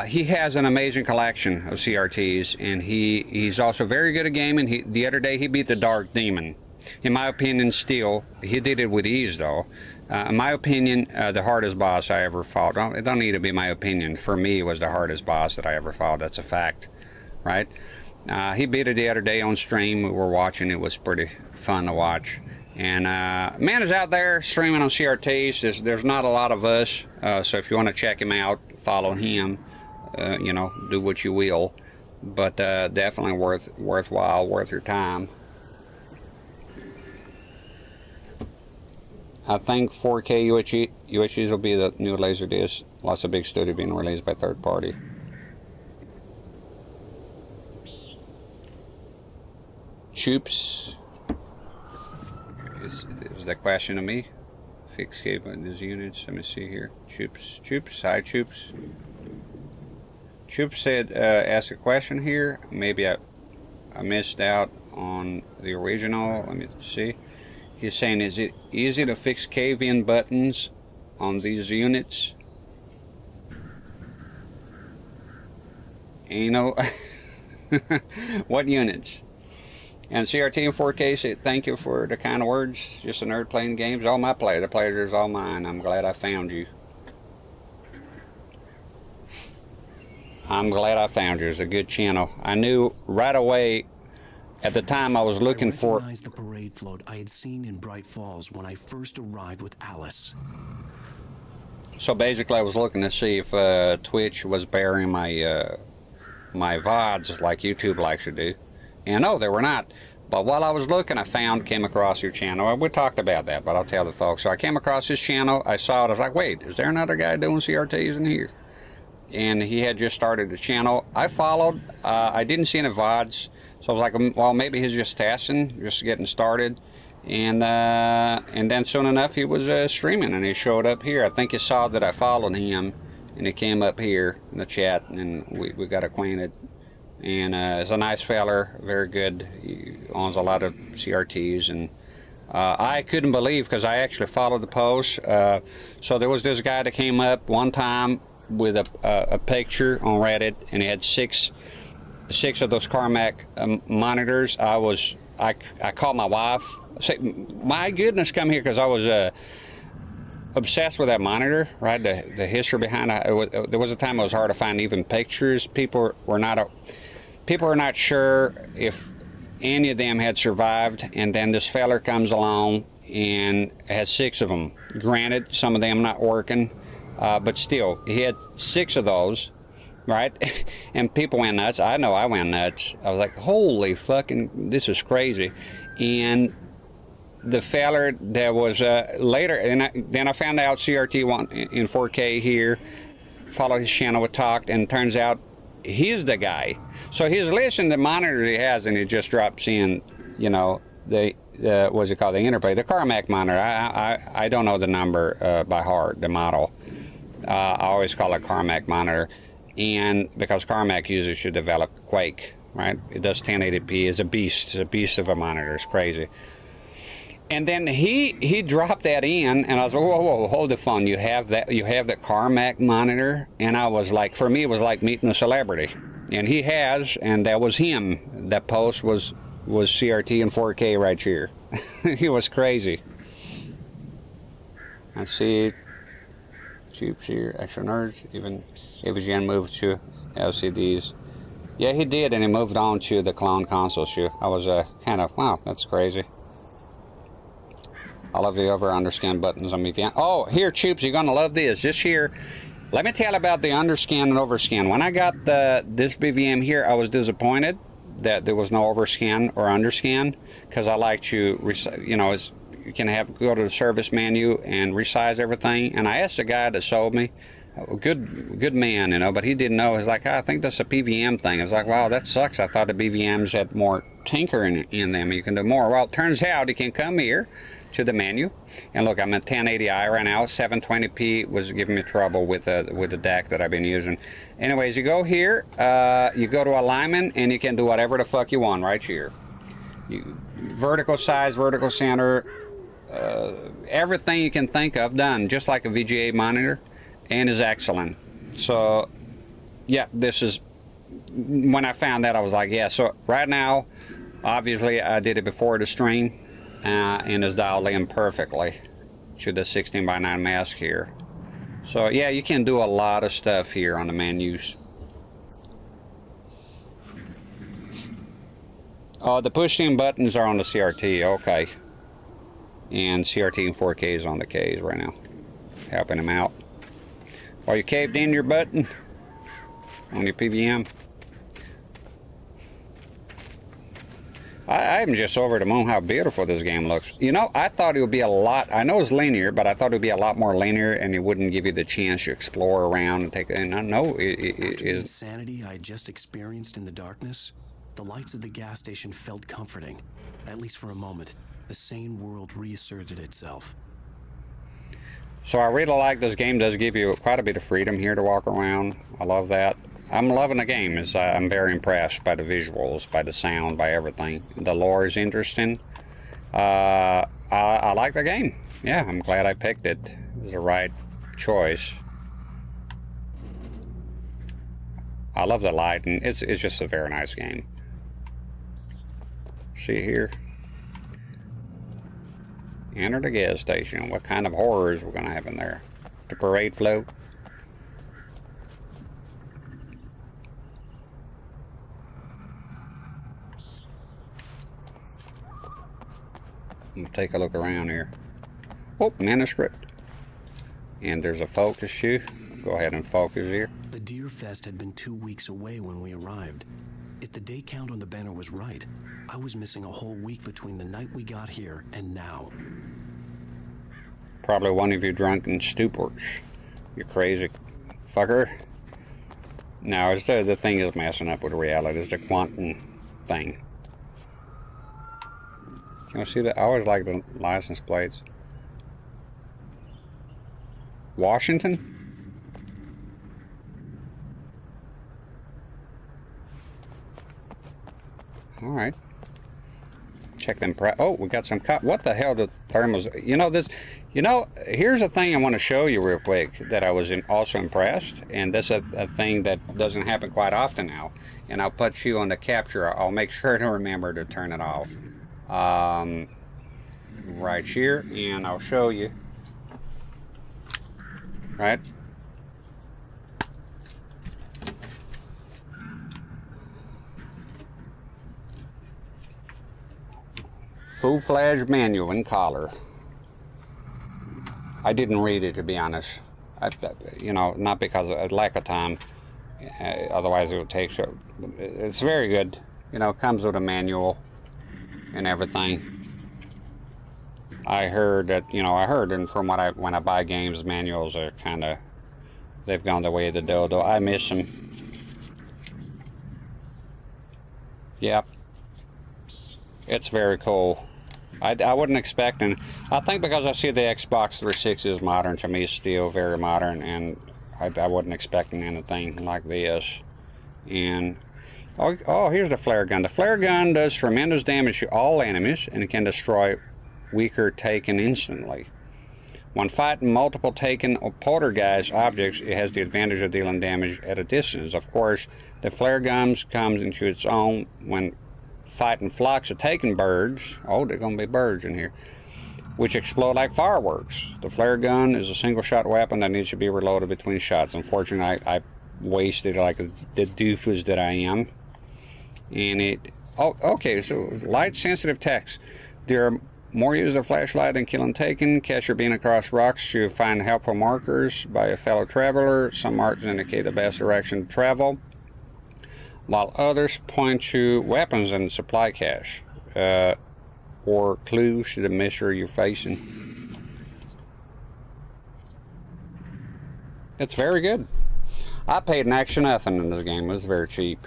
He has an amazing collection of CRTs, and he's also very good at gaming. The other day he beat the Dark Demon. In my opinion, still, he did it with ease, though. In my opinion, the hardest boss I ever fought. Well, it don't need to be my opinion. For me, it was the hardest boss that I ever fought. That's a fact, right? He beat it the other day on stream. We were watching. It was pretty fun to watch. And man is out there streaming on CRTs. There's not a lot of us, so if you want to check him out, follow him. You know, do what you will, but definitely worthwhile, worth your time. I think 4K UHDs will be the new Laserdisc. Lots of big studio being released by third party. Choops. Is that question to me? Fix cable in these units. Let me see here. Choops. Hi, Choops. Choops said, ask a question here. Maybe I missed out on the original. Let me see. He's saying, is it easy to fix cave-in buttons on these units? You know, what units? And CRT and 4K said, thank you for the kind of words. Just a nerd playing games. All my play. The pleasure is all mine. I'm glad I found you. I'm glad I found you. It's a good channel. I knew right away. At the time, I was looking for. I recognized the parade float I had seen in Bright Falls when I first arrived with Alice. So basically, I was looking to see if Twitch was burying my my VODs like YouTube likes to do, and no, they were not. But while I was looking, came across your channel. We talked about that, but I'll tell the folks. So I came across his channel. I saw it. I was like, wait, is there another guy doing CRTs in here? And he had just started the channel. I followed. I didn't see any VODs. So I was like, well, maybe he's just testing, just getting started. And then soon enough, he was streaming, and he showed up here. I think he saw that I followed him, and he came up here in the chat, and we got acquainted. And he's a nice feller, very good. He owns a lot of CRTs. And I couldn't believe, because I actually followed the post. So there was this guy that came up one time with a picture on Reddit, and he had six of those Carmack monitors. I called my wife. I said, my goodness, come here, because I was obsessed with that monitor, right? The history behind it. There was a time it was hard to find even pictures. People were not sure if any of them had survived, and then this feller comes along and has 6 of them. Granted, some of them not working, but still, he had 6 of those. Right? And people went nuts. I know I went nuts. I was like, holy fucking, this is crazy. And the feller that was later, and then I found out CRT in 4K here, followed his channel, we talked, and turns out he's the guy. So he's listening to the monitors he has, and he just drops in, you know, what's it called, the interplay, the Carmack monitor. I don't know the number by heart, the model. I always call it Carmack monitor. And because Carmack users should develop Quake, right? It does 1080p. It's a beast of a monitor. It's crazy. And then he dropped that in, and I was like, whoa, hold the phone. You have that Carmack monitor? And I was like, for me, it was like meeting a celebrity. And he has, and that was him. That post was CRT and 4K right here. He was crazy. I see Cheap here, extra nerds, even Jen moved to LCDs. Yeah, he did, and he moved on to the clone console shoe. I was kind of, wow, that's crazy. I love the over underscan buttons on me. Oh, here, Choops, you're gonna love this. This here, let me tell you about the underscan and overscan. When I got this BVM here, I was disappointed that there was no overscan or underscan, because I like to, you know, you can go to the service menu and resize everything. And I asked the guy that sold me, a good man, you know, but he didn't know. He's like, I think that's a PVM thing. I was like, wow, that sucks. I thought the BVMs had more tinkering in them. You can do more. Well, it turns out you can come here to the menu, and look, I'm at 1080i right now. 720p was giving me trouble with the DAC that I've been using. Anyways, you go here, you go to alignment, and you can do whatever the fuck you want right here. Vertical size, vertical center, everything you can think of done, just like a VGA monitor, and is excellent. So yeah, this is, when I found that, I was like, yeah. So right now, obviously I did it before the stream, and is dialed in perfectly to the 16:9 mask here. So yeah, you can do a lot of stuff here on the menus. Oh, the push-in buttons are on the CRT, okay. And CRT and 4K is on the Ks right now, helping them out. Are you caved in your button on your PVM? I'm just over the moon how beautiful this game looks. You know, I thought it would be a lot, I know it's linear, but I thought it would be a lot more linear, and it wouldn't give you the chance to explore around and take it. And I know it is. The insanity I just experienced in the darkness, the lights of the gas station felt comforting. At least for a moment, the sane world reasserted itself. So I really like this game. Does give you quite a bit of freedom here to walk around. I love that. I'm loving the game. I'm very impressed by the visuals, by the sound, by everything. The lore is interesting. I like the game. Yeah, I'm glad I picked it. It was the right choice. I love the light, and it's just a very nice game. See here. Enter the gas station. What kind of horrors we're gonna have in there? The parade float. Take a look around here. Oh, manuscript. And there's a focus shoe. Go ahead and focus here. The Deer Fest had been 2 weeks away when we arrived. If the day count on the banner was right, I was missing a whole week between the night we got here and now. Probably one of you drunken stupors. You crazy fucker. No, it's the thing is messing up with reality. It's the quantum thing. Can you see that? I always like the license plates. Washington? All right. Check them. Oh, we got some. What the hell? The thermals. You know this. You know, here's a thing I want to show you real quick that I was also impressed, and this is a thing that doesn't happen quite often now. And I'll put you on the capture. I'll make sure to remember to turn it off. Right here, and I'll show you. Right. Full-fledged manual in color. I didn't read it, to be honest. You know, not because of lack of time. Otherwise, it would take. It's very good. You know, it comes with a manual and everything. I heard that, you know, and from when I buy games, manuals are kind of, they've gone the way of the dodo. I miss them. Yep. It's very cool. I wasn't expecting. I think because I see the Xbox 360 is modern, to me, still very modern, and I wasn't expecting anything like this. And oh, here's the flare gun. The flare gun does tremendous damage to all enemies, and it can destroy weaker Taken instantly. When fighting multiple Taken or poltergeist objects, it has the advantage of dealing damage at a distance. Of course, the flare guns comes into its own when fighting flocks of Taken birds. Oh, there's gonna be birds in here, which explode like fireworks. The flare gun is a single-shot weapon that needs to be reloaded between shots. Unfortunately, I wasted like the doofus that I am. And it. Oh, okay. So light-sensitive text. There are more use of flashlight than killing Taken. Catch your beam across rocks to find helpful markers by a fellow traveler. Some markers indicate the best direction to travel. while others point to weapons and supply cache, or clues to the mystery you're facing. It's very good. I paid next to nothing in this game. It was very cheap.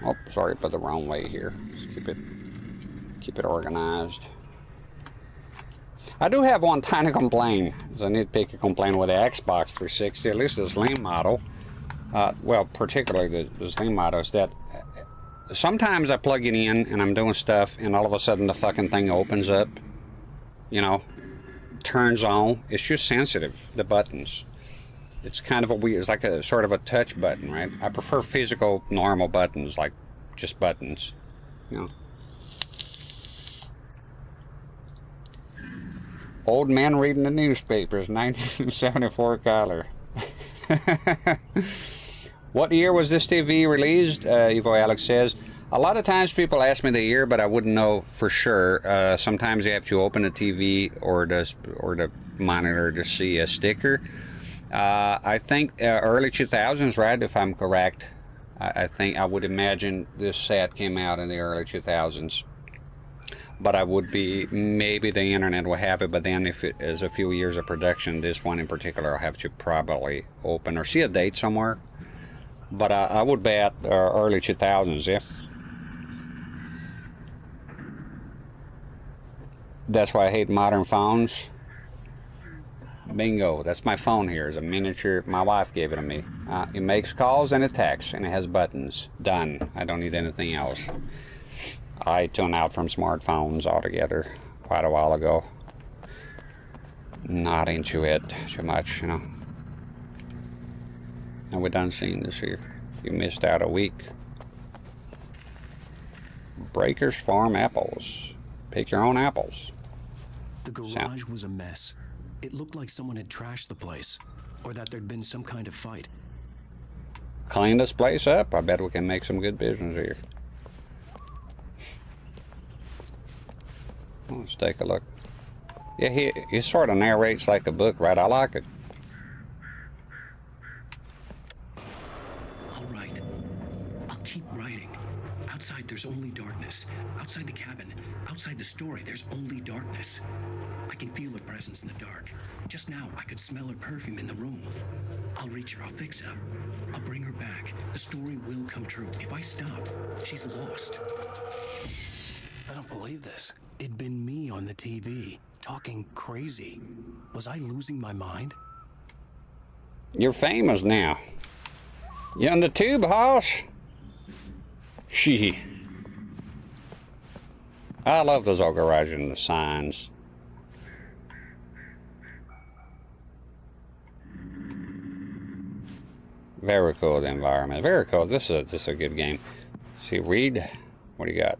Oh, sorry, I put the wrong way here. Let's keep it organized. I do have one tiny complaint. I need to pick a complaint with the Xbox 360, at least the Slim model. Well, particularly the Slim model, is that sometimes I plug it in and I'm doing stuff and all of a sudden the fucking thing opens up, you know, turns on. It's just sensitive, the buttons. It's kind of a weird, it's like a sort of a touch button, right? I prefer physical, normal buttons, like just buttons, you know. Old man reading the newspapers, 1974 color. What year was this TV released? Evo Alex says, a lot of times people ask me the year, but I wouldn't know for sure. Sometimes you have to open the TV or the monitor to see a sticker. I think early 2000s, right? If I'm correct, I think I would imagine this set came out in the early 2000s. But I would be, maybe the internet will have it, but then if it is a few years of production, this one in particular, I'll have to probably open or see a date somewhere. But I would bet early 2000s, yeah. That's why I hate modern phones. Bingo, that's my phone here. It's a miniature, my wife gave it to me. It makes calls and it texts, and it has buttons. Done. I don't need anything else. I tuned out from smartphones altogether quite a while ago. Not into it too much, you know. And we're done seeing this here. You missed out a week. Breakers Farm apples. Pick your own apples. The garage was a mess. It looked like someone had trashed the place, or that there'd been some kind of fight. Clean this place up. I bet we can make some good business here. Let's take a look. Yeah, he sort of narrates like a book, right? I like it. All right. I'll keep writing. Outside, there's only darkness. Outside the cabin, outside the story, there's only darkness. I can feel her presence in the dark. Just now, I could smell her perfume in the room. I'll reach her. I'll fix it up. I'll bring her back. The story will come true. If I stop, she's lost. I don't believe this. It'd been me on the TV, talking crazy. Was I losing my mind? You're famous now. You on the tube, Hoss? She. I love those old garages and the signs. Very cool, the environment. Very cool. This is a good game. See, Reed, what do you got?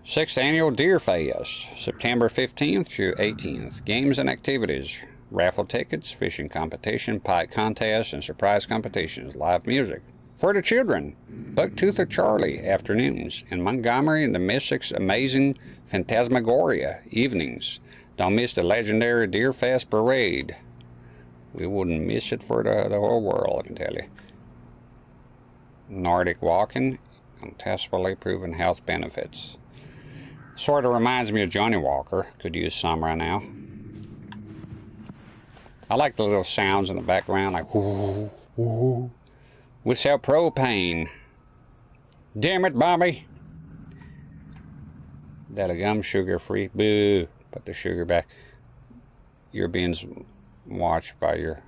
6th Annual Deer Fest, September 15th to 18th. Games and activities, raffle tickets, fishing competition, pie contests, and surprise competitions. Live music. For the children, Bucktoother Charlie afternoons. In Montgomery, in the Mystic's Amazing Phantasmagoria evenings. Don't miss the legendary Deer Fest Parade. We wouldn't miss it for the whole world, I can tell you. Nordic walking, untestable proven health benefits. Sort of reminds me of Johnny Walker. Could use some right now. I like the little sounds in the background, like whoo, whoo. We sell propane. Damn it, Bobby. That gum sugar free. Boo. Put the sugar back. You're being watched by your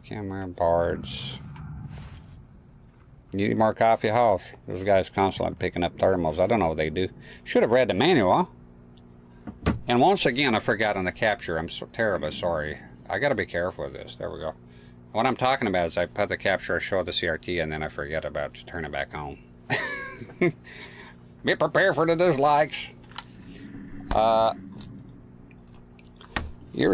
camera bards. You need more coffee, Hoss? Those guys constantly picking up thermals. I don't know what they do. Should have read the manual. And once again, I forgot on the capture. I'm so terribly sorry. I got to be careful with this. There we go. What I'm talking about is I put the capture, I show the CRT, and then I forget about to turn it back on. Be prepared for the dislikes.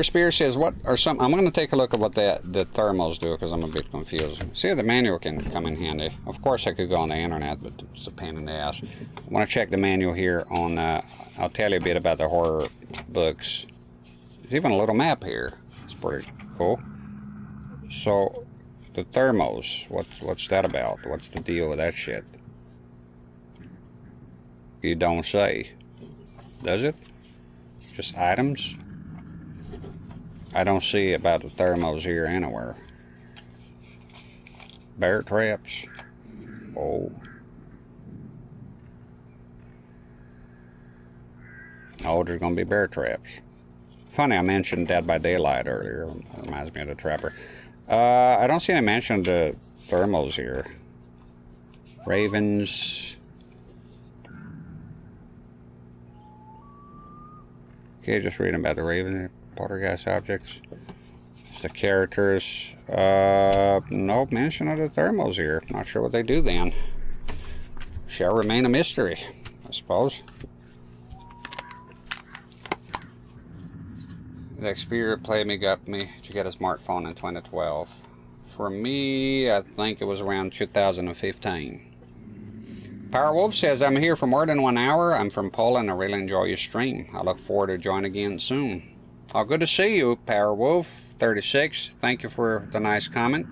Spear says, what are some... I'm going to take a look at what the thermals do, because I'm a bit confused. See, the manual can come in handy. Of course, I could go on the internet, but it's a pain in the ass. I want to check the manual here on... I'll tell you a bit about the horror books. There's even a little map here. It's pretty cool. So, The thermos. What's that about? What's the deal with that shit? You don't say. Does it? Just items? I don't see about the thermos here anywhere. Bear traps. Oh. Oh, there's gonna be bear traps. Funny, I mentioned Dead by Daylight earlier. It reminds me of the Trapper. I don't see any mention of the thermals here. Ravens. Okay, just reading about the Raven poltergeist objects. It's the characters. No mention of the thermals here. Not sure what they do then. Shall remain a mystery, I suppose. The Xperia Play Me got me to get a smartphone in 2012. For me, I think it was around 2015. Powerwolf says, I'm here for more than 1 hour. I'm from Poland. I really enjoy your stream. I look forward to joining again soon. Oh, good to see you, Powerwolf 36. Thank you for the nice comment.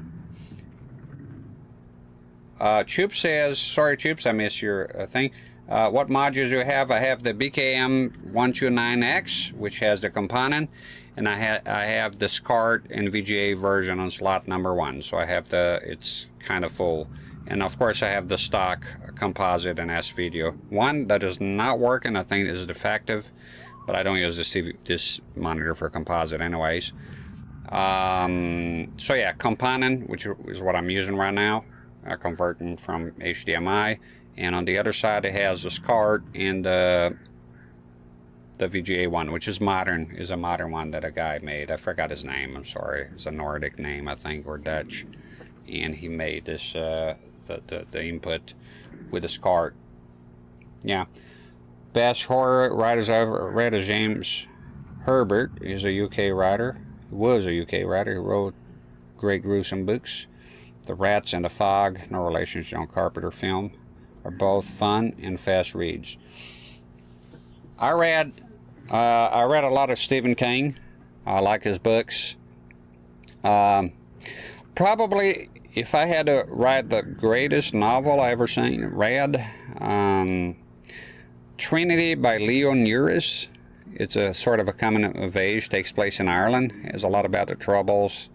Choop says, sorry Choops, I missed your thing. What modules do you have? I have the BKM129X, which has the component, and I have the SCART and VGA version on slot number 1. So I have it's kind of full. And of course I have the stock composite and S-Video. One that is not working, I think is defective, but I don't use this monitor for composite anyways. So yeah, component, which is what I'm using right now, converting from HDMI. And on the other side it has the SCART and the VGA one, which is modern, is a modern one that a guy made. I forgot his name, I'm sorry. It's a Nordic name, I think, or Dutch. And he made this, the input with the SCART. Yeah. Best horror writers I've ever read is James Herbert. He's a UK writer. He was a UK writer. He wrote great gruesome books. The Rats and the Fog, no relation to John Carpenter film, are both fun and fast reads. I read a lot of Stephen King. I like his books. Probably, if I had to write the greatest novel I ever read, Trinity by Leo Neuris. It's a sort of a coming of age, takes place in Ireland. It's a lot about the Troubles,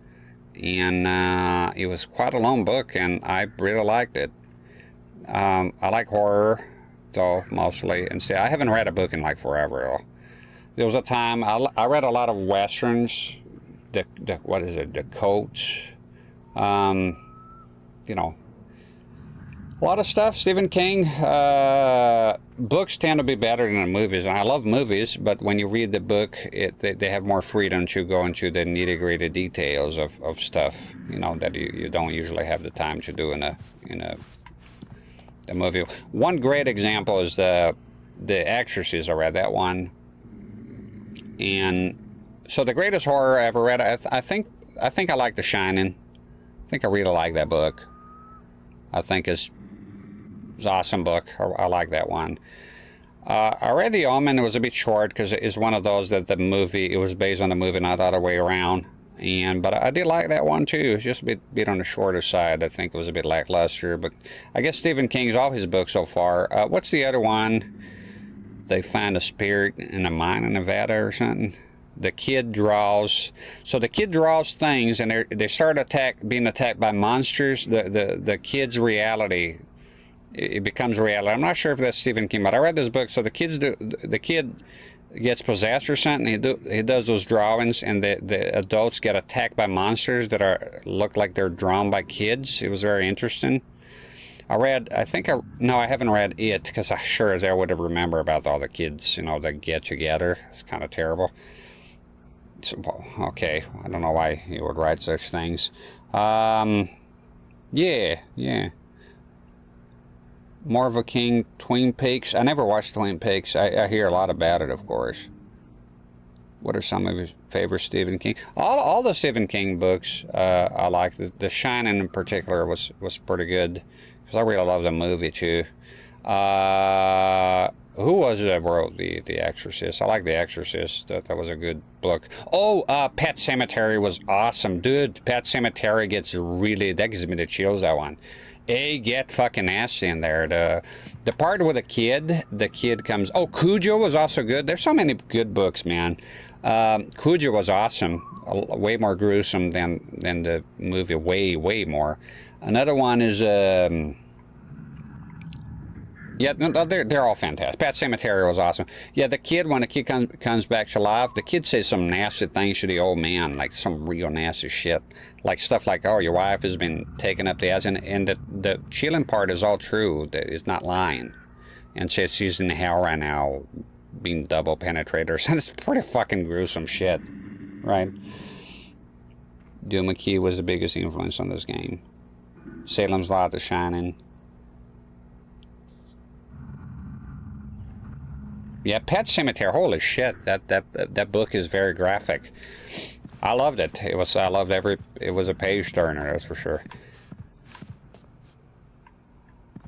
and it was quite a long book, and I really liked it. I like horror, though, mostly. And see, I haven't read a book in like forever, though. There was a time I read a lot of westerns. What is it? The Coats. You know, a lot of stuff. Stephen King. Books tend to be better than the movies, and I love movies. But when you read the book, they have more freedom to go into the nitty-gritty details of stuff. You know, that you don't usually have the time to do in a movie. One great example is the Exorcist. I read that one, and so the greatest horror I ever read. I think I like The Shining. I think I really like that book. I think it's an awesome book. I like that one. I read The Omen. It was a bit short because it's one of those that it was based on the movie, not the other way around. But I did like that one too. It's just a bit on the shorter side. I think it was a bit lackluster. But I guess Stephen King's all his books so far. What's the other one? They find a spirit in a mine in Nevada or something. The kid draws. So the kid draws things, and they start being attacked by monsters. The kid's reality, it becomes reality. I'm not sure if that's Stephen King, but I read this book. So the kid gets possessed or something. He does those drawings, and the adults get attacked by monsters that look like they're drawn by kids. It was very interesting. I haven't read it, because I sure as I would have remember about all the kids, you know, that get together. It's kind of terrible. So, okay, I don't know why he would write such things. Yeah. Morva King, Twin Peaks. I never watched Twin Peaks. I hear a lot about it, of course. What are some of his favorite Stephen King? All the Stephen King books I like. The Shining in particular was pretty good, because I really love the movie too. Who was it that wrote The Exorcist? I like The Exorcist. That was a good book. Oh, Pet Sematary was awesome, dude. Pet Sematary gets really, that gives me the chills, that one. Get fucking nasty in there. The part with the kid comes. Oh, Cujo was also good. There's so many good books, man. Cujo was awesome. Way more gruesome than the movie. Way more. Another one is yeah, no, they're all fantastic. Pet Sematary was awesome. Yeah, the kid, when the kid comes back to life, the kid says some nasty things to the old man, like some real nasty shit. Like stuff like, oh, your wife has been taken up the ass, and the chilling part is all true. It's not lying. And says she's in hell right now, being double penetrated or something. It's pretty fucking gruesome shit, right? Bill McKee was the biggest influence on this game. Salem's Lot, The Shining. Yeah, Pet Sematary. Holy shit, that book is very graphic. I loved it. It was a page turner, that's for sure.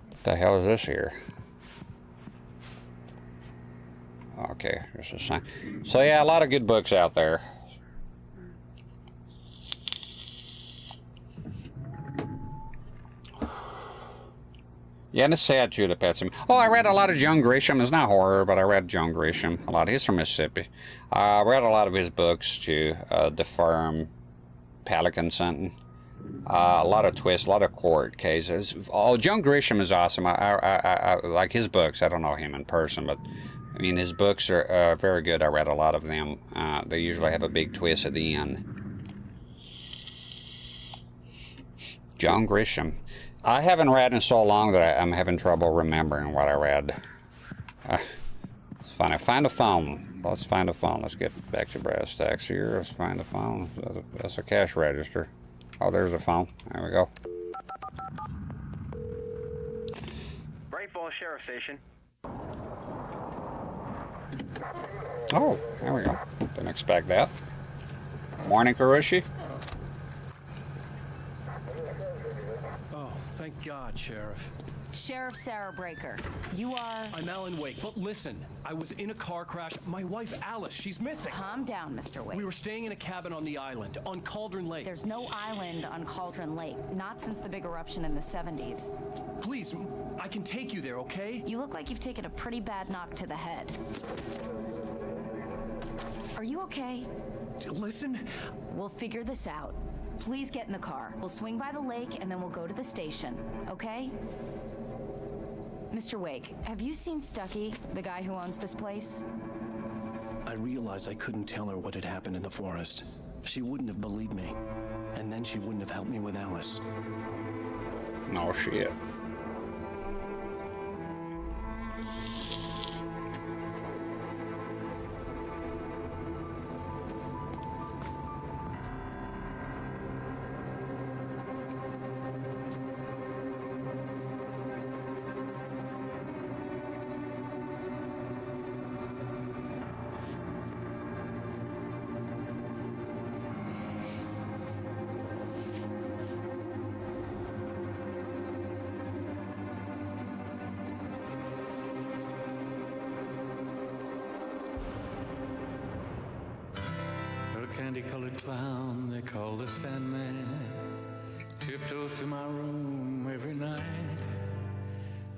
What the hell is this here? Okay, there's a sign. So yeah, a lot of good books out there. Yeah, and it's sad too, the Pet Sematary. Oh, I read a lot of John Grisham. It's not horror, but I read John Grisham a lot. He's from Mississippi. I read a lot of his books too. The Firm, Pelican something. A lot of twists, a lot of court cases. Oh, John Grisham is awesome. I like his books. I don't know him in person, but I mean his books are very good. I read a lot of them. They usually have a big twist at the end. John Grisham. I haven't read in so long that I'm having trouble remembering what I read. Let's find a phone. Let's find a phone. Let's get back to brass tacks here. Let's find a phone. That's a cash register. Oh, there's a phone. There we go. Bright Falls Sheriff Station. Oh, there we go. Didn't expect that. Morning, Karushi. Thank God, Sheriff. Sheriff Sarah Breaker, you are... I'm Alan Wake, but listen, I was in a car crash. My wife, Alice, she's missing. Calm down, Mr. Wake. We were staying in a cabin on the island, on Cauldron Lake. There's no island on Cauldron Lake, not since the big eruption in the 70s. Please, I can take you there, okay? You look like you've taken a pretty bad knock to the head. Are you okay? Listen. We'll figure this out. Please get in the car. We'll swing by the lake and then we'll go to the station, okay? Mr. Wake, have you seen Stucky, the guy who owns this place? I realized I couldn't tell her what had happened in the forest. She wouldn't have believed me. And then she wouldn't have helped me with Alice. No shit. Candy-colored clown they call the Sandman tiptoes to my room every night,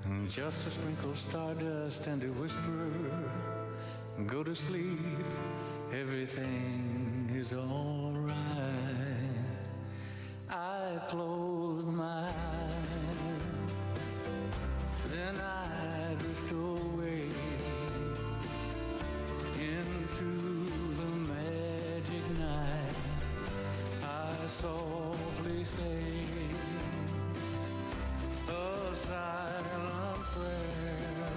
and just to sprinkle stardust and to whisper, go to sleep, everything is all right. I close my eyes, then I drift away into night. I softly say a silent prayer,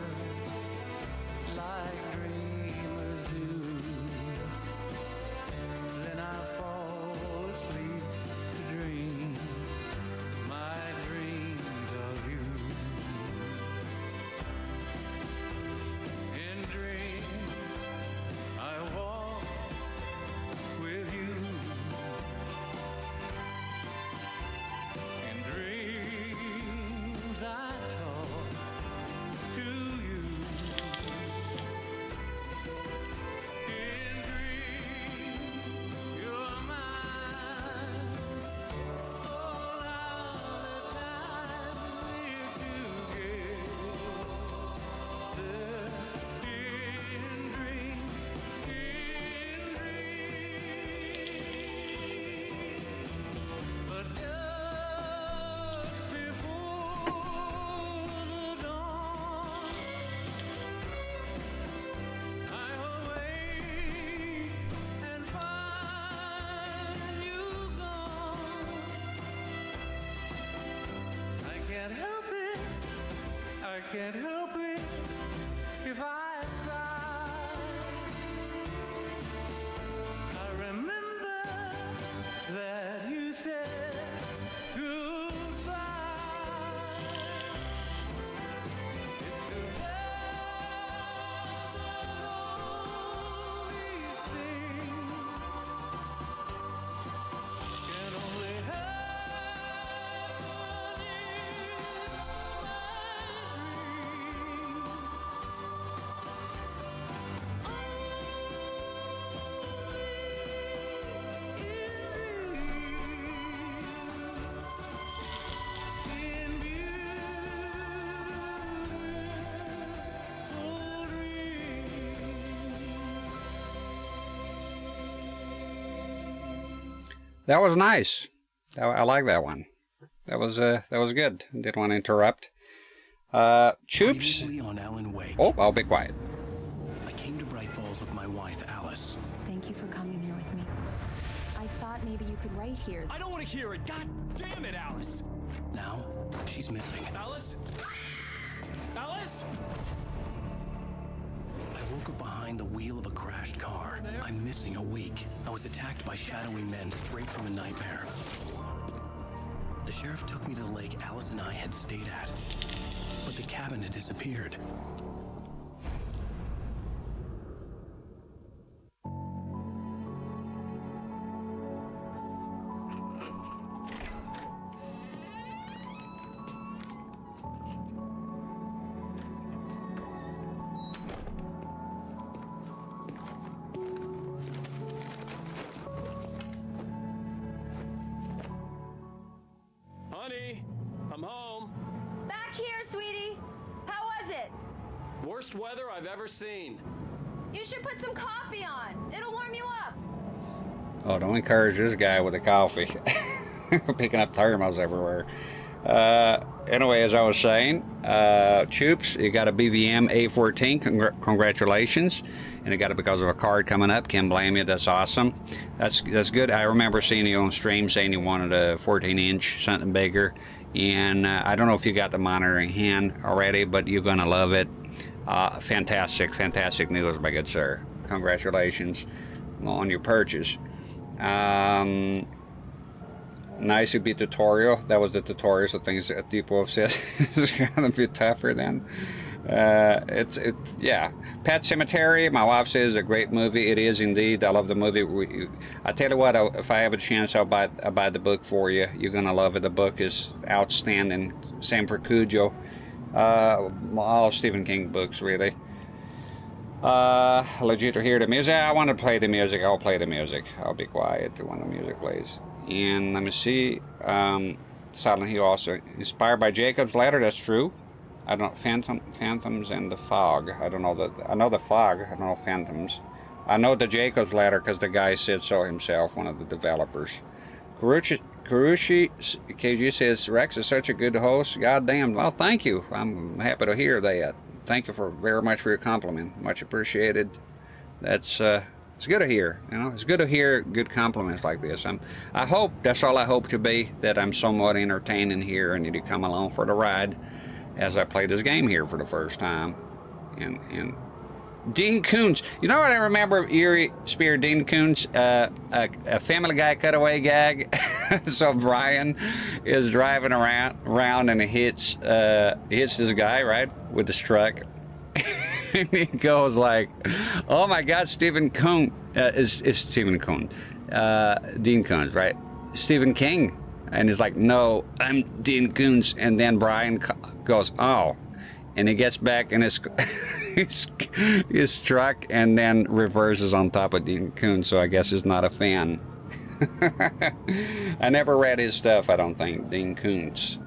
like dreamers do. Then I fall can't help it if I cry. I remember that you said goodbye. It's to have all these things can only happen That was nice. I like that one. That was good. Didn't want to interrupt. Choops. On Alan Wake. Oh, I'll be quiet. I came to Bright Falls with my wife, Alice. Thank you for coming here with me. I thought maybe you could write here. I don't want to hear it. God damn it, Alice. Now, she's missing. Alice? Alice? I woke up behind the wheel of a crashed car. I'm missing a week. I was attacked by shadowy men straight from a nightmare. The sheriff took me to the lake Alice and I had stayed at, but the cabin had disappeared. Honey, I'm home. Back here, sweetie. How was it? Worst weather I've ever seen. You should put some coffee on. It'll warm you up. Oh, don't encourage this guy with the coffee. Picking up thermos everywhere. Anyway, as I was saying, Choops, you got a BVM A14. Congratulations. And it got it because of a card coming up. Can't blame you. That's awesome. That's good. I remember seeing you on stream saying you wanted a 14-inch, something bigger. And I don't know if you got the monitor in hand already, but you're going to love it. Fantastic news, my good sir. Congratulations on your purchase. Nice to be tutorial. That was the tutorial, so things that people have said is gonna be tougher then. Yeah. Pet Cemetery, my wife says is a great movie. It is indeed. I love the movie. I tell you what, if I have a chance, I'll buy the book for you. You're gonna love it. The book is outstanding. Same for Cujo. All Stephen King books, really. Legit to hear the music. I want to play the music. I'll play the music. I'll be quiet when the music plays. And let me see. Silent Hill also inspired by Jacob's Ladder. That's true. I don't know. Phantoms and the Fog. I don't know that. I know the Fog. I don't know Phantoms. I know the Jacob's Ladder because the guy said so himself, one of the developers. Karushi KG says Rex is such a good host. God damn. Well, thank you. I'm happy to hear that. Thank you very much for your compliment. Much appreciated. That's it's good to hear. You know, it's good to hear good compliments like this. I hope that's all I hope to be, that I'm somewhat entertaining here and you come along for the ride as I play this game here for the first time. And Dean Koontz, you know what I remember? Eerie Spear Dean Koontz, a Family Guy cutaway gag. So Brian is driving around and he hits this guy right with his truck. And he goes like, "Oh my God, Stephen Koontz is Stephen Koontz, Dean Koontz, right? Stephen King." And he's like, "No, I'm Dean Koontz." And then Brian goes, "Oh," and he gets back in his his truck and then reverses on top of Dean Koontz. So I guess he's not a fan. I never read his stuff, I don't think, Dean Koontz.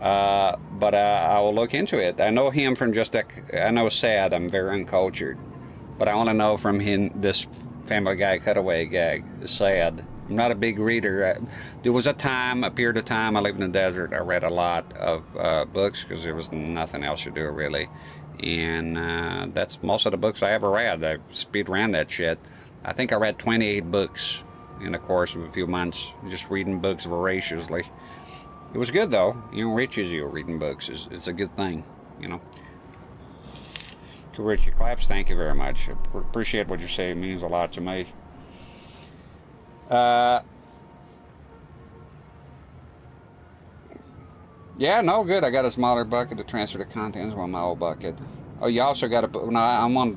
But I will look into it. I know him from I know Sad, I'm very uncultured. But I only know from him this Family Guy cutaway gag, Sad. I'm not a big reader. There was a period of time, I lived in the desert, I read a lot of books because there was nothing else to do really. And that's most of the books I ever read. I speed ran that shit. I think I read 28 books in the course of a few months, just reading books voraciously. It was good though. It enriches you reading books. It's a good thing. you know. To Richie Claps, thank you very much. Appreciate what you say. It means a lot to me. Yeah, no, good. I got a smaller bucket to transfer the contents on my old bucket. Oh, you also got to. No, I'm on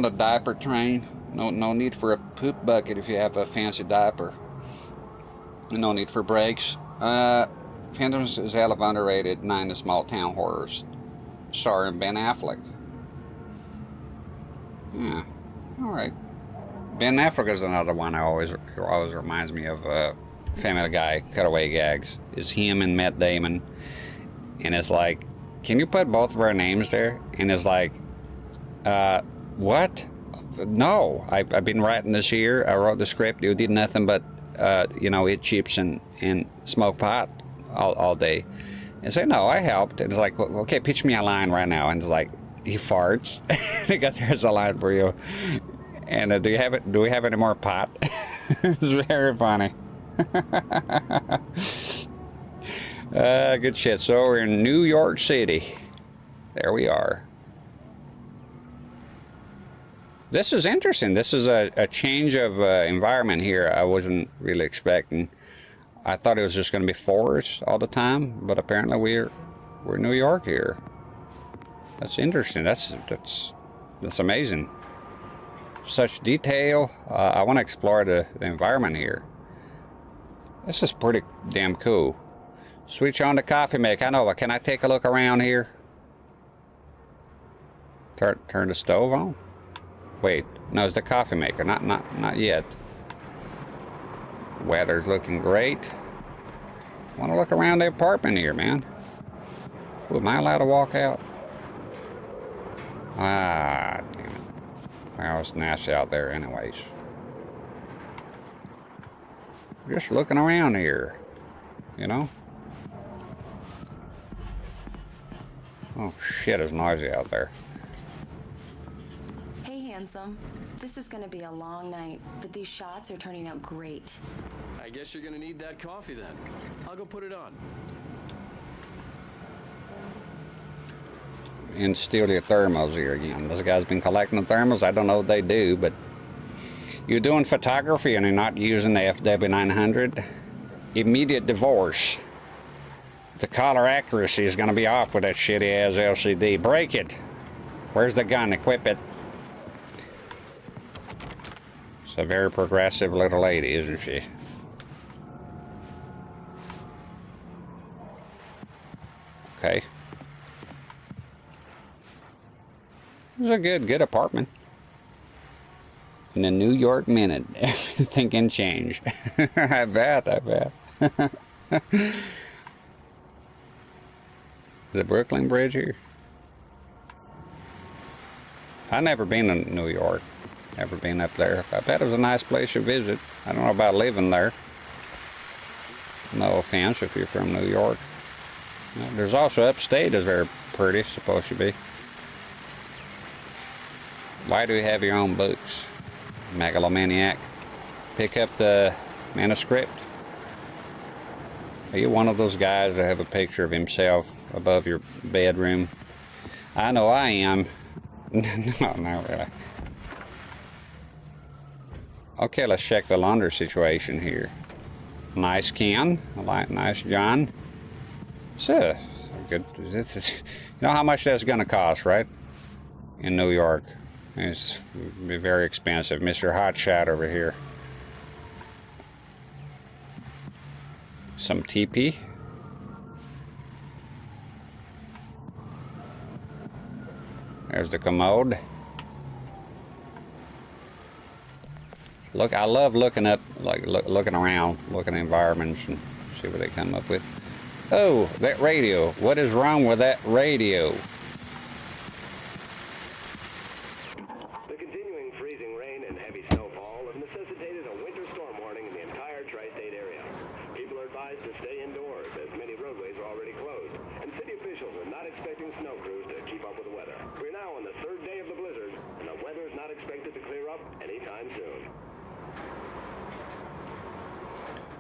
the diaper train. No need for a poop bucket if you have a fancy diaper. No need for brakes. Phantoms is hell of underrated. 9 of Small Town Horrors, starring Ben Affleck. Yeah, all right. Ben Affleck is another one who always reminds me of Family Guy cutaway gags. Is him and Matt Damon, and it's like, can you put both of our names there? And it's like, what? No, I've been writing this year. I wrote the script. You did nothing but you know, eat chips and smoke pot all day. And say, no, I helped. And it's like, well, okay, pitch me a line right now. And it's like, he farts. There's a line for you. And do we have any more pot? It's very funny. Good shit. So we're in New York City. There we are. This is interesting. This is a change of environment here. I wasn't really expecting. I thought it was just going to be forest all the time, but apparently we're New York here. That's interesting. That's amazing. Such detail. I want to explore the environment here. This is pretty damn cool. Switch on the coffee maker. I know, but can I take a look around here? Turn the stove on? Wait, no, it's the coffee maker. Not yet. Weather's looking great. Want to look around the apartment here, man. Ooh, am I allowed to walk out? Ah, damn it. Well, it's nasty out there anyways. Just looking around here, you know? Oh shit, it's noisy out there. Hey, handsome. This is gonna be a long night, but these shots are turning out great. I guess you're gonna need that coffee then. I'll go put it on. And steal your thermals here again. This guy's been collecting the thermals. I don't know what they do, but you're doing photography and you're not using the FW900. Immediate divorce. The color accuracy is going to be off with that shitty ass LCD. Break it. Where's the gun? Equip it. It's a very progressive little lady, isn't she? Okay. It's a good apartment. In a New York minute, everything can change. I bet. The Brooklyn Bridge here. I've never been in New York. Never been up there. I bet it was a nice place to visit. I don't know about living there. No offense if you're from New York. There's also upstate is very pretty, supposed to be. Why do you have your own books? Megalomaniac. Pick up the manuscript. Are you one of those guys that have a picture of himself above your bedroom? I know I am. No, not really. Okay, let's check the launder situation here. Nice Ken. Nice John. So good. This is, you know how much that's going to cost, right? In New York. It's be very expensive. Mr. Hotshot over here. Some TP. There's the commode. Look, I love looking up, looking around, looking at environments and see what they come up with. Oh, that radio. What is wrong with that radio? The continuing freezing rain and heavy snowfall have necessitated a winter storm warning in the entire tri-state area. People are advised to stay indoors as many roadways are already closed, and city officials are not expecting snow crews to keep up with the weather. We're now on the third day of the blizzard, and the weather is not expected to clear up anytime soon.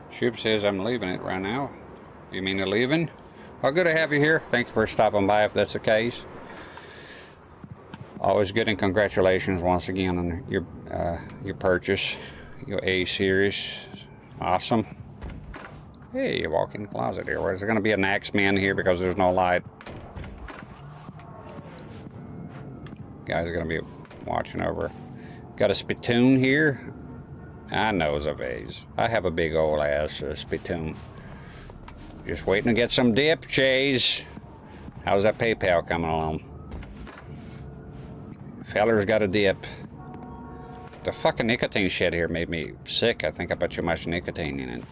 Shoop says I'm leaving it right now. You mean you're leaving? Well, good to have you here. Thanks for stopping by if that's the case. Always good, and congratulations once again on your purchase, your A series. Awesome. Hey, you walk in the closet here. Well, is there going to be an Axeman here because there's no light? Guys are going to be watching over. Got a spittoon here. I knows a vase. I have a big old ass spittoon. Just waiting to get some dip, Chase. How's that PayPal coming along? Feller's got a dip. The fucking nicotine shit here made me sick. I think I put too much nicotine in it.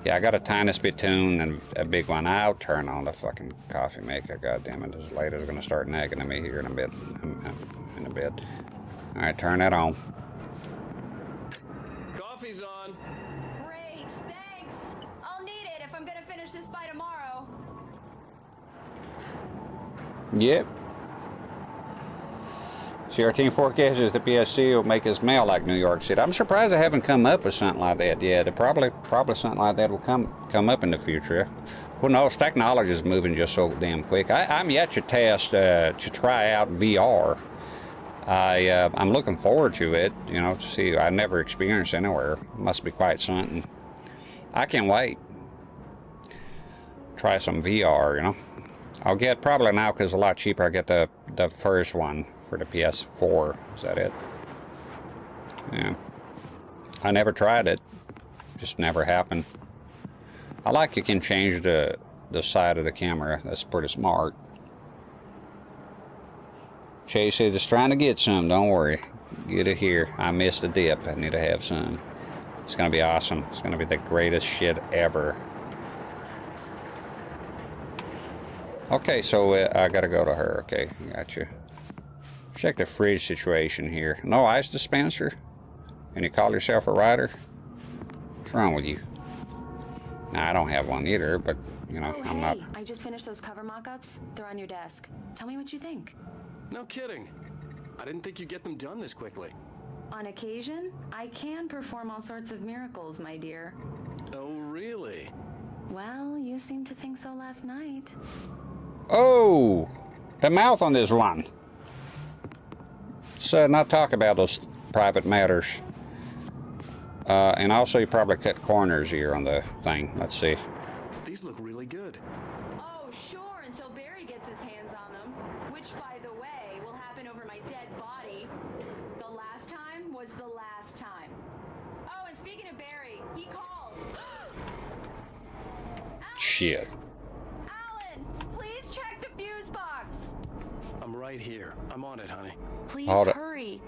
Yeah, I got a tiny spittoon and a big one. I'll turn on the fucking coffee maker. God damn it, this lady's gonna start nagging at me here in a bit. In a bit. All right, turn that on. Coffee's on. Great, thanks. I'll need it if I'm gonna finish this by tomorrow. Yep. CRT forecasts the PSC will make us mail like New York City. I'm surprised I haven't come up with something like that yet. Probably something like that will come up in the future. Who knows? Technology is moving just so damn quick. I'm yet to test to try out VR. I'm looking forward to it. You know, to see. I've never experienced anywhere. Must be quite something. I can't wait. Try some VR. You know, I'll get probably now because it's a lot cheaper. I get the first one. For the PS4, is that it? Yeah. I never tried it. Just never happened. I like you can change the side of the camera. That's pretty smart. Chase is just trying to get some. Don't worry. Get it here. I missed the dip. I need to have some. It's gonna be awesome. It's gonna be the greatest shit ever. Okay, so I gotta go to her. Okay, gotcha. Check the fridge situation here. No ice dispenser? And you call yourself a writer? What's wrong with you? Nah, I don't have one either, but, you know, I'm not... I just finished those cover mock-ups. They're on your desk. Tell me what you think. No kidding. I didn't think you'd get them done this quickly. On occasion, I can perform all sorts of miracles, my dear. Oh, really? Well, you seemed to think so last night. Oh! The mouth on this one. So not talk about those private matters. And also you probably cut corners here on the thing. Let's see. These look really good. Oh, sure, until Barry gets his hands on them. Which, by the way, will happen over my dead body. The last time was the last time. Oh, and speaking of Barry, he called. Shit. Alan, please check the fuse box. I'm right here. I'm on it, honey. Please hurry.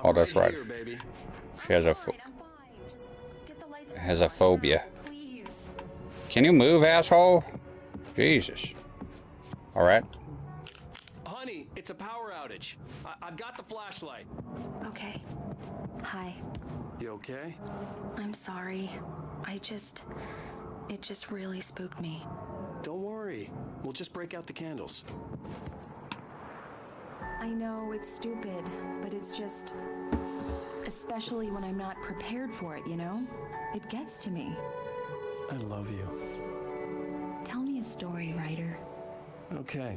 Oh, that's right. Here, baby. She has a phobia. Can you move, asshole? Jesus. All right. Honey, it's a power outage. I've got the flashlight. Okay. Hi. You okay? I'm sorry. It just really spooked me. Don't worry. We'll just break out the candles. I know it's stupid, but it's just... Especially when I'm not prepared for it, you know? It gets to me. I love you. Tell me a story, writer. Okay.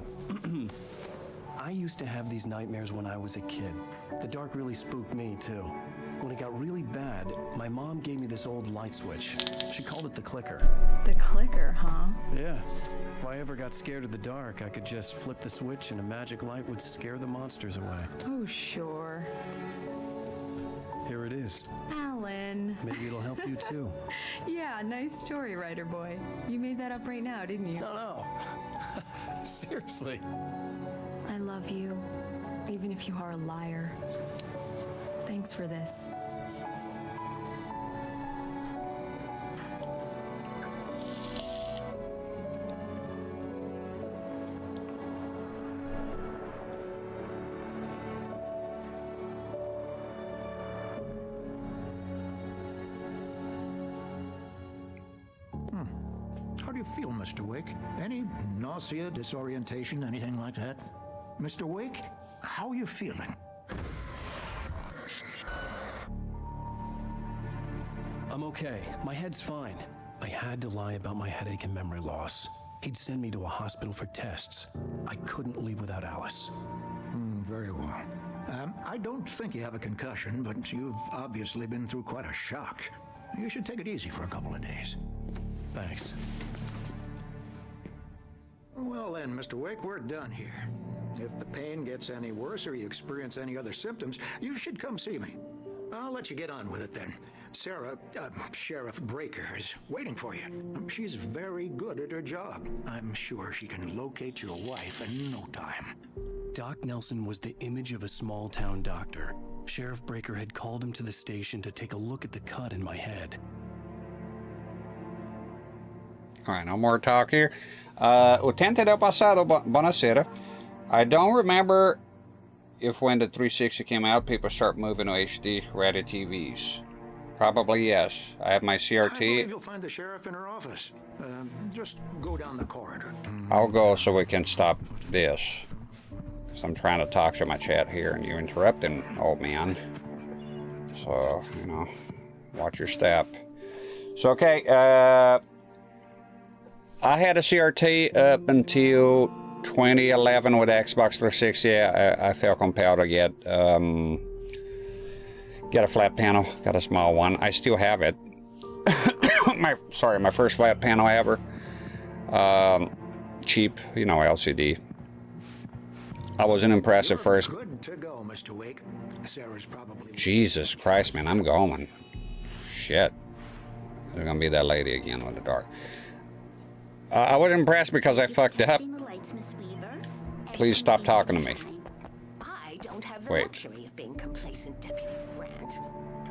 I used to have these nightmares when I was a kid. The dark really spooked me, too. When it got really bad, my mom gave me this old light switch. She called it the clicker. The clicker, huh? Yeah. If I ever got scared of the dark, I could just flip the switch and a magic light would scare the monsters away. Oh, sure. Here it is. Alan. Maybe it'll help you, too. Yeah, nice story, writer boy. You made that up right now, didn't you? No. Seriously. I love you, even if you are a liar. Thanks for this. How do you feel, Mr. Wake? Any nausea, disorientation, anything like that? Mr. Wake, how are you feeling? I'm okay. My head's fine. I had to lie about my headache and memory loss. He'd send me to a hospital for tests. I couldn't leave without Alice. Very well. I don't think you have a concussion, but you've obviously been through quite a shock. You should take it easy for a couple of days. Thanks. Well then, Mr. Wake, we're done here. If the pain gets any worse or you experience any other symptoms, you should come see me. I'll let you get on with it then. Sarah, Sheriff Breaker, is waiting for you. She's very good at her job. I'm sure she can locate your wife in no time. Doc Nelson was the image of a small-town doctor. Sheriff Breaker had called him to the station to take a look at the cut in my head. All right, no more talk here. Utente del pasado, buonasera. I don't remember if when the 360 came out, people start moving to HD rated TVs. Probably yes. I have my CRT. I believe you'll find the sheriff in her office. Just go down the corridor. I'll go so we can stop this. Because I'm trying to talk to my chat here and you're interrupting, old man. So, you know, watch your step. So, okay, I had a CRT up until 2011 with Xbox 360. I felt compelled to get a flat panel. Got a small one. I still have it. my first flat panel ever. Cheap, you know, LCD. I wasn't impressed at first. Good to go, Mr. Wake. Sarah's probably... Jesus Christ, man, I'm going. Shit. There's gonna be that lady again with the dark. I wasn't impressed because I fucked up. Please stop talking to me. Wait.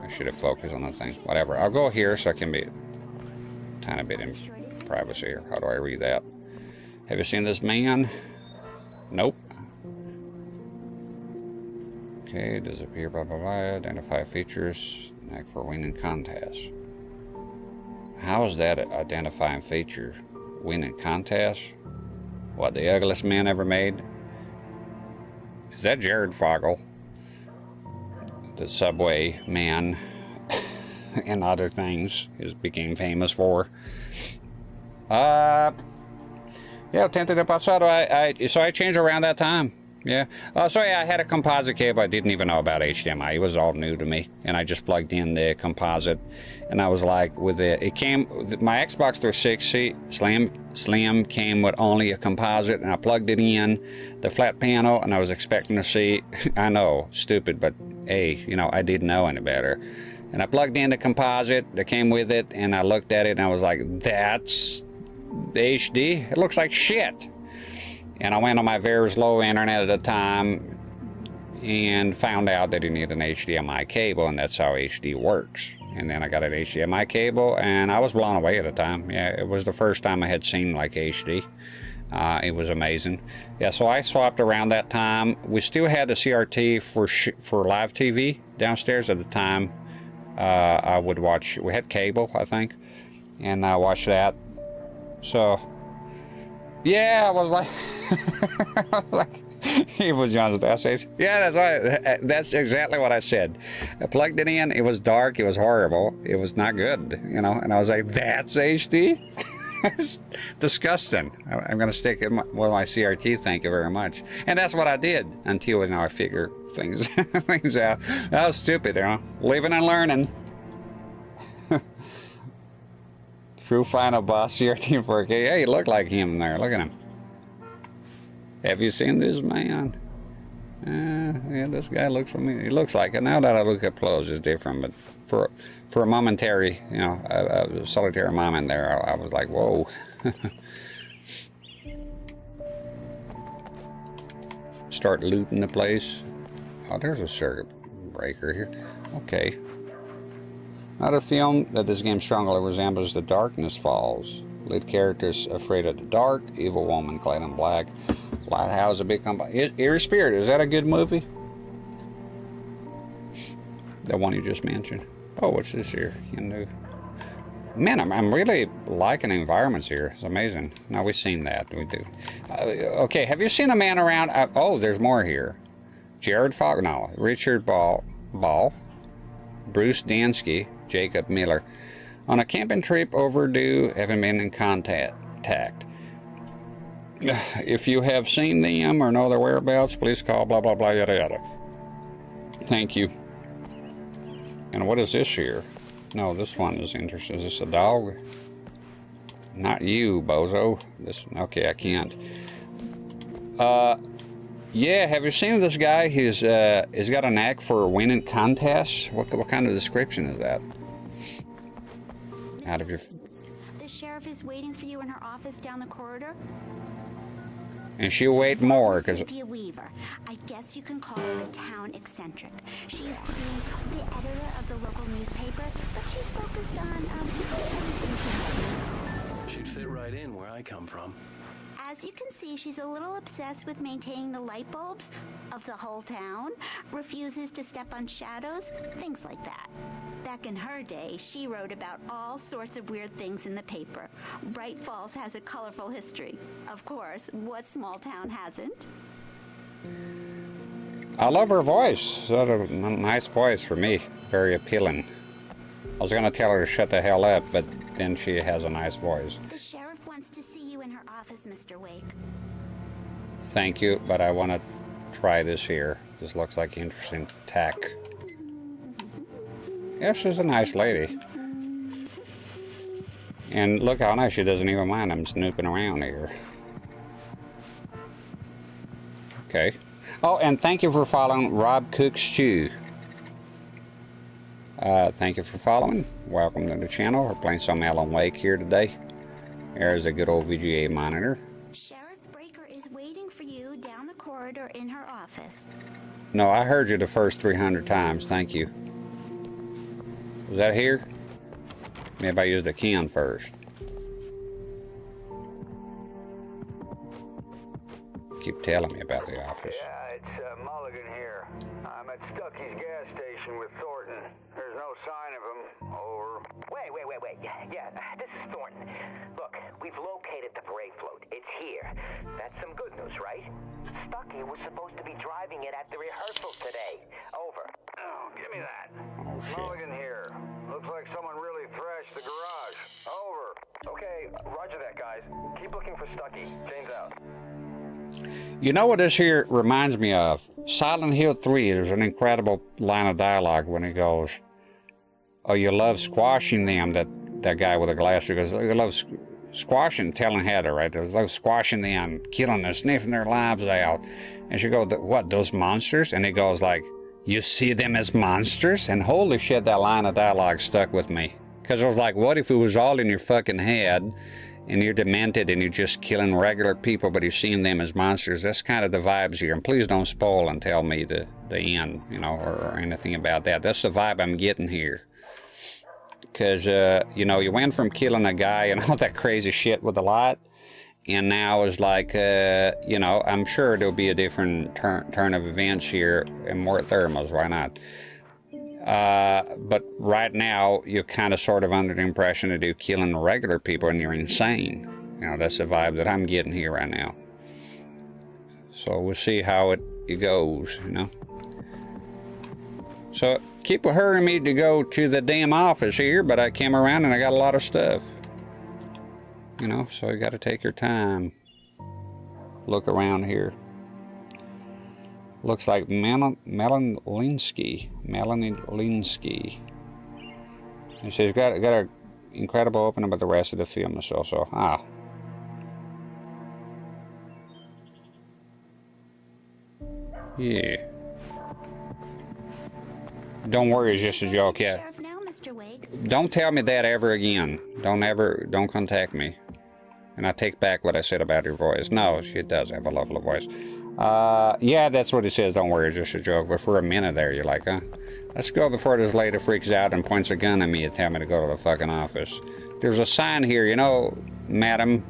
I should have focused on the thing. Whatever. I'll go here so I can be a tiny bit in privacy here. How do I read that? Have you seen this man? Nope. Okay, disappear, blah, blah, blah. Identify features. Knack for winning contests. How is that an identifying feature? Winning contest? What, the ugliest man ever made? Is that Jared Fogle? The Subway man and other things he became famous for. Yeah, Tente de Pasado, so I changed around that time. Yeah. So yeah, I had a composite cable. I didn't even know about HDMI. It was all new to me. And I just plugged in the composite. And I was like, it came, my Xbox 360 Slim came with only a composite. And I plugged it in, the flat panel, and I was expecting to see, I know, stupid, but hey, you know, I didn't know any better. And I plugged in the composite that came with it, and I looked at it, and I was like, that's HD? It looks like shit. And I went on my very slow internet at the time and found out that you need an HDMI cable, and that's how HD works. And then I got an HDMI cable, and I was blown away at the time. Yeah, it was the first time I had seen like HD. It was amazing. Yeah, so I swapped around that time. We still had the CRT for live TV downstairs at the time. I would watch, we had cable, I think, and I watched that. So, yeah, I was like, he was John's essay. Yeah, that's right. That's exactly what I said. I plugged it in. It was dark. It was horrible. It was not good, you know. And I was like, that's HD? It's disgusting. I'm going to stick it with my CRT. Thank you very much. And that's what I did until now I figure things out. That was stupid, you know. Living and learning. True final boss CRT 4K. Hey, you look like him there. Look at him. Have you seen this man? Yeah, this guy looks familiar. He looks like it. Now that I look up close, it's different. But for a momentary, you know, a solitary moment there, I was like, whoa. Start looting the place. Oh, there's a circuit breaker here. Okay. Not a film that this game strongly resembles The Darkness Falls. Lead characters afraid of the dark, evil woman clad in black. Lighthouse, a big company. Eerie Spirit, is that a good movie? The one you just mentioned. Oh, what's this here? Hindu. Man, I'm really liking the environments here. It's amazing. No, we've seen that. We do. Okay, have you seen a man around? Oh, there's more here. Jared Fogg. No, Richard Ball. Bruce Dansky. Jacob Miller. On a camping trip overdue, haven't been in contact. If you have seen them or know their whereabouts, please call blah blah blah yada yada. Thank you. And what is this here? No, this one is interesting. Is this a dog? Not you, bozo. This, okay, I can't. Yeah, have you seen this guy? He's got a knack for winning contests. What kind of description is that? Out of your... The sheriff is waiting for you in her office down the corridor. And she'll wait more, because... Cynthia Weaver. I guess you can call her the town eccentric. She used to be the editor of the local newspaper, but she's focused on, things these days. She'd fit right in where I come from. As you can see, she's a little obsessed with maintaining the light bulbs of the whole town, refuses to step on shadows, things like that. Back in her day, she wrote about all sorts of weird things in the paper. Bright Falls has a colorful history. Of course, what small town hasn't? I love her voice. She's got a nice voice for me. Very appealing. I was going to tell her to shut the hell up, but then she has a nice voice. The sheriff wants to see you in her office, Mr. Wake. Thank you, but I want to try this here. This looks like interesting tech. Yeah, she's a nice lady. And look how nice she doesn't even mind I'm snooping around here. Okay. Oh, and thank you for following Rob Cook's Chew. Thank you for following. Welcome to the channel. We're playing some Alan Wake here today. There's a good old VGA monitor. Sheriff Breaker is waiting for you down the corridor in her office. No, I heard you the first 300 times. Thank you. Was that here? Maybe I used the can first. Keep telling me about the office. Yeah, it's Mulligan here. I'm at Stucky's gas station with Thornton. There's no sign of him. Over. Wait. Yeah, this is Thornton. Look, we've located the parade float. It's here. That's some good news, right? Stucky was supposed to be driving it at the rehearsal today. Over. Oh, give me that. Oh, shit. Mulligan here. Looks like someone really thrashed the garage. Over. Okay, roger that, guys. Keep looking for Stucky. Jane's out. You know what this here reminds me of? Silent Hill 3, there's an incredible line of dialogue when he goes, oh, you love squashing them, that guy with the glass, he goes, you love squashing, telling Heather, right? They love squashing them, killing them, sniffing their lives out. And she goes, what, those monsters? And he goes like, you see them as monsters? And holy shit, that line of dialogue stuck with me. Because I was like, what if it was all in your fucking head, and you're demented and you're just killing regular people, but you're seeing them as monsters? That's kind of the vibes here. And please don't spoil and tell me the end, you know, or anything about that. That's the vibe I'm getting here. Because, you know, you went from killing a guy and all that crazy shit with the light, and now it's like, you know, I'm sure there'll be a different turn of events here and more thermals. Why not? But right now, you're kind of sort of under the impression that you're killing regular people and you're insane. You know, that's the vibe that I'm getting here right now. So we'll see how it goes, you know. So keep hurrying me to go to the damn office here, but I came around and I got a lot of stuff. You know, so you got to take your time. Look around here. Looks like Melanie Linsky. And she's got an incredible opening, but the rest of the film is also, yeah. Don't worry, it's just a joke, yeah. Don't tell me that ever again. Don't contact me. And I take back what I said about your voice. No, she does have a lovely voice. Yeah, that's what he says. Don't worry, it's just a joke. But for a minute there, you're like, huh? Let's go before this lady freaks out and points a gun at me and tell me to go to the fucking office. There's a sign here, you know, madam.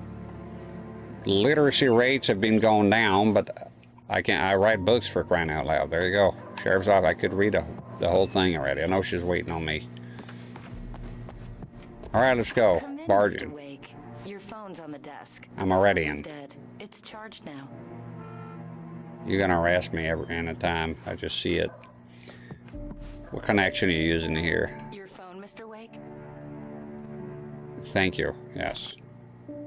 Literacy rates have been going down, but I write books for crying out loud. There you go. Sheriff's office. I could read the whole thing already. I know she's waiting on me. All right, let's go. Bargain. Your phone's on the desk. I'm already in. Dead. It's charged now. You're gonna harass me every time. I just see it. What connection are you using here? Your phone, Mr. Wake? Thank you. Yes.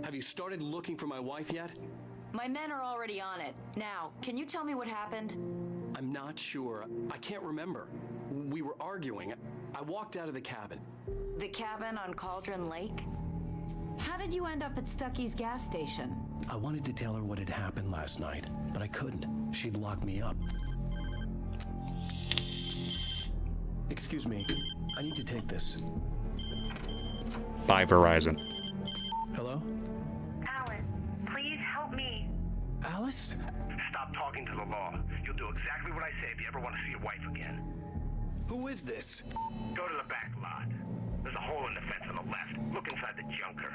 Have you started looking for my wife yet? My men are already on it. Now, can you tell me what happened? I'm not sure. I can't remember. We were arguing. I walked out of the cabin. The cabin on Cauldron Lake? How did you end up at Stucky's gas station? I wanted to tell her what had happened last night, but I couldn't. She'd lock me up. Excuse me. I need to take this. Bye, Verizon. Hello? Alice, please help me. Alice? Stop talking to the law. You'll do exactly what I say if you ever want to see your wife again. Who is this? Go to the back lot. There's a hole in the fence on the left. Look inside the junker.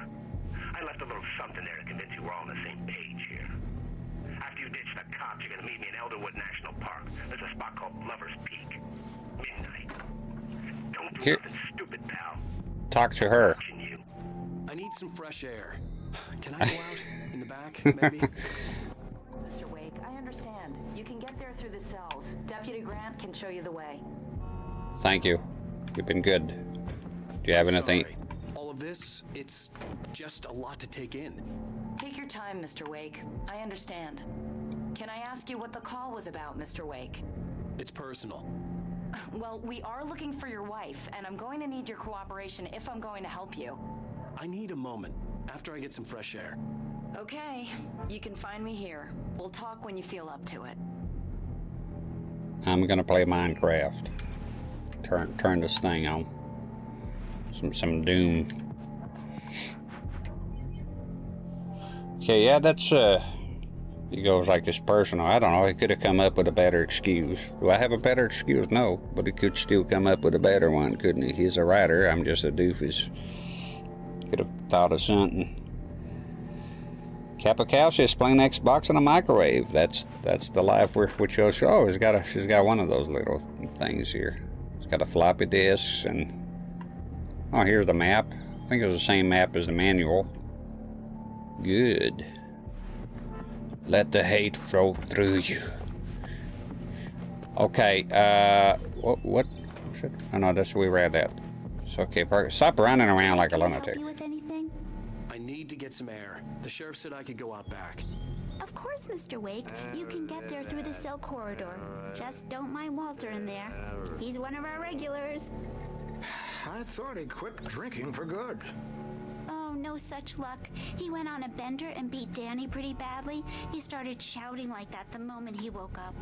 I left a little something there to convince you we're all on the same page here. After you ditch the cops, you're gonna meet me in Elderwood National Park. There's a spot called Lover's Peak. Midnight. Don't do nothing stupid, pal. Talk to her. I need some fresh air. Can I go out in the back, maybe? Mr. Wake, I understand. You can get there through the cells. Deputy Grant can show you the way. Thank you. You've been good. Do you have anything? Sorry. All of this, it's just a lot to take in. Take your time, Mr. Wake. I understand. Can I ask you what the call was about, Mr. Wake? It's personal. Well, we are looking for your wife, and I'm going to need your cooperation if I'm going to help you. I need a moment, after I get some fresh air. Okay, you can find me here. We'll talk when you feel up to it. I'm gonna play Minecraft. Turn this thing on. Some Doom. Okay, yeah, that's he goes like it's personal. I don't know, he could have come up with a better excuse. Do I have a better excuse? No, but he could still come up with a better one, couldn't he? He's a writer, I'm just a doofus. Could have thought of something. Kappa Cow says playing Xbox in a microwave. That's the life which she'll show. She's got one of those little things here. It's got a floppy disk and oh, here's the map. I think it's the same map as the manual. Good. Let the hate flow through you. Okay, what? Oh no, that's we read that. It's okay. Stop running around like a lunatic. Help you with anything? I need to get some air. The sheriff said I could go out back. Of course, Mr. Wake. You can get there through the cell corridor. Just don't mind Walter in there. He's one of our regulars. I thought he quit drinking for good. Oh, no such luck. He went on a bender and beat Danny pretty badly. He started shouting like that the moment he woke up.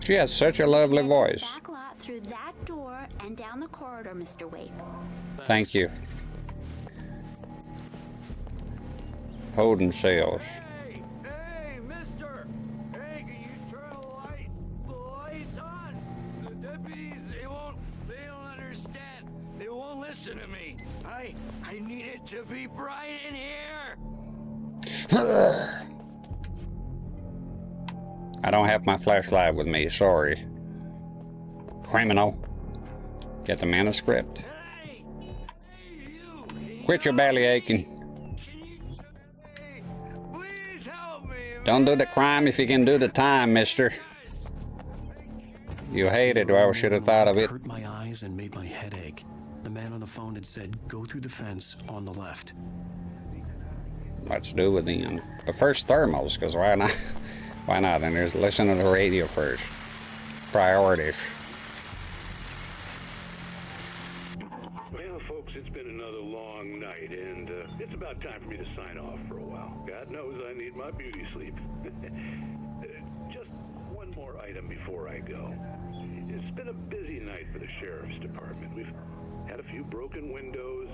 She has such a lovely voice. Back lot through that door and down the corridor, Mr. Wake. Thank you. Holding cells. Hey, mister! Hey, can you turn the lights on? The deputies, they don't understand. They won't listen to me. I need it to be bright in here. I don't have my flashlight with me, sorry. Criminal. Get the manuscript. Quit your belly aching. Don't do the crime if you can do the time, mister. You hate it, or I should have thought of it. Hurt my eyes and made my head ache. The man on the phone had said, go through the fence on the left. Let's do it then. But first thermals, because why not? Why not? And there's listen to the radio first. Priorities. Well, folks, it's been another long night, and it's about time for me to sign off for a while. God knows I need my beauty sleep. Just one more item before I go. It's been a busy night for the Sheriff's Department. We've had a few broken windows,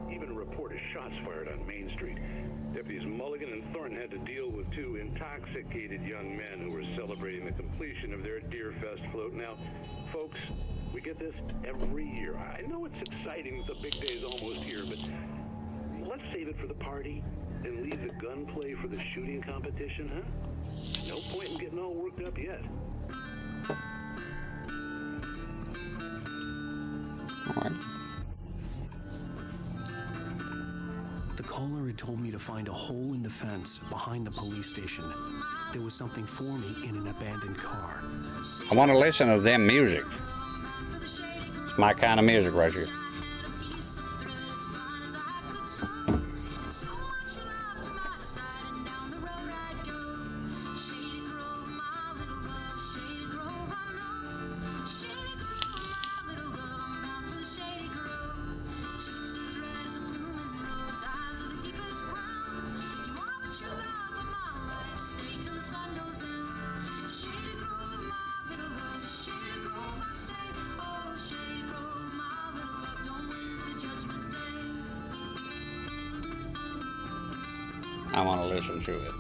even a report of shots fired on Main Street. Deputies Mulligan and Thornton had to deal with two intoxicated young men who were celebrating the completion of their Deerfest float. Now, folks, we get this every year. I know it's exciting that the big day's almost here, but let's save it for the party and leave the gunplay for the shooting competition, huh? No point in getting all worked up yet. All right. The caller had told me to find a hole in the fence behind the police station. There was something for me in an abandoned car. I want to listen to them music. It's my kind of music right here. I want to listen to it.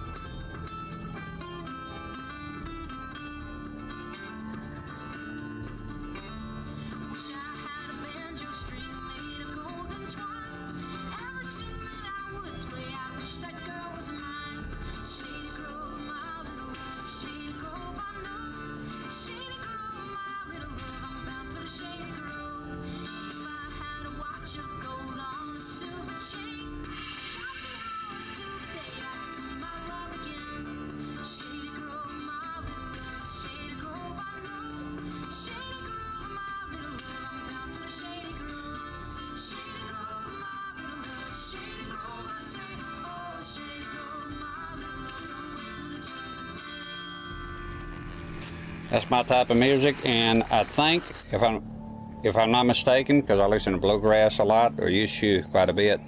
That's my type of music, and I think, if I'm not mistaken, because I listen to bluegrass a lot, or used to quite a bit,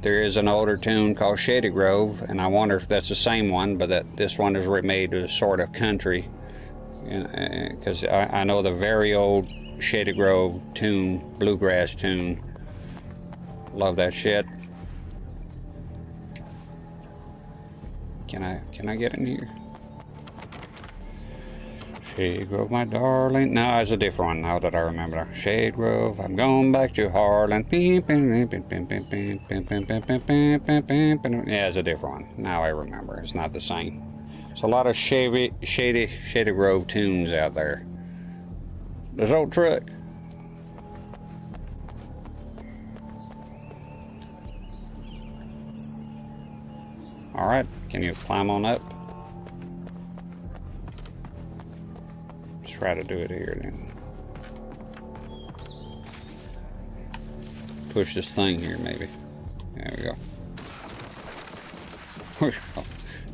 there is an older tune called Shady Grove, and I wonder if that's the same one, but that this one is remade to sort of country, because I know the very old Shady Grove tune, bluegrass tune. Love that shit. Can I get in here? Shade Grove, my darling. No, it's a different one now that I remember. Shade Grove, I'm going back to Harlan. Yeah, it's a different one. Now I remember. It's not the same. There's a lot of Shady Grove tunes out there. This old truck. Alright, can you climb on up? Try to do it here then. Push this thing here maybe. There we go.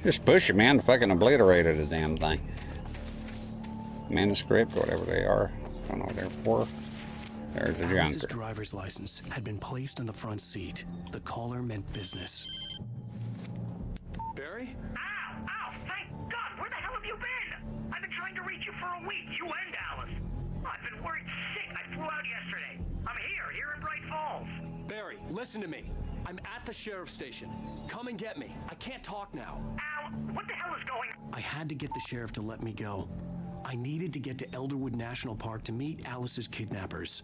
Just push it, man. Fucking obliterated the damn thing. Manuscript, whatever they are. I don't know what they're for. There's the Alice's junker. driver's license had been placed in the front seat. The caller meant business. Barry? Ow! Thank God! Where the hell have you been? I've been trying to reach you for a week, you and Alice. I've been worried sick. I flew out yesterday. I'm here in Bright Falls. Barry, listen to me. I'm at the sheriff's station. Come and get me. I can't talk now. Al, what the hell is going on? I had to get the sheriff to let me go. I needed to get to Elderwood National Park to meet Alice's kidnappers.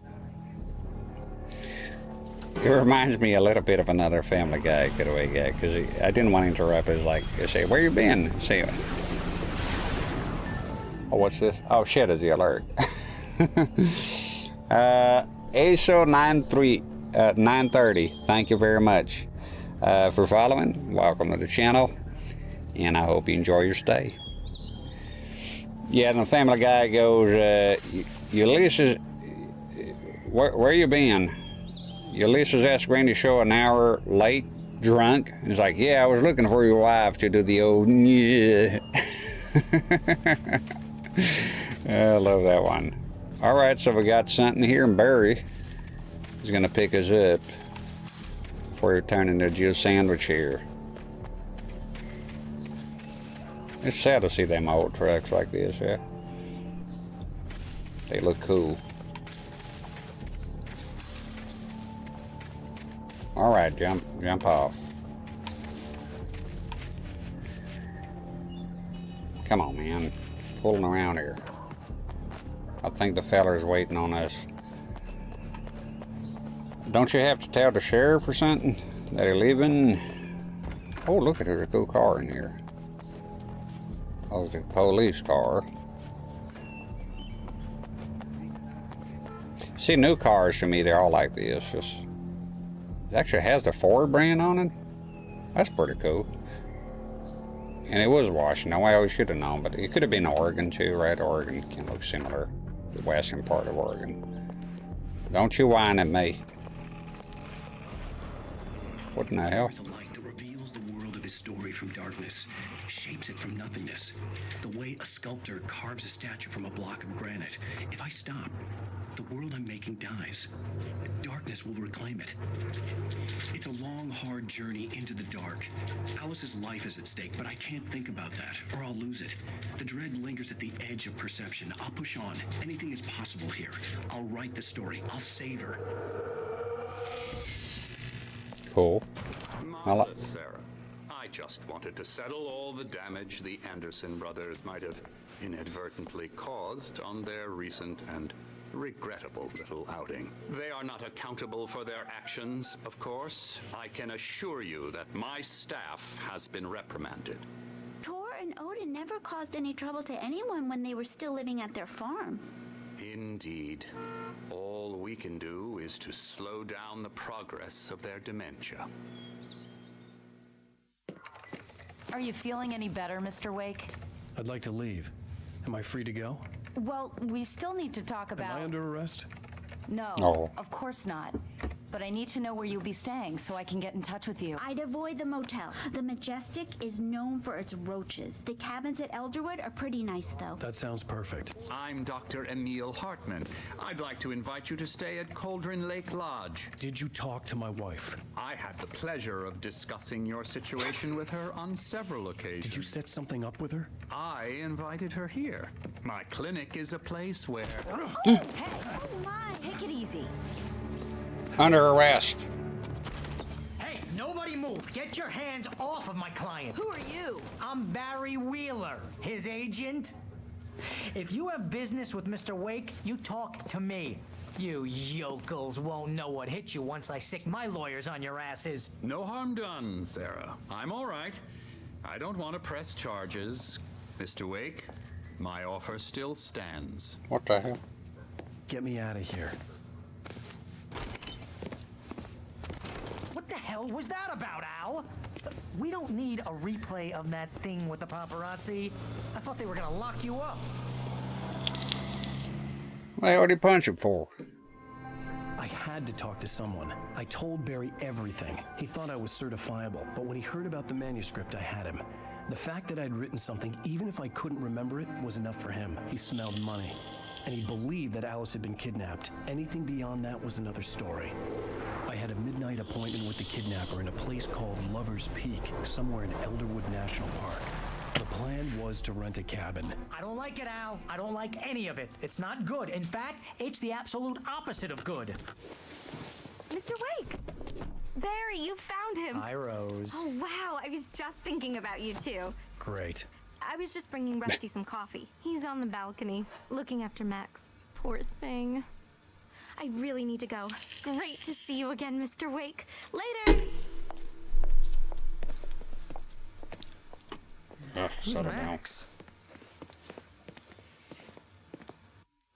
It reminds me a little bit of another Family Guy getaway guy, because I didn't want to interrupt. It's like, I say, where you been? Say, oh, what's this? Oh shit, is the alert. ASO 930, thank you very much for following. Welcome to the channel, and I hope you enjoy your stay. Yeah, and the Family Guy goes, Ulysses, where you been? Ulysses asked Randy Show an hour late, drunk. He's like, yeah, I was looking for your wife to do the old yeah. I love that one. All right, so we got something here, and Barry is going to pick us up before we turn into Jill Sandwich here. It's sad to see them old trucks like this, yeah. They look cool. All right, jump off. Come on, man. Fooling around here. I think the feller's waiting on us. Don't you have to tell the sheriff or something that you're leaving? Oh, look, there's a cool car in here. Oh, it's a police car. See, new cars to me, they're all like this. It actually has the Ford brand on it. That's pretty cool. And it was Washington. Well, we should have known, but it could have been Oregon too, right? Oregon can look similar. The western part of Oregon. Don't you whine at me. What in the hell? There's a light that reveals the world of his story from darkness, shapes it from nothingness. The way a sculptor carves a statue from a block of granite. If I stop, the world I'm making dies. Darkness will reclaim it. It's a long, hard journey into the dark. Alice's life is at stake, but I can't think about that, or I'll lose it. The dread lingers at the edge of perception. I'll push on. Anything is possible here. I'll write the story. I'll save her. Cool. Marvelous, Sarah. I just wanted to settle all the damage the Anderson brothers might have inadvertently caused on their recent and regrettable little outing. They are not accountable for their actions, of course. I can assure you that my staff has been reprimanded. Tor and Odin never caused any trouble to anyone when they were still living at their farm. Indeed. All we can do is to slow down the progress of their dementia. Are you feeling any better, Mr. Wake? I'd like to leave. Am I free to go? Well, we still need to talk about... Am I under arrest? No, Oh. of course not. But I need to know where you'll be staying so I can get in touch with you. I'd avoid the motel. The Majestic is known for its roaches. The cabins at Elderwood are pretty nice, though. That sounds perfect. I'm Dr. Emil Hartman. I'd like to invite you to stay at Cauldron Lake Lodge. Did you talk to my wife? I had the pleasure of discussing your situation with her on several occasions. Did you set something up with her? I invited her here. My clinic is a place where... Hey, take it easy. Under arrest. Hey, nobody move. Get your hands off of my client. Who are you? I'm Barry Wheeler, his agent. If you have business with Mr. Wake, you talk to me. You yokels won't know what hit you once I sick my lawyers on your asses. No harm done, Sarah. I'm all right. I don't want to press charges. Mr. Wake, my offer still stands. What the hell? Get me out of here. What the hell was that about, Al? We don't need a replay of that thing with the paparazzi. I thought they were gonna lock you up. Well, what did he punch him for? I had to talk to someone. I told Barry everything. He thought I was certifiable, but when he heard about the manuscript, I had him. The fact that I'd written something, even if I couldn't remember it, was enough for him. He smelled money. And he believed that Alice had been kidnapped. Anything beyond that was another story. I had a midnight appointment with the kidnapper in a place called Lover's Peak, somewhere in Elderwood National Park. The plan was to rent a cabin. I don't like it, Al. I don't like any of it. It's not good. In fact, it's the absolute opposite of good. Mr. Wake! Barry, you found him! Hi, Rose. Oh, wow. I was just thinking about you, too. Great. I was just bringing Rusty some coffee. He's on the balcony, looking after Max. Poor thing. I really need to go. Great to see you again, Mr. Wake. Later! Settle down.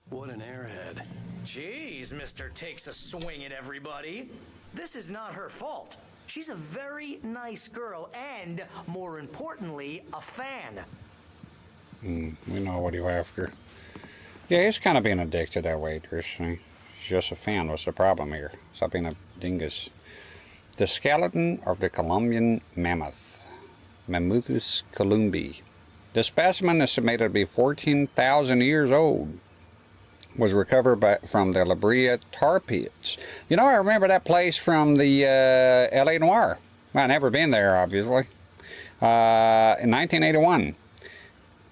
What an airhead. Jeez, Mr. Takes a swing at everybody. This is not her fault. She's a very nice girl and, more importantly, a fan. We know what you're after. Yeah, he's kind of being a dick to that waitress. She's just a fan. What's the problem here? Stop being a dingus. The skeleton of the Colombian mammoth, Mammuthus columbi. The specimen, estimated to be 14,000 years old, was recovered from the La Brea tar pits. You know, I remember that place from the L.A. Noire. Well, I've never been there, obviously. In 1981,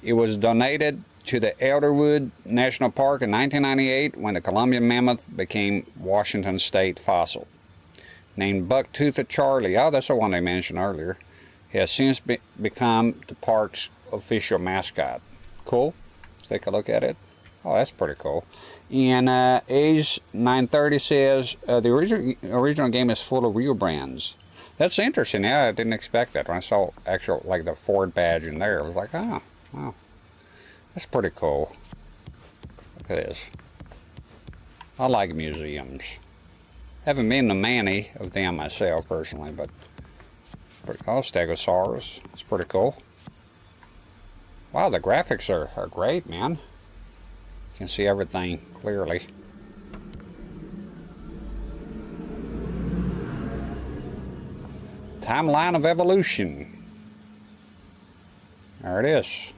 it was donated to the Elderwood National Park in 1998 when the Colombian mammoth became Washington State fossil. Named Buck-Toothed Charlie, oh, that's the one they mentioned earlier, he has since become the park's official mascot. Cool. Let's take a look at it. Oh, that's pretty cool. And Age 930 says the original game is full of real brands. That's interesting. Yeah, I didn't expect that. When I saw actual, like, the Ford badge in there, I was like, oh, wow. That's pretty cool. Look at this. I like museums. Haven't been to many of them myself, personally, but oh, Stegosaurus. It's pretty cool. Wow, the graphics are great, man. You can see everything clearly. Timeline of evolution. There it is.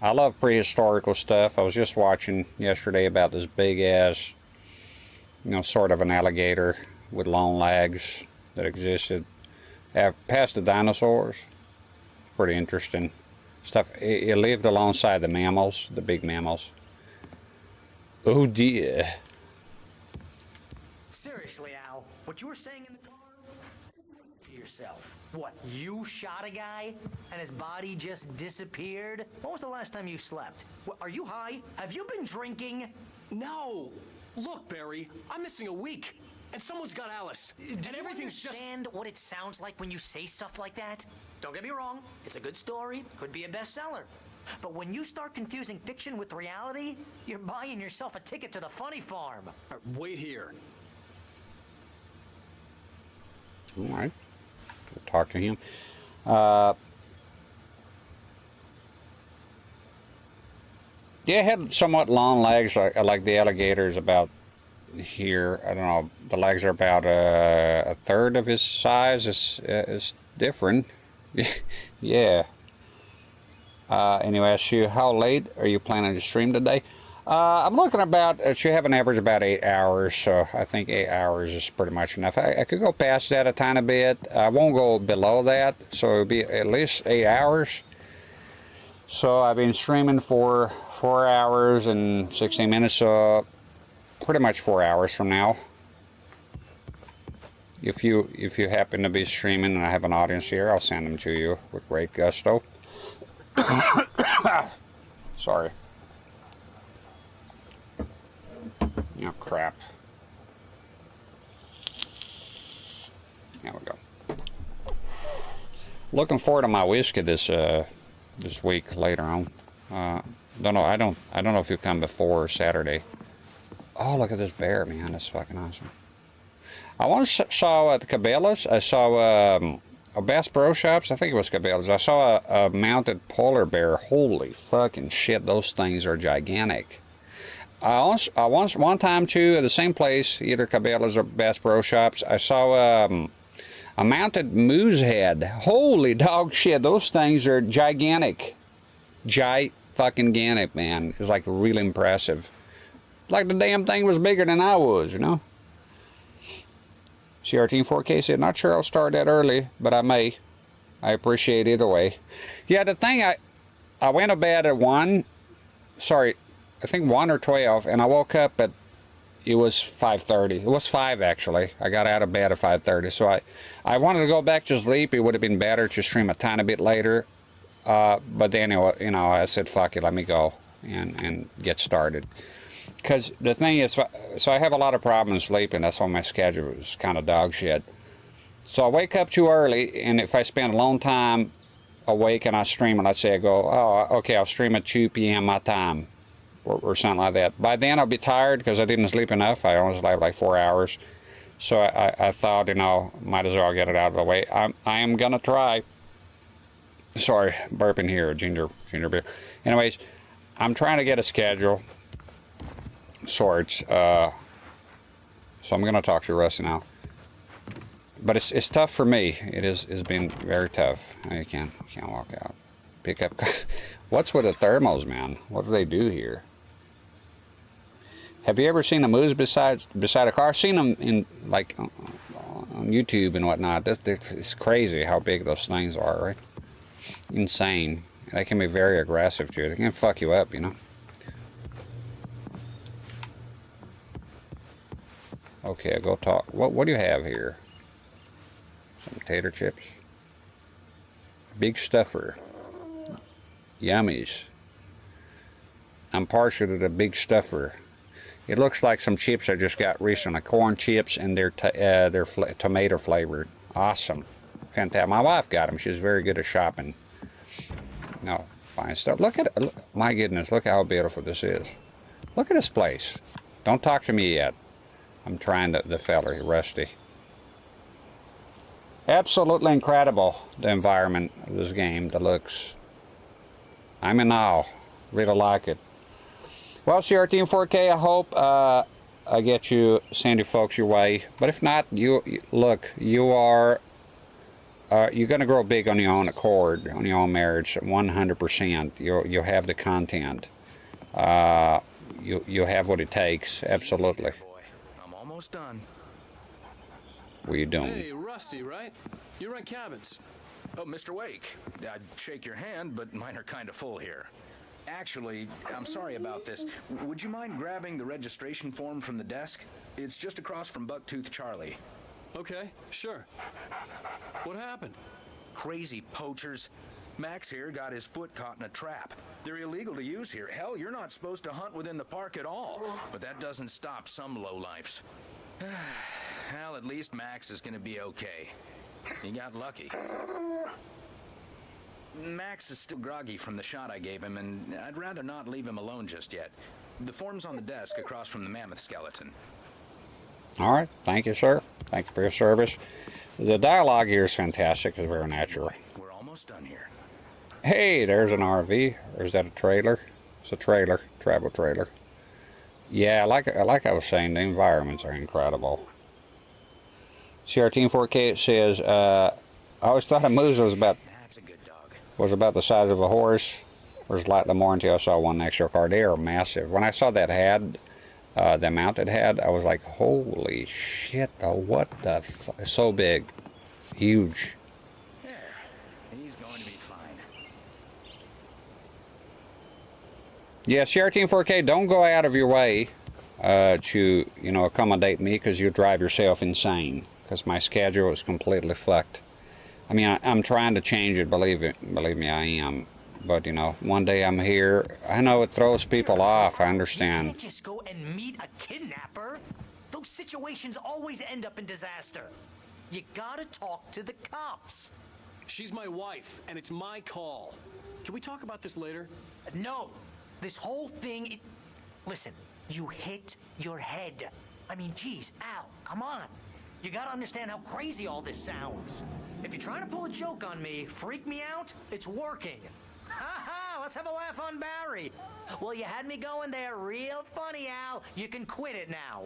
I love prehistorical stuff. I was just watching yesterday about this big ass, you know, sort of an alligator with long legs that existed past the dinosaurs. Pretty interesting stuff. It lived alongside the mammals, the big mammals. Oh dear. Seriously, Al, what you were saying in the car? To yourself. What, you shot a guy and his body just disappeared? When was the last time you slept? What, are you high? Have you been drinking? No! Look, Barry, I'm missing a week, and someone's got Alice. And everything's just... understand what it sounds like when you say stuff like that? Don't get me wrong, it's a good story, could be a bestseller. But when you start confusing fiction with reality, you're buying yourself a ticket to the funny farm. Wait here. All right. We'll talk to him. Yeah, it had somewhat long legs, like the alligators about here. I don't know. The legs are about a third of his size. It's different. Yeah. Anyway, I asked you, how late are you planning to stream today? I'm looking about, it should have an average about 8 hours, so I think 8 hours is pretty much enough. I could go past that a tiny bit. I won't go below that, so it'll be at least 8 hours. So I've been streaming for 4 hours and 16 minutes, so pretty much 4 hours from now. If you happen to be streaming and I have an audience here, I'll send them to you with great gusto. Sorry. Oh, crap. There we go. Looking forward to my whiskey this week later on. Don't know. I don't know if he'll come before Saturday. Oh, look at this bear, man! That's fucking awesome. I once saw at the Cabela's. I saw a Bass Pro Shops. I think it was Cabela's. I saw a mounted polar bear. Holy fucking shit! Those things are gigantic. One time too at the same place, either Cabela's or Bass Pro Shops, I saw a mounted moose head. Holy dog shit! Those things are gigantic. Fucking-ganic, man. It was like really impressive. Like the damn thing was bigger than I was, you know? CRT 4K said, not sure I'll start that early, but I may. I appreciate either way. Yeah, the thing, I went to bed at 1. Sorry, I think 1 or 12, and I woke up at, it was 5:30. It was 5, actually. I got out of bed at 5:30, so I wanted to go back to sleep. It would have been better to stream a tiny bit later. But then, you know, I said, fuck it, let me go and get started. Because the thing is, so I have a lot of problems sleeping. That's why my schedule is kind of dog shit. So I wake up too early, and if I spend a long time awake and I stream, and let's say I go, oh, okay, I'll stream at 2 p.m. my time, or something like that. By then I'll be tired because I didn't sleep enough. I only slept like 4 hours. So I thought, you know, might as well get it out of the way. I am going to try. Sorry, burping here, ginger beer. Anyways, I'm trying to get a schedule, sorts. So I'm gonna talk to Rusty now. But it's tough for me. It's been very tough. You can't walk out. Pick up. What's with the thermals, man? What do they do here? Have you ever seen a moose beside a car? I've seen them in like on YouTube and whatnot. It's crazy how big those things are, right? Insane. They can be very aggressive too. They can fuck you up, you know. Okay, go talk. What do you have here? Some tater chips. Big stuffer. Yummies. I'm partial to the big stuffer. It looks like some chips I just got recently. Corn chips, and they're tomato flavored. Awesome. Fantastic. My wife got them. She's very good at shopping. No, fine stuff. Look at it. My goodness, look how beautiful this is. Look at this place. Don't talk to me yet. I'm trying to, the feller, Rusty. Absolutely incredible, the environment of this game, the looks. I'm in awe. Really like it. Well, CRT in 4K, I hope I get you, send you folks your way. But if not, look, you are... you're going to grow big on your own accord, on your own marriage, 100%. You'll have the content. You'll have what it takes, absolutely. I'm almost done. What are you doing? Hey, Rusty, right? You rent cabins. Oh, Mr. Wake, I'd shake your hand, but mine are kind of full here. Actually, I'm sorry about this. Would you mind grabbing the registration form from the desk? It's just across from Bucktooth Charlie. Okay, sure. What happened? Crazy poachers. Max here got his foot caught in a trap. They're illegal to use here. Hell, you're not supposed to hunt within the park at all. But that doesn't stop some lowlifes. Well, at least Max is gonna be okay. He got lucky. Max is still groggy from the shot I gave him, and I'd rather not leave him alone just yet. The form's on the desk across from the mammoth skeleton. All right. Thank you, sir. Thank you for your service. The dialogue here is fantastic. It's very natural. We're almost done here. Hey, there's an RV. Or is that a trailer? It's a trailer. Travel trailer. Yeah, like I was saying, the environments are incredible. CRT in 4K, it says, I always thought a moose was about the size of a horse, or slightly more until I saw one next to your car. They are massive. When I saw that head, the mounted head, I was like, holy shit, what the so big. Huge. Yeah, he's going to be fine. Yeah, CRT in 4K, don't go out of your way to, you know, accommodate me, because you drive yourself insane. Because my schedule is completely fucked. I mean, I'm trying to change it, believe me, I am. But, you know, one day I'm here. I know it throws people off, I understand. You can't just go and meet a kidnapper. Those situations always end up in disaster. You gotta talk to the cops. She's my wife, and it's my call. Can we talk about this later? No. This whole thing... Listen, you hit your head. I mean, geez, Al, come on. You gotta understand how crazy all this sounds. If you're trying to pull a joke on me, freak me out, it's working. Ha ha, let's have a laugh on Barry. Well, you had me going there real funny, Al. You can quit it now.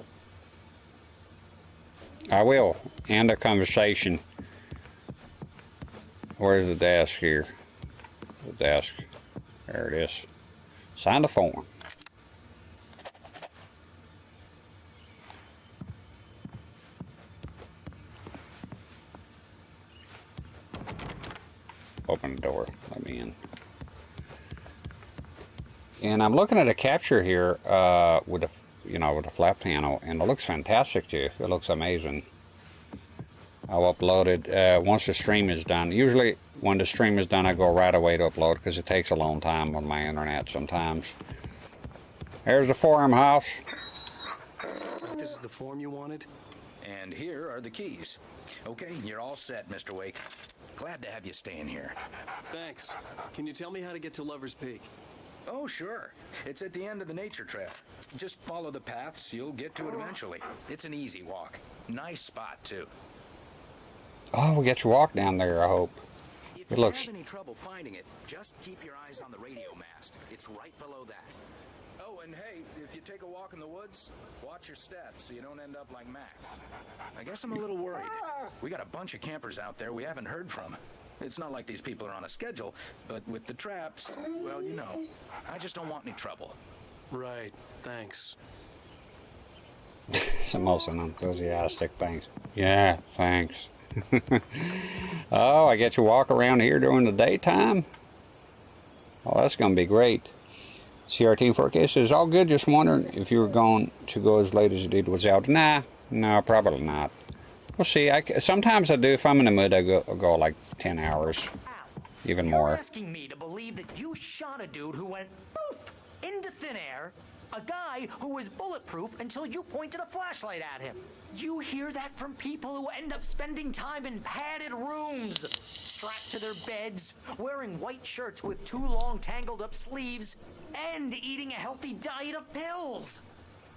I will. End the conversation. Where's the desk here? The desk. There it is. Sign the form. Open the door. Let me in. And I'm looking at a capture here with the, you know, with the flat panel, and it looks fantastic too. It looks amazing. I'll upload it once the stream is done. Usually, when the stream is done, I go right away to upload because it takes a long time on my internet sometimes. There's the farmhouse. This is the form you wanted? And here are the keys. Okay, you're all set, Mr. Wake. Glad to have you staying here. Thanks. Can you tell me how to get to Lover's Peak? Oh, sure. It's at the end of the nature trail. Just follow the paths, you'll get to it eventually. It's an easy walk. Nice spot, too. Oh, we get your walk down there, I hope. If It you looks... have any trouble finding it, just keep your eyes on the radio mast. It's right below that. Oh, and hey, if you take a walk in the woods, watch your steps so you don't end up like Max. I guess I'm a little worried. We got a bunch of campers out there we haven't heard from. It's not like these people are on a schedule, but with the traps, well, you know, I just don't want any trouble. Right, thanks. Some also enthusiastic thanks. Yeah, thanks. Oh, I get to walk around here during the daytime? Oh, that's going to be great. CRT 4K says, all good, just wondering if you were going to go as late as you did was out. Nah, no, probably not. We'll see. Sometimes I do. If I'm in the mood, I go like 10 hours. Even more. You're asking me to believe that you shot a dude who went poof into thin air, a guy who was bulletproof until you pointed a flashlight at him. You hear that from people who end up spending time in padded rooms, strapped to their beds, wearing white shirts with too long tangled up sleeves, and eating a healthy diet of pills.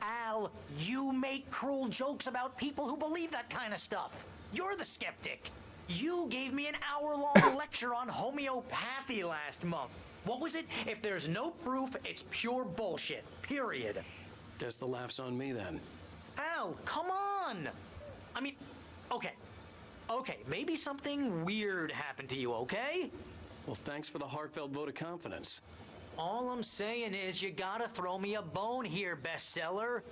Al, you make cruel jokes about people who believe that kind of stuff. You're the skeptic. You gave me an hour-long lecture on homeopathy last month. What was it? If there's no proof, it's pure bullshit. Period. Guess the laugh's on me then. Al, come on! I mean, okay. Okay, maybe something weird happened to you, okay? Well, thanks for the heartfelt vote of confidence. All I'm saying is you gotta throw me a bone here, bestseller.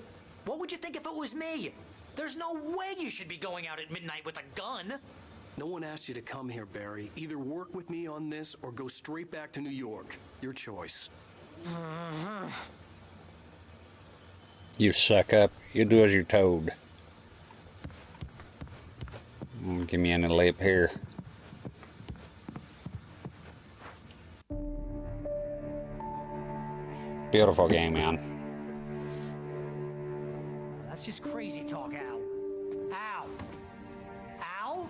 What would you think if it was me? There's no way you should be going out at midnight with a gun. No one asked you to come here, Barry. Either work with me on this or go straight back to New York. Your choice. You suck up. You do as you're told. Give me any lip here. Beautiful game, man. That's just crazy talk, Al. Al! Al?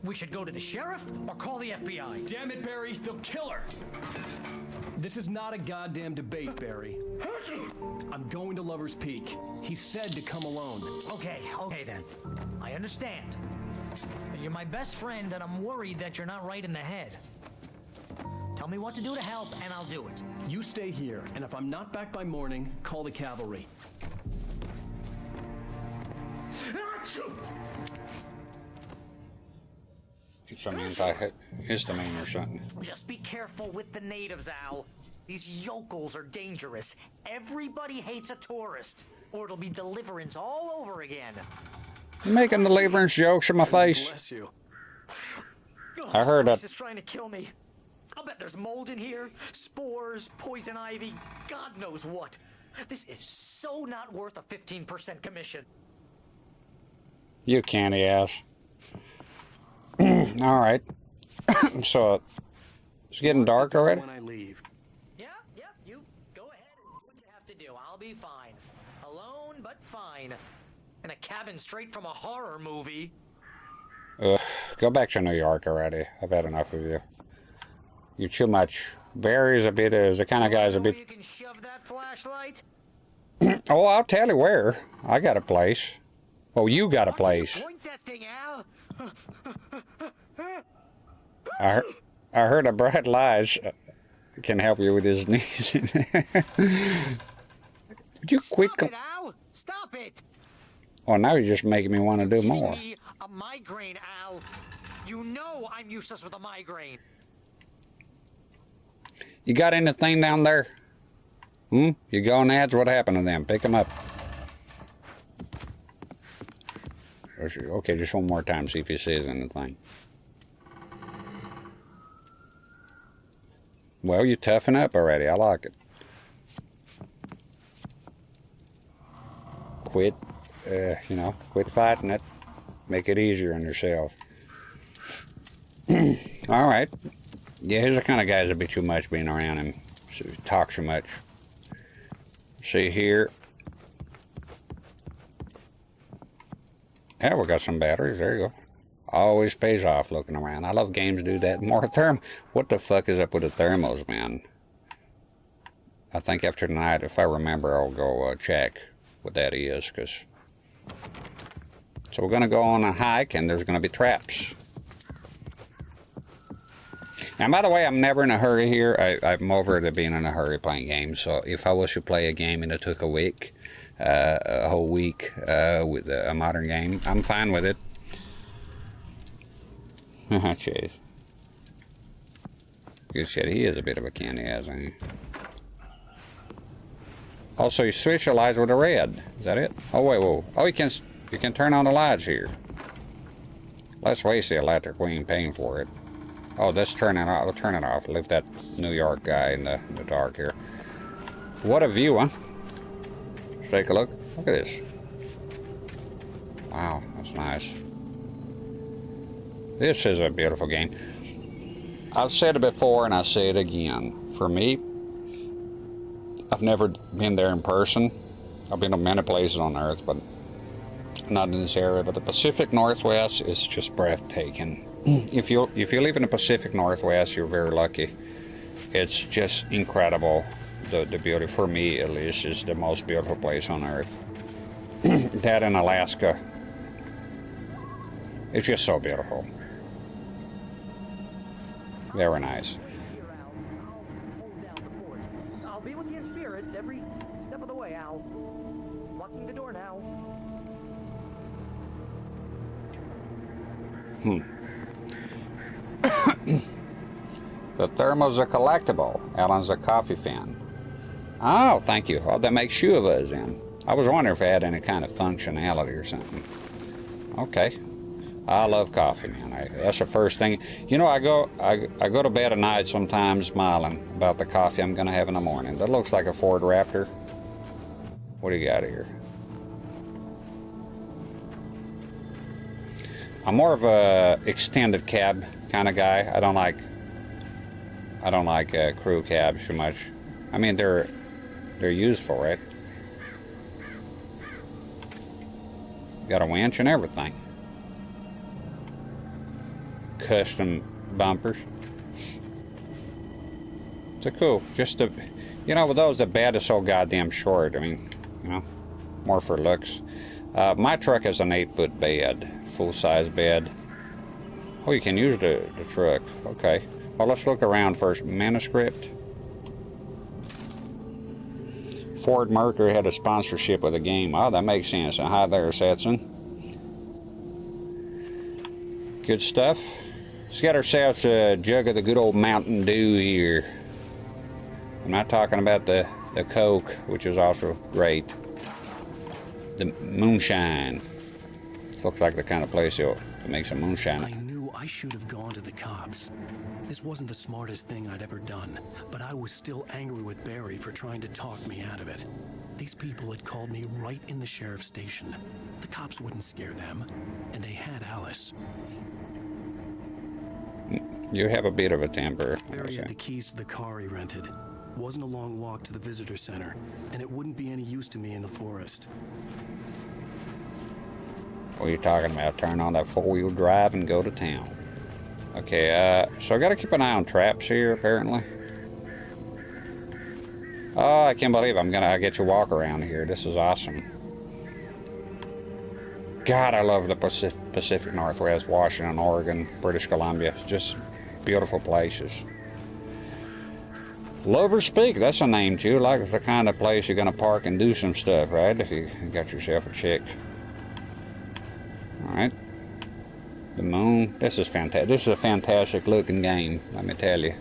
We should go to the sheriff or call the FBI. Damn it, Barry, they'll kill her. This is not a goddamn debate, Barry. I'm going to Lover's Peak. He said to come alone. Okay then. I understand. You're my best friend, and I'm worried that you're not right in the head. Tell me what to do to help, and I'll do it. You stay here, and if I'm not back by morning, call the cavalry. It's a anti-histamine or something. Just be careful with the natives, Al. These yokels are dangerous. Everybody hates a tourist, or it'll be deliverance all over again. You making deliverance jokes in my face? Bless you. I heard that. This is trying to kill me. I'll bet there's mold in here, spores, poison ivy, God knows what. This is so not worth a 15% commission. You candy ass. All right. So it's getting dark already. When I leave. Yeah, you go ahead and do what you have to do. I'll be fine. Alone, but fine. In a cabin straight from a horror movie. Go back to New York already. I've had enough of you. You're too much. Barry's a bit, is the kind of guy's a bit. You can shove that flashlight. Oh, I'll tell you where. I got a place. Oh, you got a place. Point that thing, Al. I heard a Brad Lige can help you with his knees. Would you quit? Stop it, Al. Stop it. Oh, now you're just making me want to do more. Me a migraine, Al. You know I'm useless with a migraine. You got anything down there? You going ads? What happened to them? Pick them up. Okay, just one more time, see if he says anything. Well, you toughen up already. I like it. Quit, quit fighting it. Make it easier on yourself. All right. Yeah, he's the kind of guys that be too much being around him. So he talks too much. See here. Yeah, we got some batteries. There you go. Always pays off looking around. I love games do that. More What the fuck is up with the thermals, man? I think after tonight, if I remember, I'll go check what that is. So we're going to go on a hike, and there's going to be traps. And by the way, I'm never in a hurry here. I'm over to being in a hurry playing games. So if I was to play a game and it took a week, a whole week with a modern game, I'm fine with it. Jeez. Good shit. He is a bit of a candy ass, ain't he? Also, you switch the lights with the red. Is that it? Oh wait, whoa. Oh, you can turn on the lights here. Let's waste the electric. We ain't paying for it. Oh, let's turn it off. We'll turn it off. Leave that New York guy in the dark here. What a view, huh? Let's take a look. Look at this. Wow, that's nice. This is a beautiful game. I've said it before and I say it again. For me, I've never been there in person. I've been to many places on Earth, but not in this area. But the Pacific Northwest is just breathtaking. If you live in the Pacific Northwest, you're very lucky. It's just incredible. The beauty, for me at least, is the most beautiful place on Earth. That in Alaska, it's just so beautiful. Very nice. I'll be with you in spirit every step of the way, Al. Locking the door now. The thermos are collectible. Alan's a coffee fan. Oh, thank you. Oh, that makes two of us then. I was wondering if it had any kind of functionality or something. Okay. I love coffee, man. That's the first thing. You know, I go to bed at night sometimes smiling about the coffee I'm going to have in the morning. That looks like a Ford Raptor. What do you got here? I'm more of a extended cab kind of guy. I don't like crew cabs too much. I mean, they're useful, right? Got a winch and everything. Custom bumpers. So cool. Just the, you know, with those, the bed is so goddamn short. I mean, you know, more for looks. My truck has an 8-foot bed, full-size bed. Oh, you can use the truck. Okay. Well, let's look around first. Manuscript. Ford Mercury had a sponsorship with a game. Oh, that makes sense. Hi there, Setson. Good stuff. Let's get ourselves a jug of the good old Mountain Dew here. I'm not talking about the Coke, which is also great. The moonshine. This looks like the kind of place that makes some moonshine. I knew I should have gone to the cops. This wasn't the smartest thing I'd ever done, but I was still angry with Barry for trying to talk me out of it. These people had called me right in the sheriff's station. The cops wouldn't scare them, and they had Alice. You have a bit of a temper. Barry had the keys to the car he rented. Wasn't a long walk to the visitor center, and it wouldn't be any use to me in the forest. What are you talking about? Turn on that 4-wheel drive and go to town. Okay, so I gotta keep an eye on traps here, apparently. Oh, I can't believe I get to walk around here. This is awesome. God, I love the Pacific Northwest, Washington, Oregon, British Columbia. Just beautiful places. Lovers Peak, that's a name too. Like it's the kind of place you're gonna park and do some stuff, right? If you got yourself a chick. All right. The moon. This is fantastic. This is a fantastic looking game, let me tell you.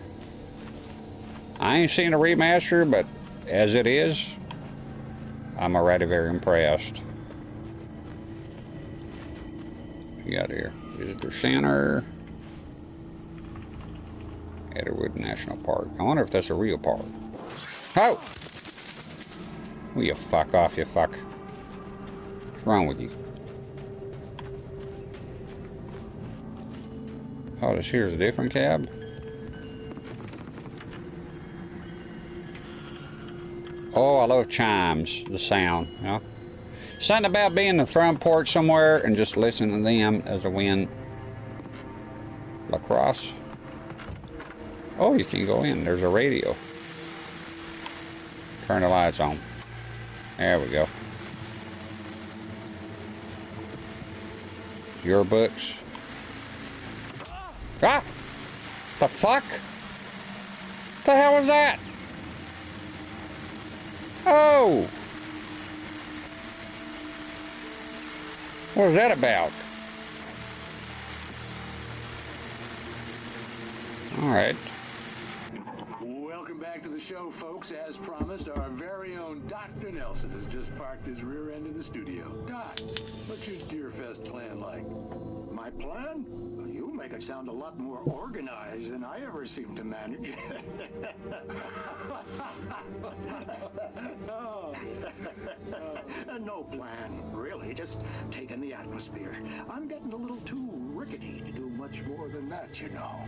I ain't seen a remaster, but as it is, I'm already very impressed. What you got here? Visitor Center. Edgewood National Park. I wonder if that's a real park. Oh! Will you fuck off, you fuck. What's wrong with you? Oh, this here's a different cab? Oh, I love chimes, the sound, you know? Something about being in the front porch somewhere and just listening to them as a wind. Lacrosse. Oh, you can go in. There's a radio. Turn the lights on. There we go. Your books. Ah! The fuck? The hell was that? Oh! What was that about? All right. Welcome back to the show, folks. As promised, our very own Dr. Nelson has just parked his rear end in the studio. Doc, what's your Deerfest plan like? My plan? Well, you make it sound a lot more organized than I ever seem to manage. No plan, really. Just taking the atmosphere. I'm getting a little too rickety to do much more than that, you know.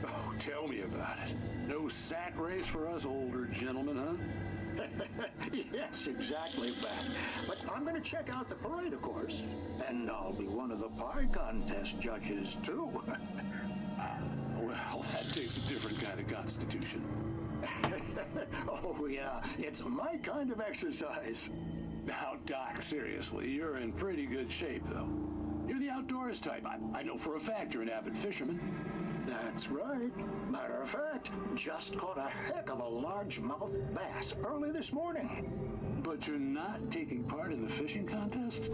Oh, tell me about it. No sack race for us older gentlemen, huh? Yes, exactly, Pat. But I'm going to check out the parade, of course. And I'll be one of the pie contest judges, too. Well, that takes a different kind of constitution. Oh, yeah. It's my kind of exercise. Now, Doc, seriously, you're in pretty good shape, though. You're the outdoors type. I know for a fact you're an avid fisherman. That's right. Matter of fact, just caught a heck of a largemouth bass early this morning. But you're not taking part in the fishing contest?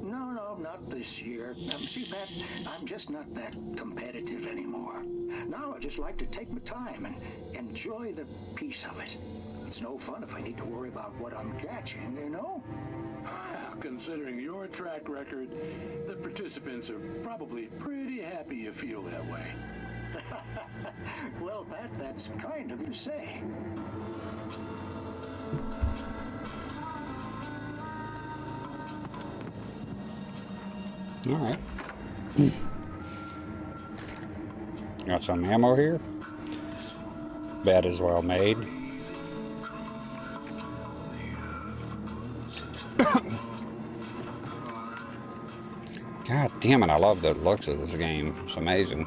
No, not this year. See, Pat, I'm just not that competitive anymore. Now I just like to take my time and enjoy the peace of it. It's no fun if I need to worry about what I'm catching, you know? Considering your track record, the participants are probably pretty happy you feel that way. Well, Pat, that's kind of you to say. All right. Got some ammo here. Bed is well made. God damn it, I love the looks of this game. It's amazing.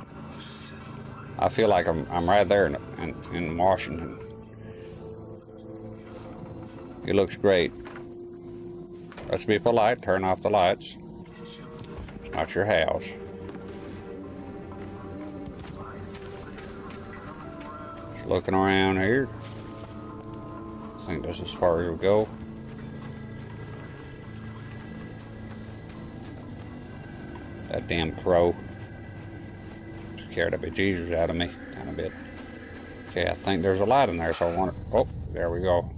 I feel like I'm right there in Washington. It looks great. Let's be polite, turn off the lights. It's not your house. Just looking around here. I think this is as far as we go. That damn crow scared the bejesus out of me kind of bit. Okay, I think there's a light in there, so I want to... Oh, there we go.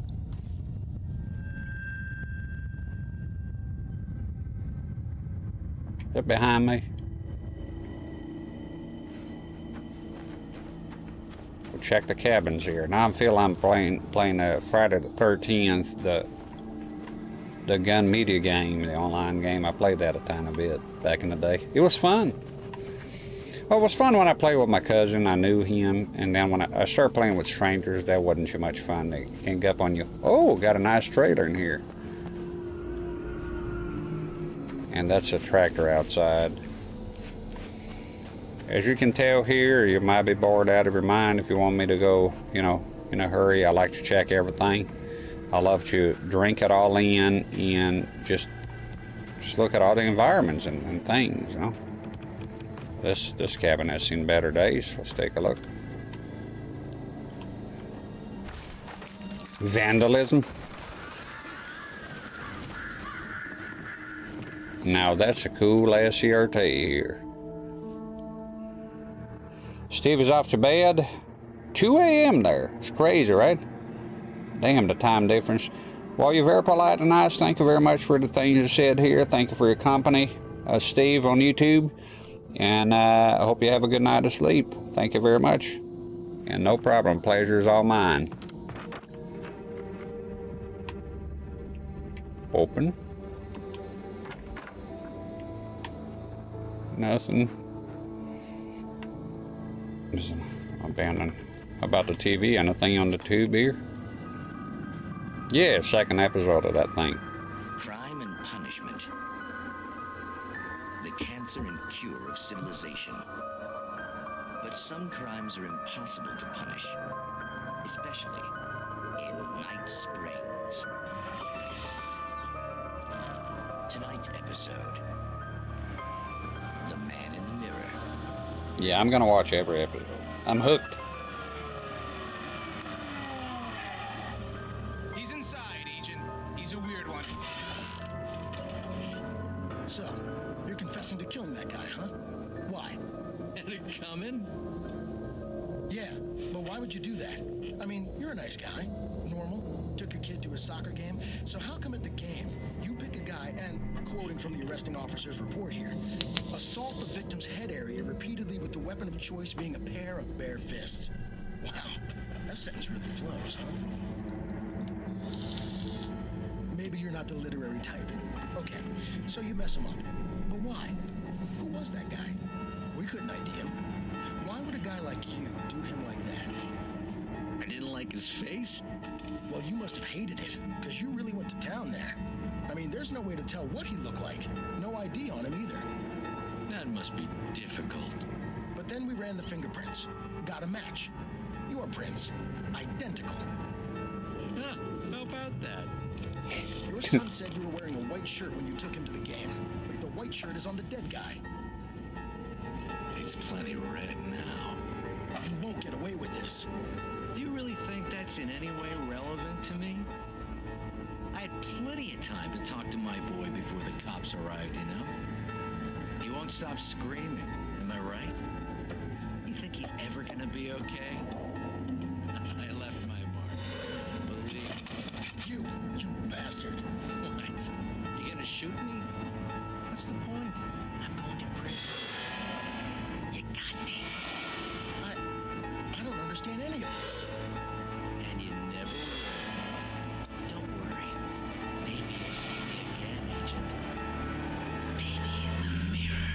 Is it behind me? We'll check the cabins here. Now I feel I'm playing Friday the 13th, the gun media game, the online game. I played that a tiny bit back in the day. It was fun. Well, it was fun when I played with my cousin. I knew him, and then when I started playing with strangers, that wasn't too much fun. They can get up on you. Oh, got a nice trailer in here. And that's a tractor outside. As you can tell here, you might be bored out of your mind if you want me to go, you know, in a hurry. I like to check everything. I love to drink it all in and just look at all the environments and things, you know. This cabin has seen better days. Let's take a look. Vandalism. Now that's a cool ass CRT here. Steve is off to bed. 2 a.m. there. It's crazy, right? Damn, the time difference. Well, you're very polite and nice. Thank you very much for the things you said here. Thank you for your company, Steve on YouTube. And I hope you have a good night of sleep. Thank you very much. And no problem. Pleasure is all mine. Open. Nothing. There's an abandoned about the TV. Anything on the tube here? Yeah, second episode of that thing. Crime and punishment. The cancer and cure of civilization. But some crimes are impossible to punish, especially in Night Springs. Tonight's episode, The Man in the Mirror. Yeah, I'm gonna watch every episode. I'm hooked. He's inside, Agent. He's a weird one. So, you're confessing to killing that guy, huh? Why? Had it coming? Yeah, but why would you do that? I mean, you're a nice guy. Normal. Took a kid to a soccer game. So how come at the game, you pick a guy and, quoting from the arresting officer's report here, assault the victim's head area repeatedly with the weapon of choice being a pair of bare fists? Wow, that sentence really flows, huh? Maybe you're not the literary type. Okay, so you mess him up. But why? Who was that guy? We couldn't ID him. Why would a guy like you do him like that? I didn't like his face? Well, you must have hated it, because you really went to town there. I mean, there's no way to tell what he looked like. No ID on him either. That must be difficult. But then we ran the fingerprints. Got a match. Your prints. Identical. Huh, how about that? Your son said you were wearing a white shirt when you took him to the game. But the white shirt is on the dead guy. It's plenty red now. You won't get away with this. Do you really think that's in any way relevant to me? I had plenty of time to talk to my boy before the cops arrived, you know? He won't stop screaming, am I right? You think he's ever gonna be okay? I left my mark. Believe me. You bastard. What? You gonna shoot me? What's the point? I'm going to prison. You got me. I don't understand any of this. And you never will. Don't worry. Maybe you'll see me again, Agent. Maybe in the mirror.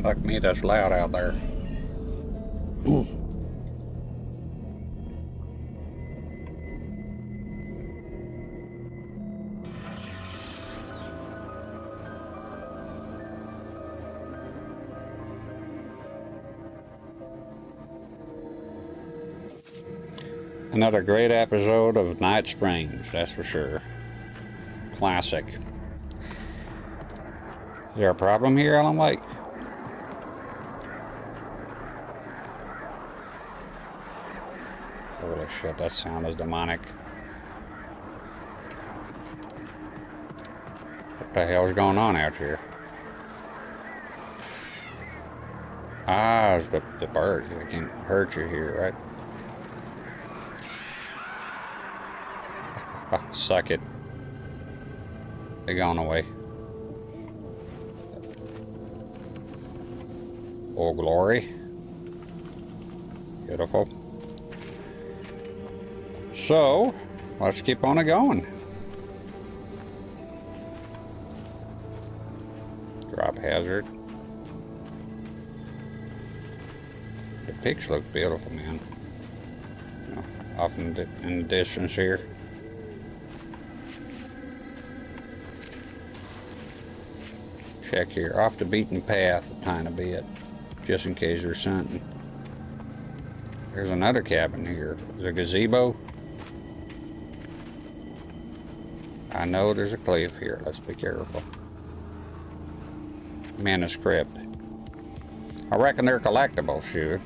Fuck me, that's loud out there. Another great episode of Night Springs, that's for sure. Classic. Is there a problem here, Alan Wake? Holy shit, that sound is demonic. What the hell is going on out here? Ah, it's the birds. They can hurt you here, right? Suck it. They're gone away. Oh, glory. Beautiful. So, let's keep on going. Drop hazard. The peaks look beautiful, man. You know, off in the distance here. Check here, off the beaten path a tiny bit, just in case there's something. There's another cabin here. There's a gazebo. I know there's a cliff here. Let's be careful. Manuscript. I reckon they're collectibles, shoot.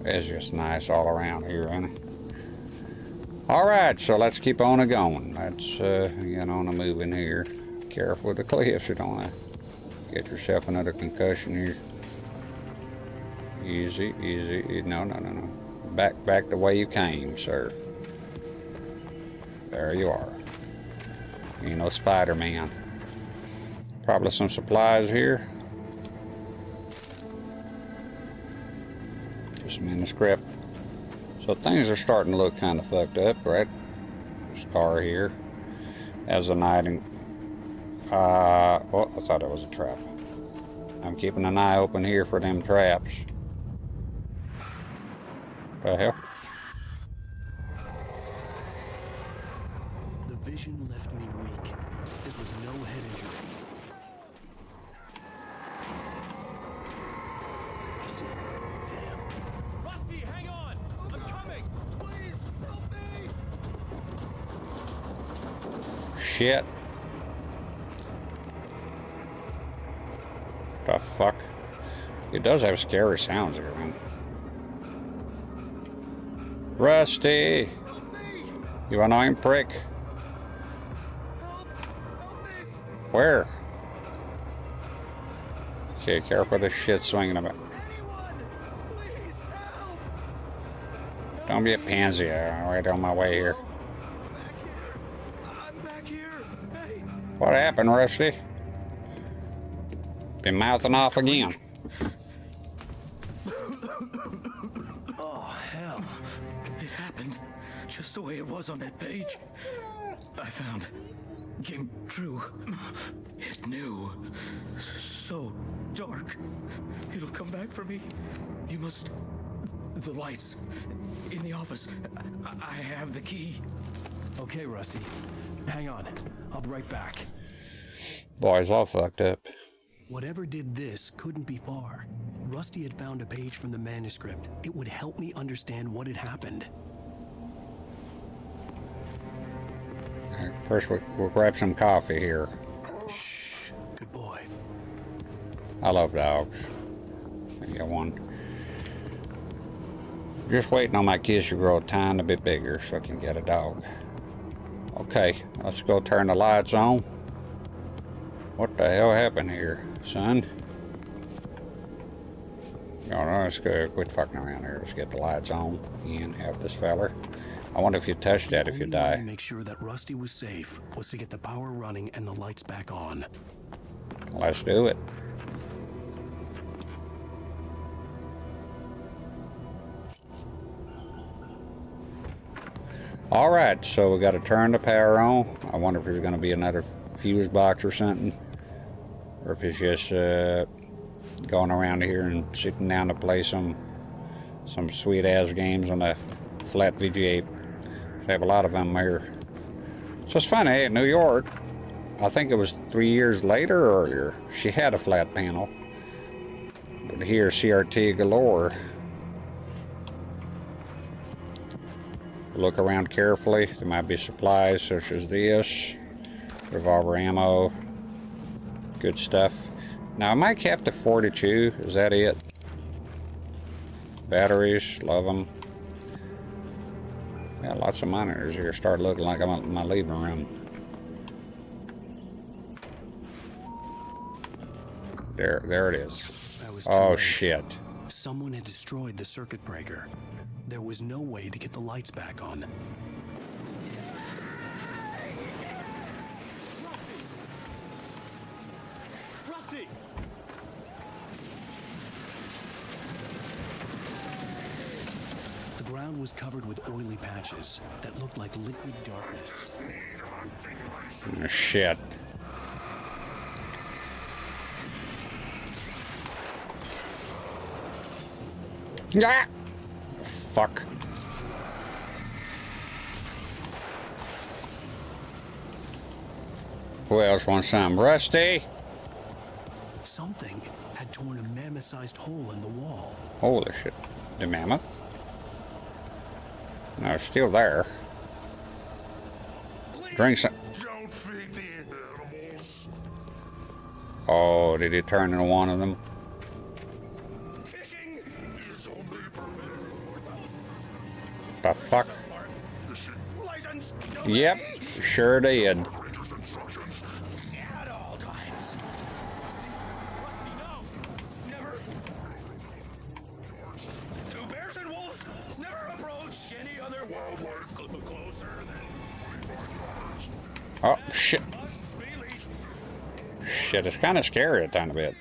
It's just nice all around here, isn't it? Alright, so let's keep on going. Let's get on a moving here. Careful with the cliffs, you don't want to get yourself another concussion here. Easy, easy. No. Back the way you came, sir. There you are. You know, Spider-Man. Probably some supplies here. Just a manuscript. So things are starting to look kind of fucked up, right? This car here has a night and oh, I thought it was a trap. I'm keeping an eye open here for them traps. What the hell? The vision left me weak. This was no head injury. Rusty, hang on! I'm coming! Please, help me! Shit. The fuck? It does have scary sounds here, man. Rusty! You annoying prick. Where? Okay, careful with this shit swinging about. Don't be a pansy. I'm right on my way here. What happened, Rusty? Been mouthing off again. Oh, hell. It happened just the way it was on that page. I found. Came true. It knew. So dark. It'll come back for me. You must. The lights. In the office. I have the key. Okay, Rusty. Hang on. I'll be right back. Boy's all fucked up. Whatever did this couldn't be far. Rusty had found a page from the manuscript. It would help me understand what had happened. Right, first, we'll grab some coffee here. Shh. Good boy. I love dogs. I get one. Just waiting on my kids to grow a tiny bit bigger so I can get a dog. Okay, let's go turn the lights on. What the hell happened here, son? No, let's go quit fucking around here. Let's get the lights on and help this feller. I wonder if you touch that if you The only way die. to make sure that Rusty was safe was to get the power running and the lights back on. Let's do it. Alright, so we got to turn the power on. I wonder if there's going to be another fuse box or something. Or if it's just going around here and sitting down to play some sweet ass games on a flat VGA. They have a lot of them here. So it's funny, in New York, I think it was 3 years later or earlier, she had a flat panel. But here, CRT galore. Look around carefully. There might be supplies such as this. Revolver ammo. Good stuff. Now, am I capped to 42? Is that it? Batteries, love them. Yeah, lots of monitors here. Start looking like I'm in my living room. There it is. Oh shit. Someone had destroyed the circuit breaker. There was no way to get the lights back on. Rusty! The ground was covered with oily patches that looked like liquid darkness. Oh, shit. Ah! Fuck. Who else wants some? Rusty? Something had torn a mammoth-sized hole in the wall. Holy shit. The mammoth? No, it's still there. Drink some. Don't feed the animals. Oh, did he turn into one of them? Fishing is only The fuck? license. Yep, sure did. At all times. Rusty, no. Never. Do bears and wolves never approach any other wildlife closer than 25 Oh, shit. Shit, it's kind of scary a tiny bit.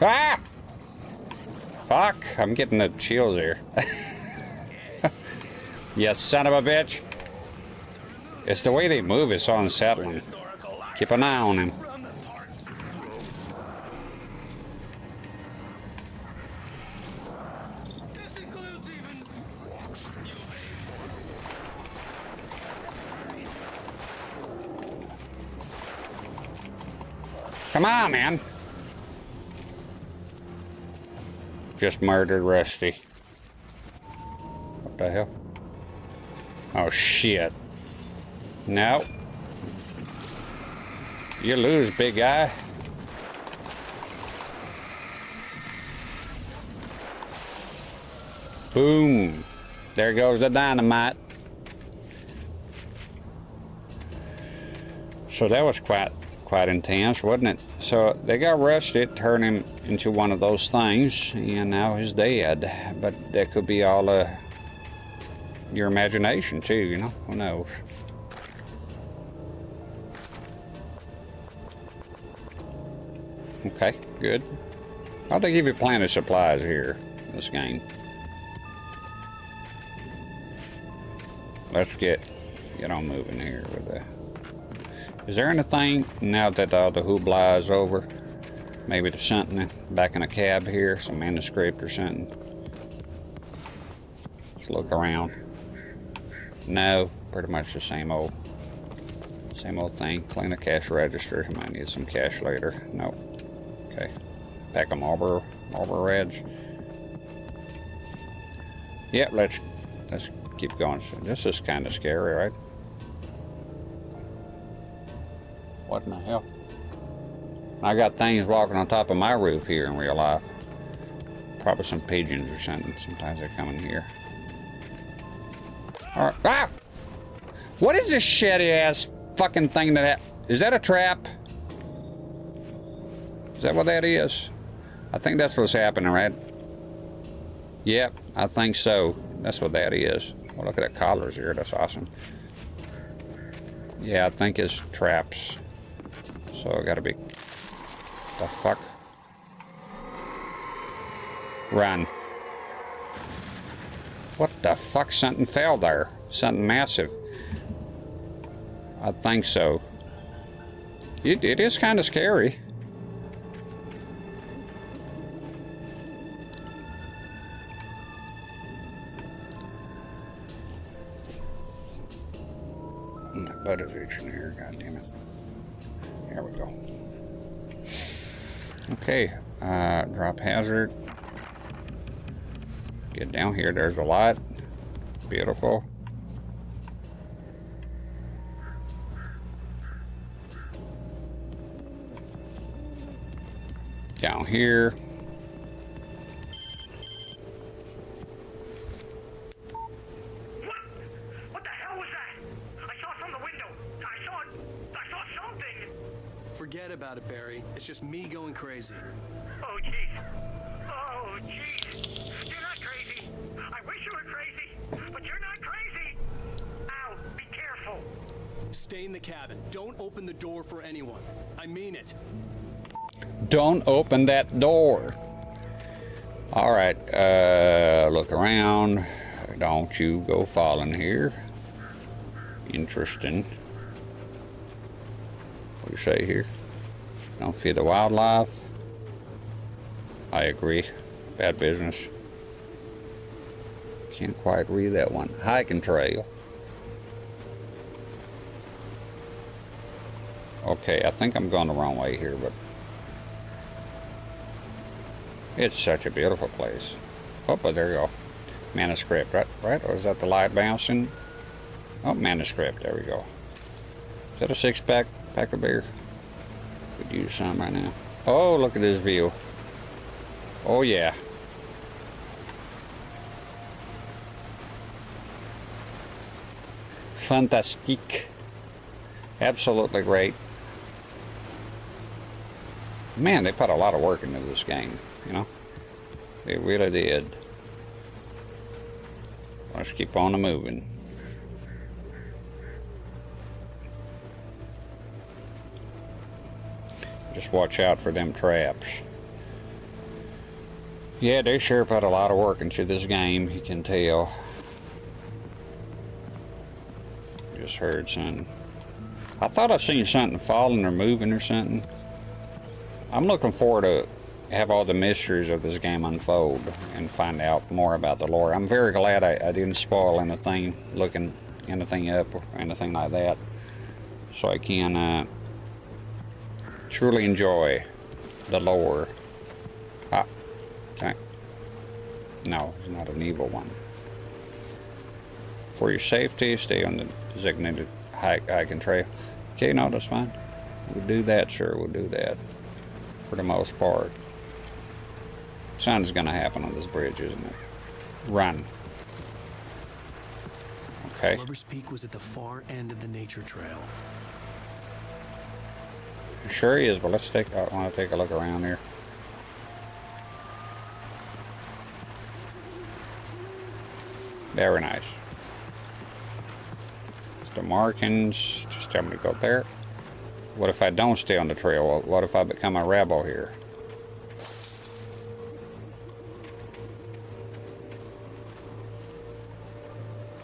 Ah! Fuck, I'm getting the chills here. You son of a bitch. It's the way they move is so unsettling. Keep an eye on him. Come on, man. Just murdered Rusty. What the hell? Oh, shit. No. You lose, big guy. Boom. There goes the dynamite. So that was quite intense, wasn't it? So they got Rusty, turned him into one of those things, and now he's dead. But that could be all your imagination too, you know? Who knows? Okay, good. I'll give you plenty of supplies here in this game. Let's get on moving here with the. Is there anything now that all the hoopla is over? Maybe there's something back in a cab here, some manuscript or something. Let's look around. No, pretty much the same old thing. Clean the cash register. Might need some cash later. Nope. Okay. Pack of Marlboro Reds. Yep. Let's keep going. So this is kind of scary, right? What in the hell? I got things walking on top of my roof here in real life. Probably some pigeons or something. Sometimes they come in here. All right. Ah! What is this shitty ass fucking thing is that a trap? Is that what that is? I think that's what's happening, right? Yep, I think so. That's what that is. Well, look at the collars here. That's awesome. Yeah, I think it's traps. So I gotta be. The fuck? Run. What the fuck? Something fell there. Something massive. I think so. It is kind of scary. My butt is itching here, god damn it. There we go. Okay, drop hazard. Get down here, there's the light. Beautiful. Down here. What the hell was that? I saw from the window. I saw something. Forget about it, Barry. It's just me going crazy. Oh, jeez. Oh, jeez. You're not crazy. I wish you were crazy, but you're not crazy. Ow, be careful. Stay in the cabin. Don't open the door for anyone. I mean it. Don't open that door. All right, look around. Don't you go falling here. Interesting. What do you say here? Don't feed the wildlife. I agree. Bad business. Can't quite read that one. Hiking trail. Okay, I think I'm going the wrong way here, but it's such a beautiful place. Oh, but there you go. Manuscript, right? Or is that the light bouncing? Oh, manuscript, there we go. Is that a 6-pack of beer? Could use some right now. Oh, look at this view. Oh, yeah. Fantastique. Absolutely great. Man, they put a lot of work into this game, you know? They really did. Let's keep on moving. Just watch out for them traps. Yeah, they sure put a lot of work into this game, you can tell. Just heard something. I thought I seen something falling or moving or something. I'm looking forward to have all the mysteries of this game unfold and find out more about the lore. I'm very glad I didn't spoil anything, looking anything up or anything like that, so I can truly enjoy the lore. Ah, okay. No, it's not an evil one. For your safety, stay on the designated hiking trail. Okay, no, that's fine. We'll do that, sure, we'll do that. For the most part. Something's gonna happen on this bridge, isn't it? Run. Okay. Lover's Peak was at the far end of the nature trail. Sure he is, but let's take. I want to take a look around here. Very nice. It's the markings. Just tell me to go there. What if I don't stay on the trail? What if I become a rebel here?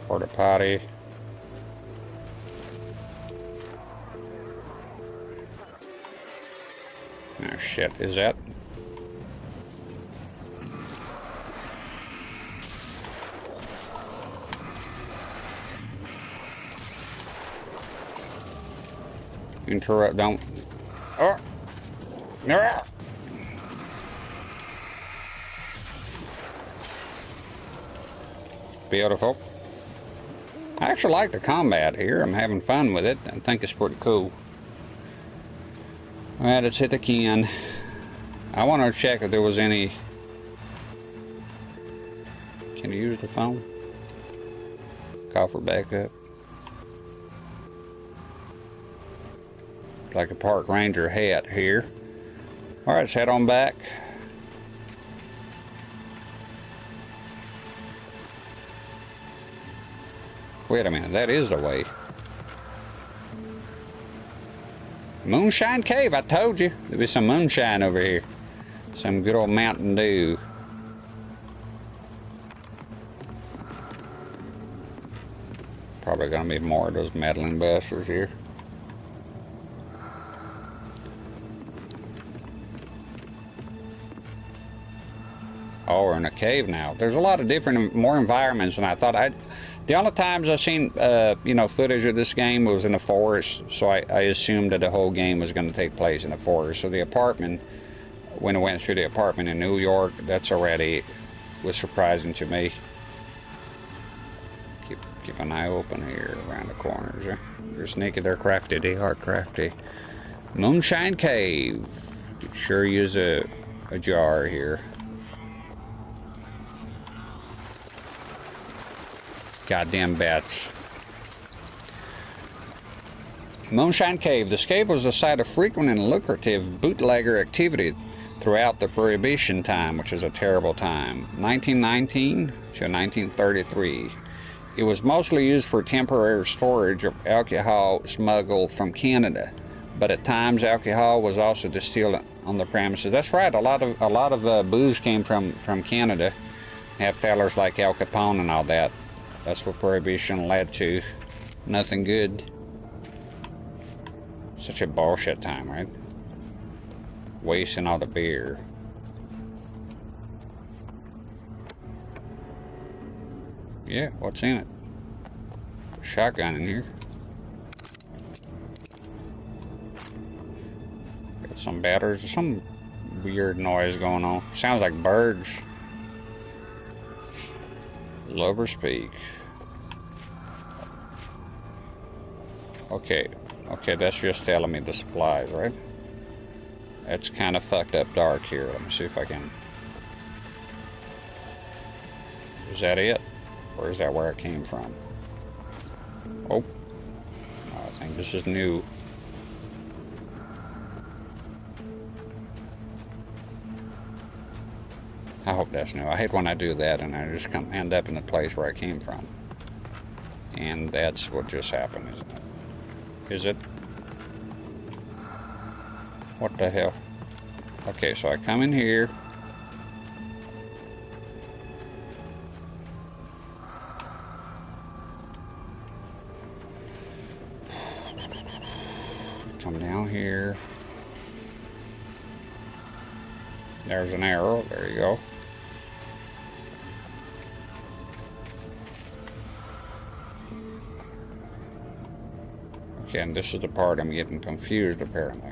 Porta potty. Oh shit, is that? Interrupt, don't. Oh! No! Beautiful. I actually like the combat here. I'm having fun with it. I think it's pretty cool. Alright, let's hit the can. I want to check if there was any. Can you use the phone? Call for backup. Like a park ranger hat here. Alright, let's head on back. Wait a minute, that is the way. Moonshine Cave, I told you. There'll be some moonshine over here. Some good old Mountain Dew. Probably gonna be more of those meddling bastards here. Oh, we're in a cave now. There's a lot of different, more environments than I thought. The only times I've seen, you know, footage of this game was in the forest, so I assumed that the whole game was going to take place in the forest. So the apartment, when I went through the apartment in New York, that's already was surprising to me. Keep an eye open here around the corners. They're sneaky, they're crafty, they are crafty. Moonshine Cave. Could sure use a jar here. Goddamn bats. Moonshine Cave. This cave was the site of frequent and lucrative bootlegger activity throughout the Prohibition time, which is a terrible time, 1919 to 1933. It was mostly used for temporary storage of alcohol smuggled from Canada, but at times alcohol was also distilled on the premises. That's right. A lot of booze came from Canada. Have fellers like Al Capone and all that. That's what Prohibition led to. Nothing good. Such a bullshit time, right? Wasting all the beer. Yeah, what's in it? Shotgun in here. Got some batteries. Some weird noise going on. Sounds like birds. Lover's Peak. Okay, that's just telling me the supplies, right? It's kind of fucked up dark here. Let me see if I can... Is that it? Or is that where it came from? Oh. I think this is new. I hope that's new. I hate when I do that and I just end up in the place where I came from. And that's what just happened, isn't it? Is it? What the hell? Okay, so I come in here. Come down here. There's an arrow. There you go. Okay, and this is the part I'm getting confused apparently.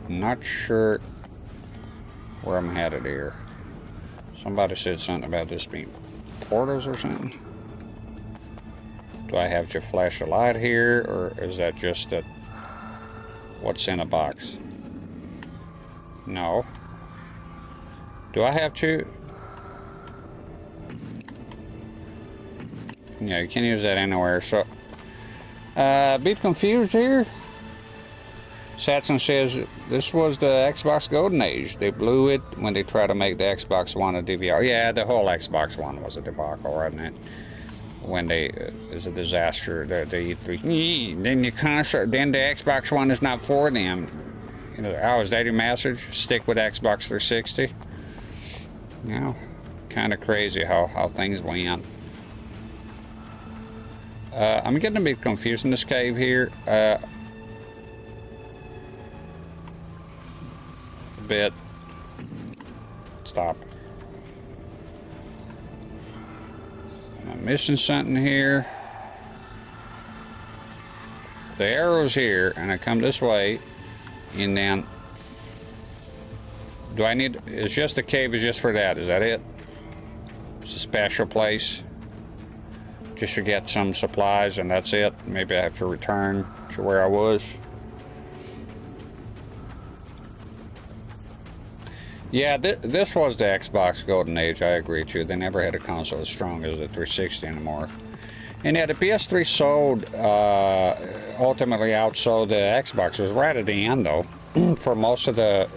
Not sure where I'm headed here. Somebody said something about this being portals or something. Do I have to flash a light here, or is that just that what's in a box? No. Do I have to? Yeah, you can't use that anywhere, so a bit confused here. Satson says this was the Xbox Golden Age. They blew it when they tried to make the Xbox One a DVR. Yeah, the whole Xbox One was a debacle, wasn't it? When they is a disaster. The E3. Then the console, then the Xbox One is not for them. You know, oh, is that your message? Stick with Xbox 360. You know, kind of crazy how things went. I'm getting a bit confused in this cave here. A bit. Stop. I'm missing something here. The arrow's here, and I come this way, and then do I need? It's just the cave is just for that. Is that it? It's a special place. Just to get some supplies, and that's it. Maybe I have to return to where I was. Yeah, this was the Xbox Golden Age, I agree too. They never had a console as strong as the 360 anymore. And yeah, the PS3 sold, ultimately outsold the Xbox. It was right at the end though. For most of the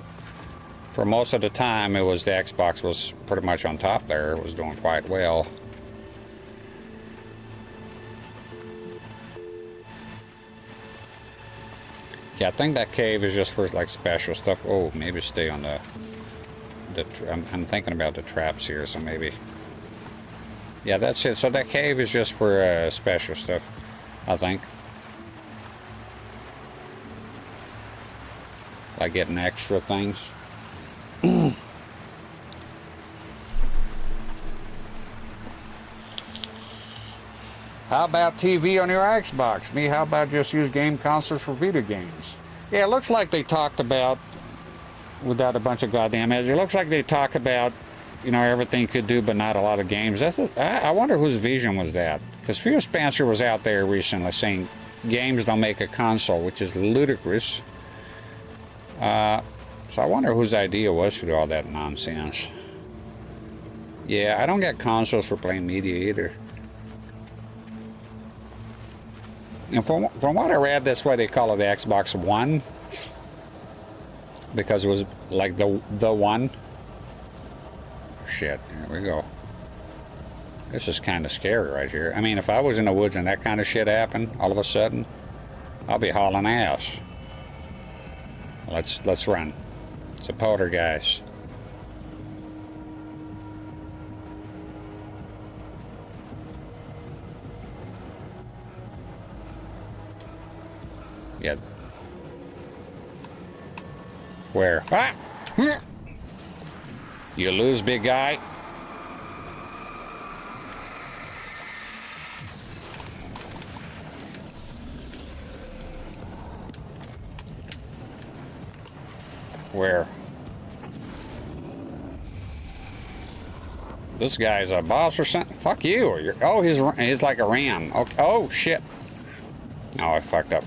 time, it was the Xbox was pretty much on top there. It was doing quite well. Yeah, I think that cave is just for like special stuff. Oh, maybe stay on the I'm thinking about the traps here, so maybe. Yeah, that's it. So that cave is just for special stuff, I think. Like getting extra things. How about TV on your Xbox? Me, how about just use game consoles for video games? Yeah, it looks like they talked about, without a bunch of goddamn ads, it looks like they talk about, you know, everything could do, but not a lot of games. I wonder whose vision was that? Because Phil Spencer was out there recently saying games don't make a console, which is ludicrous. So I wonder whose idea was to do all that nonsense. Yeah, I don't get consoles for playing media either. And from what I read, that's why they call it the Xbox One. Because it was like the one. Shit, here we go. This is kind of scary right here. I mean, if I was in the woods and that kind of shit happened, all of a sudden, I'll be hauling ass. Let's run. It's a poltergeist. Yeah. Where? Ah! You lose, big guy. Where? This guy's a boss or something? Fuck you. Or you're, oh, he's like a ram. Okay. Oh, shit. Oh, I fucked up.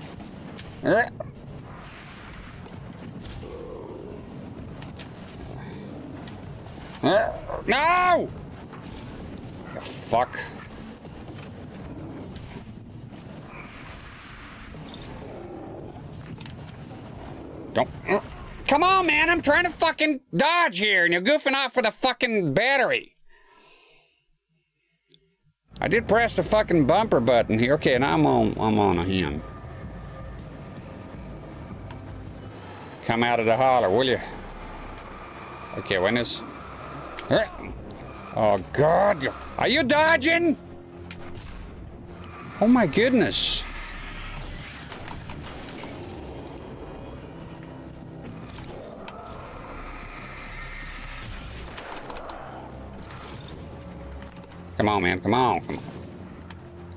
No! You fuck. Don't. Come on, man. I'm trying to fucking dodge here, and you're goofing off with a fucking battery. I did press the fucking bumper button here. Okay, now I'm on him. Come out of the holler, will you? Okay, when is... Oh, God. Are you dodging? Oh, my goodness. Come on, man. Come on. Come on.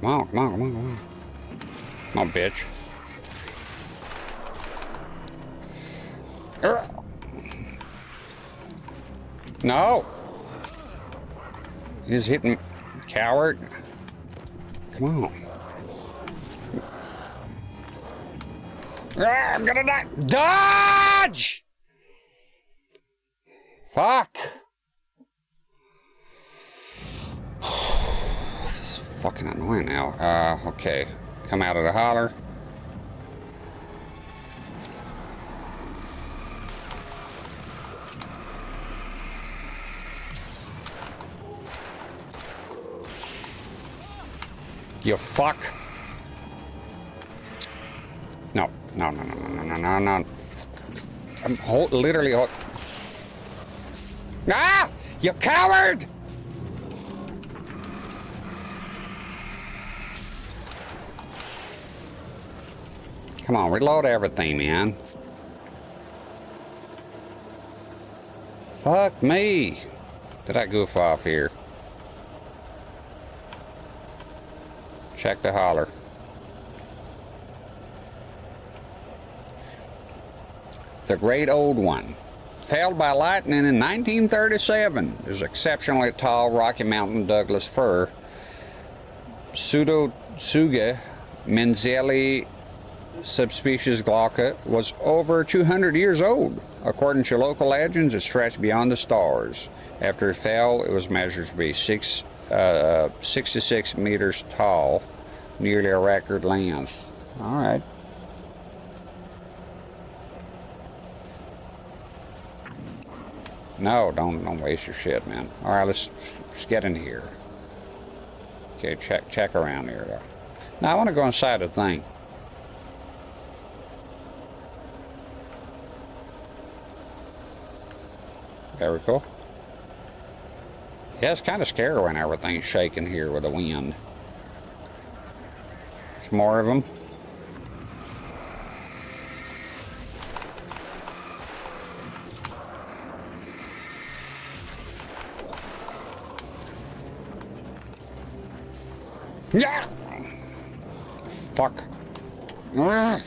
Come on, come on, come on, come on. Come on, bitch. No! He's hitting... Coward. Come on. I'm gonna die. Dodge! Fuck! This is fucking annoying now. Okay. Come out of the holler. You fuck. No. No, no, no, no, no, no, no. I'm literally... Ah! You coward! Come on, reload everything, man. Fuck me. Did I goof off here? Check the holler. The Great Old One. Felled by lightning in 1937. Is exceptionally tall Rocky Mountain Douglas fir. Pseudotsuga menzelii subspecies glauca was over 200 years old. According to local legends, it stretched beyond the stars. After it fell, it was measured to be 66 meters tall, nearly a record length. All right. No, don't waste your shit, man. All right, let's get in here. Okay, check around here. Now I want to go inside the thing. Very cool. Yeah, it's kind of scary when everything's shaking here with the wind. There's more of them. Yeah! Fuck. Ugh.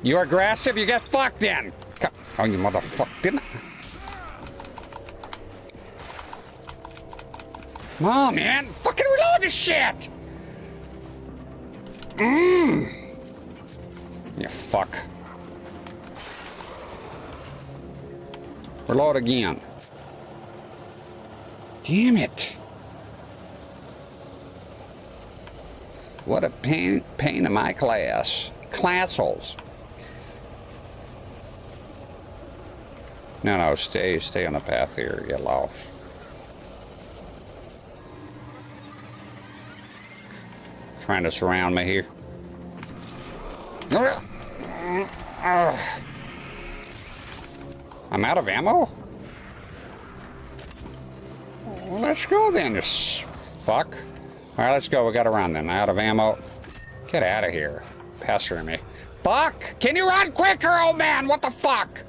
You aggressive? You get fucked then! Oh, you motherfucker, didn't I? Come on, man! Fucking reload this shit! You fuck. Reload again. Damn it. What a pain in my classholes. No, stay on the path here, get lost. Trying to surround me here. I'm out of ammo? Well, let's go then, you fuck. Alright, let's go. We gotta run then. Out of ammo. Get out of here. Pestering me. Fuck! Can you run quicker, old man? What the fuck?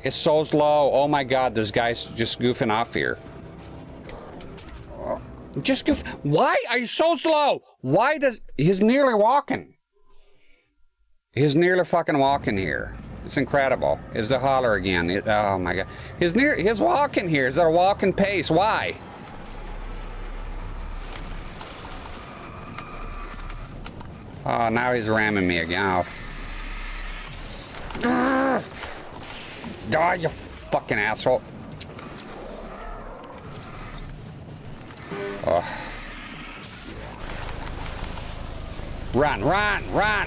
It's so slow. Oh my god, this guy's just goofing off here. Just goof. Why are you so slow? Why does... He's nearly walking. He's nearly fucking walking here. It's incredible. It's the holler again. Oh my god. He's walking here. Is at a walking pace. Why? Oh, now he's ramming me again. Oh, die, you fucking asshole. Oh. Run.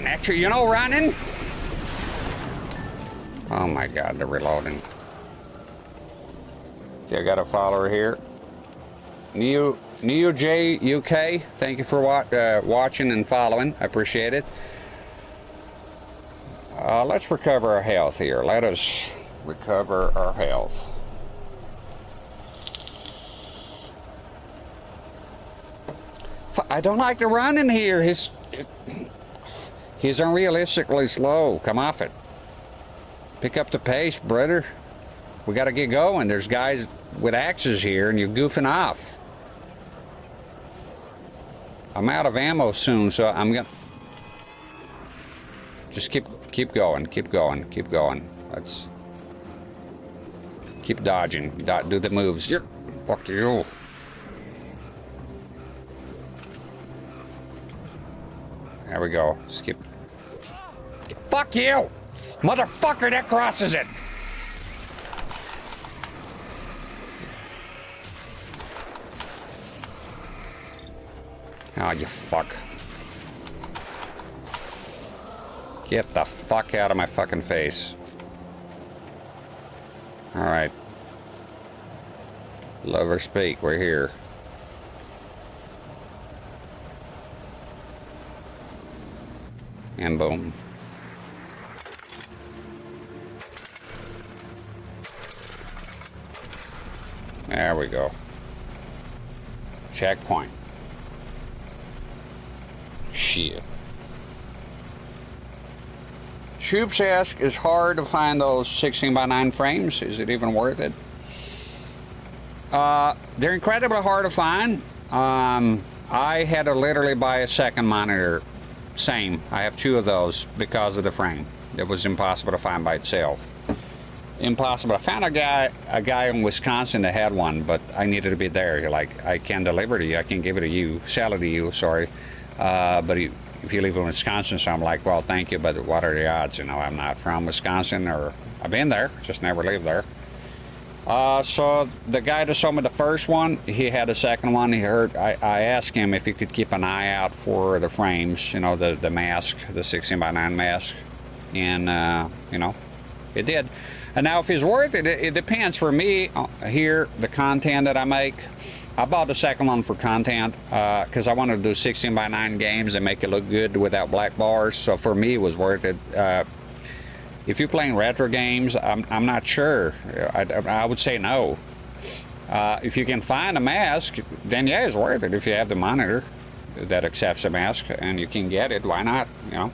Actually, you know running? Oh my god, they're reloading. Okay, I got a follower here. Neo J UK, thank you for watching and following. I appreciate it. Let's recover our health here. Let us recover our health. I don't like the running here. He's unrealistically slow. Come off it. Pick up the pace, brother. We got to get going. There's guys with axes here, and you're goofing off. I'm out of ammo soon, so I'm gonna just keep going. Let's keep dodging. Do the moves. Fuck you. There we go. Skip. Fuck you, motherfucker! That crosses it. Oh, you fuck. Get the fuck out of my fucking face. Alright. Love or speak, we're here. And boom. There we go. Checkpoint. Shit. Troops ask, is hard to find those 16:9 frames? Is it even worth it? They're incredibly hard to find. I had to literally buy a second monitor. Same. I have two of those because of the frame. It was impossible to find by itself. Impossible. I found a guy in Wisconsin that had one, but I needed to be there. You're like, I can deliver to you. I can give it to you. Sell it to you. Sorry. But if you live in Wisconsin, so I'm like, well, thank you, but what are the odds? You know, I'm not from Wisconsin, or I've been there, just never lived there. So the guy that sold me the first one, he had a second one. I asked him if he could keep an eye out for the frames, you know, the mask, the 16:9 mask, and you know, it did. And now if it's worth it, it depends. For me here, the content that I make, I bought the second one for content because I wanted to do 16:9 games and make it look good without black bars. So for me, it was worth it. If you're playing retro games, I'm not sure. I would say no. If you can find a mask, then yeah, it's worth it. If you have the monitor that accepts a mask and you can get it, why not? You know,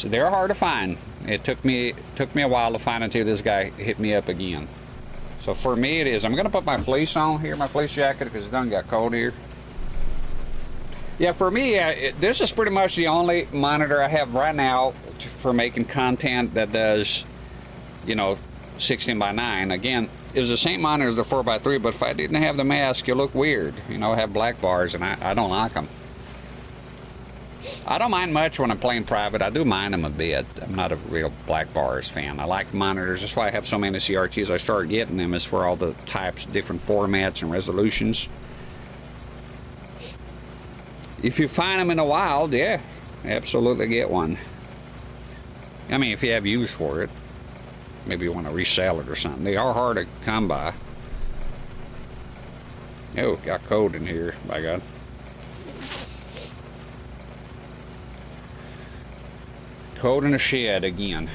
they're hard to find. It took me a while to find until this guy hit me up again. So for me, it is. I'm gonna put my fleece on here, my fleece jacket, because it done got cold here. Yeah, for me, this is pretty much the only monitor I have right now for making content that does, you know, 16:9. Again, it's the same monitor as the 4:3, but if I didn't have the mask, you look weird. You know, have black bars, and I don't like them. I don't mind much when I'm playing private. I do mind them a bit. I'm not a real black bars fan. I like monitors. That's why I have so many CRTs. I started getting them is for all the types, different formats and resolutions. If you find them in the wild, yeah, absolutely get one. I mean, if you have use for it. Maybe you want to resell it or something. They are hard to come by. Oh, got cold in here, by God. Cold in the shed again.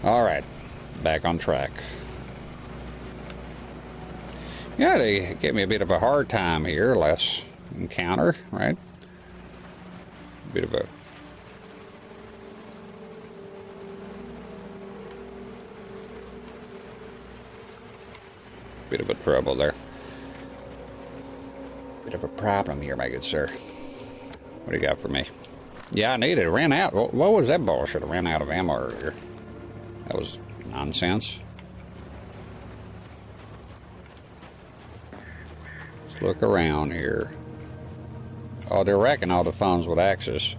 All right. Back on track. Yeah, they gave me a bit of a hard time here last encounter, right? Bit of a trouble there. Bit of a problem here, my good sir. What do you got for me? Yeah, I need it. It ran out. What was that bullshit? It ran out of ammo earlier. That was nonsense. Let's look around here. Oh, they're racking all the phones with axes.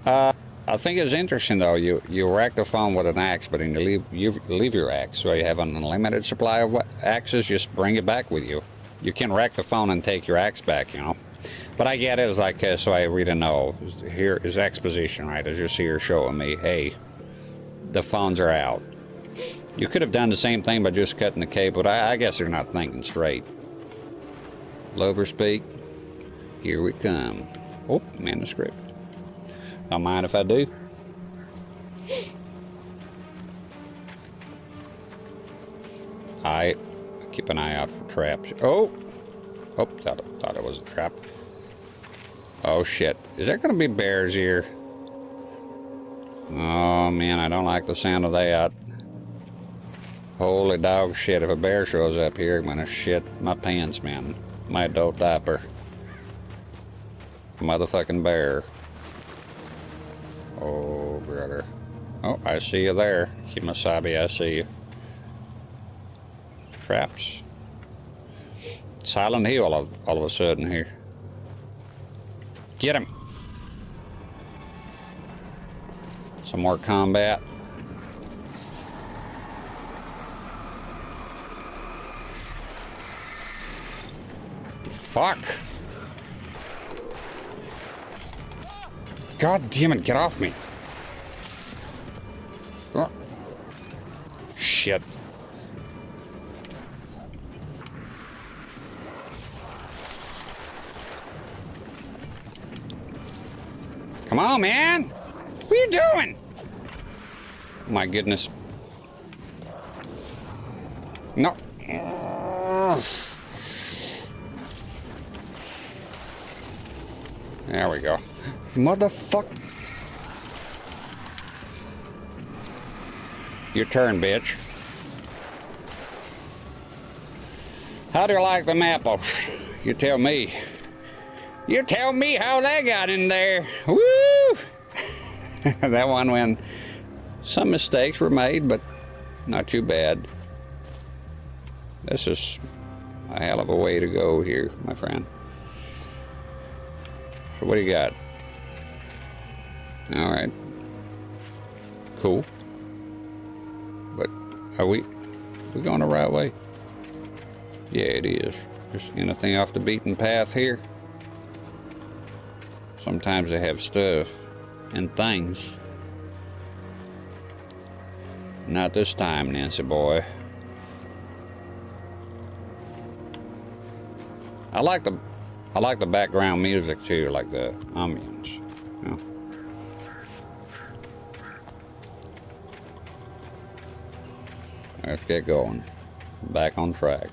I think it's interesting though. You rack the phone with an axe, but then you leave your axe. So you have an unlimited supply of axes. Just bring it back with you. You can rack the phone and take your axe back, you know. But I get it. It's like so I really know. Here is exposition, right? It's just here showing me, hey, the phones are out. You could have done the same thing by just cutting the cable, but I guess they're not thinking straight. Lover speak. Here we come. Oh, manuscript. Don't mind if I do. I keep an eye out for traps. Oh! Oh, thought it was a trap. Oh shit. Is there gonna be bears here? Oh man, I don't like the sound of that. Holy dog shit, if a bear shows up here, I'm gonna shit my pants, man. My adult diaper. Motherfucking bear. Oh, brother. Oh, I see you there. Kimasabi, I see you. Traps. Silent Hill all of a sudden here. Get him. Some more combat. Fuck. God damn it, get off me. Oh. Shit. Come on, man. What are you doing? Oh, my goodness. No. There we go. Motherfucker. Your turn, bitch. How do you like them apples? You tell me. You tell me how they got in there. Woo! That one when some mistakes were made, but not too bad. This is a hell of a way to go here, my friend. So what do you got? All right. Cool. But are we going the right way? Yeah, it is. There's anything off the beaten path here? Sometimes they have stuff and things Not this time, Nancy boy. I like the background music too, like the ambience. You know? Let's get going. Back on track.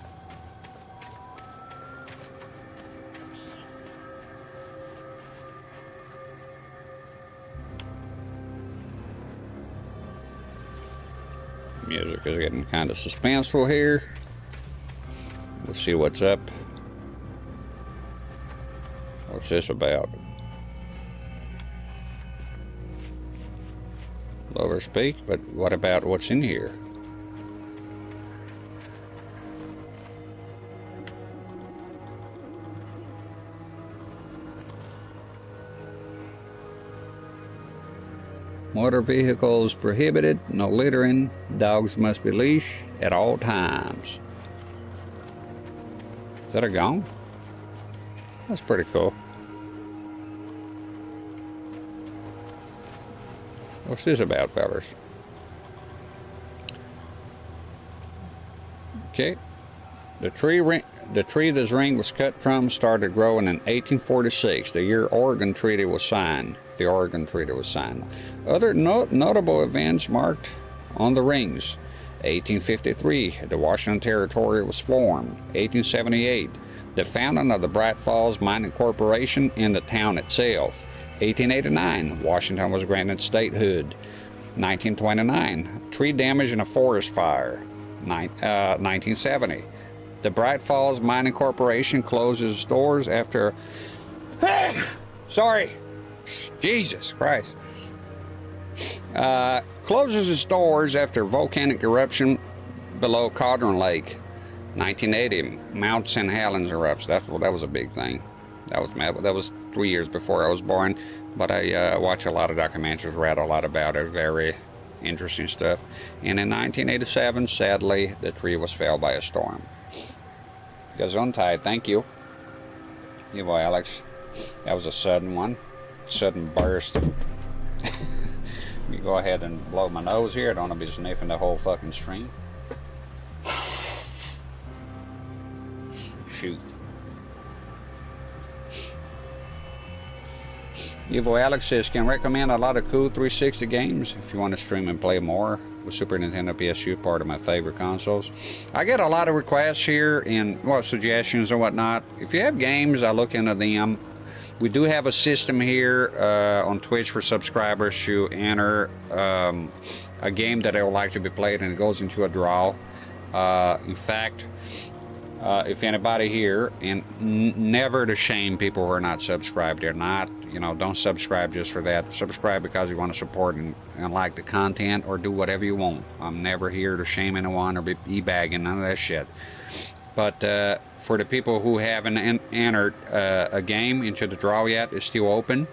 Music is getting kind of suspenseful here. We'll see what's up. What's this about? Lower speak, but what about what's in here? Motor vehicles prohibited, no littering, dogs must be leashed at all times. Is that a gong? That's pretty cool. What's this about, fellas? Okay. The tree this ring was cut from started growing in 1846, the year Oregon Treaty was signed. The Oregon Treaty was signed. Other notable events marked on the rings. 1853, the Washington Territory was formed. 1878, the founding of the Bright Falls Mining Corporation in the town itself. 1889, Washington was granted statehood. 1929, tree damage in a forest fire. 1970, the Bright Falls Mining Corporation closes its doors after... Sorry. Jesus Christ. Closes its doors after volcanic eruption below Cauldron Lake. 1980, Mount St. Helens erupts. That was a big thing. That was 3 years before I was born, but I watch a lot of documentaries, read a lot about it. Very interesting stuff. And in 1987, sadly, the tree was felled by a storm. Gesundheit, thank you. You boy, Alex. That was a sudden one. Sudden burst. Let me go ahead and blow my nose here. I don't want to be sniffing the whole fucking stream. Shoot. Evo Alex says, can recommend a lot of cool 360 games if you want to stream and play more with Super Nintendo PSU, part of my favorite consoles. I get a lot of requests here and suggestions and whatnot. If you have games, I look into them. We do have a system here on Twitch for subscribers to enter a game that they would like to be played, and it goes into a draw. In fact, if anybody here, and never to shame people who are not subscribed, they're not, don't subscribe just for that. Subscribe because you want to support and like the content, or do whatever you want. I'm never here to shame anyone or be e-bagging, none of that shit. But for the people who haven't entered a game into the draw yet, it's still open.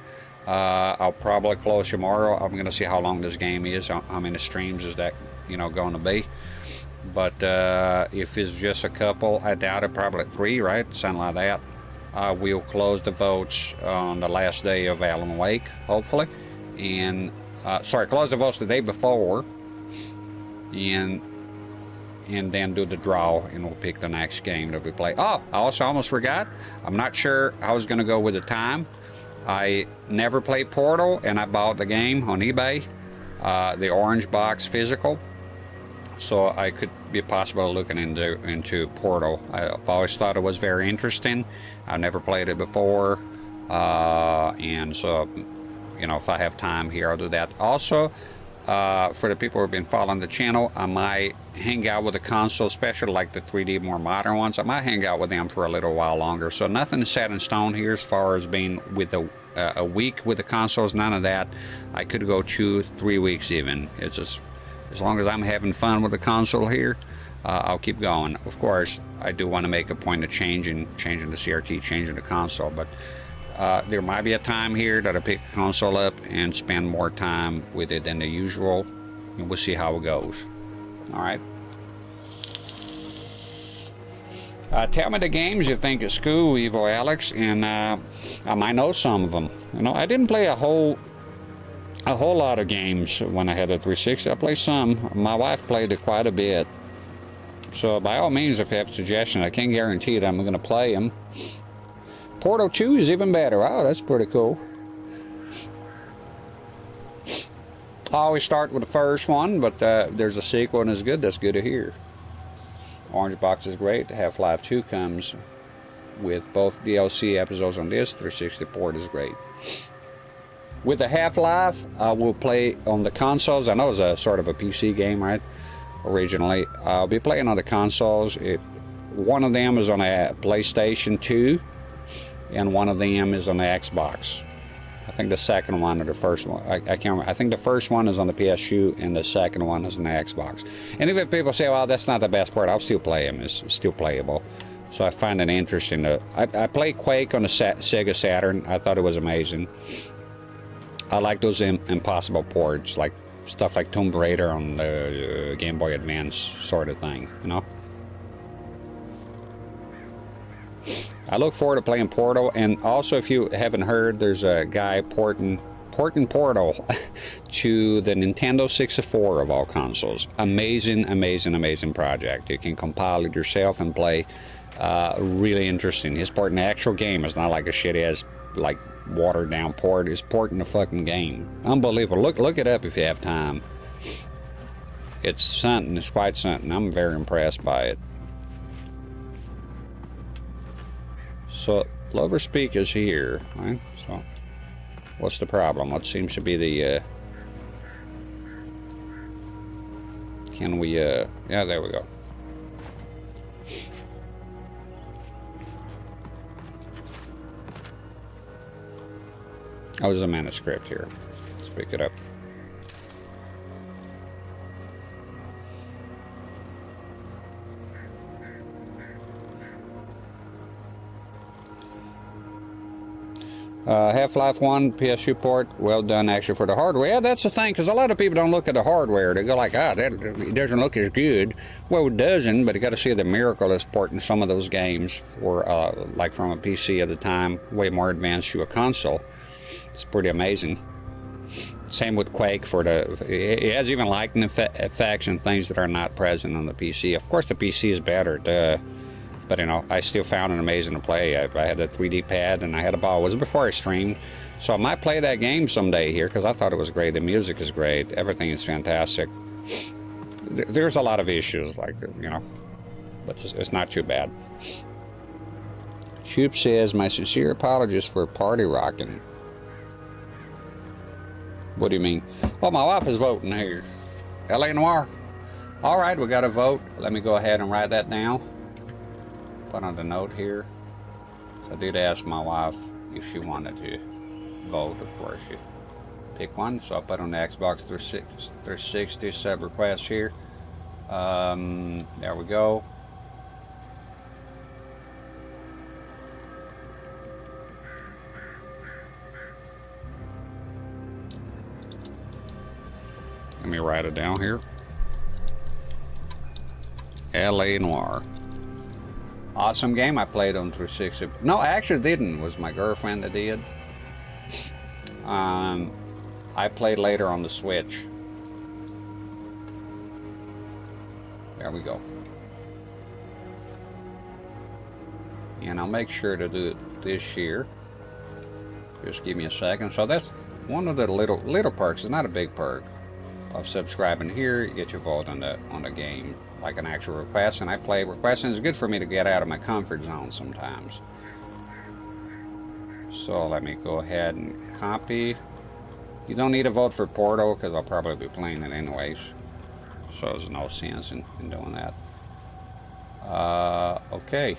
I'll probably close tomorrow. I'm going to see how long this game is. How many streams is that, going to be? But if it's just a couple, I doubt it, probably 3, right? Something like that. We'll close the votes on the last day of Alan Wake, hopefully. And, close the votes the day before. And then do the draw, and we'll pick the next game that we play. Oh, I also almost forgot. I'm not sure I was going to go with the time. I never played Portal, and I bought the game on eBay, the orange box physical. So I could be possible looking into Portal. I've always thought it was very interesting. I've never played it before, and so, if I have time here, I'll do that. Also, for the people who have been following the channel, I might hang out with the console, especially like the 3D more modern ones. I might hang out with them for a little while longer. So nothing is set in stone here as far as being with a week with the consoles, none of that. I could go 2-3 weeks even. It's just, as long as I'm having fun with the console here, I'll keep going. Of course, I do want to make a point of changing the CRT, changing the console, but there might be a time here that I pick the console up and spend more time with it than the usual, and we'll see how it goes. All right. Tell me the games you think is cool, Evo Alex, and I might know some of them. I didn't play a whole a whole lot of games when I had a 360. I played some. My wife played it quite a bit. So by all means, if you have suggestions, I can't guarantee that I'm going to play them. Portal 2 is even better. Oh, that's pretty cool. I always start with the first one, but there's a sequel and it's good. That's good to hear. Orange Box is great. Half-Life 2 comes with both DLC episodes on this. 360 port is great. With the Half-Life, I will play on the consoles. I know it's a sort of a PC game, right? Originally, I'll be playing on the consoles. One of them is on a PlayStation 2, and one of them is on the Xbox. I think the second one or the first one, I can't remember. I think the first one is on the PS2 and the second one is on the Xbox. And even if people say, well, that's not the best part, I'll still play them. It's still playable. So I find it interesting. I played Quake on the Sega Saturn. I thought it was amazing. I like those impossible ports, like stuff like Tomb Raider on the Game Boy Advance sort of thing, you know? I look forward to playing Portal, and also if you haven't heard, there's a guy porting Portal to the Nintendo 64 of all consoles. Amazing, amazing, amazing project. You can compile it yourself and play. Really interesting. He's porting the actual game. It's not like a shitty-ass, like, watered-down port. He's porting the fucking game. Unbelievable. Look it up if you have time. It's something. It's quite something. I'm very impressed by it. So, Lover's Peak is here, right? So, what's the problem? What seems to be the, can we, yeah, there we go. Oh, there's a manuscript here. Let's pick it up. Half-Life 1 PSU port, well done actually for the hardware. Yeah, that's the thing, because a lot of people don't look at the hardware. They go like, it doesn't look as good. Well, it doesn't, but you got to see the miracle that's porting some of those games for, like from a PC at the time, way more advanced to a console. It's pretty amazing. Same with Quake for it has even lighting effects and things that are not present on the PC. Of course, the PC is better, duh. But, you know, I still found it amazing to play. I had a 3D pad and I had a ball. It was before I streamed. So I might play that game someday here because I thought it was great. The music is great. Everything is fantastic. There's a lot of issues, like, you know, but it's not too bad. Shoop says, my sincere apologies for party rocking. What do you mean? Well, my wife is voting here. LA Noir. All right, we got a vote. Let me go ahead and write that down. Put on the note here. So I did ask my wife if she wanted to vote. Of course, she pick one. So I put on the Xbox 360 sub request here. There we go. Let me write it down here. LA Noir. Awesome game. I played on 360. No, I actually didn't. It was my girlfriend that did. I played later on the Switch. There we go. And I'll make sure to do it this year. Just give me a second. So that's one of the little perks. It's not a big perk of subscribing here. You get your vote on the game, like an actual request, and I play requests, and it's good for me to get out of my comfort zone sometimes. So let me go ahead and copy. You don't need a vote for Portal because I'll probably be playing it anyways, so there's no sense in doing that. Okay,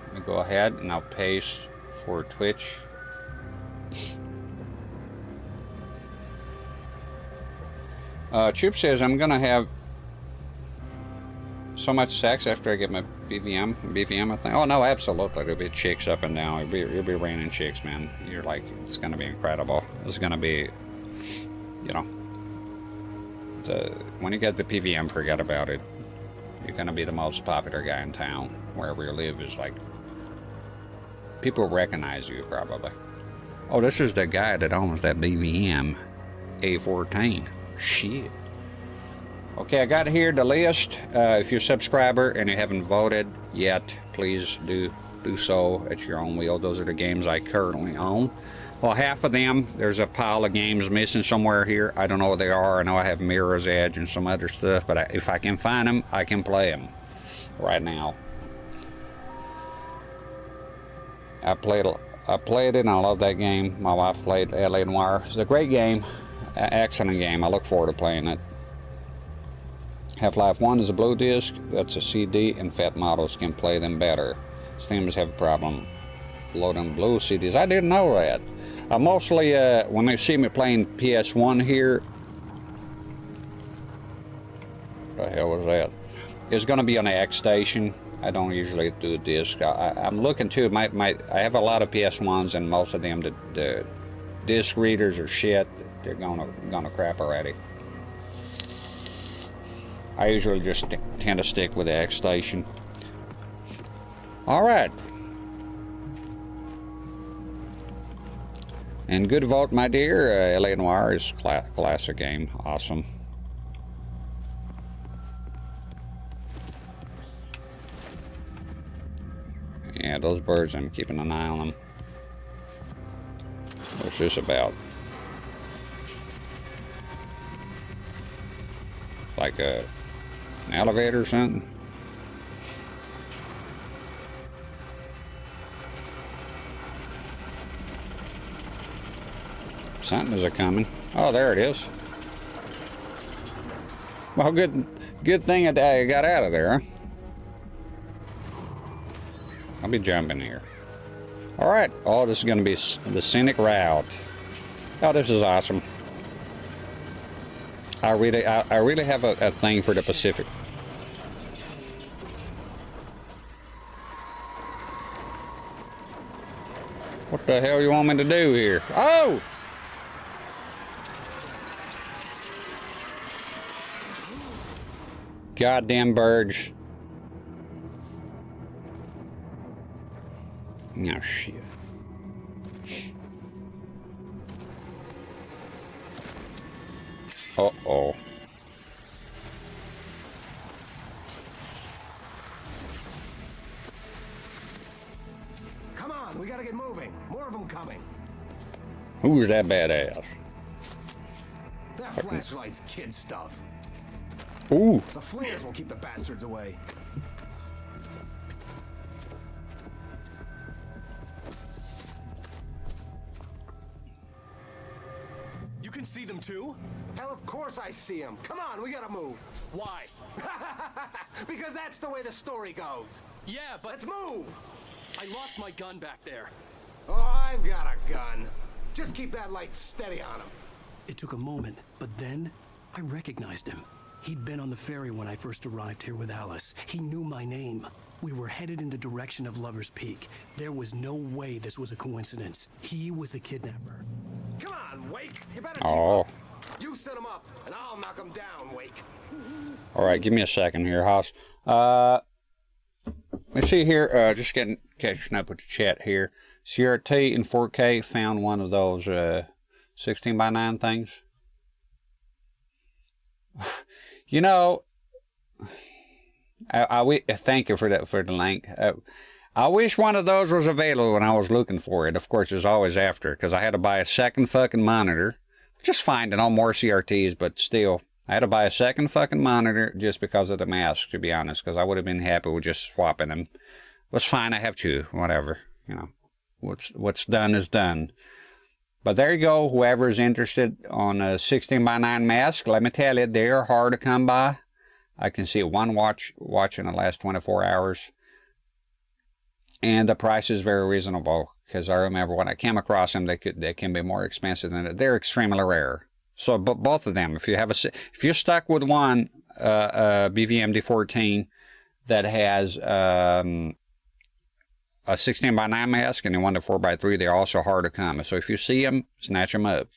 let me go ahead and I'll paste for Twitch. Chip says, I'm gonna have so much sex after I get my BVM, I think. Oh no, absolutely. There'll be chicks up and down. You'll be raining chicks, man. You're like, it's gonna be incredible. It's gonna be, you know, when you get the PVM, forget about it. You're gonna be the most popular guy in town. Wherever you live is like, people recognize you probably. Oh, this is the guy that owns that BVM A14. Shit. Okay, I got here the list. If you're a subscriber and you haven't voted yet, please do so at your own will. Those are the games I currently own. Well, half of them, there's a pile of games missing somewhere here. I don't know what they are. I know I have Mirror's Edge and some other stuff, but if I can find them, I can play them right now. I played it and I love that game. My wife played LA Noire. It's a great game, excellent game. I look forward to playing it. Half-Life 1 is a blue disc. That's a CD, and fat models can play them better. Steamers have a problem loading blue CDs. I didn't know that. Mostly, when they see me playing PS1 here, what the hell was that? It's going to be on the X station. I don't usually do a disc. I'm looking to I have a lot of PS1s, and most of them the disc readers are shit. They're gonna crap already. I usually just tend to stick with the X station. All right. And good vote, my dear. LA Noire is classic game. Awesome. Yeah, those birds, I'm keeping an eye on them. What's this about? Like an elevator or something? Something is a-coming. Oh, there it is. Well, good thing I got out of there, huh? I'll be jumping here. All right. Oh, this is going to be the scenic route. Oh, this is awesome. I really have a thing for the Pacific. What the hell you want me to do here? Oh! Goddamn birds. No shit. Uh-oh. Come on, we gotta get moving. More of them coming. Who's that badass? That flashlight's kid stuff. Ooh. The flares will keep the bastards away. You can see them too? Hell, of course I see them. Come on, we gotta move. Why? Because that's the way the story goes. Yeah, but... Let's move! I lost my gun back there. Oh, I've got a gun. Just keep that light steady on him. It took a moment, but then I recognized him. He'd been on the ferry when I first arrived here with Alice. He knew my name. We were headed in the direction of Lover's Peak. There was no way this was a coincidence. He was the kidnapper. Come on, Wake. You better keep up. You set him up, and I'll knock him down, Wake. All right, give me a second here, Hoss. Let's see here. Just catching up with the chat here. CRT in 4K found one of those 16:9 things. You know, thank you for that, for the link. I wish one of those was available when I was looking for it. Of course, it's always after, because I had to buy a second fucking monitor. Just fine to know more CRTs, but still, I had to buy a second fucking monitor just because of the mask, to be honest, because I would have been happy with just swapping them. It's fine, I have two, whatever, you know. What's done is done. But there you go. Whoever's interested on a 16:9 mask, let me tell you, they are hard to come by. I can see one watch in the last 24 hours. And the price is very reasonable, because I remember when I came across them, they can be more expensive than that. They're extremely rare. So, but both of them, if you're stuck with one BVM D14 that has a 16:9 mask and a 1 to 4x3, they're also hard to come. So if you see them, snatch them up.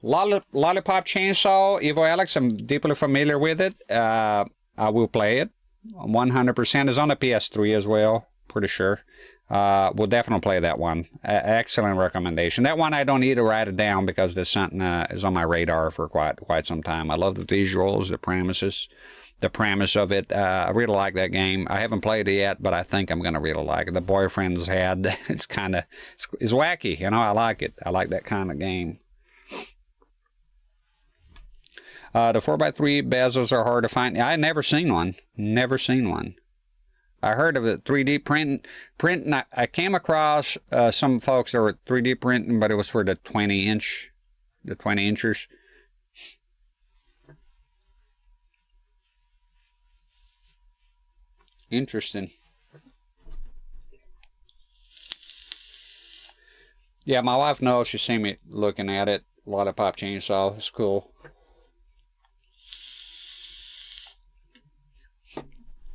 Lollipop Chainsaw, Evo Alex, I'm deeply familiar with it. I will play it. 100% is on the PS3 as well, pretty sure. We'll definitely play that one. Excellent recommendation. That one I don't need to write it down because this something is on my radar for quite some time. I love the visuals, the premise of it. I really like that game. I haven't played it yet, but I think I'm gonna really like it. The boyfriend's had it's wacky, you know. I like it. I like that kind of game. The 4x3 bezels are hard to find. I never seen one. Never seen one. I heard of it, 3D printing. I came across some folks that were 3D printing, but it was for the 20 inchers. Interesting. Yeah, my wife knows. She's seen me looking at it. A lot of pop chainsaw. It's cool.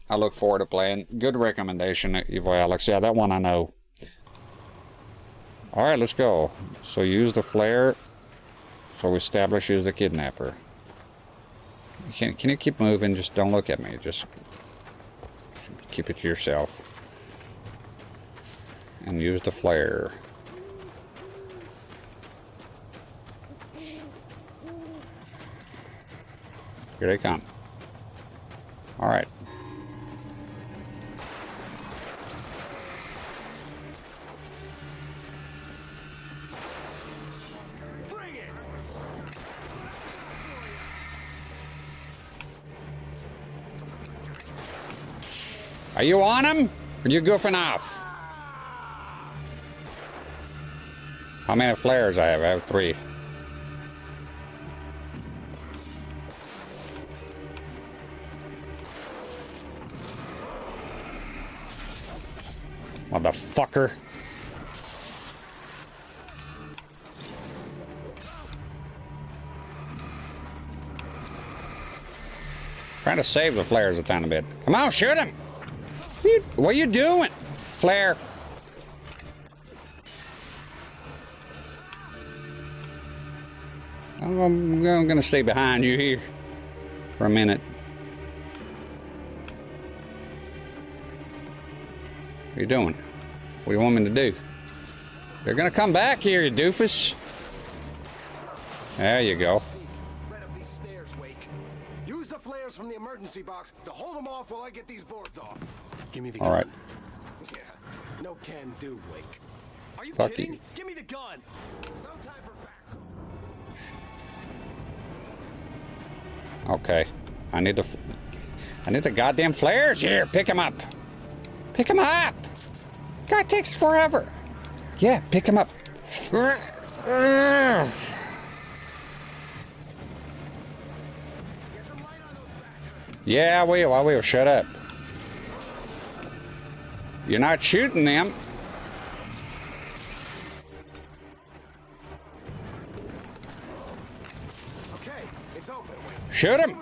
I look forward to playing. Good recommendation, Evil Alex. Yeah, that one I know. Alright, let's go. So use the flare. So establish who's the kidnapper. Can you keep moving? Just don't look at me. Just keep it to yourself. And use the flare. Here they come. Alright. Are you on him? Or are you goofing off? How many flares I have? I have 3. Motherfucker. Trying to save the flares a tiny bit. Come on, shoot him! What are you doing? Flare. I'm gonna stay behind you here for a minute. What are you doing? What do you want me to do? They're gonna come back here, you doofus. There you go. Right up these stairs, Wake. Use the flares from the emergency box to hold them off while I get these boards off. Give me the gun. All right. Yeah, no can do, Wake. Are you Fuck kidding? you. Give me the gun. No time for back. Okay. I need the goddamn flares here. Pick him up. Pick him up. God, takes forever. Yeah, pick him up. Yeah, I will. Shut up. You're not shooting them. Okay, it's open. Shoot him.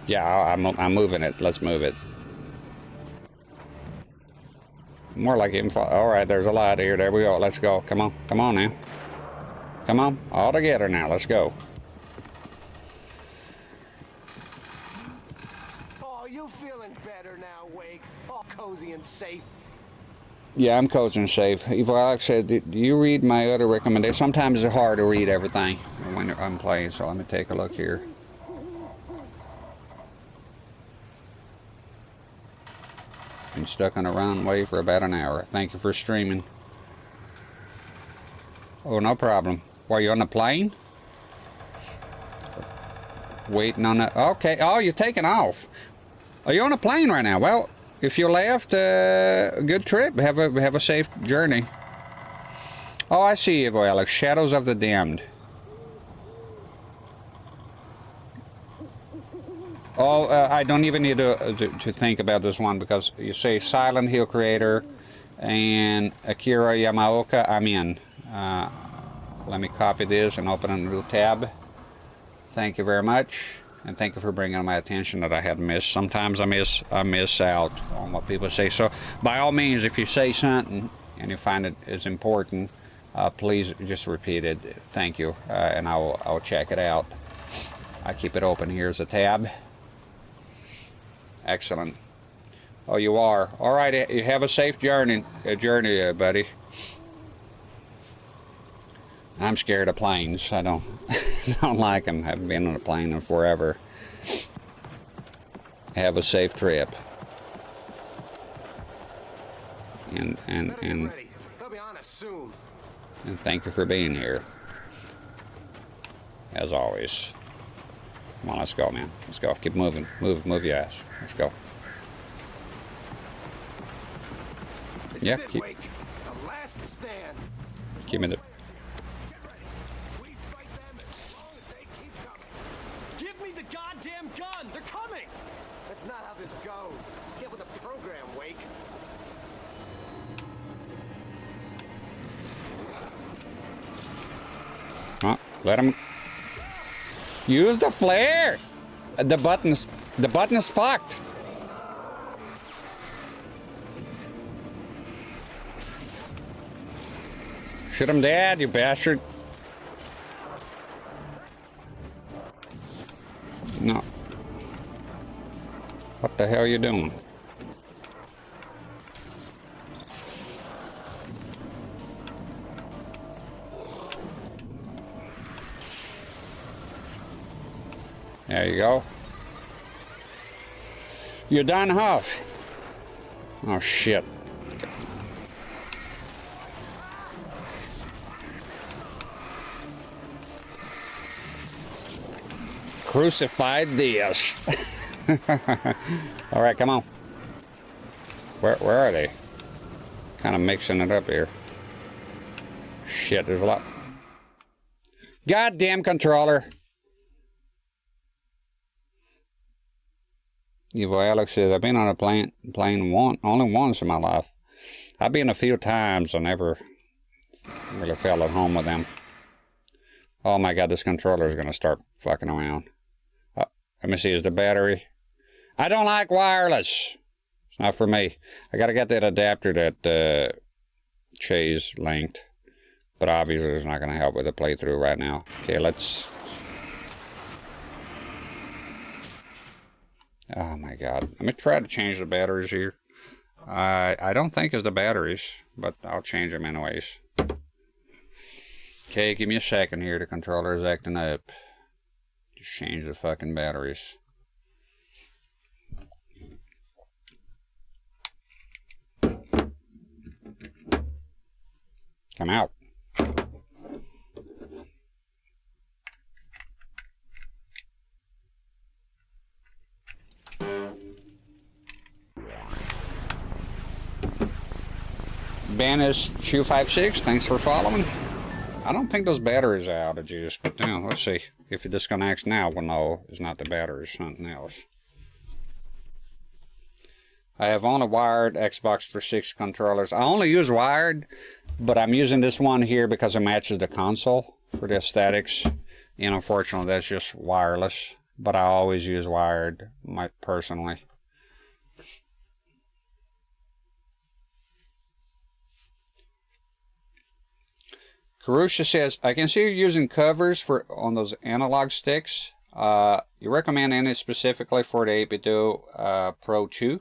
Yeah, I'm moving it. Let's move it. More like him. All right, there's a light here. There we go. Let's go. Come on. Come on now. Come on. All together now. Let's go. Oh, you feeling better now, Wake? All cozy and safe. Yeah, I'm cozy and safe. Evil Alex said, do you read my other recommendations? Sometimes it's hard to read everything when I'm playing, so let me take a look here. Been stuck on a runway for about an hour. Thank you for streaming. Oh, no problem. Were you on the plane? Waiting on the... Okay. Oh, you're taking off. Are you on a plane right now? Well, if you left, good trip. Have a safe journey. Oh, I see you, Alex. Shadows of the Damned. Oh, I don't even need to think about this one because you say Silent Hill creator and Akira Yamaoka. I'm in. Let me copy this and open a new tab. Thank you very much, and thank you for bringing to my attention that I had missed. Sometimes I miss out on what people say. So, by all means, if you say something and you find it is important, please just repeat it. Thank you, and I'll check it out. I keep it open here as a tab. Excellent. Oh, you are. All right, you have a safe journey, buddy. I'm scared of planes. I don't don't like them. Haven't been on a plane in forever. Have a safe trip. And They'll be on us soon. and thank you for being here. As always. Come on, let's go, man. Let's go. Keep moving. Move your ass. Let's go. Yeah, keep. The last stand. Give me the. Give me the goddamn gun! They're coming! That's not how this goes. Get with the program, Wake. Let him use the flare. The button is fucked. Shoot him dead, you bastard. No. What the hell are you doing? There you go. You're done, Huff. Oh, shit. Crucified this. All right, come on. Where are they? Kind of mixing it up here. Shit, there's a lot. Goddamn controller. Evil Alex says, I've been on a plane only once in my life. I've been a few times. I never really fell at home with them. Oh my God, this controller is going to start fucking around. Let me see, is the battery? I don't like wireless. It's not for me. I got to get that adapter that Chase linked. But obviously it's not going to help with the playthrough right now. Okay, let's... Oh my God. Let me try to change the batteries here. I don't think it's the batteries, but I'll change them anyways. Okay, give me a second here. The controller is acting up. Just change the fucking batteries. Come out. Banish256, thanks for following. I don't think those batteries are outages, but now let's see. If it disconnects now, we'll know it's not the battery, it's something else. I have only wired Xbox 360 controllers. I only use wired, but I'm using this one here because it matches the console for the aesthetics. And unfortunately, that's just wireless. But I always use wired, personally. Karusha says, I can see you using covers on those analog sticks. You recommend any specifically for the 8bit Pro 2?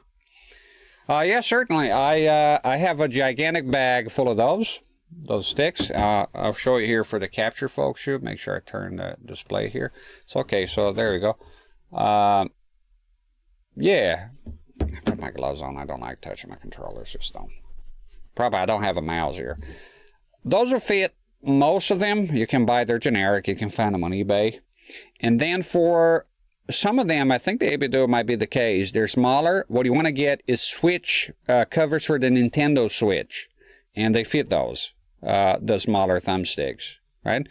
Yeah, certainly. I have a gigantic bag full of those sticks. I'll show you here for the capture, folks. Make sure I turn the display here. It's okay, so there we go. Yeah. I put my gloves on. I don't like touching my controllers. Just don't. Probably I don't have a mouse here. Those will fit. Most of them, you can buy, they're generic. You can find them on eBay. And then for some of them, I think the 8bit might be the case. They're smaller. What you want to get is Switch covers for the Nintendo Switch. And they fit those, the smaller thumbsticks, right?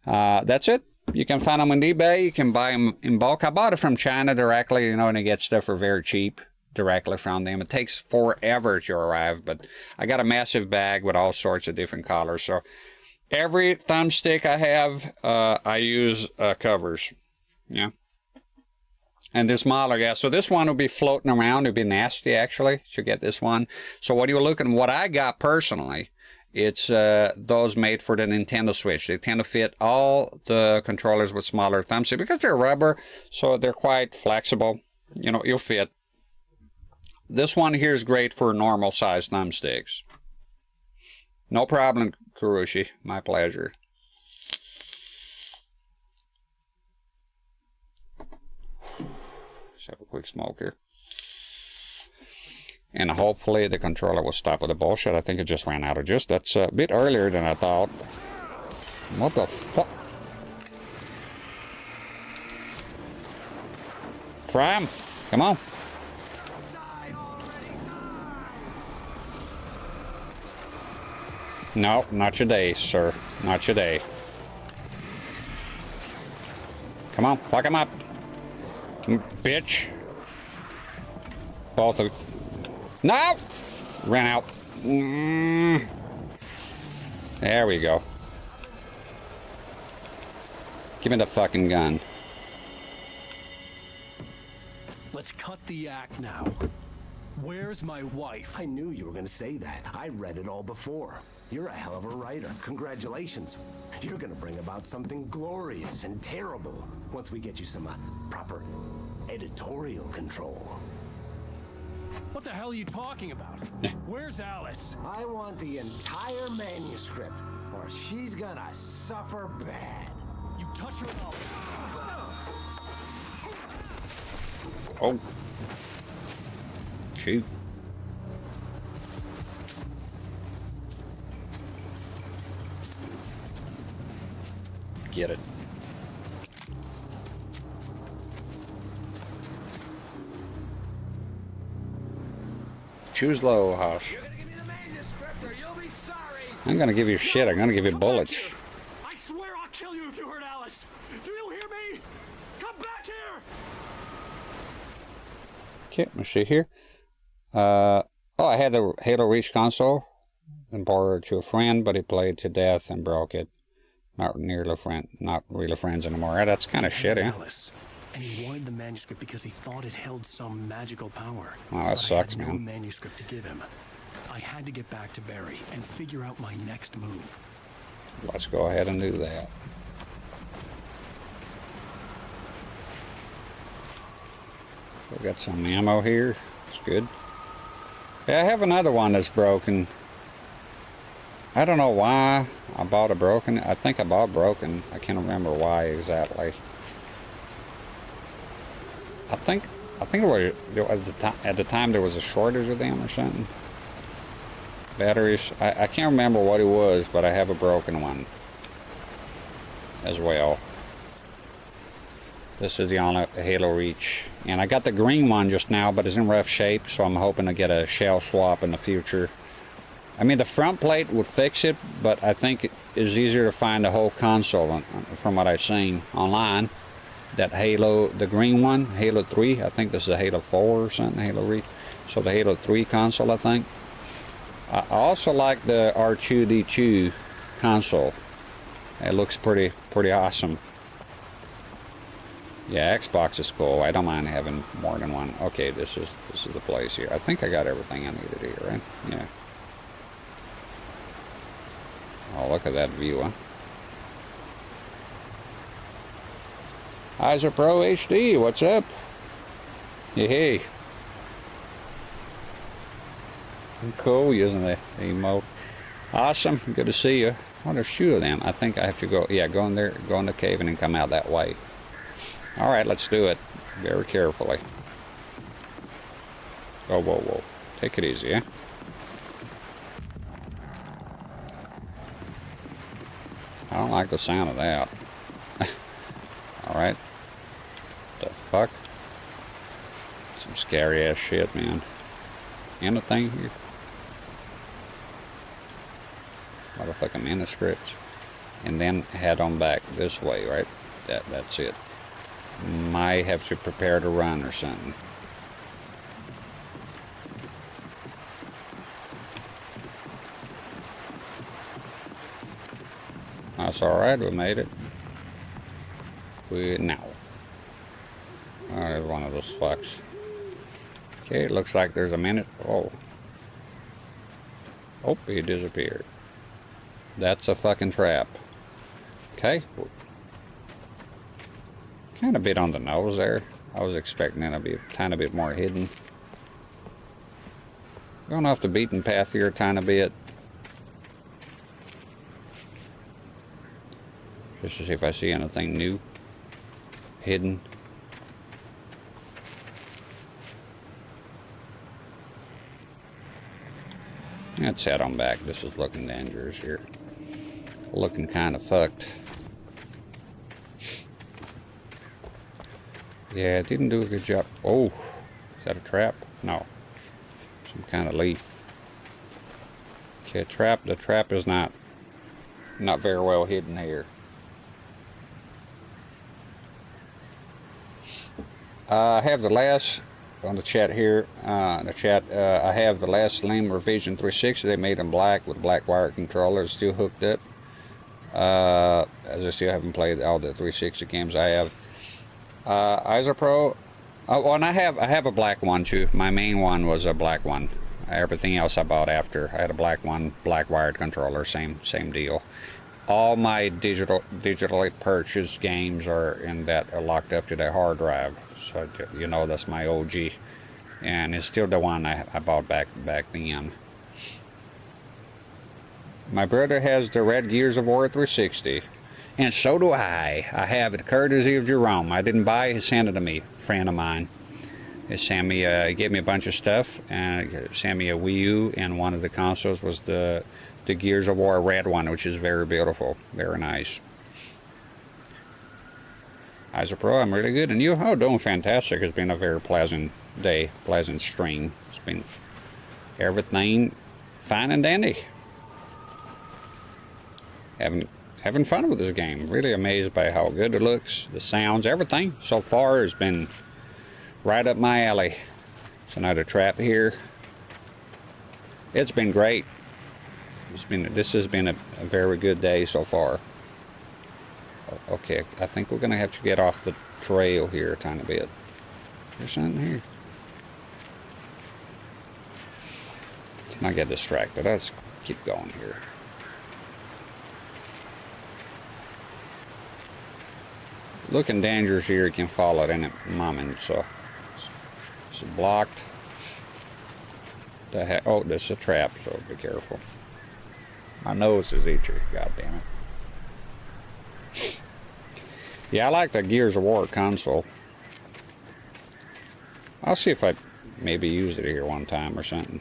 That's it. You can find them on eBay. You can buy them in bulk. I bought it from China directly, you know, and I get stuff for very cheap directly from them. It takes forever to arrive, but I got a massive bag with all sorts of different colors. So every thumbstick I have, I use covers. Yeah. And they're smaller, yeah. So this one will be floating around. It'll be nasty, actually, to get this one. So what you're looking, what I got personally, it's those made for the Nintendo Switch. They tend to fit all the controllers with smaller thumbsticks because they're rubber, so they're quite flexible. You know, you'll fit this one here is great for normal size thumbsticks. No problem, Kurushi. My pleasure. Let's have a quick smoke here. And hopefully the controller will stop with the bullshit. I think it just ran out of juice. That's a bit earlier than I thought. What the fuck? Fry him. Come on. No, not today, sir. Not today. Come on, fuck him up. Bitch. Both of... No! Ran out. There we go. Give me the fucking gun. Let's cut the act now. Where's my wife? I knew you were going to say that. I read it all before. You're a hell of a writer. Congratulations. You're going to bring about something glorious and terrible once we get you some proper editorial control. What the hell are you talking about? Where's Alice? I want the entire manuscript, or she's gonna suffer bad. You touch her up. Oh. Shoot. Get it. Choose low, Hosh. I'm gonna give you shit. I'm gonna give you bullets. I swear I'll kill you if you hurt Alice. Do you hear me? Come back here. Okay, let me see here. Oh, I had the Halo Reach console and borrowed it to a friend, but he played to death and broke it. Not really friends anymore. That's kind of shitty. Alice. And he wanted the manuscript because he thought it held some magical power. Oh, that sucks, man. I had no manuscript to give him. I had to get back to Barry and figure out my next move. Let's go ahead and do that. We got some ammo here. It's good. Yeah, I have another one that's broken. I don't know why I bought a broken. I think I bought broken. I can't remember why exactly. I think it was at the time there was a shortage of them or something. Batteries. I can't remember what it was, but I have a broken one as well. This is the Halo Reach, and I got the green one just now, but it's in rough shape, so I'm hoping to get a shell swap in the future. I mean, the front plate would fix it, but I think it is easier to find the whole console from what I've seen online. That Halo, the green one, Halo 3, I think this is a Halo 4 or something, Halo Reach. So the Halo 3 console, I think. I also like the R2-D2 console. It looks pretty awesome. Yeah, Xbox is cool. I don't mind having more than one. Okay, this is the place here. I think I got everything I needed here, right? Yeah. Oh, look at that view, huh? Iser Pro HD, what's up? Hey. Cool using the emote. Awesome, good to see you. Oh, there's two of them. I think I have to go, yeah, go in there, go in the cave and then come out that way. Alright, let's do it. Very carefully. Oh, whoa, whoa. Take it easy, eh? I don't like the sound of that. Alright. The fuck? Some scary ass shit, man. Anything here? Motherfucking manuscripts. And then head on back this way, right? That's it. Might have to prepare to run or something. That's alright, we made it. Now. Oh, there's one of those fucks. Okay, it looks like there's a minute. Oh. Oh, he disappeared. That's a fucking trap. Okay. Kind of bit on the nose there. I was expecting it to be a tiny bit more hidden. Going off the beaten path here a tiny bit. Just to see if I see anything new. Hidden. Let's head on back. This is looking dangerous here. Looking kind of fucked. Yeah, it didn't do a good job. Oh, is that a trap? No. Some kind of leaf. Okay, trap. The trap is not very well hidden here. I have the last on the chat here. I have the last Slim Revision 360. They made them black with black wire controllers, still hooked up. As I still haven't played all the 360 games I have. IsoPro. Oh, and I have a black one too. My main one was a black one. Everything else I bought after. I had a black one, black wired controller, same deal. All my digitally purchased games are in that are locked up to that hard drive. So you know that's my OG, and it's still the one I bought back then. My brother has the Red Gears of War 360, and so do I. I have it courtesy of Jerome. I didn't buy it; he sent it to me. A friend of mine. He gave me a bunch of stuff, and sent me a Wii U, and one of the consoles was the Gears of War red one, which is very beautiful, very nice. IsoPro, I'm really good, and you? Oh, doing fantastic. It's been a very pleasant day, pleasant stream. It's been everything fine and dandy. Having fun with this game. Really amazed by how good it looks, the sounds, everything so far has been right up my alley. It's another trap here. It's been great. This has been a very good day so far. Okay, I think we're gonna have to get off the trail here a tiny bit. There's something here. Let's not get distracted. Let's keep going here. Looking dangerous here. You can fall at any moment. So it's blocked. Oh, this is a trap. So be careful. My nose is itchy. God damn it. Yeah, I like the Gears of War console. I'll see if I maybe use it here one time or something.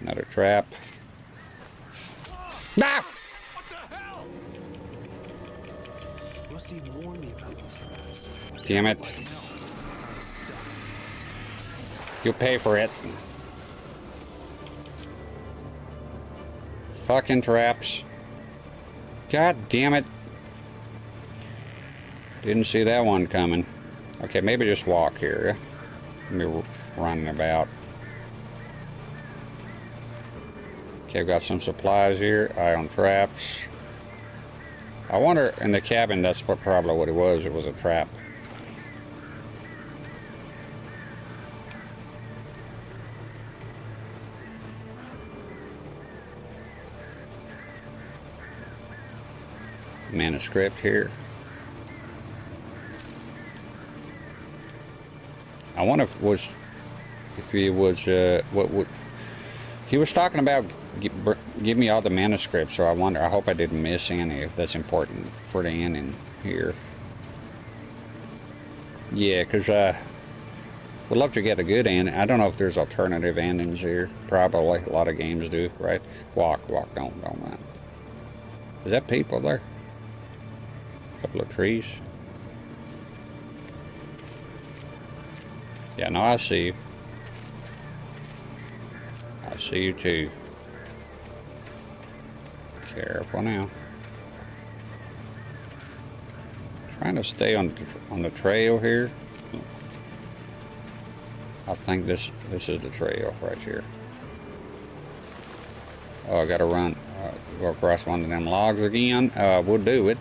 Another trap. Ah! Rusty warned me about those traps. Damn it. You'll pay for it. Fucking traps. God damn it. Didn't see that one coming. Okay, maybe just walk here. Let me running about. Okay, I've got some supplies here. Eye on traps. I wonder, in the cabin, that's probably what it was. It was a trap. Manuscript here. I wonder if he was what would he was talking about? Give me all the manuscripts. So I wonder. I hope I didn't miss any. If that's important for the ending here. Yeah, because we'd love to get a good ending. I don't know if there's alternative endings here. Probably a lot of games do, right? Walk, don't mind. Is that people there? A couple of trees. Yeah, no, I see you. I see you too. Careful now. Trying to stay on the trail here. I think this is the trail right here. Oh, I gotta run. Go across one of them logs again. We'll do it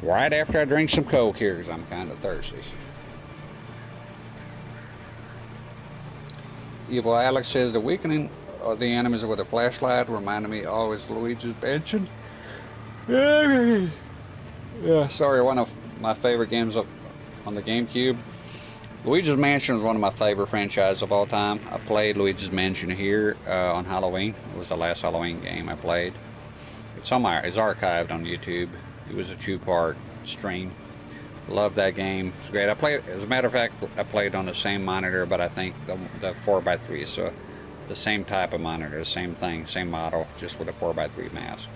right after I drink some Coke here, because I'm kind of thirsty. Evil Alex says the weakening of the enemies with a flashlight reminded me always Luigi's Mansion. Yeah, sorry, one of my favorite games on the GameCube. Luigi's Mansion is one of my favorite franchises of all time. I played Luigi's Mansion here on Halloween. It was the last Halloween game I played. It's archived on YouTube. It was a 2-part stream. Love that game. It's great. As a matter of fact, I played on the same monitor, but I think the 4x3, so the same type of monitor, same thing, same model, just with a 4x3 mask.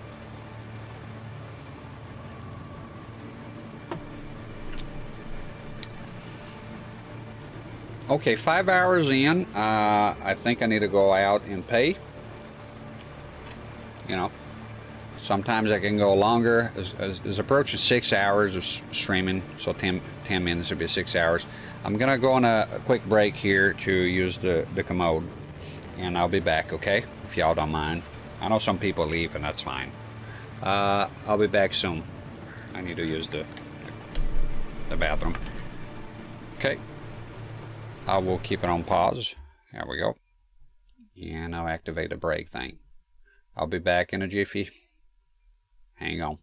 Okay, 5 hours in. I think I need to go out and pay. You know, sometimes I can go longer. It's approaching 6 hours of streaming, so 10 minutes would be 6 hours. I'm gonna go on a quick break here to use the commode, and I'll be back, okay? If y'all don't mind. I know some people leave, and that's fine. I'll be back soon. I need to use the bathroom. Okay. I will keep it on pause. There we go. And I'll activate the break thing. I'll be back in a jiffy. Hang on.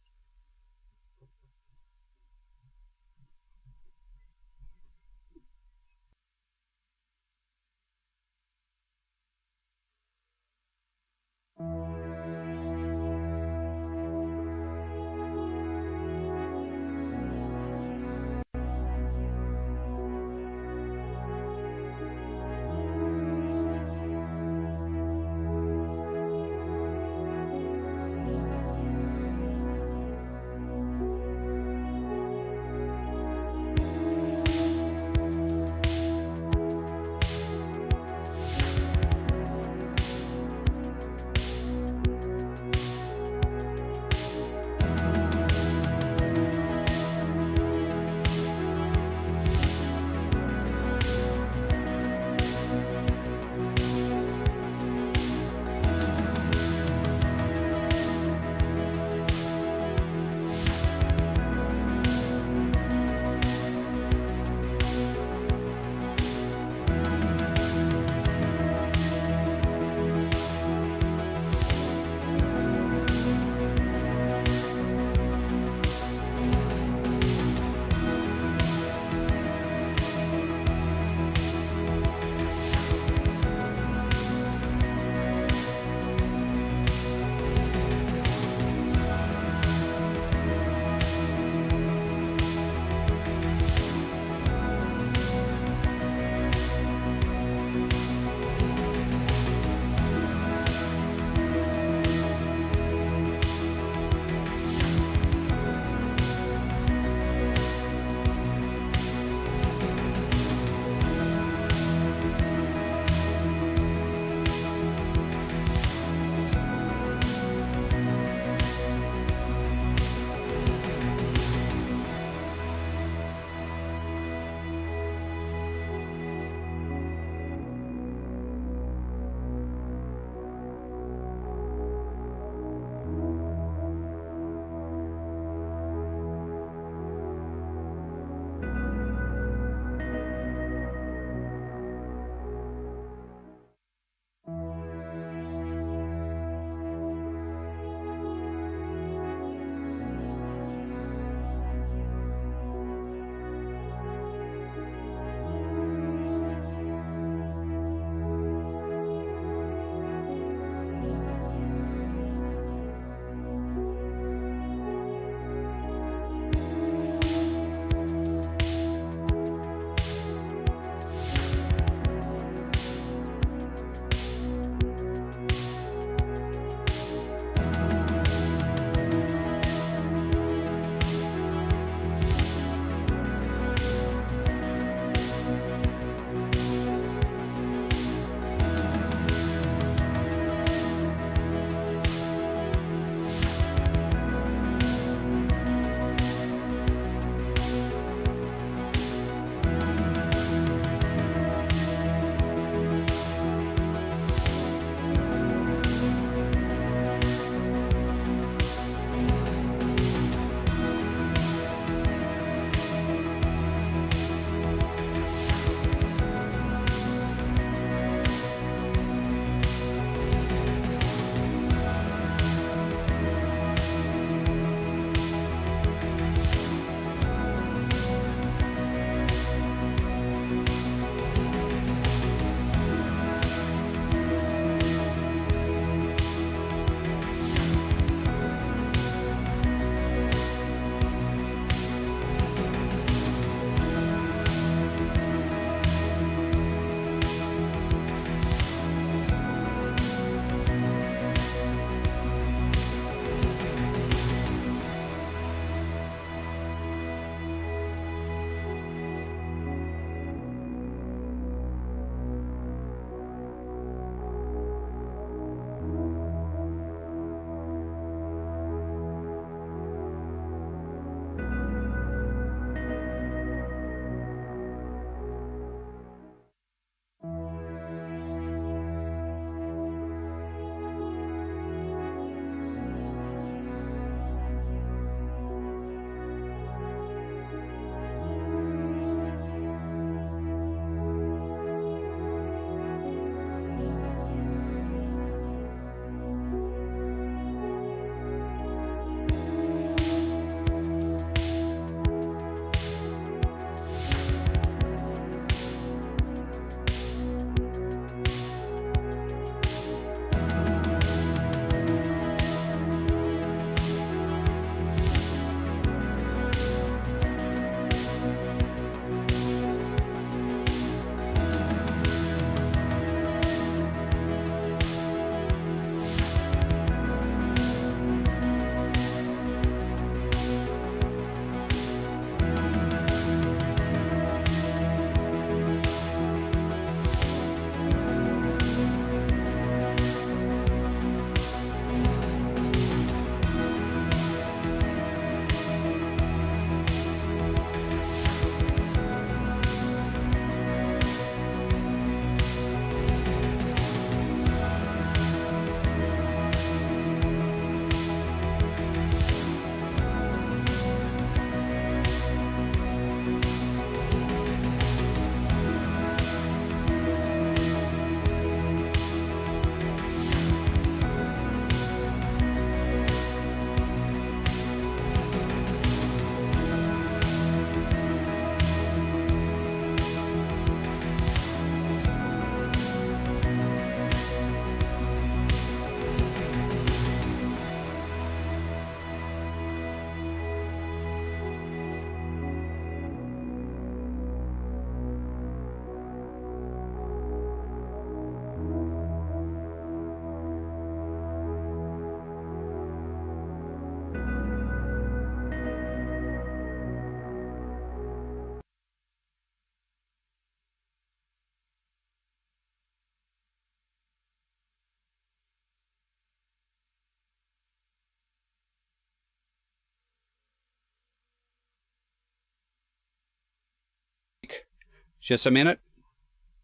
Just a minute.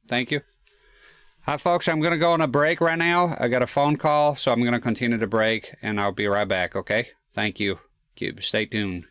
Thank you. Hi, folks. I'm going to go on a break right now. I got a phone call, so I'm going to continue the break, and I'll be right back, okay? Thank you. Stay tuned.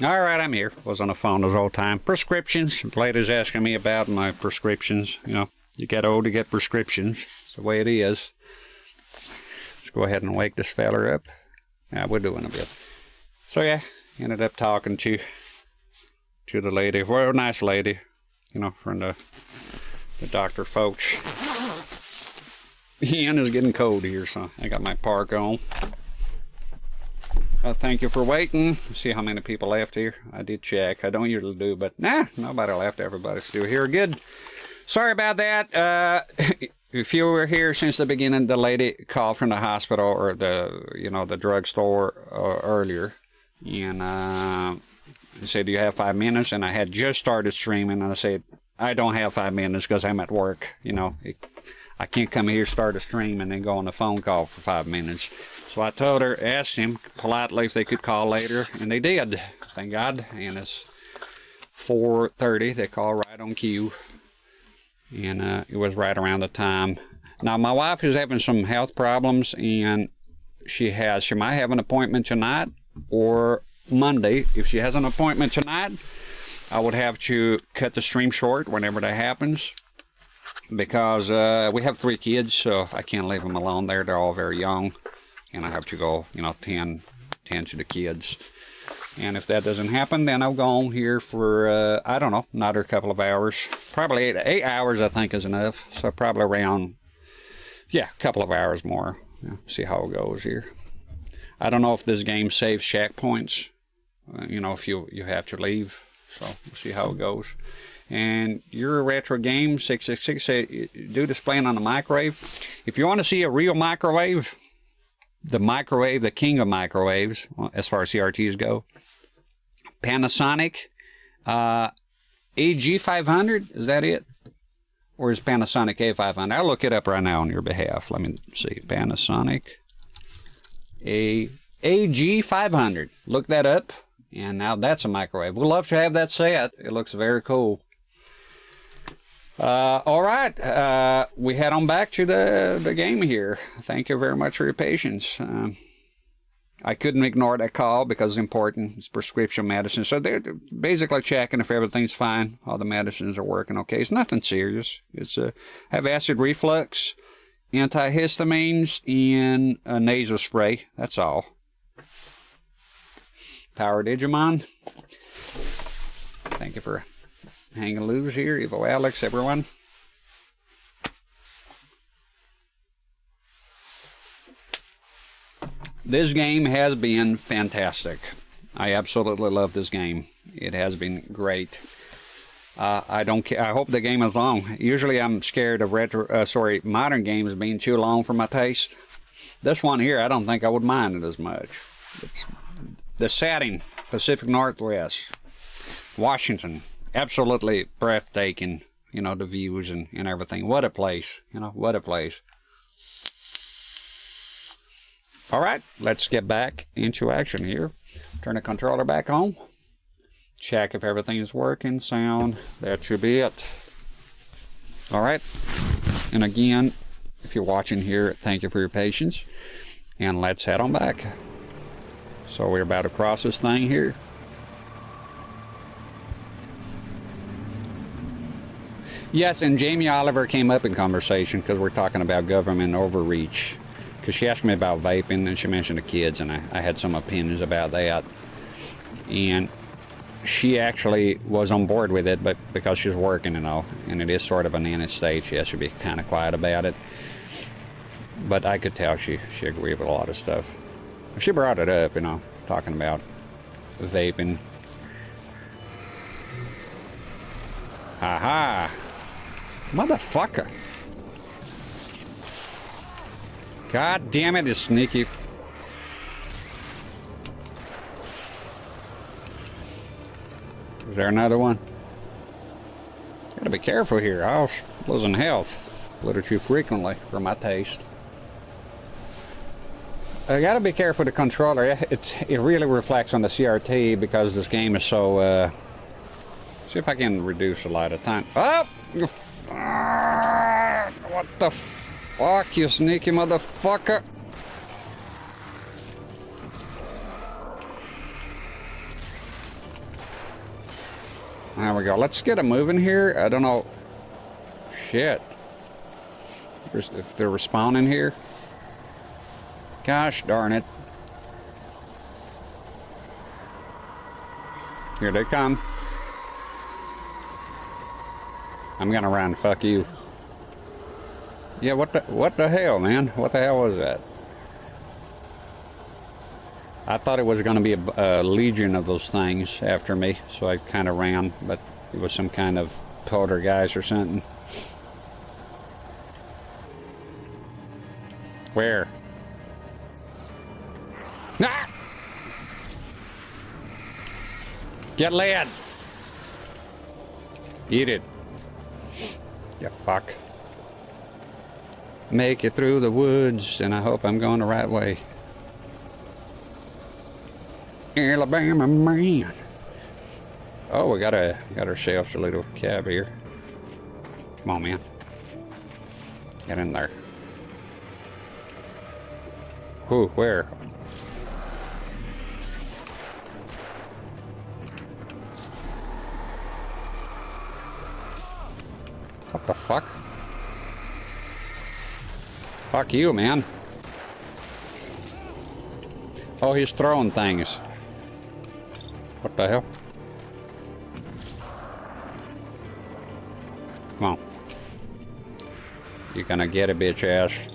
All right, I'm here. Was on the phone this whole time. Prescriptions. Lady's asking me about my prescriptions. You know, you get old to get prescriptions. It's the way it is. Let's go ahead and wake this feller up. Yeah, we're doing a bit. So yeah, ended up talking to the lady. Well, nice lady. You know, from the doctor folks. Ian is getting cold here, so I got my park on. Thank you for waiting. See how many people left here. I did check. I don't usually do, but nah, nobody left. Everybody's still here. Good. Sorry about that. If you were here since the beginning, the lady called from the hospital or the drugstore earlier, and said, "Do you have 5 minutes?" And I had just started streaming, and I said, "I don't have 5 minutes because I'm at work. You know, I can't come here, start a stream, and then go on a phone call for 5 minutes." So I told her, asked him politely if they could call later, and they did. Thank God. And it's 4:30. They called right on cue, and it was right around the time. Now my wife is having some health problems, and she might have an appointment tonight or Monday. If she has an appointment tonight, I would have to cut the stream short whenever that happens, because we have 3 kids, so I can't leave them alone there. They're all very young. And I have to go, tend to the kids. And if that doesn't happen, then I'll go on here for, I don't know, another couple of hours. Probably 8 hours, I think, is enough. So probably around, a couple of hours more. See how it goes here. I don't know if this game saves checkpoints, if you have to leave. So we'll see how it goes. And your retro game 666 say, do displaying on the microwave. If you want to see a real microwave, the king of microwaves, as far as CRTs go, Panasonic AG500, is that it? Or is Panasonic A500? I'll look it up right now on your behalf. Let me see. Panasonic AG500. Look that up. And now that's a microwave. We'd love to have that set. It looks very cool. All right, we head on back to the game here. Thank you very much for your patience. I couldn't ignore that call because it's important. It's prescription medicine. So they're basically checking if everything's fine. All the medicines are working okay. It's nothing serious. It's have acid reflux, antihistamines, and a nasal spray. That's all. Power Digimon. Thank you for hanging loose here. Evo Alex, everyone. This game has been fantastic. I absolutely love this game. It has been great. I don't care. I hope the game is long. Usually I'm scared of modern games being too long for my taste. This one here, I don't think I would mind it as much. It's the setting, Pacific Northwest, Washington. Absolutely breathtaking, the views and everything. What a place, what a place. All right, let's get back into action here. Turn the controller back on. Check if everything is working, sound. That should be it. All right, and again, if you're watching here, thank you for your patience. And let's head on back. So we're about to cross this thing here. Yes, and Jamie Oliver came up in conversation because we're talking about government overreach. Because she asked me about vaping, and she mentioned the kids, and I had some opinions about that. And she actually was on board with it, but because she's working, and it is sort of an innate state, she has to be kind of quiet about it. But I could tell she agreed with a lot of stuff. She brought it up, talking about vaping. Haha. Motherfucker. God damn it, it's sneaky. Is there another one? Gotta be careful here. I was losing health a little too frequently for my taste. I gotta be careful with the controller. It really reflects on the CRT because this game is so. See if I can reduce a lot of time. Oh! What the fuck, you sneaky motherfucker! There we go. Let's get them moving here. I don't know. Shit. If they're respawning here. Gosh darn it. Here they come. I'm gonna run. Fuck you. Yeah, what the hell, man? What the hell was that? I thought it was going to be a legion of those things after me, so I kind of ran, but it was some kind of poltergeist or something. Where? Ah! Get lead! Eat it. You fuck. Make it through the woods, and I hope I'm going the right way. Alabama man. Oh, we got ourselves a little cab here. Come on, man. Get in there. Who? Where? What the fuck? Fuck you, man. Oh, he's throwing things. What the hell? Come on. You're gonna get a bitch ass.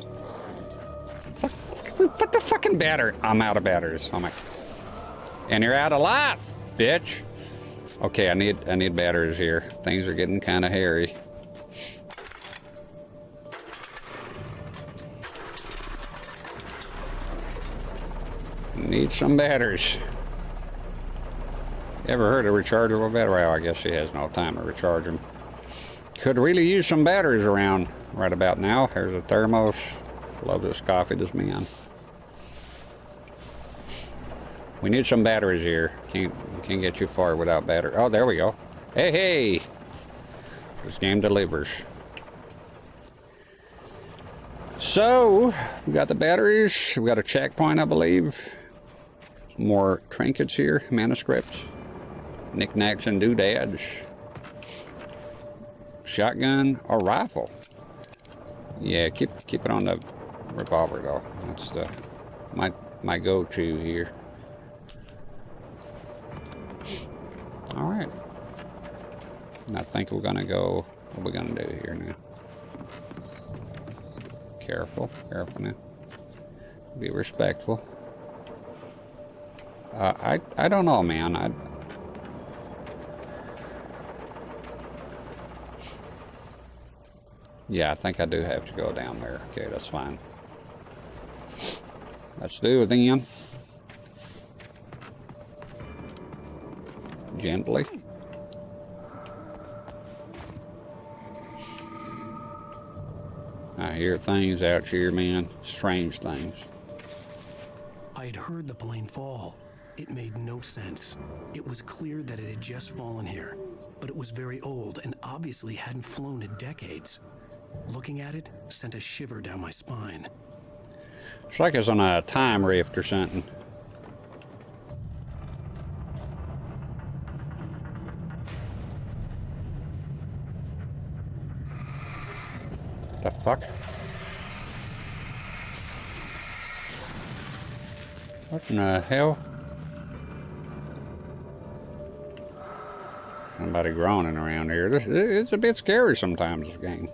What the fucking battery? I'm out of batteries. Oh my. And you're out of life, bitch. Okay, I need batteries here. Things are getting kind of hairy. Need some batteries. Ever heard of rechargeable battery? Well, I guess she has no time to recharge them. Could really use some batteries around right about now. Here's a thermos. Love this coffee, this man. We need some batteries here. Can't get too far without battery. Oh, there we go. Hey, hey! This game delivers. So, we got the batteries. We got a checkpoint, I believe. More trinkets here, manuscripts, knickknacks and doodads. Shotgun or rifle. Yeah, keep it on the revolver though. That's the my go-to here. All right. I think we're gonna go. What are we gonna do here now? Careful now. Be respectful. I don't know, man. Yeah, I think I do have to go down there. Okay, that's fine. Let's do it then. Gently. I hear things out here, man. Strange things. I had heard the plane fall. It made no sense. It was clear that it had just fallen here, but it was very old and obviously hadn't flown in decades. Looking at it sent a shiver down my spine. It's like it's on a time rift or something. The fuck? What in the hell? Somebody groaning around here. It's a bit scary sometimes, this game.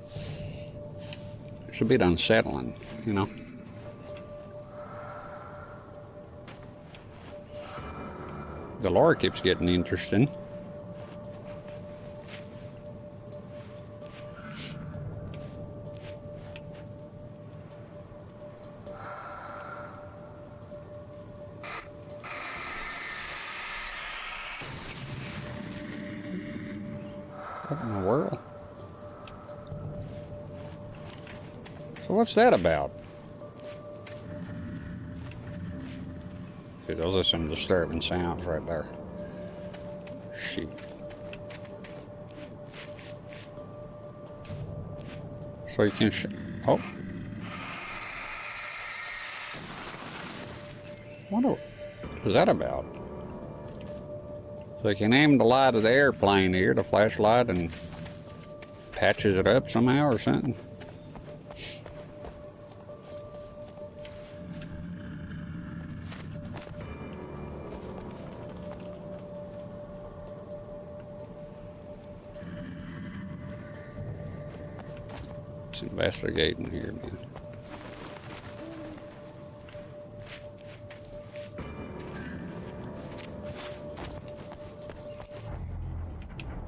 It's a bit unsettling, you know. The lore keeps getting interesting. What in the world? So what's that about? See, those are some disturbing sounds right there. Shit. So you can oh. What was that about? So you can aim the light of the airplane here, the flashlight, and patches it up somehow or something. Let's investigate in here, man.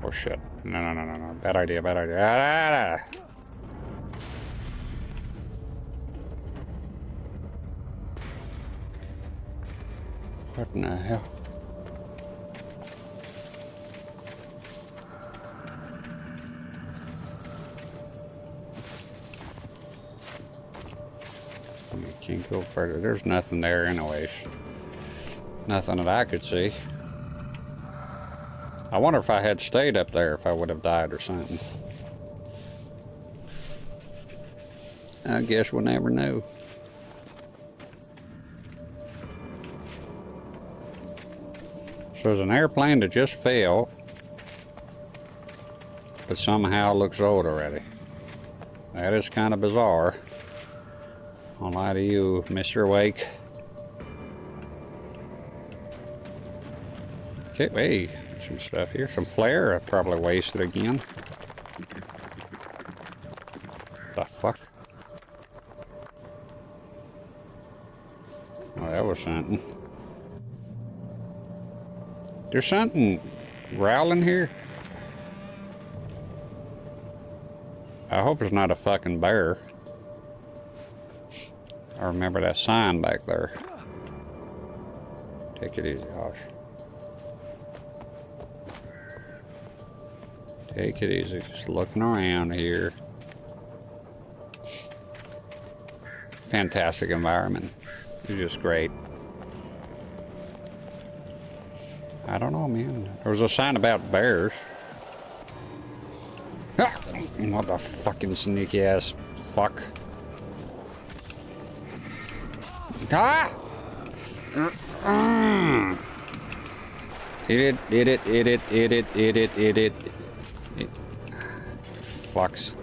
Oh shit. No. Bad idea, bad idea. What in the hell? You can't go further. There's nothing there anyways. Nothing that I could see. I wonder if I had stayed up there, if I would have died or something. I guess we'll never know. So there's an airplane that just fell, but somehow looks old already. That is kind of bizarre. I'll lie to you, Mr. Wake. Okay, hey. Some stuff here. Some flare. I probably wasted again. The fuck? Oh, that was something. There's something growling here. I hope it's not a fucking bear. I remember that sign back there. Take it easy, Josh. Take it easy, just looking around here. Fantastic environment. It's just great. I don't know, man. There was a sign about bears. Ah! What the fucking sneaky ass fuck. Ah! Eat it. Fucks.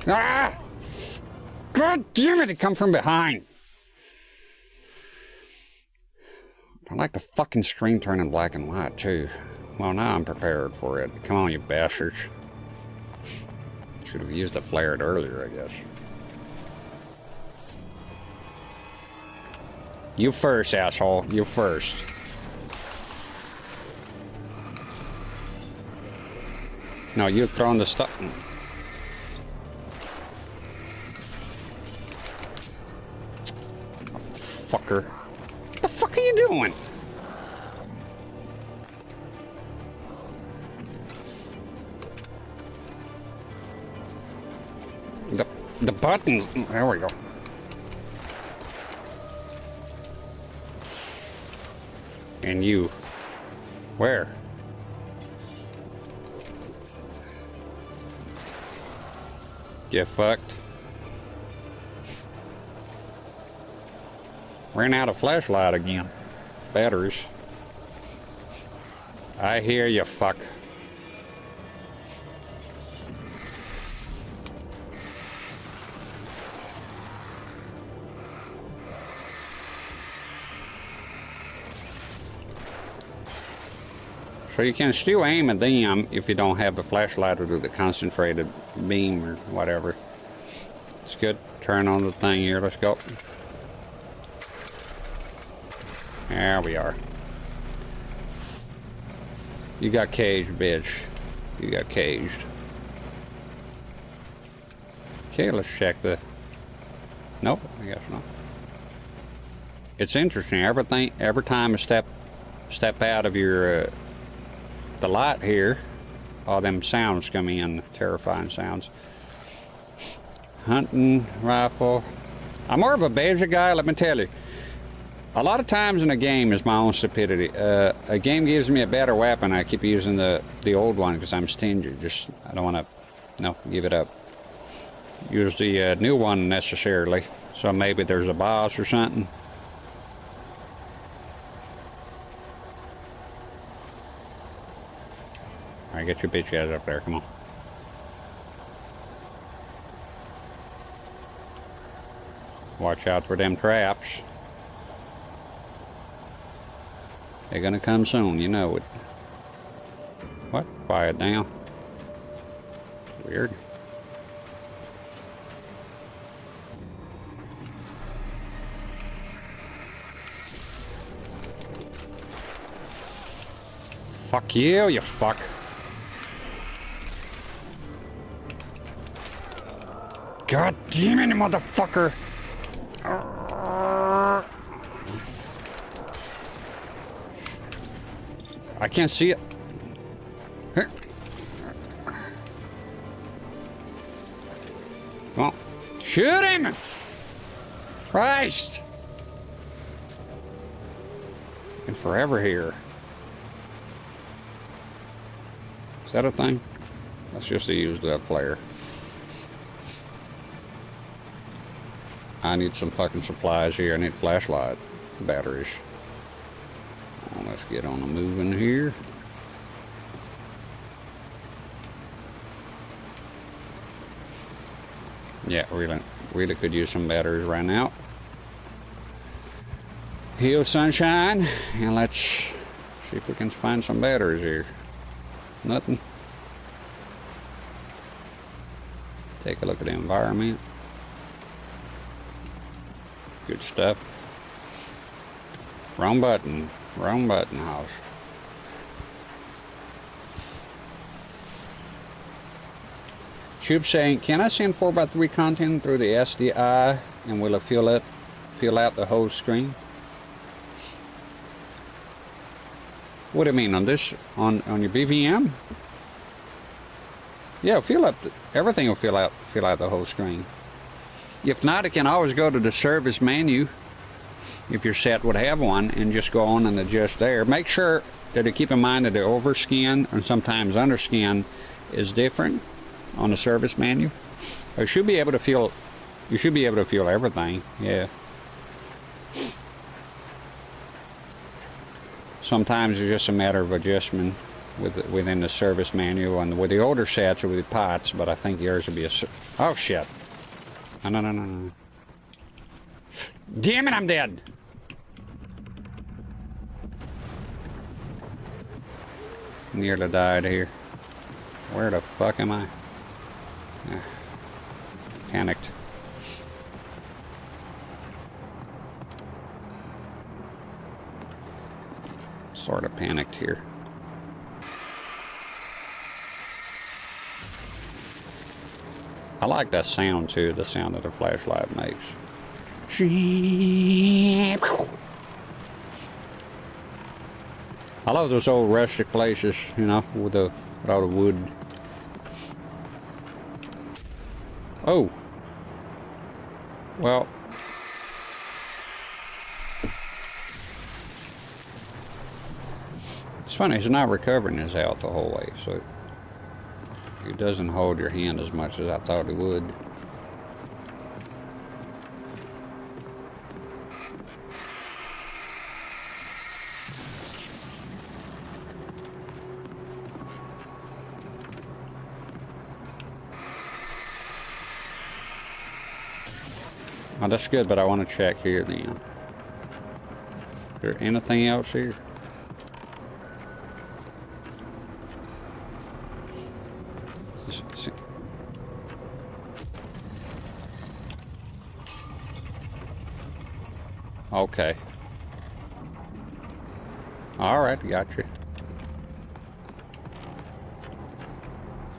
Ah! God damn it, it come from behind. I like the fucking screen turning black and white too. Well, now I'm prepared for it. Come on, you bastards. Should have used the flare earlier, I guess. You first, asshole. You first. No, you throwing the stuff. Fucker. What the fuck are you doing? The buttons. There we go. And you. Where? Get fucked. Ran out of flashlight again. Batteries. I hear you, fuck. So you can still aim at them if you don't have the flashlight or the concentrated beam or whatever. It's good. Turn on the thing here. Let's go. There we are. You got caged, bitch. You got caged. Okay, let's check the... Nope, I guess not. It's interesting. Every time I step out of your... the light here, all them sounds come in, terrifying sounds. Hunting rifle. I'm more of a basic guy, let me tell you. A lot of times in a game is my own stupidity. A game gives me a better weapon, I keep using the old one because I'm stingy. I don't want to, give it up. Use the new one necessarily. So maybe there's a boss or something. get your bitch ass up there. Come on. Watch out for them traps. They're gonna come soon, you know it. What? Quiet down. Weird. Fuck you, you fuck. God damn it, motherfucker. I can't see it. Well, shoot him! Christ! And forever here. Is that a thing? That's just to use that flare. I need some fucking supplies here. I need flashlight batteries. Oh, let's get on the moving here. Yeah, really could use some batteries right now. Heal sunshine, and let's see if we can find some batteries here. Nothing. Take a look at the environment. Good stuff. Wrong button, house. Tube saying, can I send 4x3 content through the SDI and will it fill out the whole screen? What do you mean on this, on your BVM? Yeah, everything will fill out the whole screen. If not, it can always go to the service menu if your set would have one and just go on and adjust there. Make sure that you keep in mind that the overskin and sometimes underskin is different on the service menu. You should be able to feel everything, yeah. Sometimes it's just a matter of adjustment within the service menu, and with the older sets or with the pots, but I think yours will be a... Oh shit. No. Damn it, I'm dead. Nearly died here. Where the fuck am I? Panicked. Sort of panicked here. I like that sound too, the sound that the flashlight makes. I love those old rustic places, you know, with all the wood. Oh. Well. It's funny, he's not recovering his health the whole way, so it doesn't hold your hand as much as I thought it would. Oh, that's good, but I want to check here then. Is there anything else here? Okay. Alright, gotcha.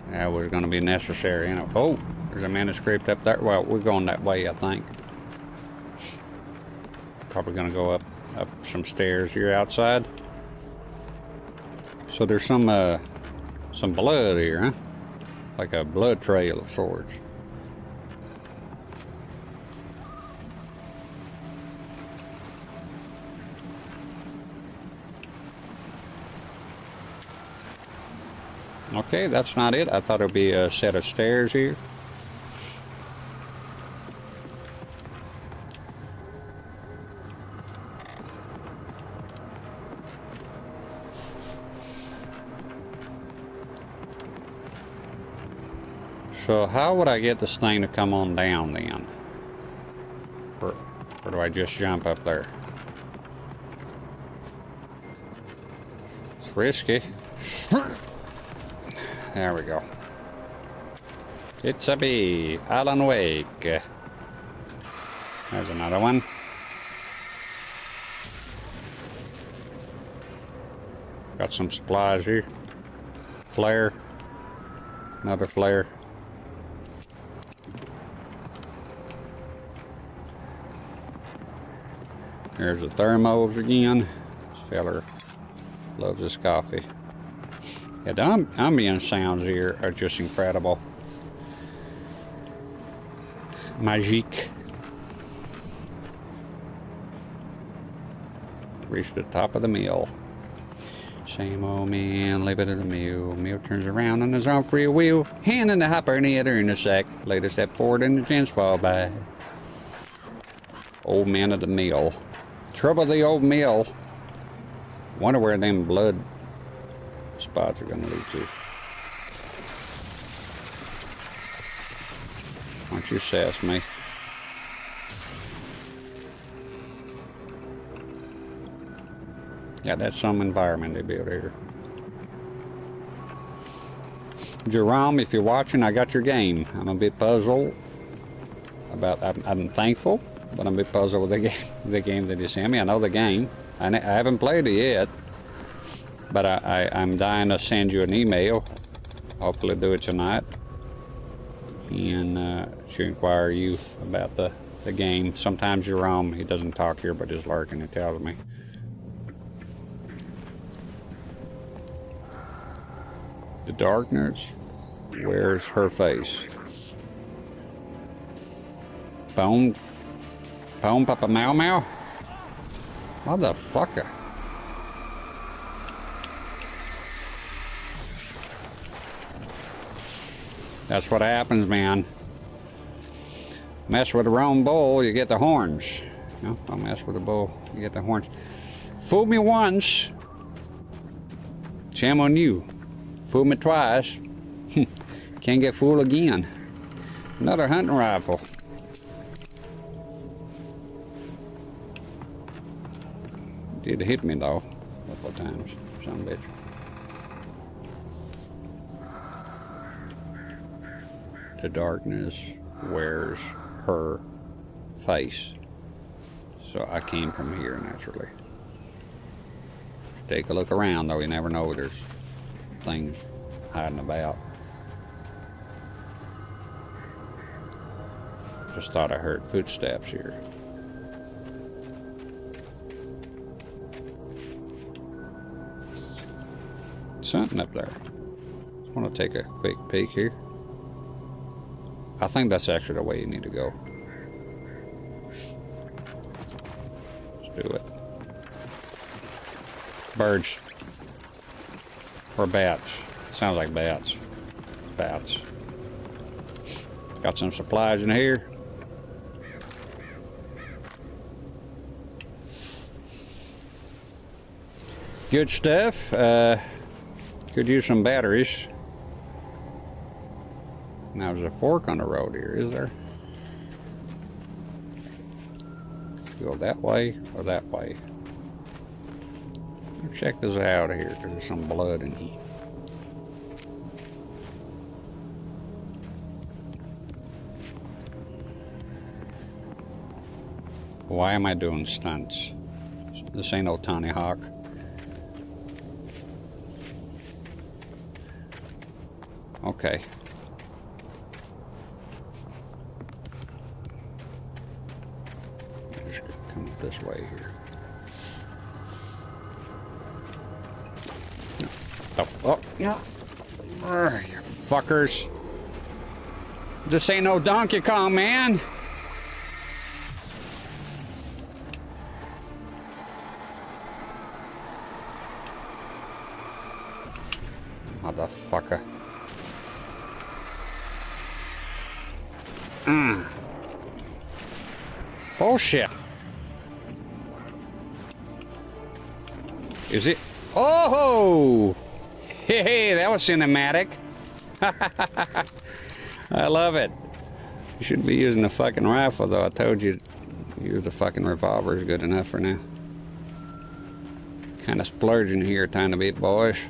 That was going to be necessary. You know. Oh, there's a manuscript up there. Well, we're going that way, I think. Probably going to go up some stairs here outside. So there's some blood here, huh? Like a blood trail of sorts. Okay, that's not it. I thought it would be a set of stairs here. So how would I get this thing to come on down then? Or do I just jump up there? It's risky. There we go. It's a bee. Alan Wake. There's another one. Got some supplies here. Flare. Another flare. There's the thermos again. This feller loves his coffee. Yeah, the ambient sounds here are just incredible. Magique. Reach the top of the mill. Same old man, leave it at the mill. Mill turns around on his own free wheel. Hand in the hopper and the other in the sack. Later step forward and the gents fall by. Old man of the mill. Trouble the old mill. Wonder where them blood spots are gonna lead to. Why don't you sass me? Yeah, that's some environment they built here. Jerome, if you're watching, I got your game. I'm a bit puzzled about. I'm thankful, but I'm a bit puzzled with the game that you sent me. I know the game. I haven't played it yet, but I'm dying to send you an email. Hopefully, do it tonight, and to inquire you about the game. Sometimes Jerome, he doesn't talk here, but he's lurking. He tells me. The darkness wears her face. Bone Papa Mau Mau? Motherfucker. That's what happens, man. Mess with the wrong bull, you get the horns. No, don't mess with the bull, you get the horns. Fool me once, shame on you. Fool me twice, can't get fooled again. Another hunting rifle. Did hit me though, a couple of times, some bitch. The darkness wears her face. So I came from here naturally. Take a look around though, you never know, there's things hiding about. Just thought I heard footsteps here. Something up there. Just want to take a quick peek here. I think that's actually the way you need to go. Let's do it. Birds. Or bats. Sounds like bats. Bats. Got some supplies in here. Good stuff. Could use some batteries. Now there's a fork on the road here, is there? Go that way or that way? Check this out here, because there's some blood in here. Why am I doing stunts? This ain't no Tony Hawk. Okay. Just come this way here. Oh, yeah. You fuckers. This ain't no Donkey Kong, man. Motherfucker. Bullshit. Is it? Oh! Hey, that was cinematic. I love it. You shouldn't be using a fucking rifle, though. I told you, use the fucking revolver is good enough for now. Kind of splurging here a tiny bit, boys.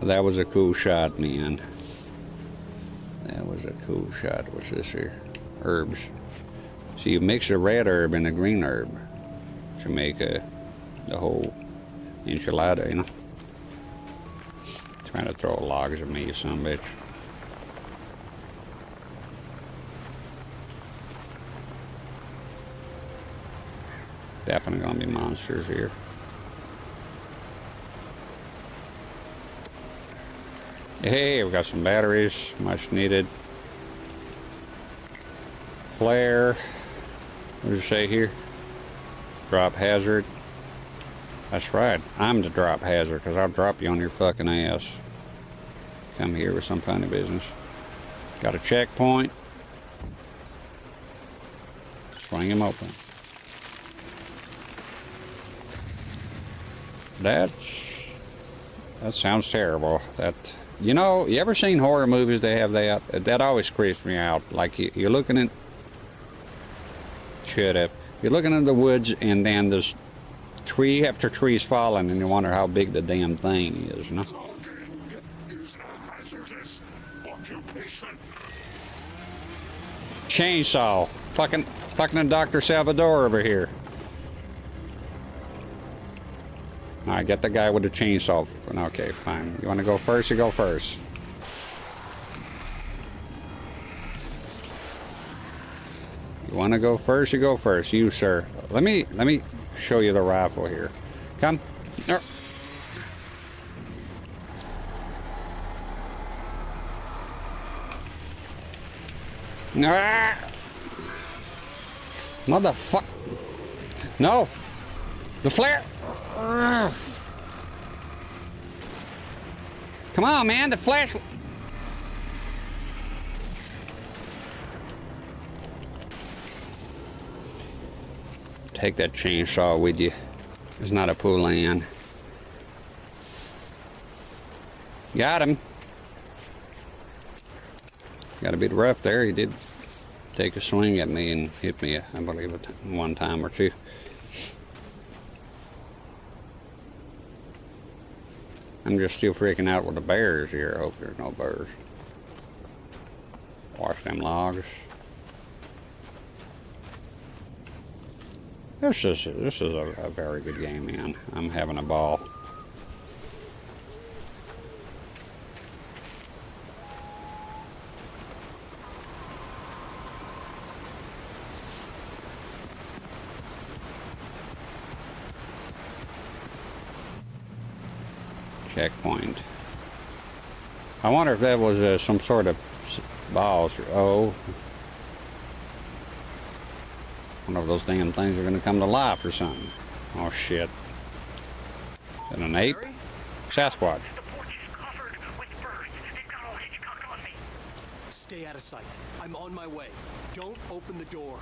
That was a cool shot, man. That was a cool shot. What's this here? Herbs. So you mix a red herb and a green herb to make the whole enchilada, you know. Trying to throw logs at me, you son of a bitch. Definitely gonna be monsters here. Hey, we got some batteries, much needed. Flare. What does it say here? Drop hazard. That's right. I'm the drop hazard because I'll drop you on your fucking ass. Come here with some kind of business. Got a checkpoint. Swing him open. That sounds terrible. That, you know, you ever seen horror movies they have that? That always creeps me out. Like you're looking at, you're looking in the woods and then there's tree after tree's falling and you wonder how big the damn thing is, you know? Chainsaw. Fucking Dr. Salvador over here. Alright, get the guy with the chainsaw. Okay, fine. You want to go first? You go first. You want to go first? You go first. You, sir. Let me show you the rifle here. Come. Ah! Motherfucker. No. The flare. Come on, man, the flash. Take that chainsaw with you. There's not a pool in. Got him. Got a bit rough there. He did take a swing at me and hit me, I believe, one time or two. I'm just still freaking out with the bears here. I hope there's no bears. Wash them logs. This is a very good game, man. I'm having a ball. Checkpoint. I wonder if that was some sort of balls. Oh. One of those damn things are going to come to life or something. Oh, shit. Is that an ape? Sasquatch. Stay out of sight. I'm on my way. Don't open the door.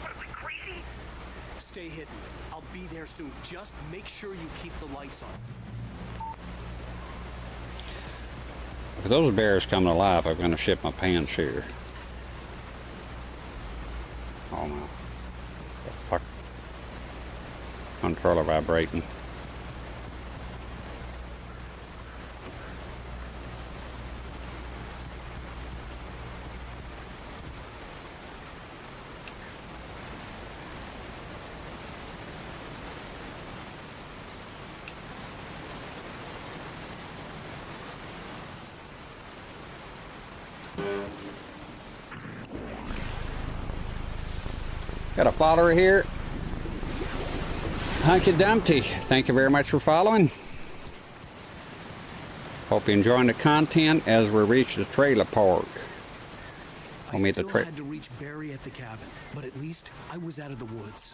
What, am I crazy? Stay hidden. I'll be there soon. Just make sure you keep the lights on. If those bears come to life, I'm going to shit my pants here. Oh no. The fuck? Controller vibrating. Got a follower here. Hunky Dumpty. Thank you very much for following. Hope you're enjoying the content as we reach the trailer park. I still had to reach Barry at the cabin, but at least I was out of the woods.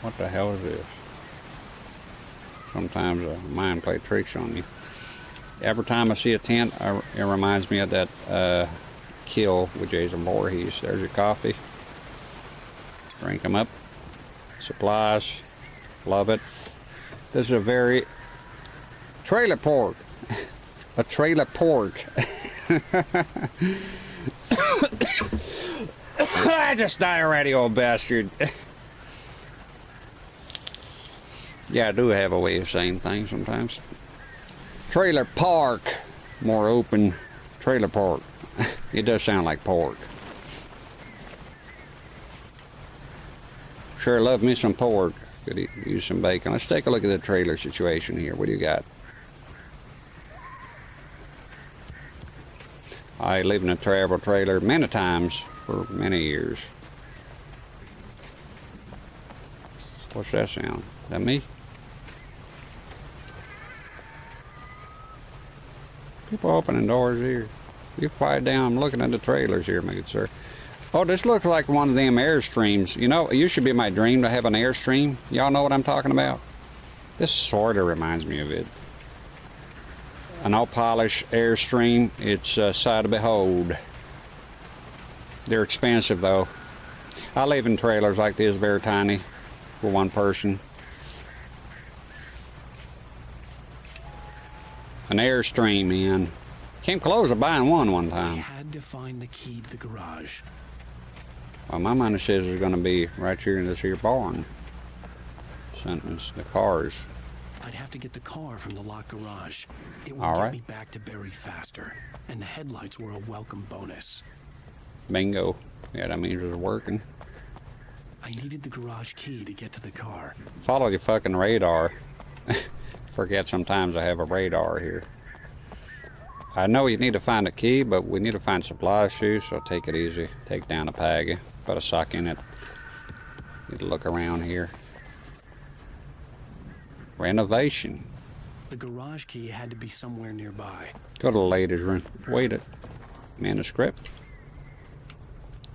What the hell is this? Sometimes a mind play tricks on you. Every time I see a tent, it reminds me of that Kill with Jason Voorhees. There's your coffee. Drink them up. Supplies. Love it. This is a very trailer park. a trailer pork. I just die already, old bastard. Yeah, I do have a way of saying things sometimes. Trailer park, more open. Trailer park. It does sound like pork. Sure love me some pork. Could use some bacon. Let's take a look at the trailer situation here. What do you got? I lived in a travel trailer many times for many years. What's that sound? Is that me? People opening doors here. You quiet down. I'm looking at the trailers here, my good sir. Oh, this looks like one of them Airstreams. You know, it used to be my dream to have an Airstream. Y'all know what I'm talking about? This sort of reminds me of it. An all-polished Airstream. It's a sight to behold. They're expensive, though. I live in trailers like this, very tiny, for one person. An Airstream, man. Came close to buying one time. I had to find the key to the garage. Well, my money says it's going to be right here in this here barn. Sentence, the cars. I'd have to get the car from the locked garage. It would All get right. me back to Barry faster, and the headlights were a welcome bonus. Bingo. Yeah, that means it's working. I needed the garage key to get to the car. Follow your fucking radar. Forget sometimes I have a radar here. I know you need to find a key, but we need to find supplies too, so take it easy. Take down a peg, put a sock in it. Need to look around here. Renovation. The garage key had to be somewhere nearby. Go to the ladies' room. Wait it. Manuscript.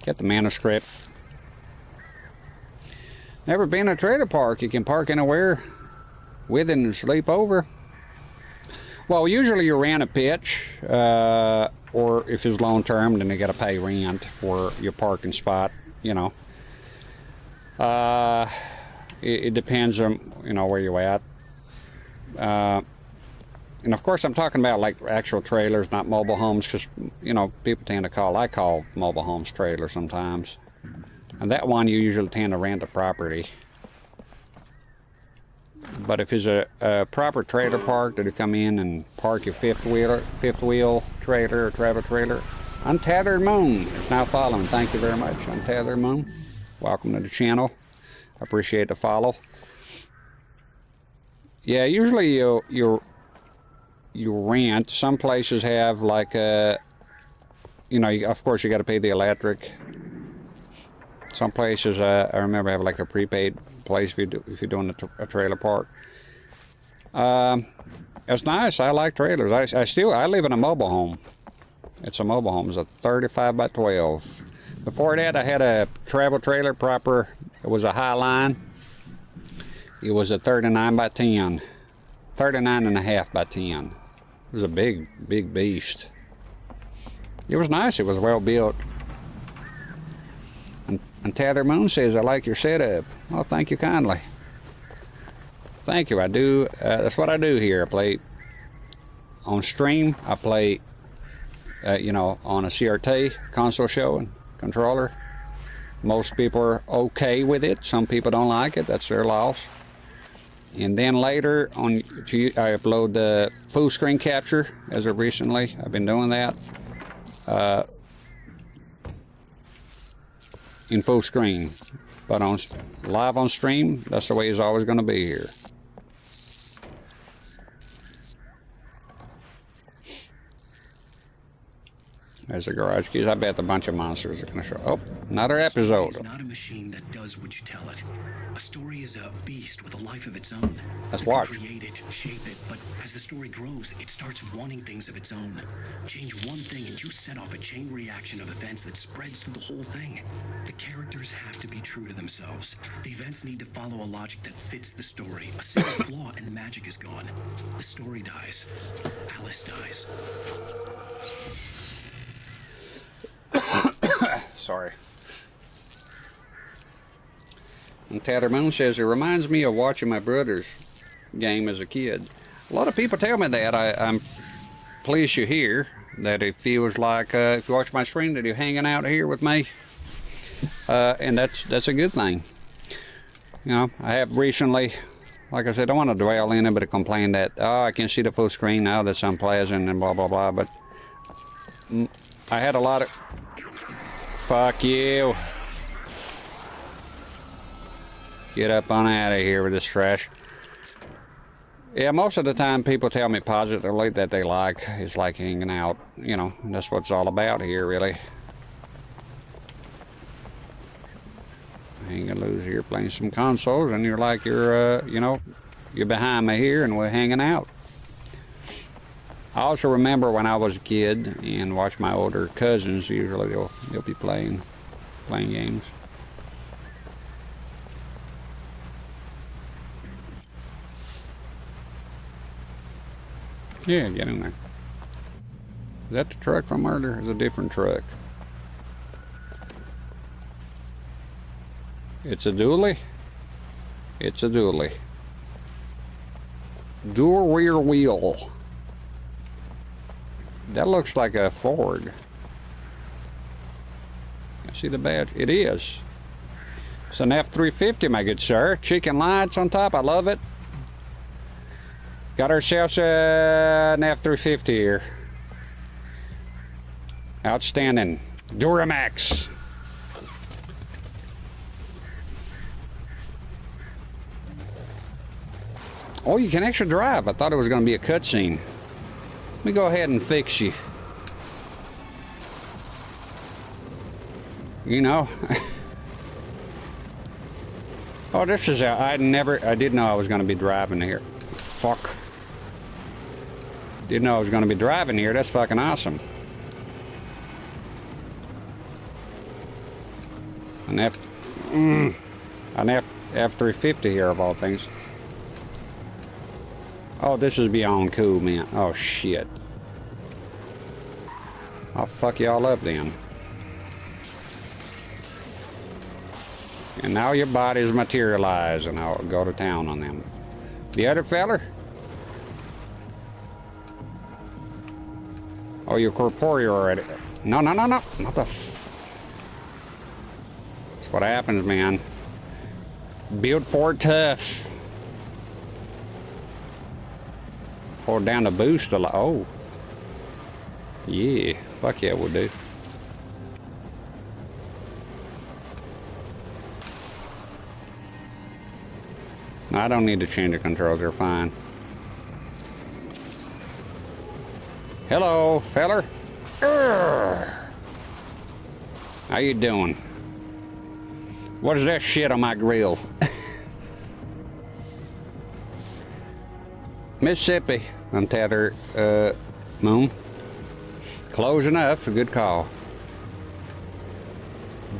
Get the manuscript. Never been in a trailer park. You can park anywhere with it and sleep over. Well, usually you rent a pitch, or if it's long term, then you got to pay rent for your parking spot. You know, it depends on where you're at. And of course, I'm talking about like actual trailers, not mobile homes, because people tend to I call mobile homes trailers sometimes. And that one you usually tend to rent a property. But if it's a proper trailer park that you come in and park your fifth wheel trailer or travel trailer, Untethered Moon is now following. Thank you very much, Untethered Moon. Welcome to the channel. I appreciate the follow. Yeah, usually you rent. Some places have like a, of course you got to pay the electric. Some places I remember have like a prepaid place if you're doing a trailer park. It's nice. I like trailers. I live in a mobile home. It's a mobile home. It's a 35 by 12. Before that, I had a travel trailer proper. It was a Highline. It was a 39 by 10. 39 and a half by 10. It was a big beast. It was nice. It was well built. And Tather Moon says, I like your setup. Well, thank you kindly. Thank you. I do. That's what I do here. I play on stream. I play, on a CRT console show and controller. Most people are okay with it. Some people don't like it. That's their loss. And then later on, I upload the full screen capture as of recently. I've been doing that. In full screen, but on live on stream, that's the way it's always going to be here. There's the garage keys. I bet a bunch of monsters are going to show. Oh, another episode. It's not a machine that does what you tell it. A story is a beast with a life of its own. Let's You can watch. create it, shape it, but as the story grows, it starts wanting things of its own. Change one thing and you set off a chain reaction of events that spreads through the whole thing. The characters have to be true to themselves. The events need to follow a logic that fits the story. A single flaw and the magic is gone. The story dies. Alice dies. Sorry. And Tather Moon says, it reminds me of watching my brother's game as a kid. A lot of people tell me that. I'm pleased you hear that it feels like, if you watch my stream, that you're hanging out here with me. And that's a good thing. You know, I have recently, like I said, I don't want to dwell in it, but I complain that, oh, I can see the full screen now, that's unpleasant and blah, blah, blah. But I had a lot of, fuck you. Get up on out of here with this trash. Yeah, most of the time people tell me positively that they like, it's like hanging out, you know, and that's what it's all about here, really. Hang and lose here playing some consoles, and you're like, you know, you're behind me here and we're hanging out. I also remember when I was a kid and watched my older cousins, usually they'll be playing games. Yeah, get in there. Is that the truck from earlier? It's a different truck. It's a dually? It's a dually. Dual rear wheel. That looks like a Ford. I see the badge. It is. It's an F-350, my good sir. Chicken lights on top. I love it. Got ourselves an F-350 here. Outstanding. Duramax. Oh, you can actually drive. I thought it was going to be a cutscene. Let me go ahead and fix you. You know. Oh, this is I didn't know I was going to be driving here. Fuck. Didn't know I was going to be driving here. That's fucking awesome. An F-350 here of all things. Oh, this is beyond cool, man. Oh, shit. I'll fuck y'all up then. And now your body's materialized, and I'll go to town on them. The other feller? Oh, you're corporeal already. No. Not the That's what happens, man. Built for tough. Hold down the boost a lot. Oh. Yeah. Fuck yeah, we'll do. No, I don't need to change the controls. They're fine. Hello, feller. Urgh. How you doing? What is that shit on my grill? Mississippi, untethered, moon. Close enough, a good call.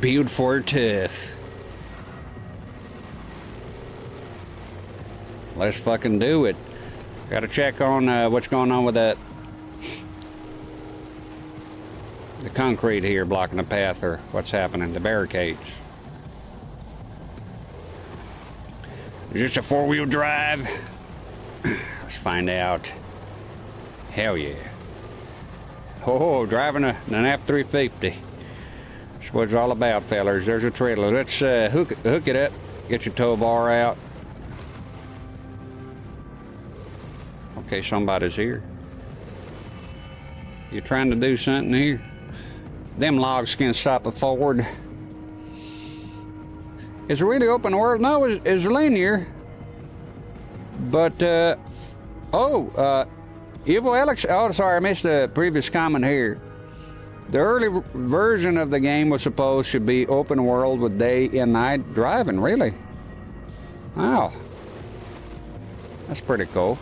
Build for tough. Let's fucking do it. Gotta check on what's going on with the concrete here blocking the path, or what's happening, the barricades. Is this a four-wheel drive? Let's find out. Hell yeah. Oh, driving an F-350. That's what it's all about, fellas. There's a trailer. Let's hook it up. Get your tow bar out. Okay, somebody's here. You trying to do something here? Them logs can stop a Ford. It's a really open world. No, it's linear. But, Evil Alex, oh, sorry, I missed the previous comment here. The early version of the game was supposed to be open world with day and night driving, really? Wow. That's pretty cool.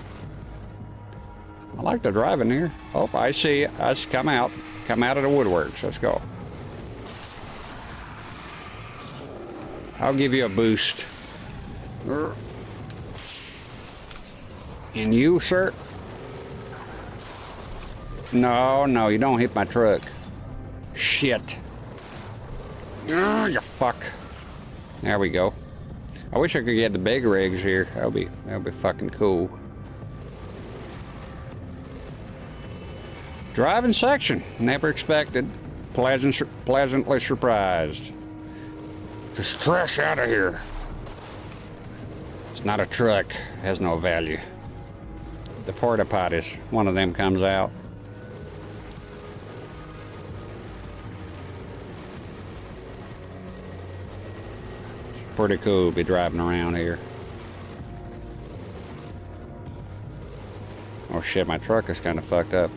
I like the driving here. Oh, I see us come out of the woodworks. Let's go. I'll give you a boost. And you, sir? No, you don't hit my truck. Shit. You fuck. There we go. I wish I could get the big rigs here. That'll be fucking cool. Driving section. Never expected. Pleasantly surprised. Just crash out of here. It's not a truck. Has no value. The porta potties. One of them comes out. It's pretty cool to be driving around here. Oh shit, my truck is kind of fucked up.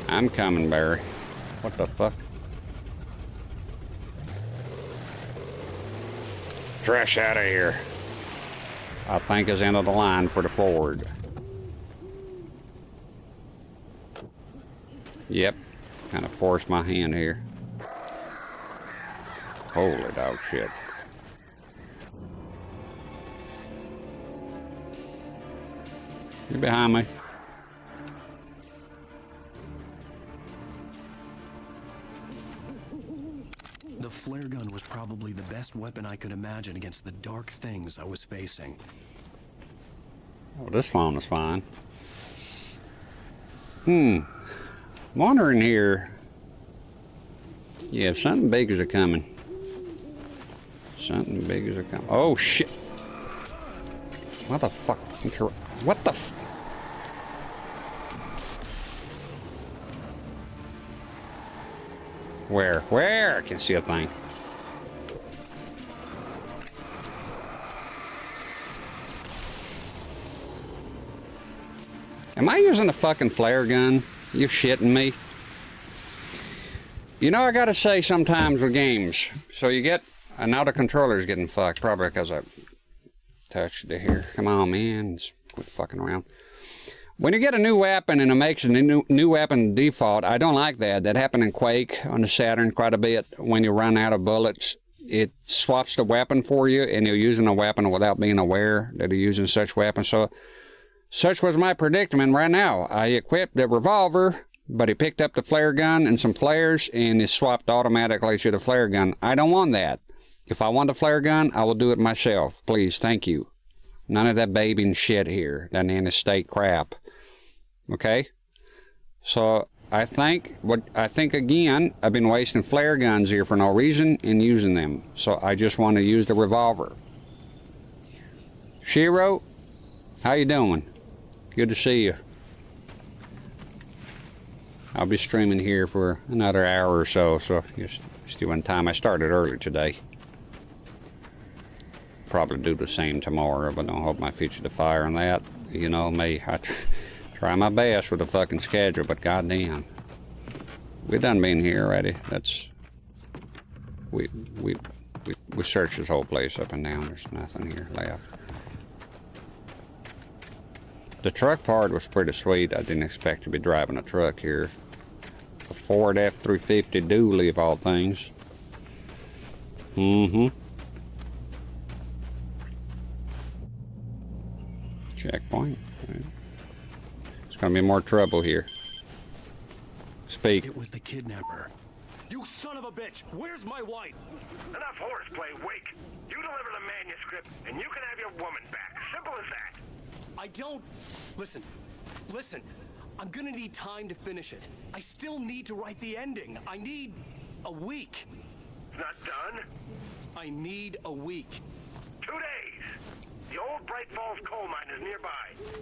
I'm coming, Barry. What the fuck? Trash out of here. I think is end of the line for the Ford. Yep. Kind of forced my hand here. Holy dog shit. You behind me? The flare gun was probably the best weapon I could imagine against the dark things I was facing. Oh, this phone is fine. Wandering here. Yeah, something big is coming. Something big is coming. Oh shit! What the fuck? What the f? Where? Where? I can't see a thing. Am I using a fucking flare gun? You shitting me? You know, I gotta say sometimes with games, so you get, and now the controller's getting fucked, probably because I touched it here. Come on, man, just quit fucking around. When you get a new weapon and it makes a new weapon default, I don't like that. That happened in Quake on the Saturn quite a bit. When you run out of bullets, it swaps the weapon for you, and you're using a weapon without being aware that you're using such weapon. So, such was my predicament right now. I equipped the revolver, but he picked up the flare gun and some flares, and it swapped automatically to the flare gun. I don't want that. If I want a flare gun, I will do it myself. Please, thank you. None of that baby shit here. That anti-state crap. Okay? So, I think again, I've been wasting flare guns here for no reason and using them. So, I just want to use the revolver. Shiro, how you doing? Good to see you. I'll be streaming here for another hour or so, just doing time. I started early today. Probably do the same tomorrow, but don't hold my feet to the fire on that. You know me, I try my best with the fucking schedule, but goddamn. We done been here already. That's... We searched this whole place up and down. There's nothing here left. The truck part was pretty sweet. I didn't expect to be driving a truck here. A Ford F-350 dually of all things. Checkpoint. Right. It's gonna be more trouble here. Speak. It was the kidnapper. You son of a bitch! Where's my wife? Enough horseplay, Wake. You deliver the manuscript, and you can have your woman back. Simple as that. I don't... Listen. I'm gonna need time to finish it. I still need to write the ending. I need a week. Not done? I need a week. 2 days. The old Bright Falls coal mine is nearby.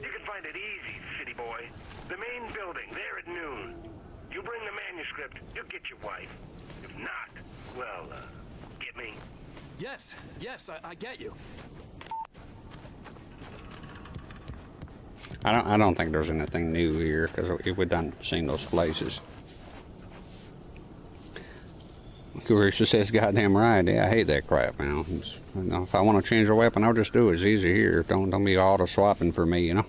You can find it easy, city boy. The main building, there at noon. You bring the manuscript, you'll get your wife. If not, well, get me. Yes, I get you. I don't think there's anything new here, because we've done seen those places. Carissa says, goddamn right. Yeah, I hate that crap, man. You know, if I want to change a weapon, I'll just do it. It's easy here. Don't be auto-swapping for me, you know.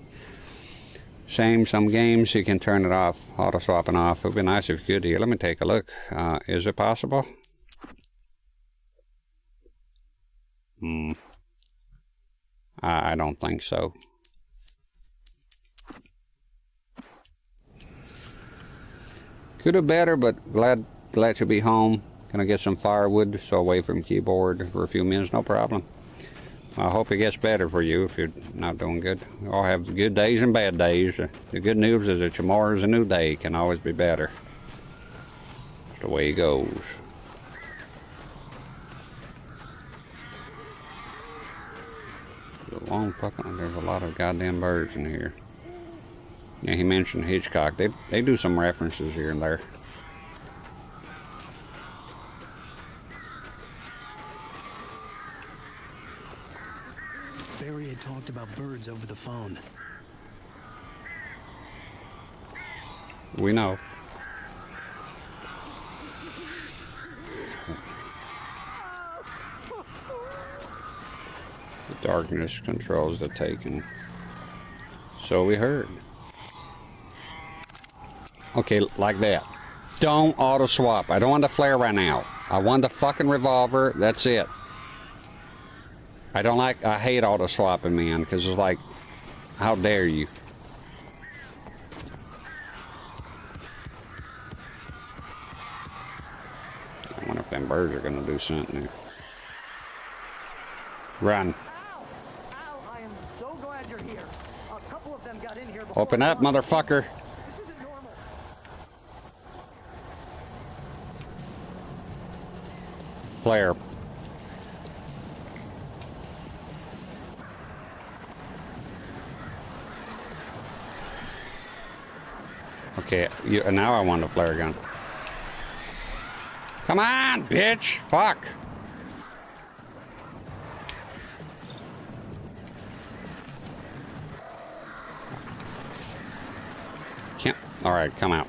Some games you can turn it off, auto-swapping off. It would be nice if you could here. Let me take a look. Is it possible? I don't think so. Could have better, but glad to be home. Gonna get some firewood, so away from keyboard for a few minutes, no problem. I hope it gets better for you if you're not doing good. We all have good days and bad days. The good news is that tomorrow's a new day. It can always be better. That's the way it goes. There's a lot of goddamn birds in here. Yeah, he mentioned Hitchcock. They do some references here and there. Barry had talked about birds over the phone. We know. The darkness controls the taking. So we heard. Okay, like that. Don't auto swap. I don't want the flare right now. I want the fucking revolver. That's it. I hate auto swapping, man, because it's like, how dare you? I wonder if them birds are gonna do something here. Run. I am so glad you're here. A couple of them got in here before. Open up, motherfucker. This isn't normal. Flare. Okay, now I want a flare gun. Come on, bitch! Fuck! Can't. Alright, come out.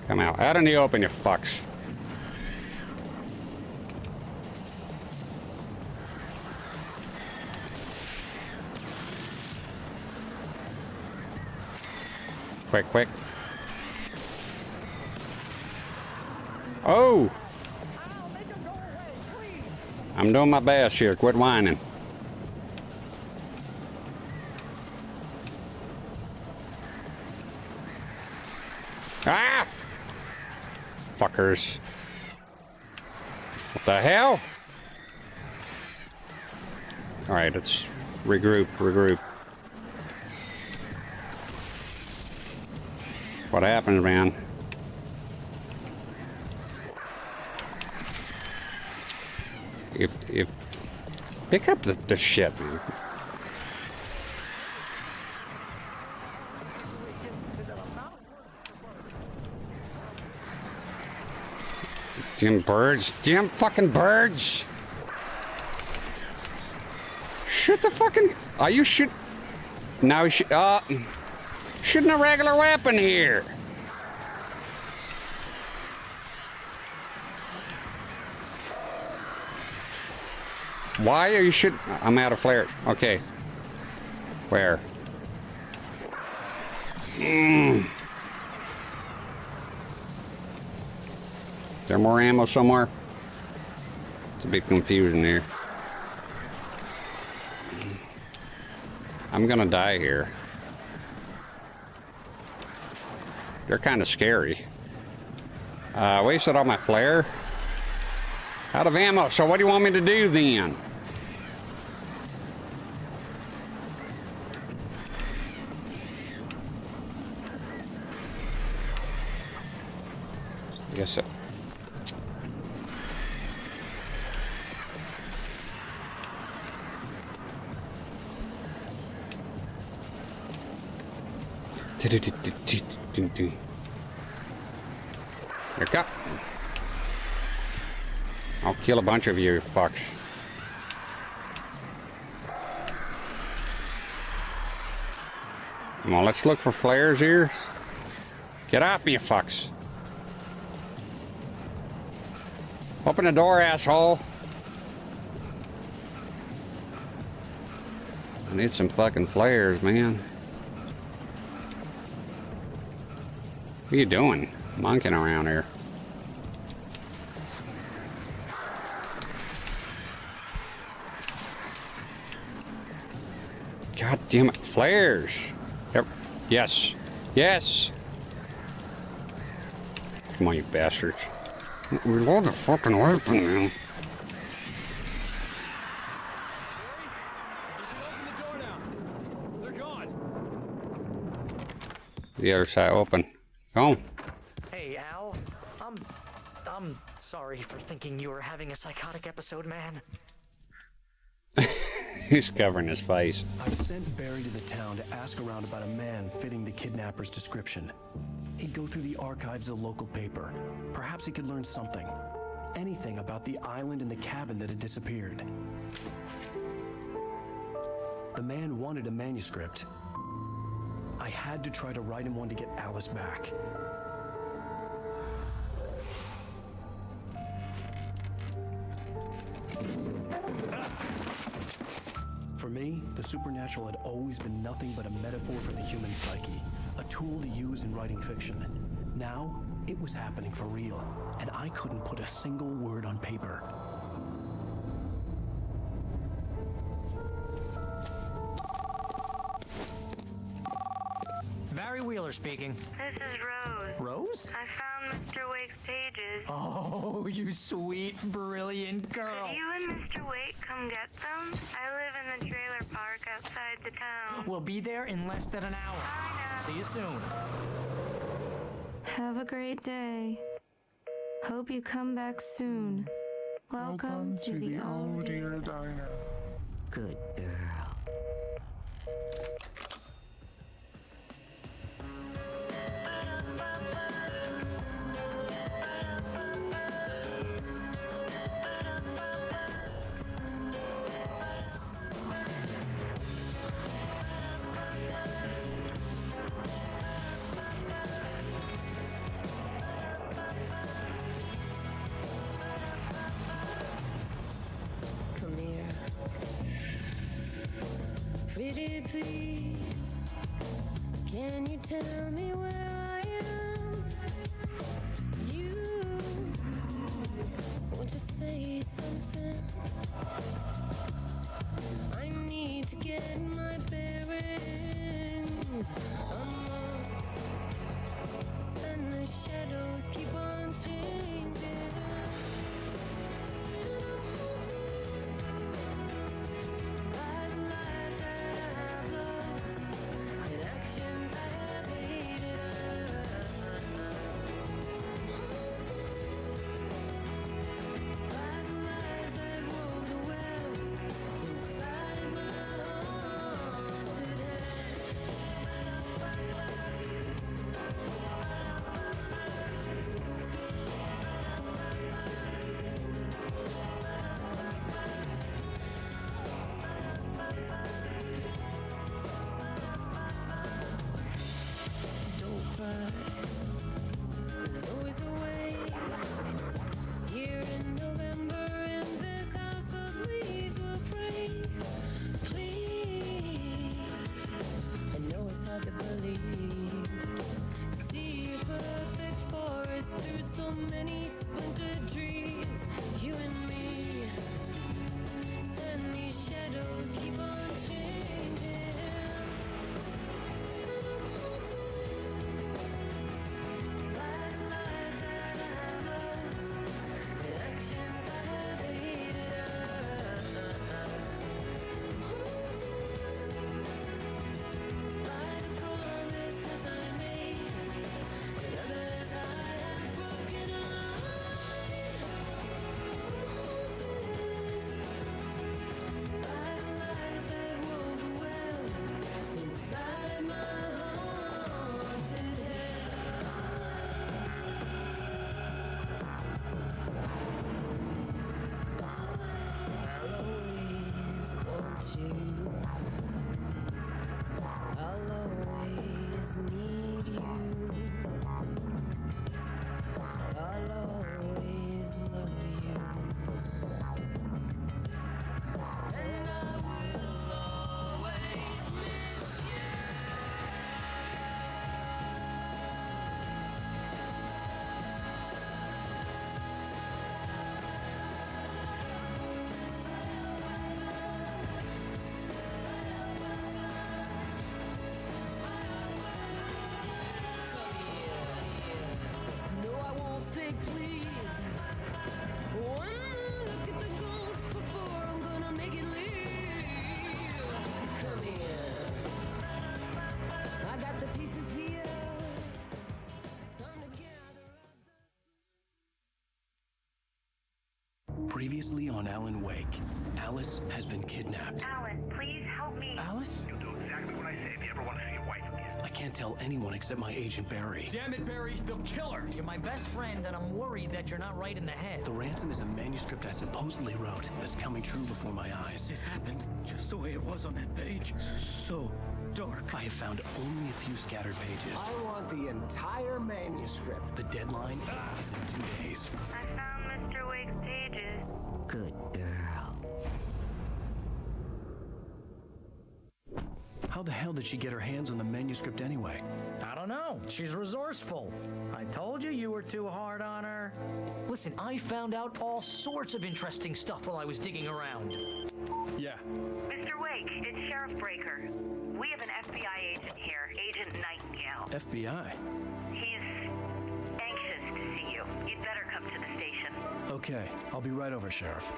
Come out. Out in the open, you fucks. Quick, quick. Oh! I'm doing my best here. Quit whining. Ah! Fuckers. What the hell? Alright, let's regroup. What happens, man? If pick up the shit, man. Damn birds, damn fucking birds! Shoot the fucking. Are you shoot? Now shooting a regular weapon here. Why are you shooting? I'm out of flares. Okay. Where? Is there more ammo somewhere? It's a bit confusing here. I'm gonna die here. They're kind of scary. Wasted all my flare. Out of ammo, so what do you want me to do then? I guess so. Here go. I'll kill a bunch of you fucks. Come on, let's look for flares here. Get off me, you fucks. Open the door, asshole. I need some fucking flares, man. What are you doing? Monkeying around here. God damn it, flares. Yep. Yes. Yes. Come on, you bastards. Reload the fucking weapon, man. The other side open. Go. Hey, Al. I'm sorry for thinking you were having a psychotic episode, man. He's covering his face. I sent Barry to the town to ask around about a man fitting the kidnapper's description. He'd go through the archives of the local paper. Perhaps he could learn something. Anything about the island and the cabin that had disappeared. The man wanted a manuscript. I had to try to write him one to get Alice back. For me, the supernatural had always been nothing but a metaphor for the human psyche, a tool to use in writing fiction. Now, it was happening for real, and I couldn't put a single word on paper. Barry Wheeler speaking. This is Rose. Rose? I found Mr. Wake's pages. Oh, you sweet, brilliant girl. Could you and Mr. Wake come get them? I live in the trailer park outside the town. We'll be there in less than an hour. See you soon. Have a great day. Hope you come back soon. Welcome to the Oh Dear Diner. Good girl. Come here. Pretty please, can you tell me where I am? You, won't you say something? I need to get my bearings amongst, and the shadows keep on changing. There's always a way. Here in November, in this house of leaves, we'll pray. Please, I know it's hard to believe. See a perfect forest through so many splintered trees. You and me, and these shadows keep on changing. I'll always need you. I'll always love you. And I will always miss you. No, I won't say please. Previously on Alan Wake, Alice has been kidnapped. Alan, please help me. Alice? You'll do exactly what I say if you ever want to see your wife again. I can't tell anyone except my agent Barry. Damn it, Barry, they'll kill her. You're my best friend, and I'm worried that you're not right in the head. The ransom is a manuscript I supposedly wrote that's coming true before my eyes. It happened just the way it was on that page. So dark. I have found only a few scattered pages. I want the entire manuscript. The deadline is in 2 days. I found Mr. Wake's pages. Good girl. How the hell did she get her hands on the manuscript anyway? I don't know. She's resourceful. I told you were too hard on her. Listen, I found out all sorts of interesting stuff while I was digging around. Yeah. Mr. Wake, it's Sheriff Breaker. We have an FBI agent here, Agent Nightingale. FBI? He's anxious to see you. You'd better come to the station. Okay, I'll be right over, Sheriff.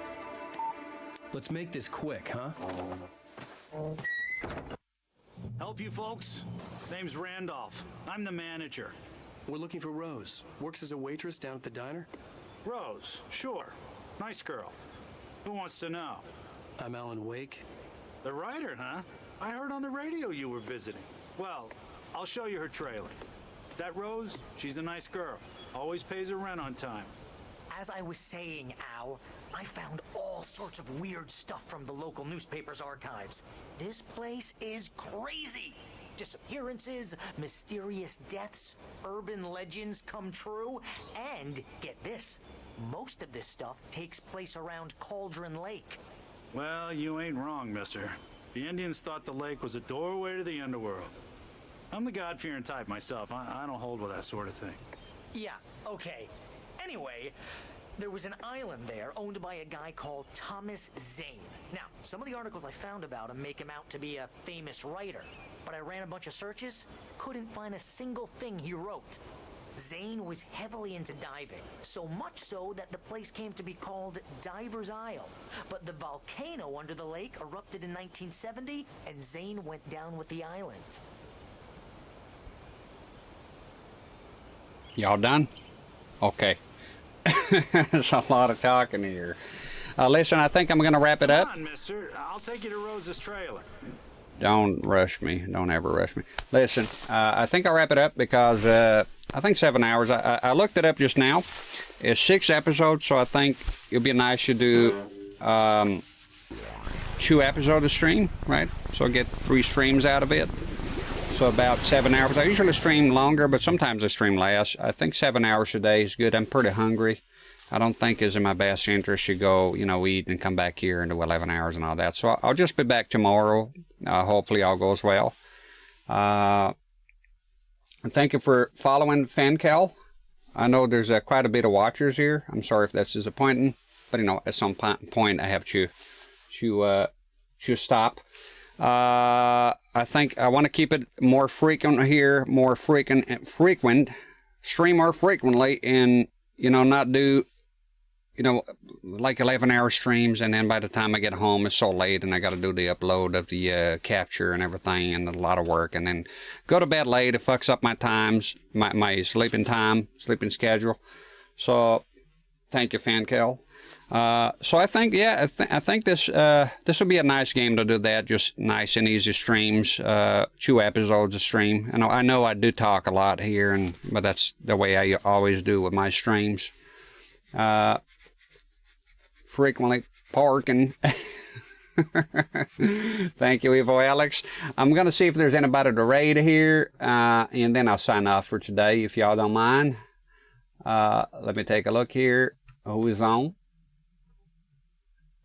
Let's make this quick, huh? Help you folks? Name's Randolph. I'm the manager. We're looking for Rose. Works as a waitress down at the diner. Rose, sure. Nice girl. Who wants to know? I'm Alan Wake. The writer, huh? I heard on the radio you were visiting. Well, I'll show you her trailer. That Rose, she's a nice girl. Always pays her rent on time. As I was saying, Al, I found all sorts of weird stuff from the local newspaper's archives. This place is crazy. Disappearances, mysterious deaths, urban legends come true, and get this, most of this stuff takes place around Cauldron Lake. Well, you ain't wrong, mister. The Indians thought the lake was a doorway to the underworld. I'm the God-fearing type myself. I don't hold with that sort of thing. Yeah, okay. Anyway, there was an island there owned by a guy called Thomas Zane. Now, some of the articles I found about him make him out to be a famous writer, but I ran a bunch of searches, couldn't find a single thing he wrote. Zane was heavily into diving, so much so that the place came to be called Diver's Isle. But the volcano under the lake erupted in 1970, and Zane went down with the island. Y'all done? Okay. There's a lot of talking here. Listen, I think I'm going to wrap it up. Come on, mister. I'll take you to Rose's trailer. Don't rush me. Don't ever rush me. Listen, I think I'll wrap it up because I think 7 hours. I looked it up just now. It's 6 episodes, so I think it'll be nice to do 2 episodes of stream, right? So I get 3 streams out of it. So about 7 hours. I usually stream longer, but sometimes I stream less. I think 7 hours a day is good. I'm pretty hungry. I don't think it's in my best interest to go, eat and come back here and do 11 hours and all that. So I'll just be back tomorrow. Hopefully all goes well. And thank you for following FanCal. I know there's quite a bit of watchers here. I'm sorry if that's disappointing, but at some point I have to stop. I think I want to keep it more frequent here, more frequent, stream more frequently, and not do like 11-hour streams, and then by the time I get home it's so late and I got to do the upload of the capture and everything, and a lot of work, and then go to bed late. It fucks up my times, my sleeping schedule. So thank you, FanCal. So I think, I think this will be a nice game to do that. Just nice and easy streams, 2 episodes a stream. I know I do talk a lot here, but that's the way I always do with my streams. Frequently parking. Thank you, Evo Alex. I'm going to see if there's anybody to raid here, and then I'll sign off for today, if y'all don't mind. Let me take a look here. Who is on?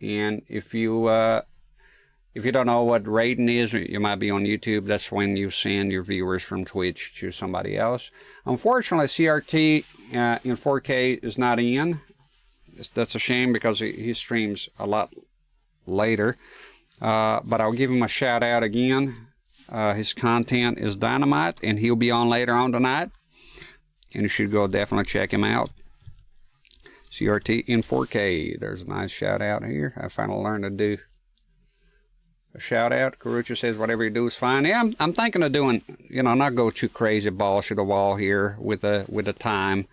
And if you don't know what raiding is, you might be on YouTube. That's when you send your viewers from Twitch to somebody else. Unfortunately, CRT in 4K is not in. That's a shame because he streams a lot later. But I'll give him a shout out again. His content is dynamite, and he'll be on later on tonight. And you should go definitely check him out. CRT in 4K. There's a nice shout out here. I finally learned to do a shout out. Karucha says whatever you do is fine. Yeah, I'm thinking of doing, not go too crazy balls to the wall here with the time,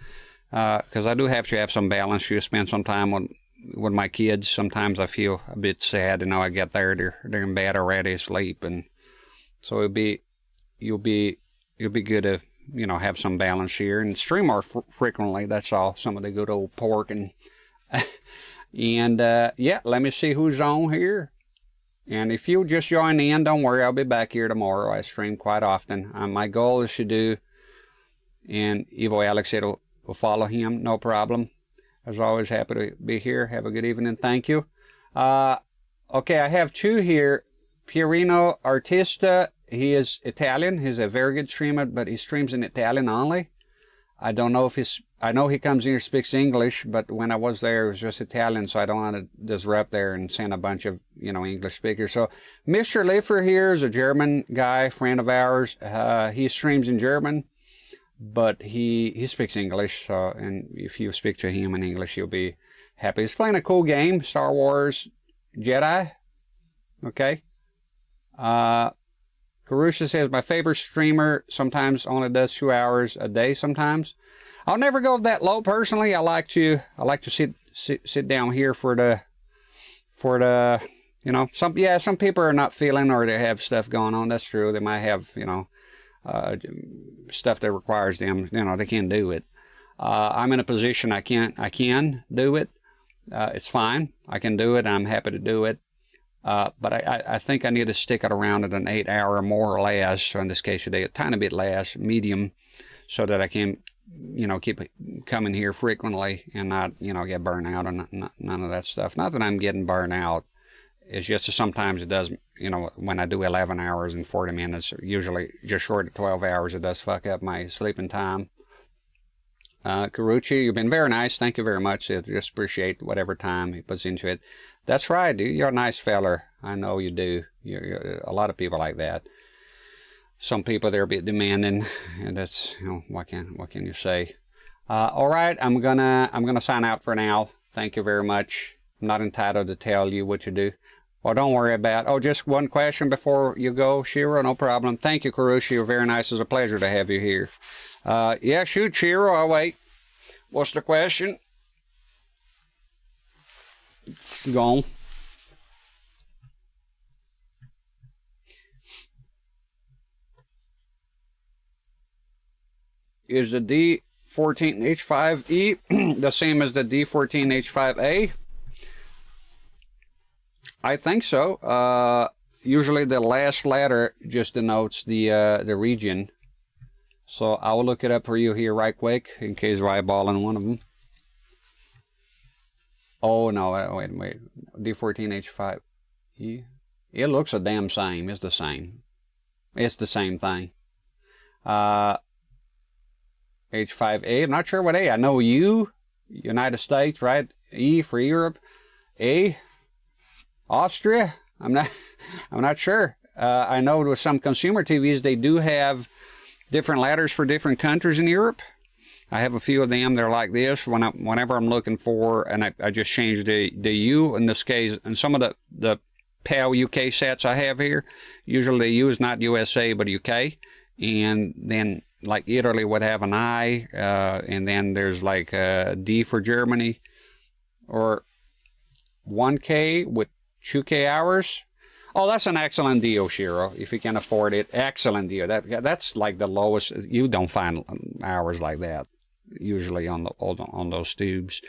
because I do have to have some balance. You spend some time with my kids. Sometimes I feel a bit sad, I get there, they're in bed already asleep, and so you'll be good to have some balance here and stream more frequently. That's all. Some of the good old pork and yeah. Let me see who's on here. And if you just join in, don't worry, I'll be back here tomorrow. I stream quite often. My goal is to do, and Evo Alex said will follow him, no problem. As always, happy to be here. Have a good evening. Thank you. Okay, I have two here. Pierino Artista, he is Italian. He's a very good streamer, but he streams in Italian only. I don't know if I know he comes in here, speaks English, but when I was there, it was just Italian, so I don't want to disrupt there and send a bunch of, English speakers. So Mr. Liffer here is a German guy, friend of ours. He streams in German, but he speaks English, so, and if you speak to him in English, you'll be happy. He's playing a cool game, Star Wars Jedi. Okay. Karusha says, my favorite streamer sometimes only does 2 hours a day sometimes. I'll never go that low personally. I like to sit down here for the some people are not feeling, or they have stuff going on. That's true. They might have, stuff that requires them, they can't do it. I'm in a position I can do it. It's fine. I can do it. I'm happy to do it. But I think I need to stick it around at an 8 hour more or less, so in this case today a tiny bit less, medium, so that I can, keep coming here frequently and not, get burned out and none of that stuff. Not that I'm getting burned out. It's just that sometimes it does, when I do 11 hours and 40 minutes, usually just short of 12 hours, it does fuck up my sleeping time. Karuchi, you've been very nice. Thank you very much. I just appreciate whatever time he puts into it. That's right, dude. You're a nice feller. I know you do. You're a lot of people like that. Some people, they're a bit demanding, and that's, what can you say? All right, I'm gonna sign out for now. Thank you very much. I'm not entitled to tell you what you do. Well, don't worry about it. Oh, just one question before you go, Shiro. No problem. Thank you, Karushi. You're very nice. It's a pleasure to have you here. Yeah, shoot, Shiro. I'll wait. What's the question? Go on. Is the D14H5E the same as the D14H5A? I think so. Usually the last letter just denotes the region. So I'll look it up for you here right quick in case you're eyeballing one of them. Oh no, wait. D14H5E. It looks the damn same. It's the same. It's the same thing. H5A. I'm not sure what A. I know U, United States, right? E for Europe. A, Austria. I'm not sure. I know with some consumer TVs they do have different letters for different countries in Europe. I have a few of them. They're like this. Whenever I'm looking for, and I just changed the U in this case. And some of the PAL UK sets I have here, usually the U is not USA but UK, and then like Italy would have an I, and then there's like a D for Germany, or 1K with 2K hours. Oh, that's an excellent deal, Shiro. If you can afford it, excellent deal. That's like the lowest. You don't find hours like that usually on those tubes.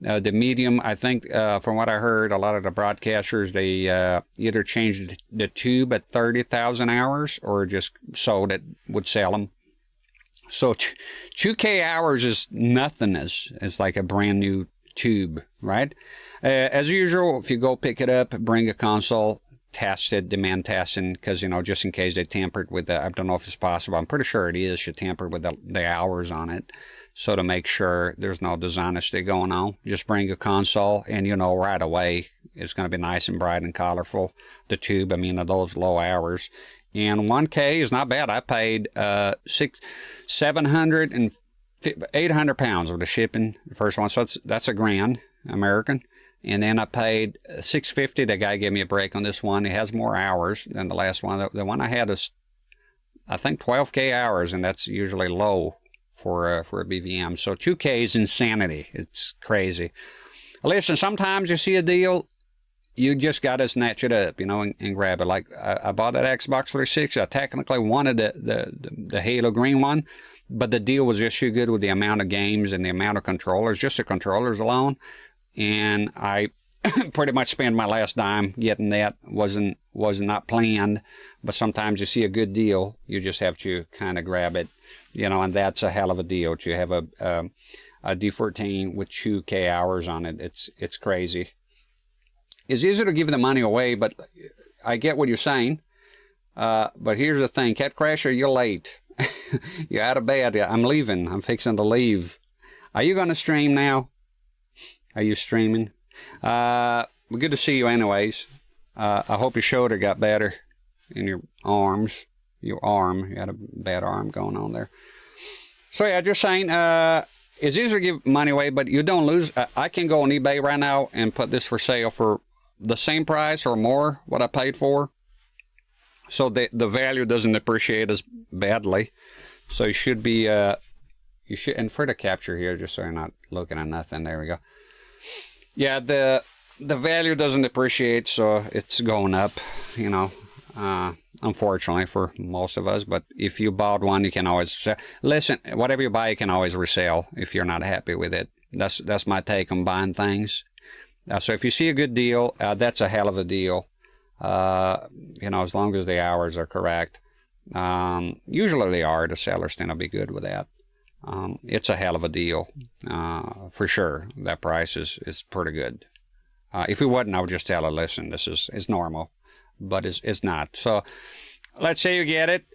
The medium, I think, from what I heard, a lot of the broadcasters, they either changed the tube at 30,000 hours or just sold it, would sell them. So 2K hours is nothing. It's like a brand new tube, right? As usual, if you go pick it up, bring a console, test it, demand testing, because, just in case they tampered with the, I don't know if it's possible. I'm pretty sure it is. You tampered with the hours on it. So to make sure there's no dishonesty going on, just bring a console and right away it's going to be nice and bright and colorful. The tube, at those low hours. And 1K is not bad. I paid 700 and 800 pounds of the shipping, the first one. So that's $1,000 American. And then I paid $650. The guy gave me a break on this one. It has more hours than the last one. The one I had is, I think, 12K hours, and that's usually low for a BVM. So 2K is insanity. It's crazy. Listen, sometimes you see a deal, you just got to snatch it up, you know, and grab it. Like I bought that Xbox 360. I technically wanted the Halo green one, but the deal was just too good with the amount of games and the amount of controllers, just the controllers alone. And I pretty much spent my last dime getting that. Was not planned, but sometimes you see a good deal, you just have to kind of grab it, you know, and that's a hell of a deal to have a D14 with 2K hours on it. It's crazy. It's easier to give the money away, but I get what you're saying. But here's the thing, Cat Crasher, you're late. You're out of bed. I'm leaving. I'm fixing to leave. Are you going to stream now? Are you streaming? Good to see you anyways. I hope your shoulder got better in your arms. Your arm. You had a bad arm going on there. So yeah, just saying, it's easier to give money away, but you don't lose. I can go on eBay right now and put this for sale for the same price or more what I paid for. So the value doesn't appreciate as badly. So you should be, and for the capture here, just so you're not looking at nothing, there we go. Yeah, the value doesn't appreciate, so it's going up, you know, unfortunately for most of us. But if you bought one, you can always sell. Listen, whatever you buy, you can always resell if you're not happy with it. That's my take on buying things. So if you see a good deal, that's a hell of a deal. You know, as long as the hours are correct. Usually they are. The sellers tend to be good with that. It's a hell of a deal, for sure. That price is pretty good. If it wasn't, I would just tell her, listen, this is normal, but it's not. So let's say you get it.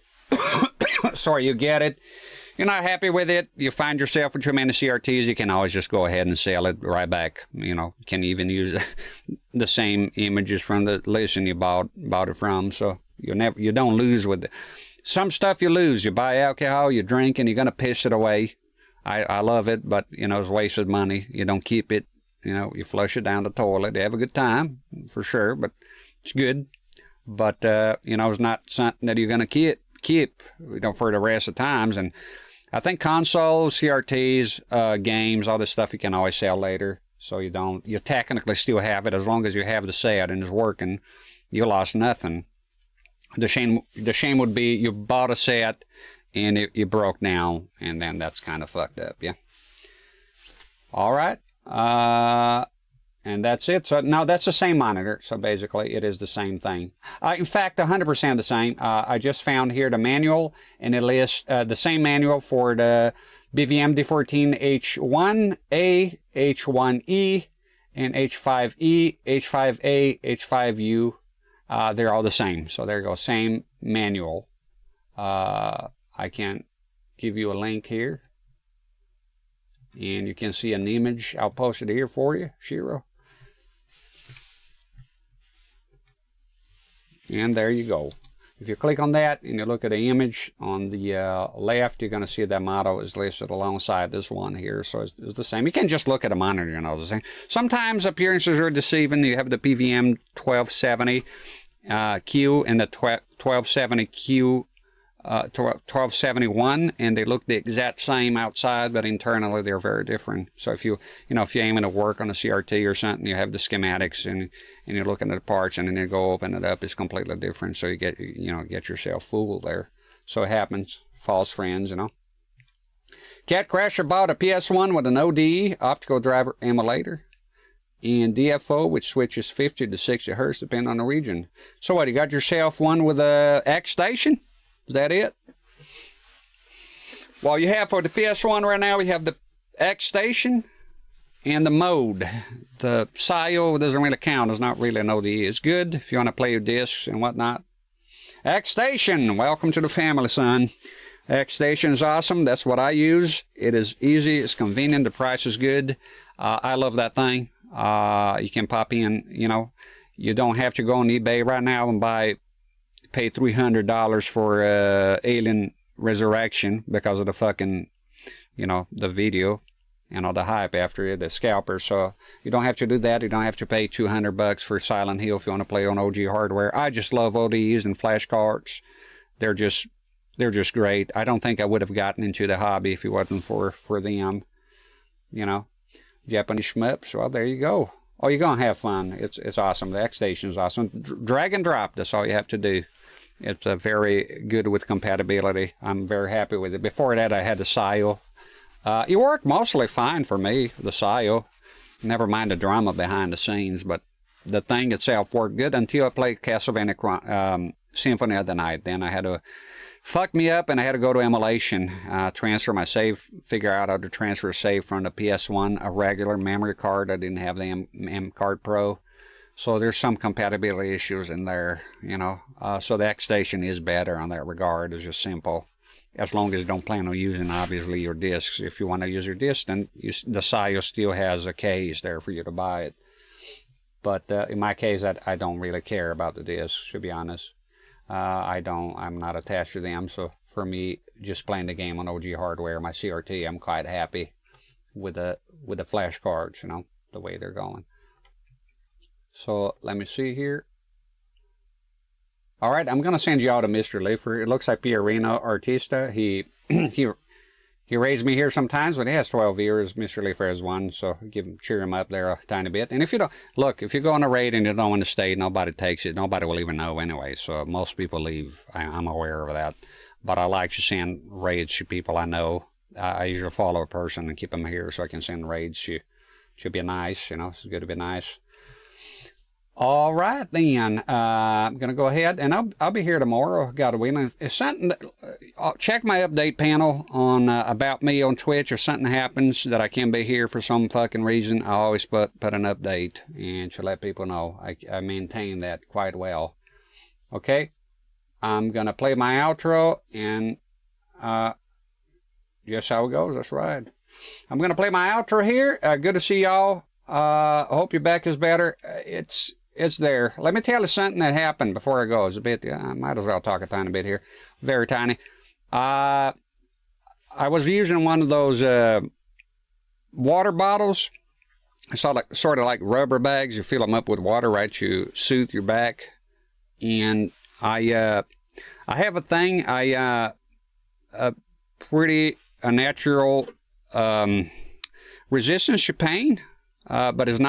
Sorry, you get it. You're not happy with it. You find yourself with too many CRTs. You can always just go ahead and sell it right back. You know, you can even use the same images from the listing you bought it from. So you don't lose with it. Some stuff you lose. You buy alcohol, you drink, and you're gonna piss it away. I love it, but you know, it's wasted money. You don't keep it. You know, you flush it down the toilet. You have a good time for sure, but it's good. But you know, it's not something that you're gonna keep. You know, for the rest of the times. And I think consoles, CRTs, games, all this stuff you can always sell later. So you technically still have it as long as you have the set and it's working. You lost nothing. The shame would be you bought a set and it broke down, and then that's kind of fucked up, yeah. All right. And that's it. So now that's the same monitor. So basically it is the same thing. In fact, 100% the same. I just found here the manual, and it lists the same manual for the BVM D14 H1A, H1E, and H5E, H5A, H5U. They're all the same. So there you go. Same manual. I can give you a link here. And you can see an image. I'll post it here for you, Shiro. And there you go. If you click on that and you look at the image on the left, you're going to see that model is listed alongside this one here. So it's the same. You can just look at a monitor, you know, the same. Sometimes appearances are deceiving. You have the PVM 1270 Q and the 1270 Q 1271, and they look the exact same outside, but internally they're very different. So if you're aiming to work on a CRT or something, you have the schematics and you're looking at the parts, and then you go open it up, it's completely different. So you get yourself fooled there. So it happens. False friends, you know. Cat Crasher bought a PS1 with an ODE optical driver emulator and DFO, which switches 50 to 60 hertz depending on the region. So what, you got yourself one with a X station? Is that it? Well, you have for the PS1 right now, we have the X station and the mode. The SIO doesn't really count. It's not really an ODE. It's good if you want to play with discs and whatnot. X station, welcome to the family, son. X station is awesome. That's what I use. It is easy. It's convenient. The price is good. I love that thing. You can pop in, you know. You don't have to go on eBay right now and pay $300 for Alien Resurrection because of the fucking, you know, the video and all the hype after it, the scalper. So you don't have to do that. You don't have to pay $200 for Silent Hill if you want to play on OG hardware. I just love ODEs and flash cards. They're just great. I don't think I would have gotten into the hobby if it wasn't for them, you know. Japanese shmups. Well, there you go. Oh, you're gonna have fun. It's awesome. The X Station is awesome. Drag and drop. That's all you have to do. It's very good with compatibility. I'm very happy with it. Before that, I had the SIO. It worked mostly fine for me, the SIO. Never mind the drama behind the scenes, but the thing itself worked good until I played Castlevania Symphony of the Night. Then I had to fuck me up, and I had to go to emulation, transfer my save, figure out how to transfer a save from the PS1, a regular memory card. I didn't have the M Card Pro. So there's some compatibility issues in there, you know. So the X Station is better on that regard. It's just simple. As long as you don't plan on using, obviously, your discs. If you want to use your disc, then the SIO still has a case there for you to buy it. But in my case, I don't really care about the discs, to be honest. I'm not attached to them. So for me, just playing the game on OG hardware, my CRT, I'm quite happy with the flash cards, you know, the way they're going. So let me see here. All right, I'm gonna send you out to Mr. Leifer. It looks like Pierino Artista. He raised me here sometimes when he has 12 viewers. Mr. Leifer has one, so cheer him up there a tiny bit. And if you don't look, if you go on a raid and you don't want to stay, nobody takes it. Nobody will even know anyway. So most people leave. I'm aware of that. But I like to send raids to people I know. I usually follow a person and keep them here so I can send raids. Should be nice, you know. It's good to be nice. All right, then. I'm going to go ahead, and I'll be here tomorrow. Got a win. If something, check my update panel on About Me on Twitch, or something happens that I can be here for some fucking reason, I always put an update and to let people know. I maintain that quite well. Okay? I'm going to play my outro, and just how it goes. That's right. I'm going to play my outro here. Good to see y'all. I hope your back is better. It's there. Let me tell you something that happened before I go. It's a bit, I might as well talk a tiny bit here. Very tiny. I was using one of those water bottles. It's sort of like rubber bags. You fill them up with water, right? You soothe your back. And I have a thing. A natural resistance to pain, but it's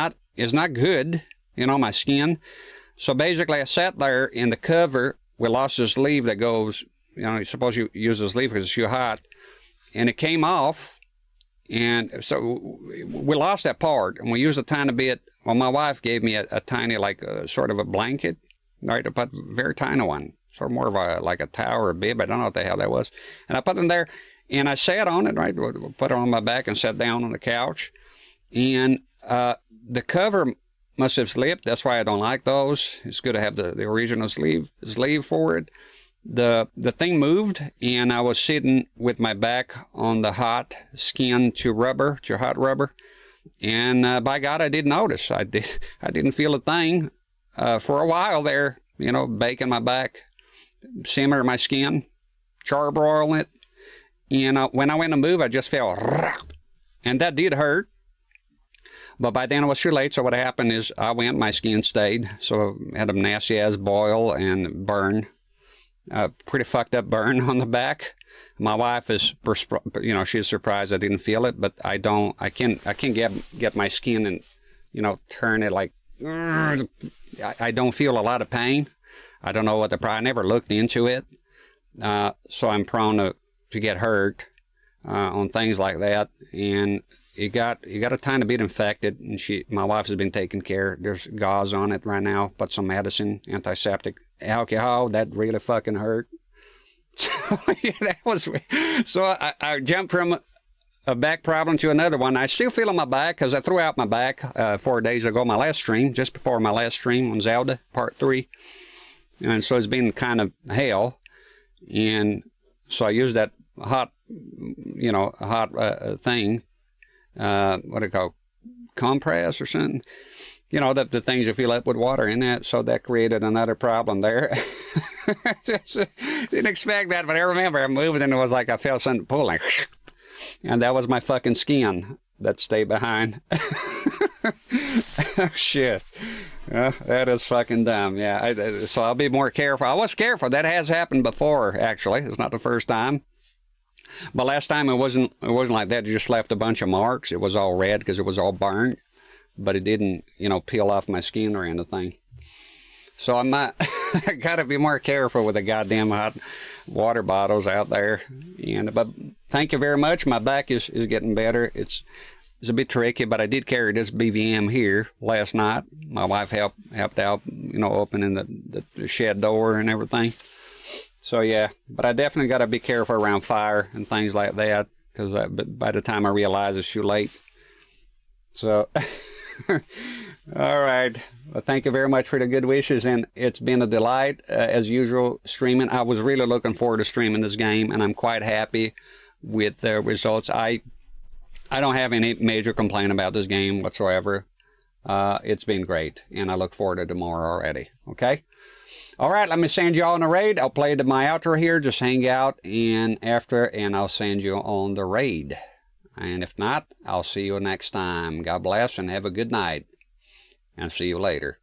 not good. You know, my skin. So basically I sat there in the cover. We lost this sleeve that goes, you know, you're supposed to use this sleeve because it's too hot. And it came off. And so we lost that part. And we used a tiny bit. Well, my wife gave me a tiny, like sort of a blanket, right? A very tiny one. Sort of more of like a towel or a bib. I don't know what the hell that was. And I put them there. And I sat on it, right? Put it on my back and sat down on the couch. And the cover must have slipped. That's why I don't like those. It's good to have the original sleeve for it. The thing moved, and I was sitting with my back on the hot skin to hot rubber. And by God, I didn't notice. I didn't feel a thing for a while there. You know, baking my back, simmering my skin, charbroiling it. And when I went to move, I just felt, and that did hurt. But by then it was too late, so what happened is I went, my skin stayed, so I had a nasty-ass boil and burn, pretty fucked up burn on the back. My wife is, you know, she's surprised I didn't feel it, but I can't get my skin and, you know, turn it like, I don't feel a lot of pain. I don't know what I never looked into it, so I'm prone to get hurt on things like that, and it got a tiny bit infected, and my wife has been taking care. There's gauze on it right now, but some medicine, antiseptic, alcohol. That really fucking hurt. So yeah, that was. So I jumped from a back problem to another one. I still feel on my back because I threw out my back 4 days ago. My last stream, just before my last stream on Zelda Part 3, and so it's been kind of hell. And so I used that hot thing. What do you call, compress or something? You know, the things you fill up with water in that. So that created another problem there. Didn't expect that, but I remember I moved and it was like I felt something pulling. And that was my fucking skin that stayed behind. Oh, shit. That is fucking dumb. Yeah, so I'll be more careful. I was careful. That has happened before, actually. It's not the first time. But last time it wasn't like that. It just left a bunch of marks. It was all red because it was all burned, but it didn't, you know, peel off my skin or anything. So I might I gotta be more careful with the goddamn hot water bottles out there. And but thank you very much. My back is getting better. It's a bit tricky, but I did carry this BVM here last night. My wife helped out, you know, opening the shed door and everything. So yeah, but I definitely got to be careful around fire and things like that, because by the time I realize it's too late. So, all right. Well, thank you very much for the good wishes, and it's been a delight as usual streaming. I was really looking forward to streaming this game, and I'm quite happy with the results. I don't have any major complaint about this game whatsoever. It's been great, and I look forward to tomorrow already. Okay. All right, let me send you all on the raid. I'll play my outro here. Just hang out and I'll send you on the raid. And if not, I'll see you next time. God bless and have a good night. And see you later.